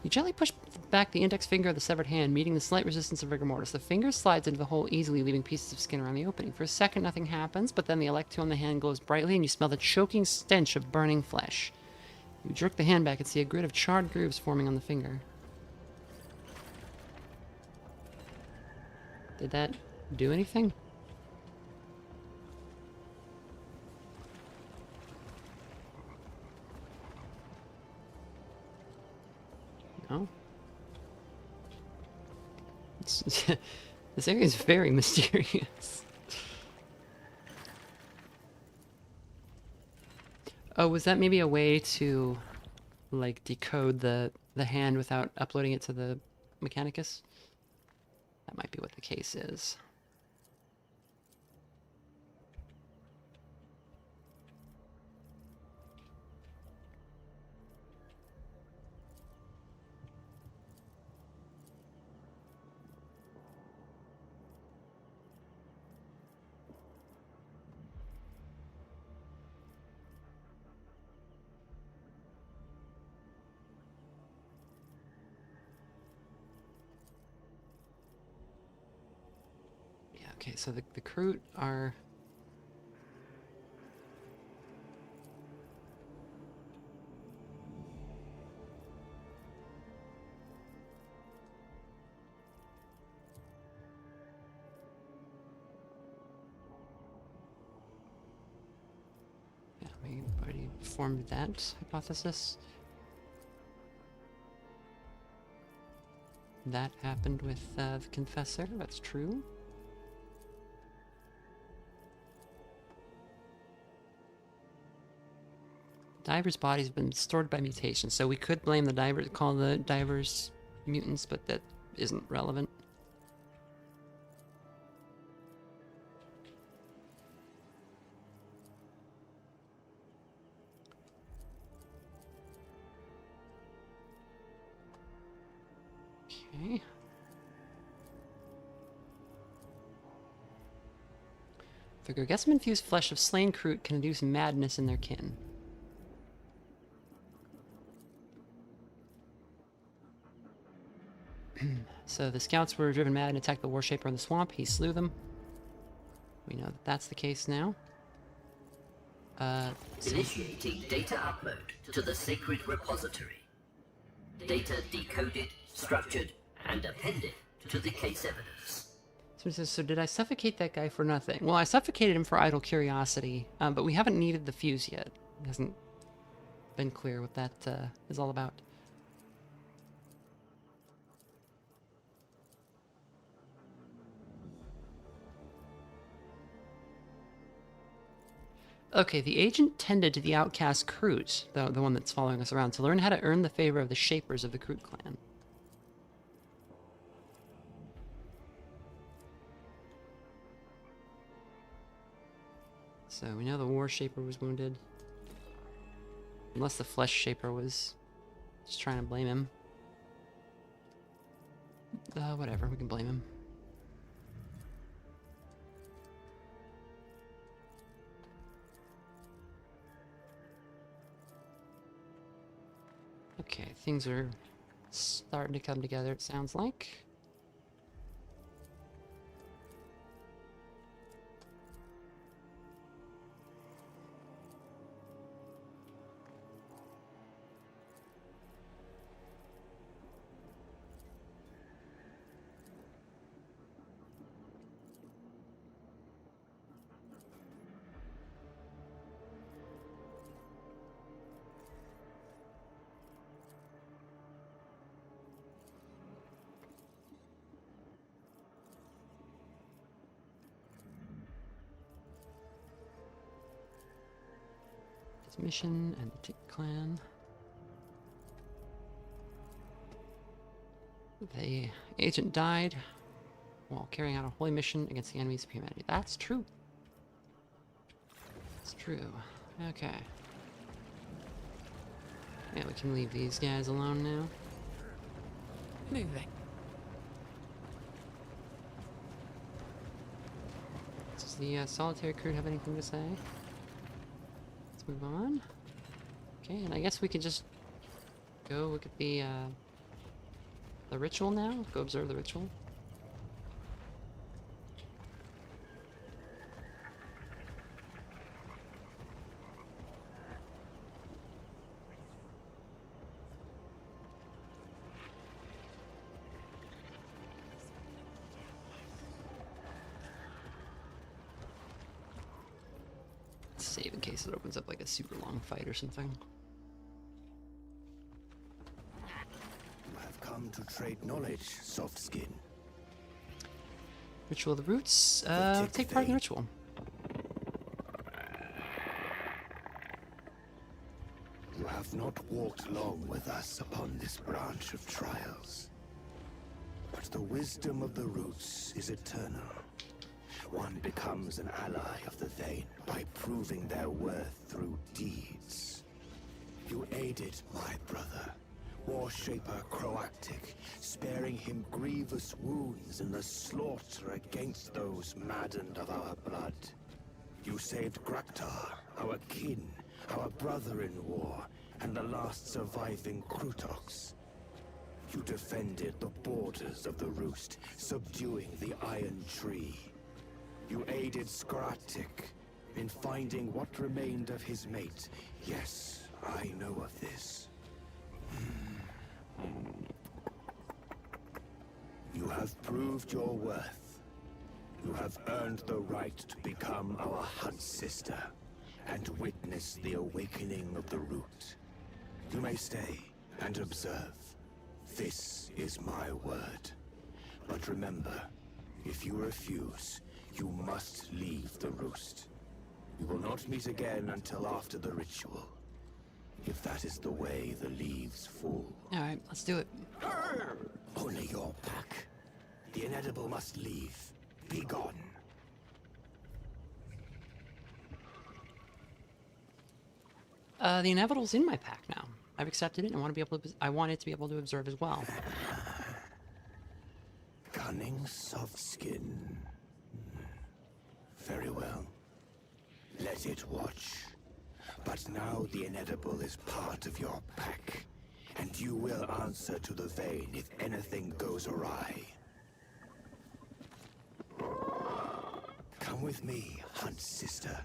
You gently push back the index finger of the severed hand, meeting the slight resistance of rigor mortis. The finger slides into the hole easily, leaving pieces of skin around the opening. For a second, nothing happens, but then the electro on the hand glows brightly, and you smell the choking stench of burning flesh. You jerk the hand back and see a grid of charred grooves forming on the finger. Did that do anything? No. This area is very mysterious. Oh, was that maybe a way to, like, decode the hand without uploading it to the Mechanicus? That might be what the case is. Okay, so the Kroot are... Yeah, we already formed that hypothesis. That happened with the Confessor, that's true. Divers' bodies have been stored by mutation, so we could blame the divers, call the divers mutants, but that isn't relevant. Okay. The Gargessum-infused flesh of slain Kroot can induce madness in their kin. So the scouts were driven mad and attacked the Warshaper in the swamp. He slew them. We know that that's the case now. Initiating data upload to the sacred repository. Data decoded, structured, and appended to the case evidence. So he says, so did I suffocate that guy for nothing? Well, I suffocated him for idle curiosity, but we haven't needed the fuse yet. It hasn't been clear what that is all about. Okay, the agent tended to the outcast Kroot, the one that's following us around, to learn how to earn the favor of the Shapers of the Kroot clan. So we know the War Shaper was wounded. Unless the Flesh Shaper was just trying to blame him. Whatever, we can blame him. Okay, things are starting to come together, it sounds like. Mission and the Tick clan. The agent died while carrying out a holy mission against the enemies of humanity. That's true. It's true. Okay. Yeah, we can leave these guys alone now. Moving. Does the solitary crew have anything to say? Move on. Okay, and I guess we could just go look at the ritual now. Go observe the ritual. Save in case it opens up like a super long fight or something. You have come to trade knowledge, soft skin. Ritual of the Roots. Take part in the ritual. You have not walked long with us upon this branch of trials. But the wisdom of the Roots is eternal. One becomes an ally of the Vayne by proving their worth through deeds. You aided my brother, Warshaper Croactic, sparing him grievous wounds in the slaughter against those maddened of our blood. You saved Graktar, our kin, our brother in war, and the last surviving Krutox. You defended the borders of the Roost, subduing the Iron Tree. You aided Skratic in finding what remained of his mate. Yes, I know of this. You have proved your worth. You have earned the right to become our Hunt Sister and witness the awakening of the root. You may stay and observe. This is my word. But remember, if you refuse, you must leave the roost. You will not meet again until after the ritual. If that is the way the leaves fall. Alright, let's do it. Only your pack. The inedible must leave. Be gone. The inevitable's in my pack now. I've accepted it and I want it to be able to observe as well. Cunning soft skin. Very well. Let it watch. But now the inedible is part of your pack, and you will answer to the vein if anything goes awry. Come with me, Hunt Sister.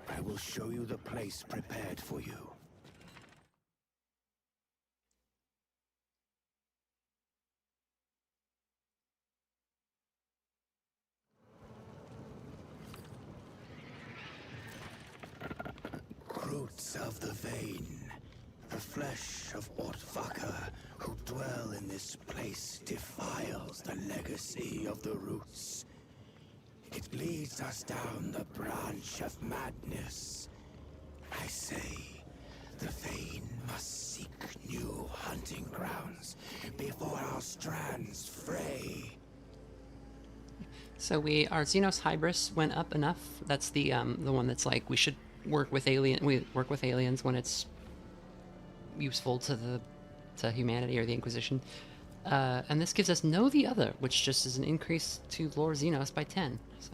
I will show you the place prepared for you. Roots of the vein, the flesh of Ortvaker who dwell in this place defiles the legacy of the roots. It leads us down the branch of madness. I say, the vein must seek new hunting grounds before our strands fray. So our Xenos Hybris went up enough. That's the one that's like we should work with aliens when it's useful to humanity or the Inquisition. And this gives us Know the Other, which just is an increase to lore Xenos by 10. So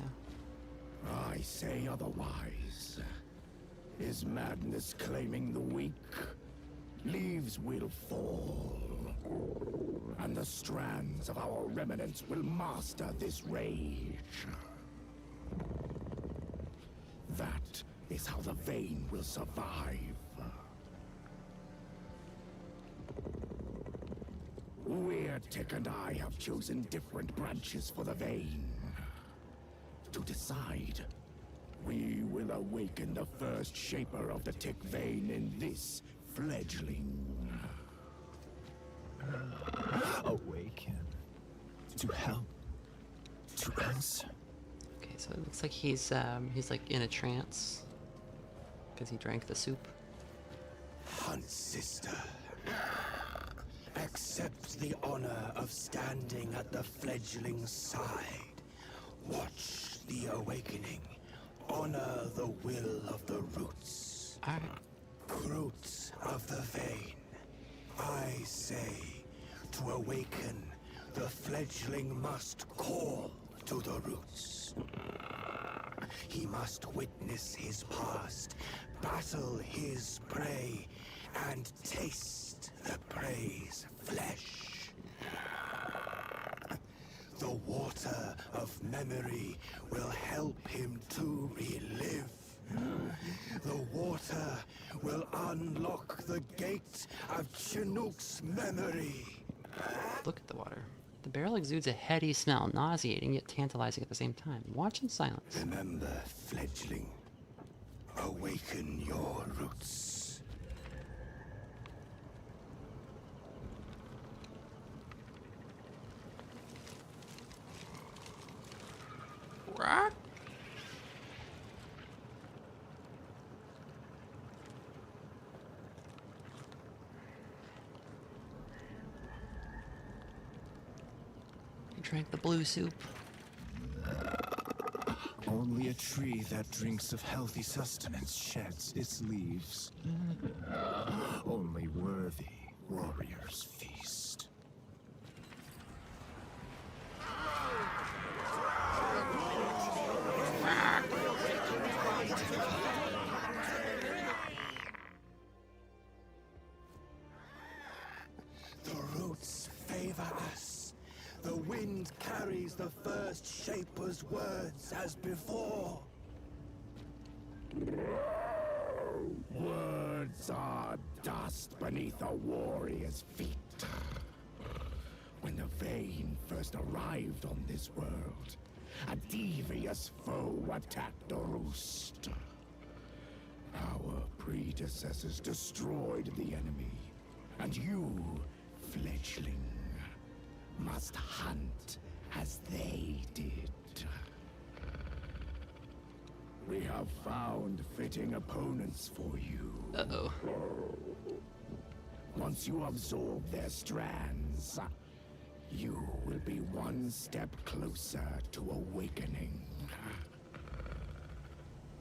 I say otherwise. Is madness claiming the weak? Leaves will fall, and the strands of our remnants will master this rage. That is how the vein will survive. Weirtick and I have chosen different branches for the vein. To decide, we will awaken the first shaper of the Tick vein in this fledgling. Awaken. To help. To answer. okay, so it looks like he's like in a trance because he drank the soup. Hunt Sister. Accept the honor of standing at the fledgling's side. Watch the awakening. Honor the will of the roots. Alright. Roots of the vein. I say, to awaken, the fledgling must call to the roots. He must witness his past, battle his prey, and taste the prey's flesh. The water of memory will help him to relive. The water will unlock the gate of Chinook's memory. Look at the water. The barrel exudes a heady smell, nauseating yet tantalizing at the same time. Watch in silence. Remember, fledgling, awaken your roots. Rock. Drank the blue soup. Only a tree that drinks of healthy sustenance sheds its leaves. Only worthy warriors feast. The roots favor us. The wind hand carries the first Shaper's words as before. Words are dust beneath a warrior's feet. When the Vayne first arrived on this world, a devious foe attacked the roost. Our predecessors destroyed the enemy, and you, fledgling, must hunt as they did. We have found fitting opponents for you. Uh-oh. Once you absorb their strands, you will be one step closer to awakening.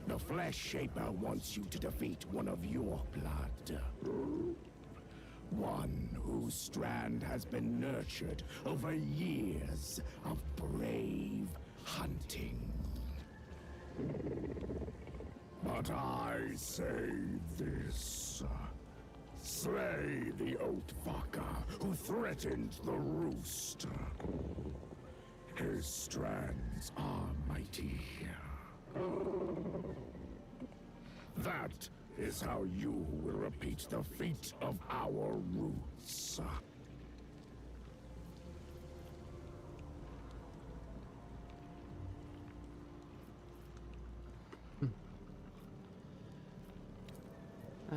The Flesh Shaper wants you to defeat one of your blood. One whose strand has been nurtured over years of brave hunting. But I say this. Slay the Oathfucker who threatened the roost. His strands are mighty. That is how you will repeat the feat of our roots.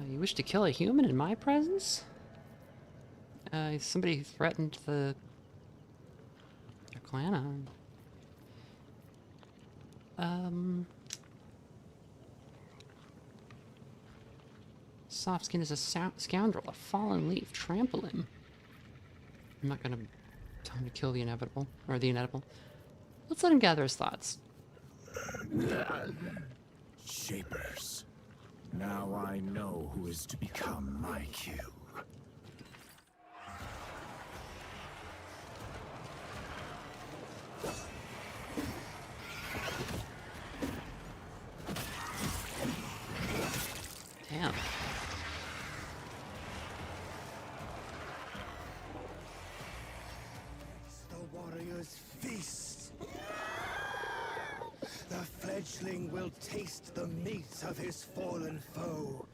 You wish to kill a human in my presence? Somebody threatened their clan. Softskin is a scoundrel, a fallen leaf. Trample him. I'm not gonna tell him to kill the inevitable, or the inedible. Let's let him gather his thoughts. Shapers. Now I know who is to become my cue. Damn. The warrior's feast. The fledgling will taste the meat of his fallen foe.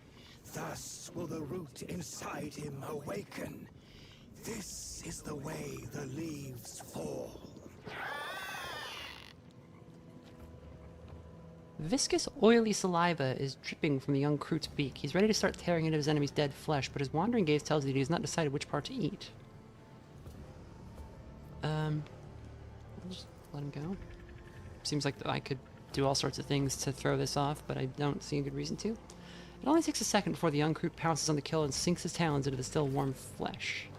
Thus will the root inside him awaken. This is the way the leaves fall. Viscous, oily saliva is dripping from the young Kroot's beak. He's ready to start tearing into his enemy's dead flesh, but his wandering gaze tells you that he has not decided which part to eat. I'll just let him go. Seems like I could do all sorts of things to throw this off, but I don't see a good reason to. It only takes a second before the young Kroot pounces on the kill and sinks his talons into the still warm flesh.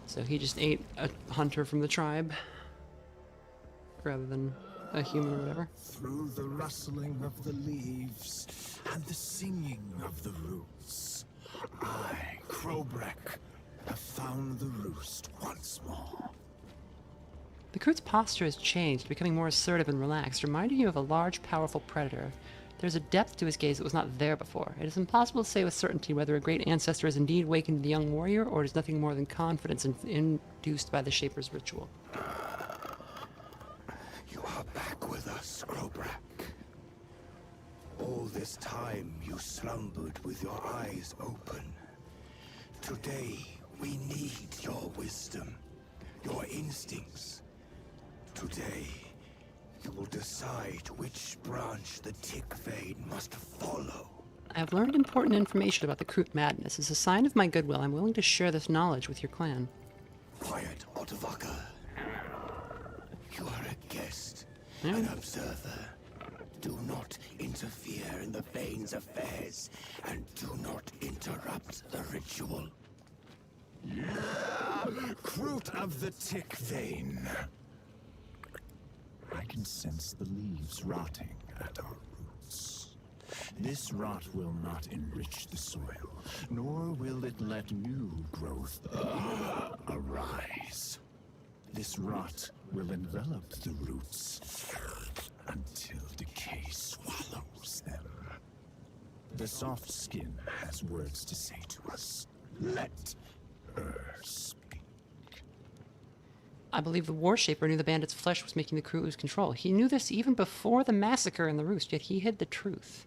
So he just ate a hunter from the tribe, rather than a human or whatever. Through the rustling of the leaves and the singing of the roots, I, Crowbreck, have found the roost once more. The Kroot's posture has changed, becoming more assertive and relaxed, reminding you of a large, powerful predator. There's a depth to his gaze that was not there before. It is impossible to say with certainty whether a great ancestor has indeed awakened the young warrior, or it is nothing more than confidence induced by the Shaper's ritual. You are back with us, Crowbreck. All this time you slumbered with your eyes open. Today we need your wisdom, your instincts. Today, you will decide which branch the Tick Vayne must follow. I have learned important information about the Kroot madness. As a sign of my goodwill, I'm willing to share this knowledge with your clan. Quiet, Ottavaca. You are a guest, an observer. Do not interfere in the Vayne's affairs, and do not interrupt the ritual. Kroot of the Tick Vayne. I can sense the leaves rotting at our roots. This rot will not enrich the soil, nor will it let new growth arise. This rot will envelop the roots until decay swallows them. The soft skin has words to say to us. Let her speak. I believe the Warshaper knew the bandit's flesh was making the crew lose control. He knew this even before the massacre in the roost, yet he hid the truth.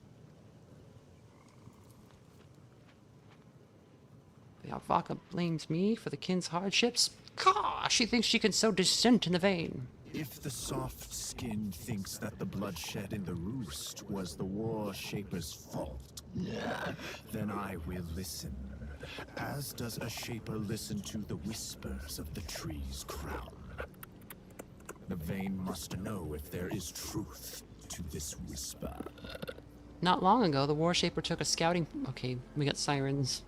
The Alvaca blames me for the kin's hardships. Caw! She thinks she can sow dissent in the vein. If the soft skin thinks that the bloodshed in the roost was the Warshaper's fault, then I will listen. As does a shaper listen to the whispers of the tree's crown. The vein must know if there is truth to this whisper. Not long ago, the Warshaper took a scouting... Okay, we got sirens.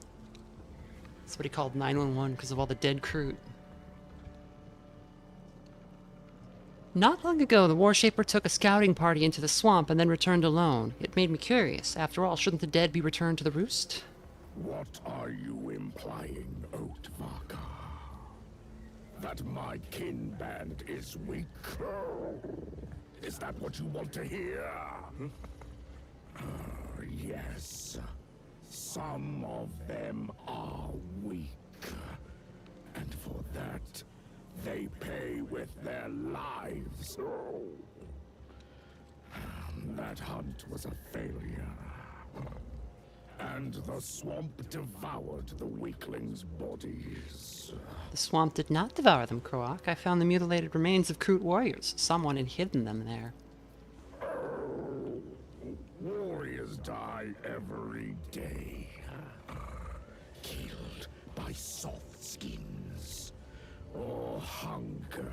That's what he called 911 because of all the dead crew. Not long ago, the Warshaper took a scouting party into the swamp and then returned alone. It made me curious. After all, shouldn't the dead be returned to the roost? What are you implying, Oatvaka? That my kin band is weak? Is that what you want to hear? Yes. Some of them are weak. And for that, they pay with their lives. That hunt was a failure. And the swamp devoured the weaklings' bodies. The swamp did not devour them, Croak. I found the mutilated remains of Kroot warriors. Someone had hidden them there. Warriors die every day. Killed by soft skins. Or hunger.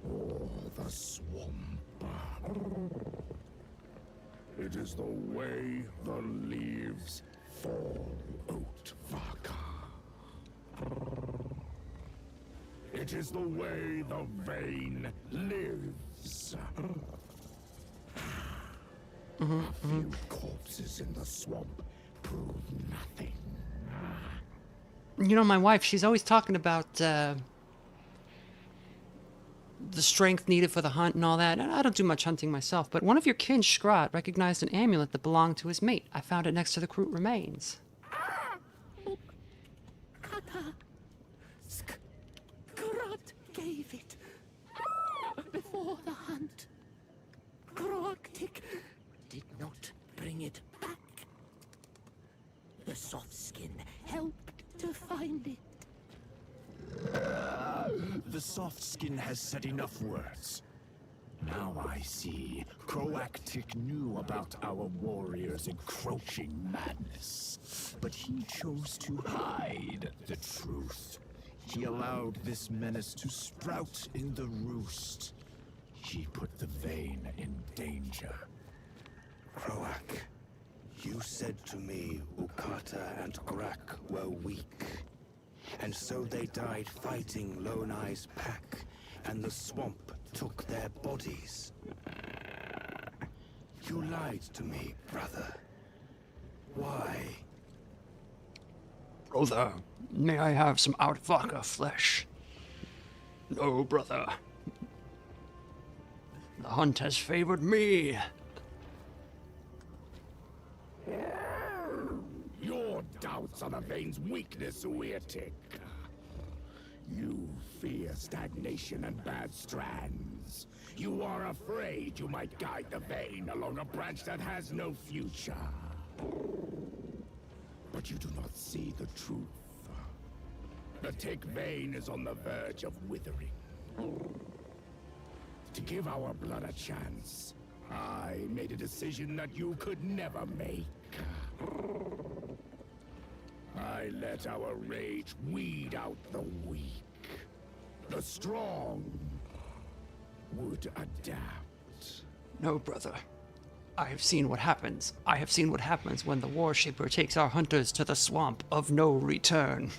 Or the swamp. It is the way the leaves fall, Oatvaka. It is the way the vein lives. A few corpses in the swamp prove nothing. You know, my wife, she's always talking about the strength needed for the hunt and all that. And I don't do much hunting myself, but one of your kin, Scrot, recognized an amulet that belonged to his mate. I found it next to the Kroot remains. Kata. Skrat gave it. Before the hunt. Kroaktik did not bring it back. The soft skin helped to find it. The soft skin has said enough words. Now I see. Croactic knew about our warriors' encroaching madness. But he chose to hide the truth. He allowed this menace to sprout in the roost. He put the vein in danger. Croak, you said to me Ukata and Grak were weak. And so they died fighting Lone Eye's pack, and the swamp took their bodies. You lied to me, brother. Why? Brother, may I have some Outvaca flesh? No, brother. The hunt has favored me. Your doubts are the vein's weakness, Uirtik. You fear stagnation and bad strands. You are afraid you might guide the vein along a branch that has no future. But you do not see the truth. The Tick vein is on the verge of withering. To give our blood a chance, I made a decision that you could never make. I let our rage weed out the weak. The strong would adapt. No, brother. I have seen what happens. I have seen what happens when the Warshaper takes our hunters to the swamp of no return.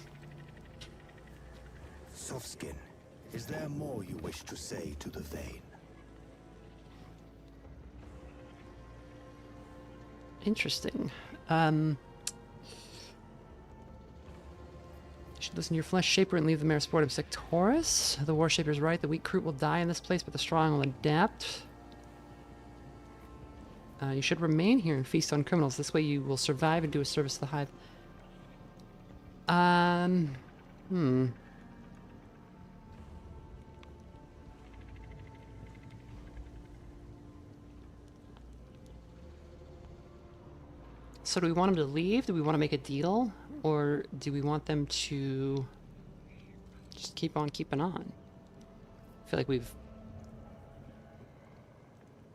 Softskin, is there more you wish to say to the vein? Interesting. You should listen to your flesh shaper and leave the mere sport of Sectorus. The Warshaper's right. The weak Kroot will die in this place, but the strong will adapt. You should remain here and feast on criminals. This way you will survive and do a service to the Hive. So do we want them to leave? Do we want to make a deal? Or do we want them to just keep on keeping on? I feel like we've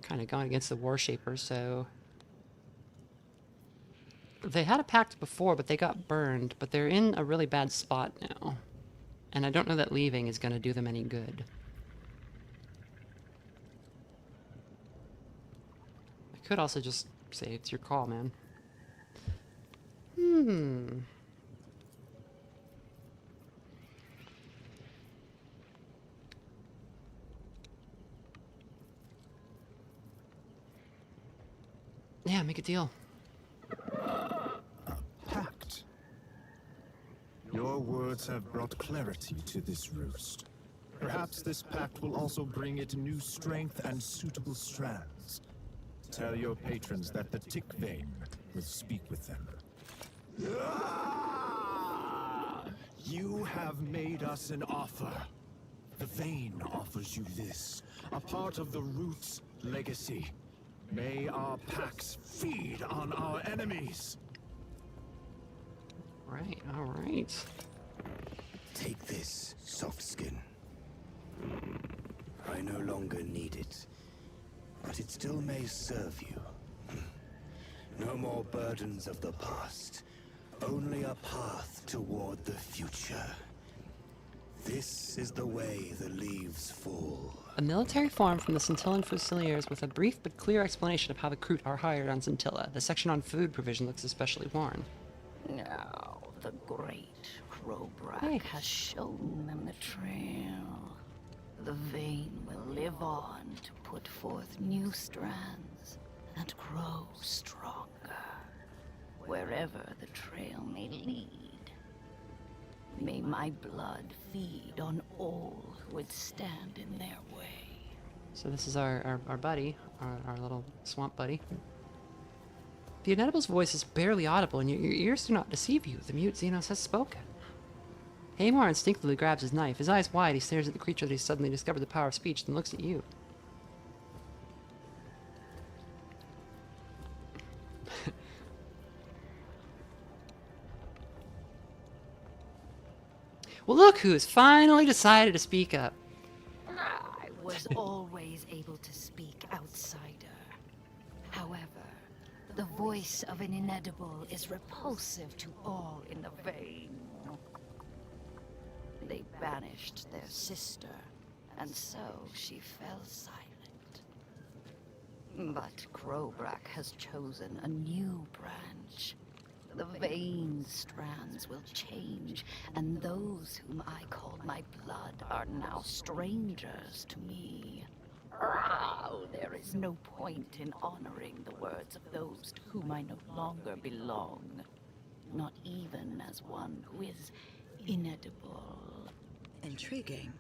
kind of gone against the War Shapers, so... They had a pact before, but they got burned, but they're in a really bad spot now. And I don't know that leaving is going to do them any good. I could also just say, it's your call, man. Yeah, make a deal. Pact. Your words have brought clarity to this roost. Perhaps this pact will also bring it new strength and suitable strands. Tell your patrons that the Tick Vein will speak with them. You have made us an offer. The Vein offers you this, a part of the Root's legacy. May our pacts feed on our enemies. Right, alright. Take this, soft skin. I no longer need it, but it still may serve you. No more burdens of the past, only a path toward the future. This is the way the leaves fall. A military form from the Scintillan Fusiliers with a brief but clear explanation of how the Kroot are hired on Scintilla. The section on food provision looks especially worn. Now, the great Crowbrack has shown them the trail. The Vein will live on to put forth new strands and grow stronger, wherever the trail may lead. May my blood feed on all who would stand in their way. So this is our buddy, our little swamp buddy. The Inedible's voice is barely audible, and your ears do not deceive you. The mute Xenos has spoken. Hamar instinctively grabs his knife. His eyes wide, he stares at the creature that he suddenly discovered the power of speech, then looks at you. Well, look who's finally decided to speak up. I was always able to speak outsider. However, the voice of an Inedible is repulsive to all in the Vein. They banished their sister, and so she fell silent. But Crowbrack has chosen a new branch. The Vein strands will change, and those whom I called my blood are now strangers to me. Oh, there is no point in honoring the words of those to whom I no longer belong. Not even as one who is inedible. Intriguing.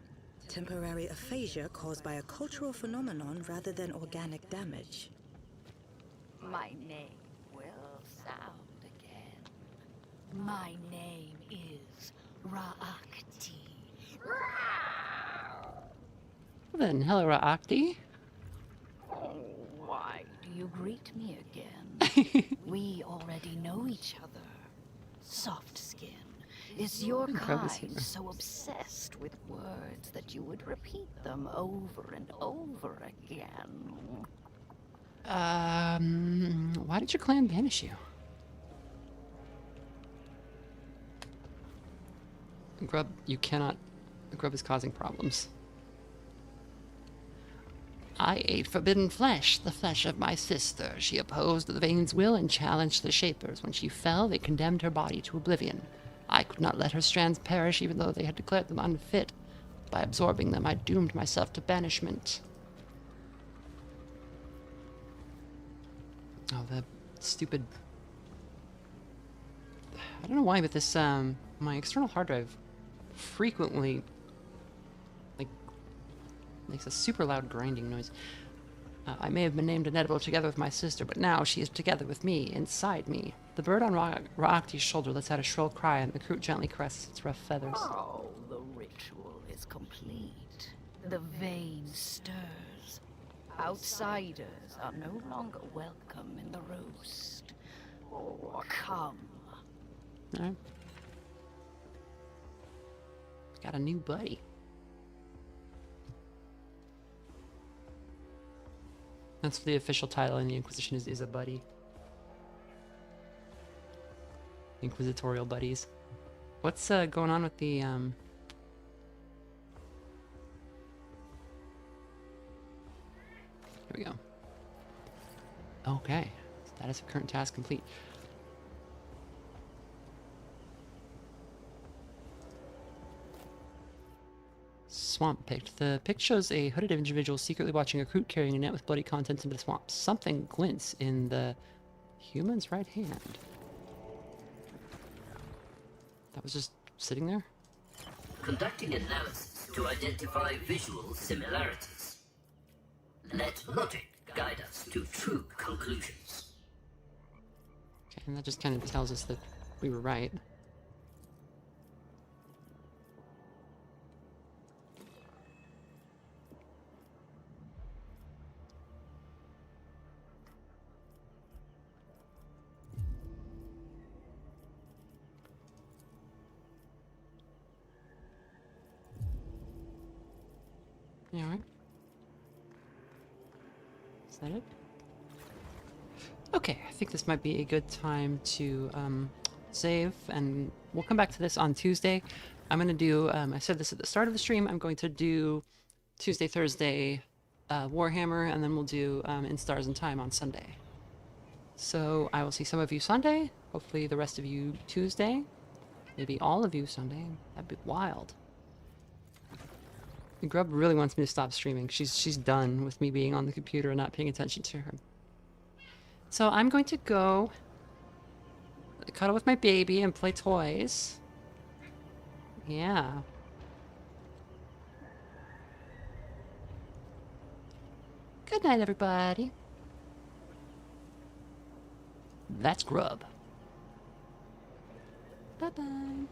Temporary aphasia caused by a cultural phenomenon rather than organic damage. My name will sound again. My name is Ra'akti. Well then, hello, Ra'akti. Why do you greet me again? We already know each other. Soft skin. Is your kind so obsessed with words that you would repeat them over and over again? Why did your clan banish you? Grub, you cannot... Grub is causing problems. I ate forbidden flesh, the flesh of my sister. She opposed the Vein's will and challenged the Shapers. When she fell, they condemned her body to oblivion. I could not let her strands perish, even though they had declared them unfit. By absorbing them, I doomed myself to banishment. Oh, the stupid... I don't know why, but this, my external hard drive frequently, like, makes a super loud grinding noise. I may have been named Inedible together with my sister, but now she is together with me, inside me. The bird on Ra'akti's shoulder lets out a shrill cry, and the Kroot gently caresses its rough feathers. Oh, the ritual is complete. The Vein stirs. Outsiders are no longer welcome in the roost. Come. All right. Got a new buddy. That's the official title in the Inquisition is a buddy. Inquisitorial buddies. What's going on with the Here we go. Okay. Status of current task complete. Swamp picked. The pic shows a hooded individual secretly watching a recruit carrying a net with bloody contents into the swamp. Something glints in the human's right hand. That was just sitting there? Conducting analysis to identify visual similarities. Let logic guide us to true conclusions. Okay, and that just kind of tells us that we were right. Yeah, all right. Is that it? Okay, I think this might be a good time to save, and we'll come back to this on Tuesday. I'm going to do, I said this at the start of the stream, I'm going to do Tuesday, Thursday Warhammer, and then we'll do In Stars and Time on Sunday. So I will see some of you Sunday, hopefully the rest of you Tuesday, maybe all of you Sunday. That'd be wild. Grub really wants me to stop streaming. She's done with me being on the computer and not paying attention to her. So I'm going to go cuddle with my baby and play toys. Yeah. Good night, everybody. That's Grub. Bye-bye.